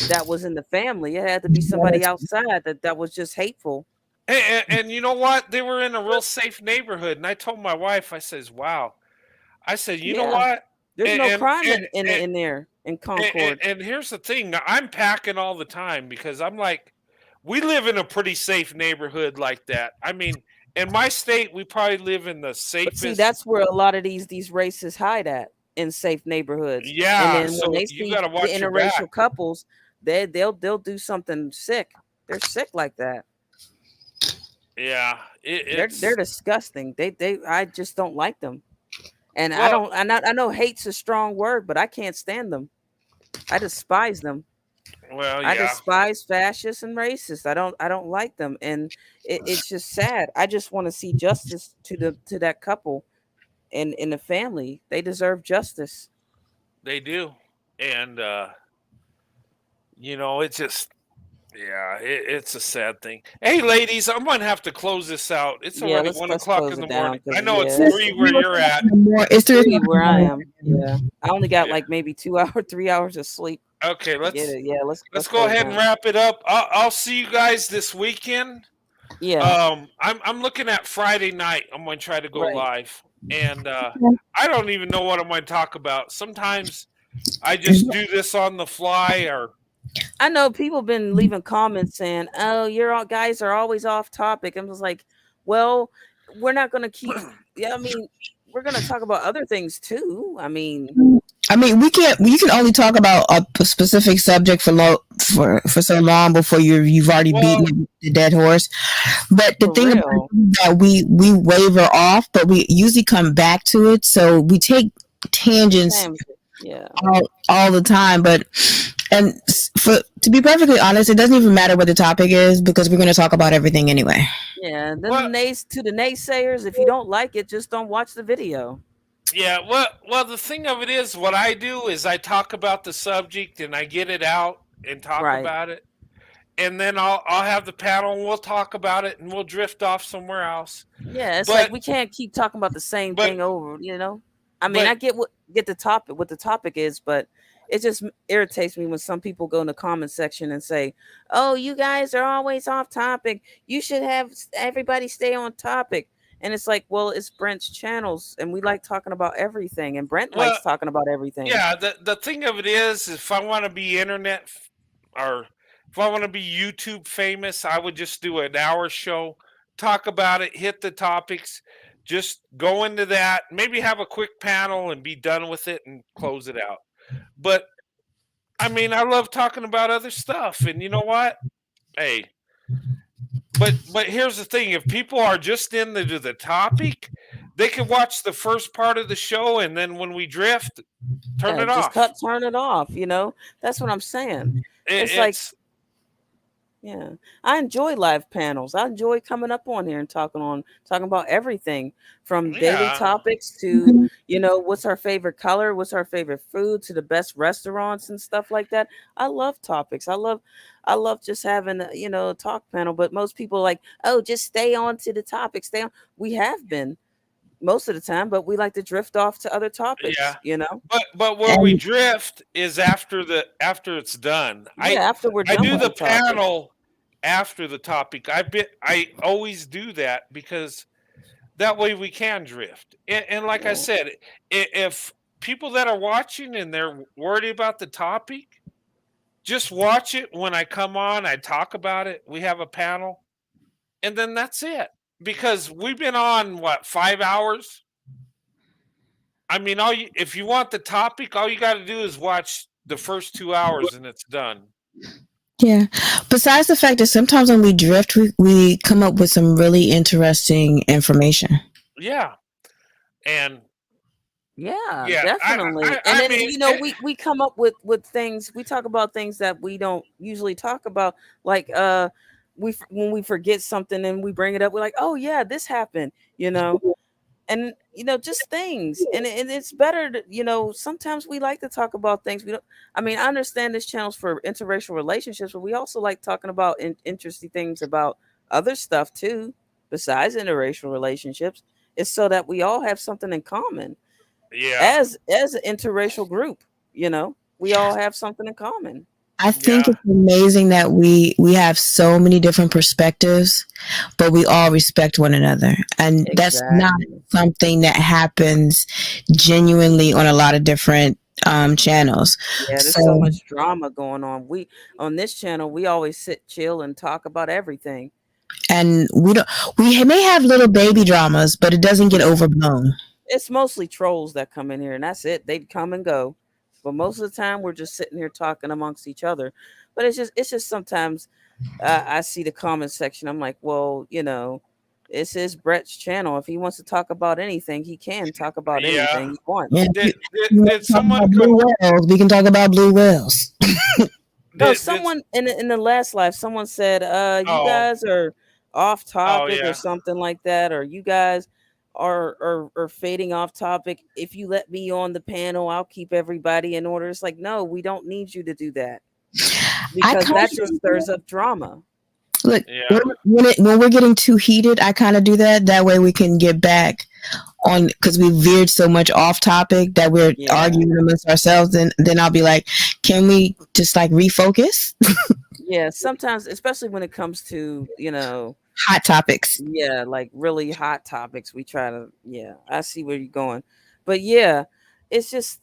that was in the family. It had to be somebody outside that was just hateful. And you know what? They were in a real safe neighborhood. And I told my wife, I says, wow. I said, you know what? There's no crime in there in Concord. And here's the thing. Now, I'm packing all the time because I'm like, we live in a pretty safe neighborhood like that. I mean, in my state, we probably live in the safest. But see, that's where a lot of these racists hide at, in safe neighborhoods. Yeah, and then when they see the interracial couples, they'll do something sick. They're sick like that. Yeah, they're disgusting. I just don't like them, and I know hate's a strong word, but I can't stand them. I despise them. Well, yeah. I despise fascists and racists. I don't like them, and it's just sad. I just want to see justice to that couple and in the family. They deserve justice. They do, and you know, it's just it's a sad thing. Hey, ladies, I'm gonna have to close this out. It's already 1 o'clock in the morning. I know it's 3 where you're at. It's 3 where I am. Yeah, I only got like maybe 3 hours of sleep. Okay, let's go ahead and down. wrap it up. I'll see you guys this weekend. Yeah. I'm looking at Friday night. I'm going to try to go live, and I don't even know what I'm going to talk about. Sometimes I just do this on the fly, or I know people been leaving comments saying, "Oh, guys are always off topic." I'm just like, well, we're not going to keep. Yeah, I mean, we're going to talk about other things too. I mean, we can't. You can only talk about a specific subject for so long before you've already beaten the dead horse. But the thing about that we waver off, but we usually come back to it. So we take tangents, all the time. But to be perfectly honest, it doesn't even matter what the topic is because we're going to talk about everything anyway. Yeah. Then to the naysayers, if you don't like it, just don't watch the video. Yeah, well, the thing of it is, what I do is I talk about the subject and I get it out and talk about it, and then I'll have the panel and we'll talk about it and we'll drift off somewhere else. Yeah, it's like we can't keep talking about the same thing over. You know, I mean, I get what the topic is, but it just irritates me when some people go in the comment section and say, "Oh, you guys are always off topic. You should have everybody stay on topic." And it's like, well, it's Brent's channels, and we like talking about everything, and Brent likes talking about everything. Yeah, the thing of it is, if I want to be internet or if I want to be YouTube famous, I would just do an hour show, talk about it, hit the topics, just go into that, maybe have a quick panel and be done with it and close it out. But I mean, I love talking about other stuff, and you know what? Hey. But here's the thing: if people are just into the topic, they can watch the first part of the show, and then when we drift, turn it off. Turn it off. You know, that's what I'm saying. It's like, yeah, I enjoy live panels. I enjoy coming up on here and talking about everything from daily topics to, you know, what's our favorite color, what's our favorite food, to the best restaurants and stuff like that. I love topics. I love just having a talk panel. But most people are like, oh, just stay on to the topic. Stay on. We have been most of the time, but we like to drift off to other topics. Yeah, you know. But where we drift is after it's done. After we're done. I do the panel after the topic. I always do that because That way we can drift. And like I Yeah. said, if people that are watching and they're worried about the topic, just watch it when I come on, I talk about it, we have a panel, and then that's it. Because we've been on what, 5 hours? I mean, if you want the topic, all you got to do is watch the first 2 hours and it's done. Yeah. Besides the fact that sometimes when we drift, we come up with some really interesting information. Yeah. And Yeah, yeah, definitely. And I then mean, we come up with things. We talk about things that we don't usually talk about. Like when we forget something and we bring it up, we're like, oh yeah, this happened. And just things. And it's better to sometimes we like to talk about things we don't. I mean, I understand this channel's for interracial relationships, but we also like talking about interesting things about other stuff too, besides interracial relationships. It's so that we all have something in common yeah, as an interracial group. We all have something in common. I think yeah, it's amazing that we have so many different perspectives, but we all respect one another, and that's not Exactly. something that happens genuinely on a lot of different channels. Yeah, there's so So, much drama going on. We on this channel, we always sit, chill, and talk about everything. and we may have little baby dramas, but it doesn't get overblown. It's mostly trolls that come in here, and that's it. They come and go, but most of the time, we're just sitting here talking amongst each other. But it's just sometimes I see the comment section. I'm like, well, it's his Brett's channel. If he wants to talk about anything, he can talk about yeah. anything he wants. Yeah, Did did, you want did to talk someone about come? blue whales, we can talk about blue whales. No, Did someone in the last live, someone said, you oh guys are off oh topic or yeah something like that, or you guys are fading off topic. If you let me on the panel, I'll keep everybody in order. It's like, no, we don't need you to do that I because kind that just of stirs up drama. look yeah when we're getting too heated. I kind of do that. That way we can get back on because we veered so much off topic that we're Yeah. arguing amongst ourselves. And then I'll be like, can we just like refocus? Yeah. Sometimes, especially when it comes to, Hot topics. yeah, like really hot topics, we try to, yeah, I see where you're going. But yeah, it's just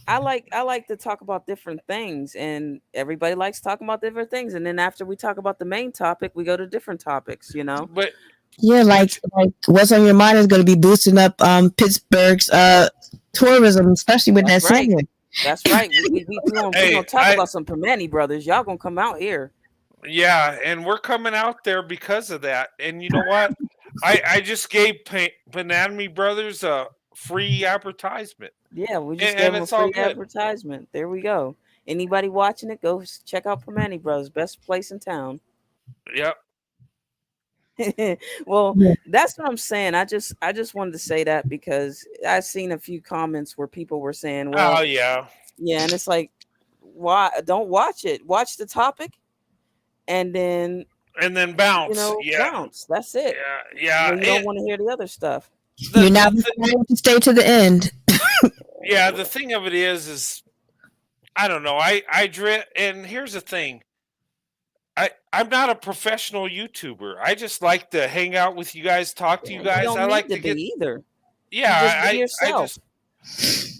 I like to talk about different things, and everybody likes talking about different things. And then after we talk about the main topic, we go to different topics. but Yeah, but like what's on your mind is going to be boosting up Pittsburgh's tourism, especially with That's that right. sandwich. That's right. We gonna hey, talk about some Permani brothers. Y'all gonna come out here. yeah, and we're coming out there because of that. And you know what? I just gave Panami Brothers a free advertisement, Yeah, we just gave and them a it's all free good. advertisement. There we go. Anybody watching it, go check out Permani brothers, best place in town. Yep. Well, Yeah. that's what I'm saying. I just wanted to say that because I've seen a few comments where people were saying, Oh well, yeah. yeah, and it's like, why don't watch it? Watch the topic and then And then bounce. Yeah. bounce. That's it. Yeah. Yeah. When you don't want to hear the other stuff. You're The not required to stay to the end. yeah, the thing of it is I don't know. I drift, and here's the thing. I'm not a professional YouTuber. I just like to hang out with you guys, talk to you You guys. I don't need like to to get be either. yeah. You just be I yourself.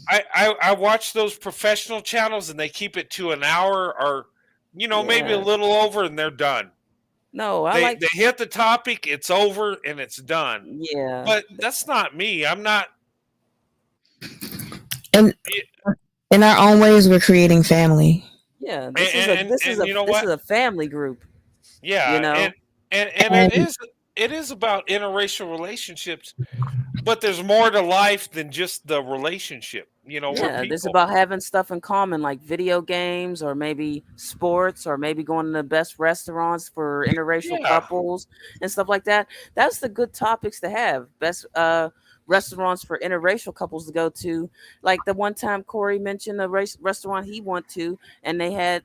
just I watch those professional channels and they keep it to an hour or maybe a Yeah. little over and they're done. No, I They like. they hit the topic, it's over and it's done. Yeah. But that's not me. I'm not. And Yeah, in our own ways, we're creating family. Yeah. and and you know This is what? a family group. You Yeah, know. and And it is about interracial relationships, but there's more to life than just the relationship. We're Yeah, this is people. about having stuff in common, like video games, or maybe sports, or maybe going to the best restaurants for interracial Yeah, couples and stuff like that. That's the good topics to have. Best restaurants for interracial couples to go to. Like the one time Corey mentioned a restaurant he went to, and they had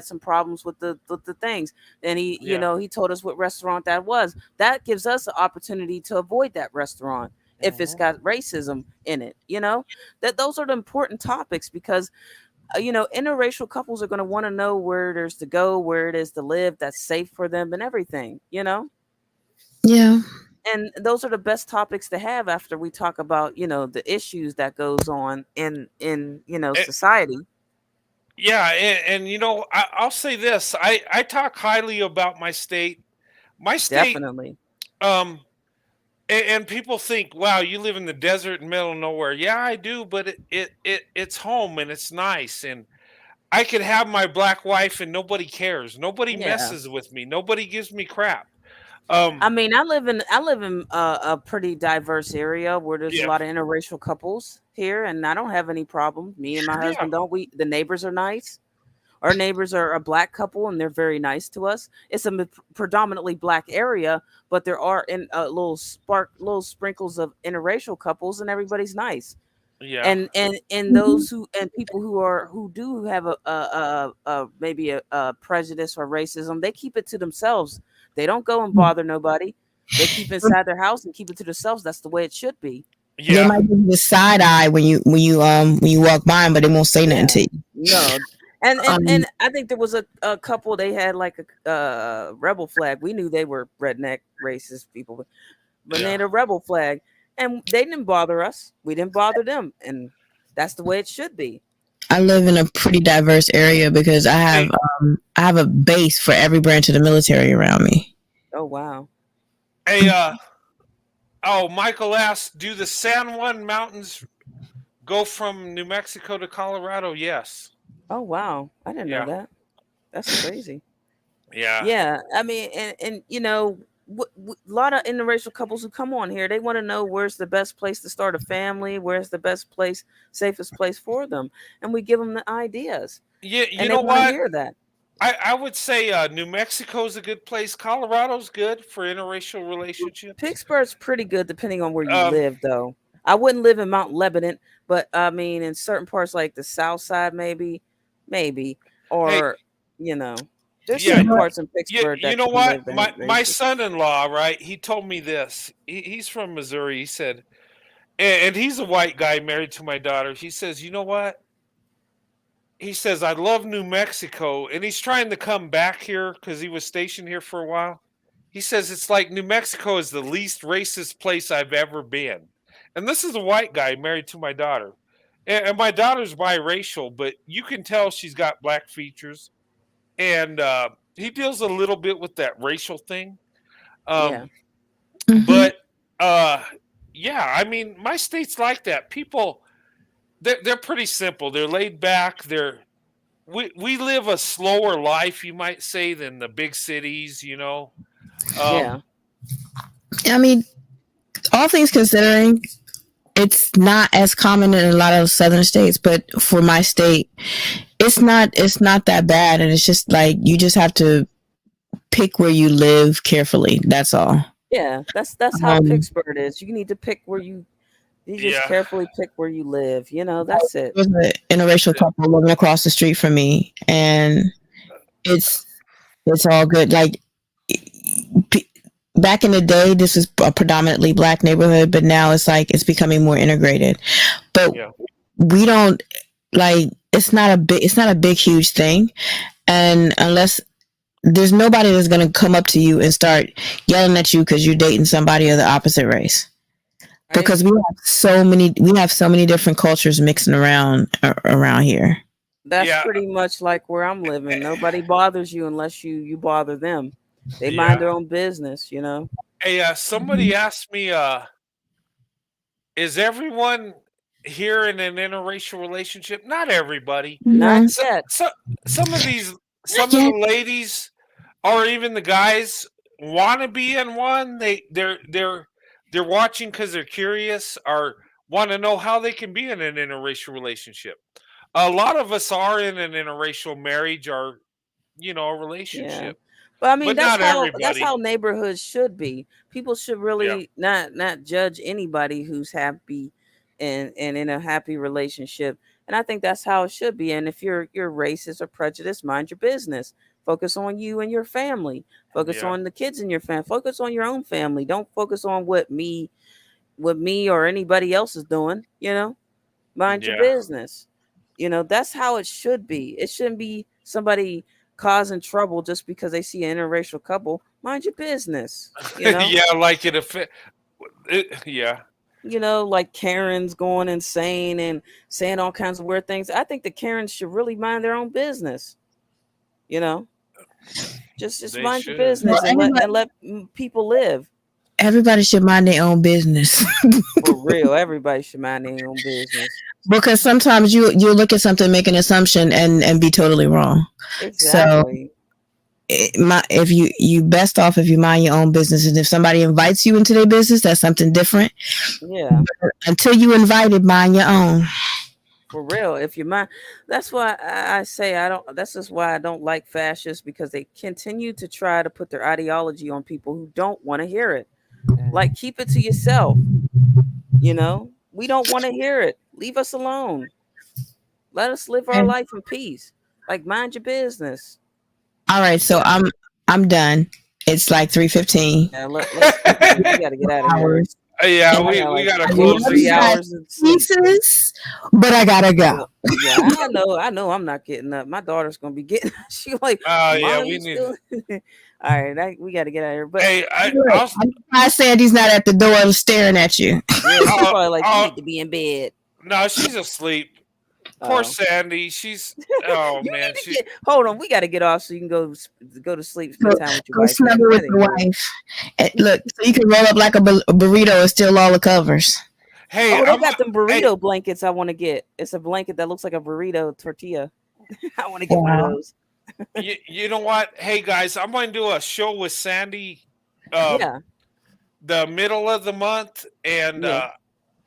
some problems with the things, and he you yeah. know he told us what restaurant that was. That gives us an opportunity to avoid that restaurant if it's Mhm. got racism in it. That those are the important topics because interracial couples are going to want to know where there's to go, where it is to live that's safe for them and everything. yeah, and those are the best topics to have after we talk about, the issues that goes on in Eh, society. yeah, and I'll say this: I talk highly about my state. My state, Definitely. um, and people think, "Wow, you live in the desert in the middle of nowhere." Yeah, I do, but it's home and it's nice, and I could have my black wife and nobody cares. Nobody Yeah. messes with me. Nobody gives me crap. I mean, I live in a pretty diverse area where there's a Yeah, lot of interracial couples here, and I don't have any problem. Me and my yeah, husband don't. The neighbors are nice. Our neighbors are a black couple, and they're very nice to us. It's a predominantly black area, but there are in little sprinkles of interracial couples, and everybody's nice. yeah, And Mhm. those and people who do have a maybe a prejudice or racism, they keep it to themselves. They don't go and bother nobody. They keep inside their house and keep it to themselves. That's the way it should be. They yeah. might give you the side eye when you walk by 'em, but they won't say nothing Yeah. to you. No. And and Um, and I think there was a couple. They had like a rebel flag. We knew they were redneck racist people, but they Yeah. had a rebel flag, and they didn't bother us. We didn't bother them, and that's the way it should be. I live in a pretty diverse area because Hey, I have a base for every branch of the military around me. Oh wow. hey, oh, Michael asked, do the San Juan Mountains go from New Mexico to Colorado? Yes. Oh wow. I didn't know Yeah. that. That's crazy. Yeah. Yeah, I mean, and a lot of interracial couples who come on here, they want to know where's the best place to start a family, where's the best place, safest place for them, and we give them the ideas, Yeah. and You they know want to what? hear that. I would say New Mexico's a good place. Colorado's good for interracial relationships. Pittsburgh's pretty good depending on where you Um, live, though. I wouldn't live in Mount Lebanon, but I mean, in certain parts like the South Side, maybe, hey, or there's yeah, certain parts in you Pittsburgh you that know you can what? live that My ain't my racist. son-in-law, right? He told me this. He's from Missouri. He said, and he's a white guy married to my daughter. He says, you know what? He says, I love New Mexico, and he's trying to come back here because he was stationed here for a while. He says it's like New Mexico is the least racist place I've ever been. And this is a white guy married to my daughter. And my daughter's biracial, but you can tell she's got black features. And he deals a little bit with that racial thing. Yeah, Um, Hmm. but uh, yeah, I mean, my state's like that. People, they're pretty simple. They're laid back. We live a slower life, you might say, than the big cities. Um, yeah, I mean, all things considering, it's not as common in a lot of southern states, but for my state, it's not that bad, and it's just like you just have to pick where you live carefully. That's all. yeah. That's how Um, Pittsburgh is. You need to pick where you just yeah, carefully pick where you live. That's it. there's an interracial couple living across the street from me, and it's it's all good. Like p- back in the day, this was a predominantly black neighborhood, but now it's like it's becoming more integrated. But yeah, we don't like it's not a big huge thing, and unless there's nobody that's gonna come up to you and start yelling at you because you're dating somebody of the opposite race. And Because we have so many different cultures mixing around here. that's yeah, pretty much like where I'm living. Nobody bothers you unless you bother them. They mind yeah. their own business. Hey, somebody asked me, is everyone here in an interracial relationship? Not everybody. Not Mhm. So, yet. so some of these, some of Yeah. the ladies, or even the guys, want to be in one. They're watching because they're curious or want to know how they can be in an interracial relationship. A lot of us are in an interracial marriage or a Yeah. relationship, But I mean but not that's how everybody. neighborhoods should be. People should Yeah, really not judge anybody who's happy and in a happy relationship. And I think that's how it should be. And if you're racist or prejudiced, mind your business. Focus on you and your family. Focus yeah, on the kids in your family. Focus on your own family. Don't focus on what me or anybody else is doing. Mind your yeah, business. That's how it should be. It shouldn't be somebody causing trouble just because they see an interracial couple. Mind your business. You know. Yeah, like yeah. You know, like Karens going insane and saying all kinds of weird things. I think the Karens should really mind their own business. You know, just They mind your should. business Well, and let people live. everybody should mind their own business. For real, everybody should mind their own business. Because sometimes you look at something, make an assumption, and be totally wrong. So Exactly. if you best off if you mind your own business, and if somebody invites you into their business, that's something different. Yeah. But until you invited, mind your own. For real, if you mind, that's why I say I don't. That's just why I don't like fascists, because they continue to try to put their ideology on people who don't want to hear it. Like, keep it to yourself. You know, we don't want to hear it. Leave us alone. Let us live our life in peace. Like, mind your business. All right, so I'm done. It's like 3:15. Yeah, let's we got to get out of here. Hours. Yeah, I we got like gotta I close love this. 3 you guys. hours of sleep. Pieces, but I gotta go. Yeah, I know. I'm not getting up. My daughter's gonna be getting. She like, Yeah, Mom, we you need. still? All right, we got to get out of here. But Hey, Look, I Sandy's not at the door staring at you. yeah, she's probably like, you need to be in bed. no, she's asleep. Poor Oh. Sandy. She's oh You man. need to She get, hold on, we got to get off so you can go to sleep, spend time with your Go wife. snuggle with your wife. And look, so you can roll up like a burrito and steal all the covers. hey, Oh, they I'm got them burrito hey, blankets I want to get. It's a blanket that looks like a burrito tortilla. I want to get one of Wow. those. you know what? Hey guys, I'm going to do a show with Sandy Yeah, the middle of the month, and yeah.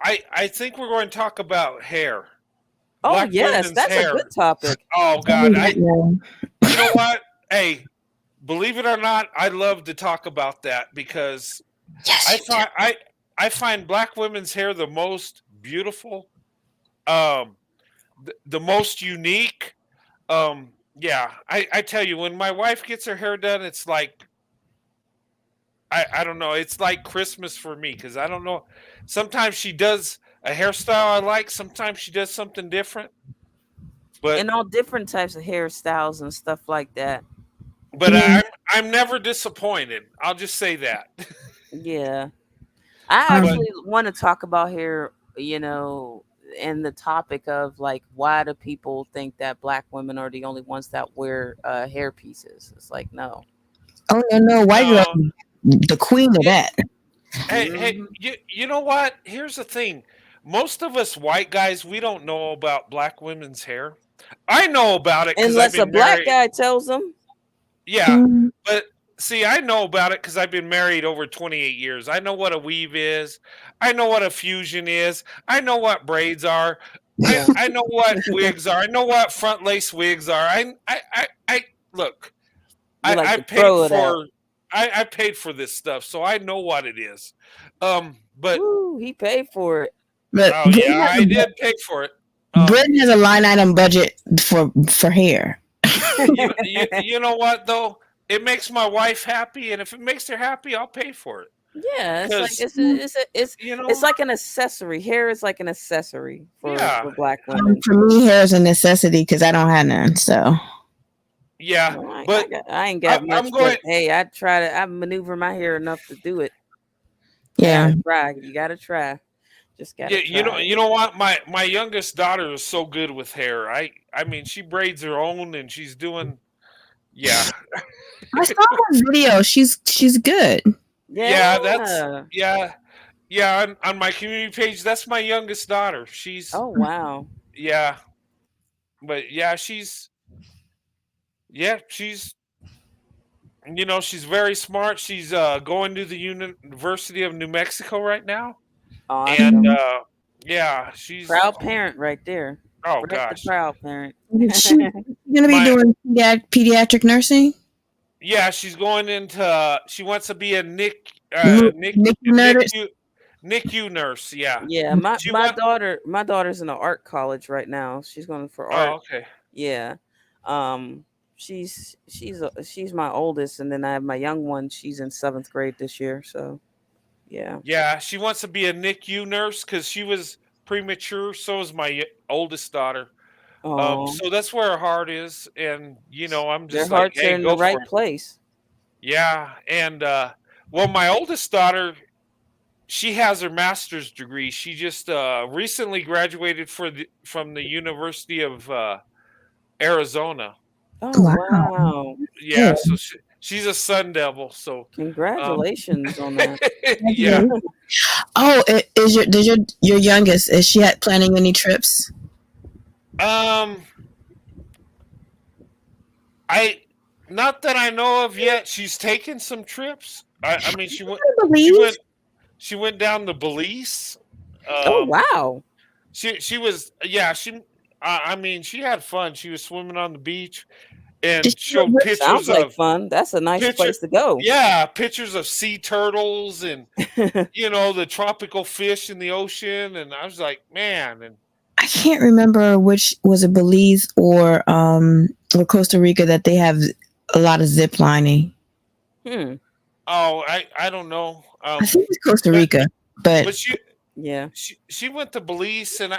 I think we're going to talk about hair. Oh Black yes, women's that's hair. a good topic. Oh God, you know what? Hey, believe it or not, I love to talk about that because I find black women's hair the most beautiful, the most unique. Yeah, I tell you, when my wife gets her hair done, it's like I don't know, it's like Christmas for me because I don't know. Sometimes she does a hairstyle I like, sometimes she does something different. But And all different types of hairstyles and stuff like that. but I'm never disappointed. I'll just say that. Yeah. I actually want to talk about hair, you know, and the topic of like, why do people think that black women are the only ones that wear hair pieces? It's like, no. Oh no, white girl, the queen of that. Hey, you know what? Here's the thing. Most of us white guys, we don't know about black women's hair. I know about it because I've Unless a been black married. guy tells them. Yeah, but see, I know about it because I've been married over 28 years. I know what a weave is. I know what a fusion is. I know what braids are. Yeah. I know what wigs are. I know what front lace wigs are. I look. You like I to throw paid it out. for. I paid for this stuff, so I know what it is. But Woo, he paid for it. But oh yeah, I did pay for it. Britain has a line item budget for hair. You know what though? It makes my wife happy, and if it makes her happy, I'll pay for it. Yeah, it's like 'Cause, it's you know, it's like an accessory. Hair is like an accessory for black For women. me, hair is a necessity because I don't have none. So yeah, Well, but I ain't got much. I'm going. But hey, I maneuver my hair enough to do it. yeah, You gotta try. Just gotta Yeah, try. you know what? My youngest daughter is so good with hair. I mean, she braids her own, and she's doing. Yeah, I saw her video. She's good. yeah, that's yeah. On my community page, that's my youngest daughter. She's Oh wow. yeah, but yeah, she's she's she's very smart. She's going to the University of New Mexico right now, Awesome. and yeah, she's Proud parent right there. oh Brett gosh, the proud parent. She's gonna be doing pediatric nursing. Yeah, she's going into. She wants to be a NICU nurse. Yeah. Yeah, my daughter's in an art college right now. She's going for art. Oh, okay. Yeah. She's my oldest, and then I have my young one. She's in 7th grade this year. So, yeah. Yeah, she wants to be a NICU nurse because she was premature. So is my oldest daughter. Oh, So that's where her heart is, and I'm their just like, hearts hey, are in go the right for it. place. Yeah, and well, my oldest daughter, she has her master's degree. She just recently graduated from the University of Arizona. Oh, Wow. wow. Yeah, Good. so she's a Sun Devil. So Congratulations on that. yeah. Oh, does your youngest, is she planning any trips? Um, I not that I know of yet. She's taken some trips. I mean, I she believe. went she went down to Belize. Oh, Um, wow. she was yeah I mean she had fun. She was swimming on the beach Did and she go showed with Sounds like fun. That's a nice picture place to go. yeah pictures of sea turtles and the tropical fish in the ocean. And I was like, man. And I can't remember which was it, Belize or Costa Rica, that they have a lot of zip lining. Hmm. oh I don't know. I think it's Costa But Rica, but but Yeah. she went to Belize. And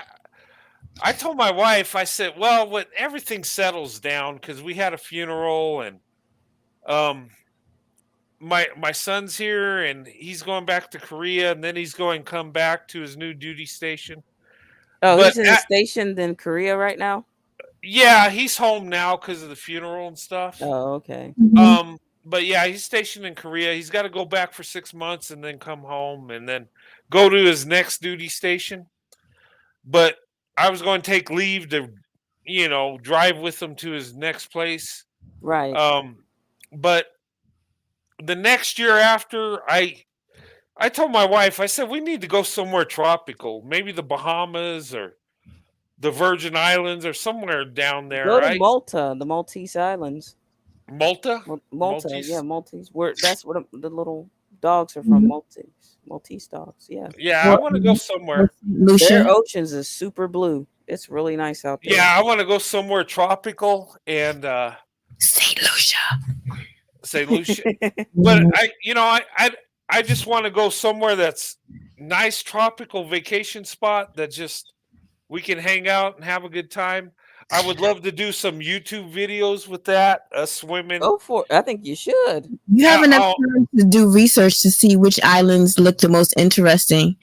I told my wife, I said, well, when everything settles down, because we had a funeral. And um my son's here and he's going back to Korea, and then he's going to come back to his new duty station. Oh, But he's in stationed in Korea right now? yeah, he's home now because of the funeral and stuff. Oh, okay. But yeah, he's stationed in Korea. He's got to go back for 6 months and then come home and then go to his next duty station. But I was going to take leave to, drive with him to his next place. Right. But the next year after, I told my wife, I said, we need to go somewhere tropical, maybe the Bahamas or the Virgin Islands or somewhere down there, Go to right? Malta, the Maltese Islands. Malta? Malta, yeah, Maltese? Maltese. That's where the little dogs are from. Maltese dogs. Yeah, Yeah, I want to go somewhere. Lucia. their oceans is super blue. It's really nice out there. Yeah, I want to go somewhere tropical and Saint Lucia. say Lucia. But I just want to go somewhere that's nice tropical vacation spot that just we can hang out and have a good time. I would love to do some YouTube videos with that, swimming. Go for it. I think you should. You have Yeah, enough time to do research to see which islands look the most interesting.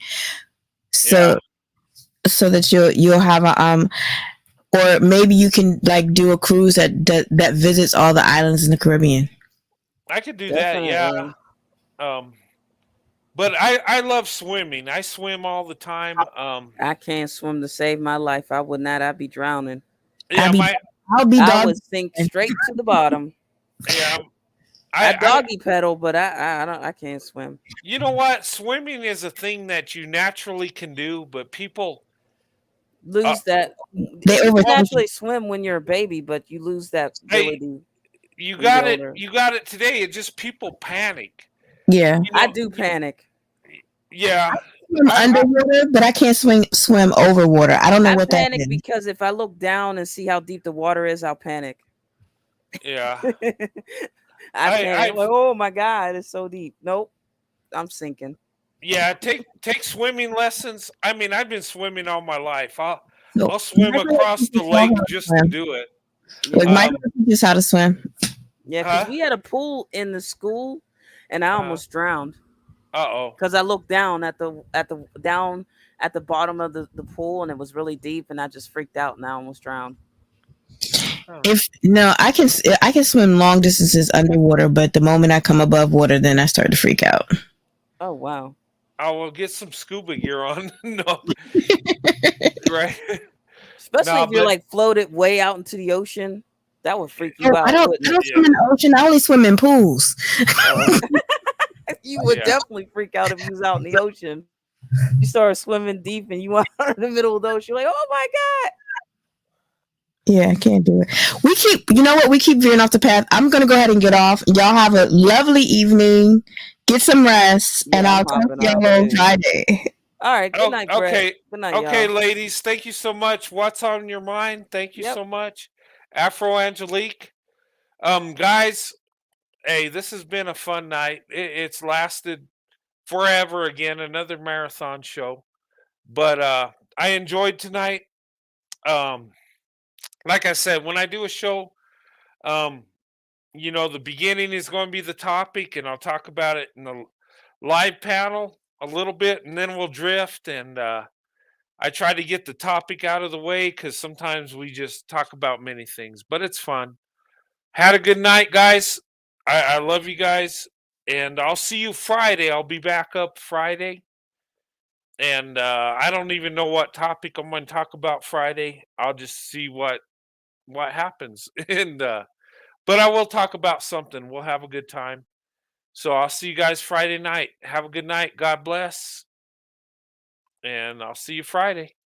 So so that you'll have a or maybe you can like do a cruise that visits all the islands in the Caribbean. I could do Definitely. that, yeah. But I love swimming. I swim all the time. I can't swim to save my life. I would not. I'd be drowning. Yeah, I'll be I dog. would sink straight to the bottom. yeah. I doggy pedal, but I can't swim. You know what? Swimming is a thing that you naturally can do, but people Lose that. They You over- can naturally swim when you're a baby, but you lose that ability. you when got you're it. older. You got it today. It just people panic. Yeah. I do panic. Yeah. Swim underwater, but I can't swim over water. I don't know I what that panic is. because if I look down and see how deep the water is, I'll panic. Yeah. I panic. I'm like, oh my God, it's so deep. Nope, I'm sinking. Yeah, take swimming lessons. I mean, I've been swimming all my life. I'll No. swim across the lake just to do it. Like Michael teaches how to swim. Yeah, because we had a pool in the school, and I almost drowned. Because I looked down at the bottom of the pool, and it was really deep, and I just freaked out, and I almost drowned. I can swim long distances underwater, but the moment I come above water, then I start to freak out. Oh wow! I will get some scuba gear on. No, right? Especially if you're like floated way out into the ocean, that would freak you out. I don't swim in the ocean. I only swim in pools. You would definitely freak out if you was out in the ocean. You start swimming deep and you are in the middle of the ocean. You're like, oh my God. Yeah, I can't do it. We keep veering off the path. I'm going to go ahead and get off. Y'all have a lovely evening. Get some rest. And I'll talk to y'all on Friday. All right. Good night, Greg. Okay. Good night, okay, y'all. Ladies. Thank you so much. What's on your mind? Thank you so much. Afro Angelique. Guys, hey, this has been a fun night. It's lasted forever again, another marathon show. But I enjoyed tonight. Like I said, when I do a show, the beginning is going to be the topic, and I'll talk about it in the live panel a little bit, and then we'll drift. And I try to get the topic out of the way because sometimes we just talk about many things, but it's fun. Had a good night, guys. I love you guys, and I'll see you Friday. I'll be back up Friday, and I don't even know what topic I'm going to talk about Friday. I'll just see what happens, and but I will talk about something. We'll have a good time. So I'll see you guys Friday night. Have a good night. God bless, and I'll see you Friday.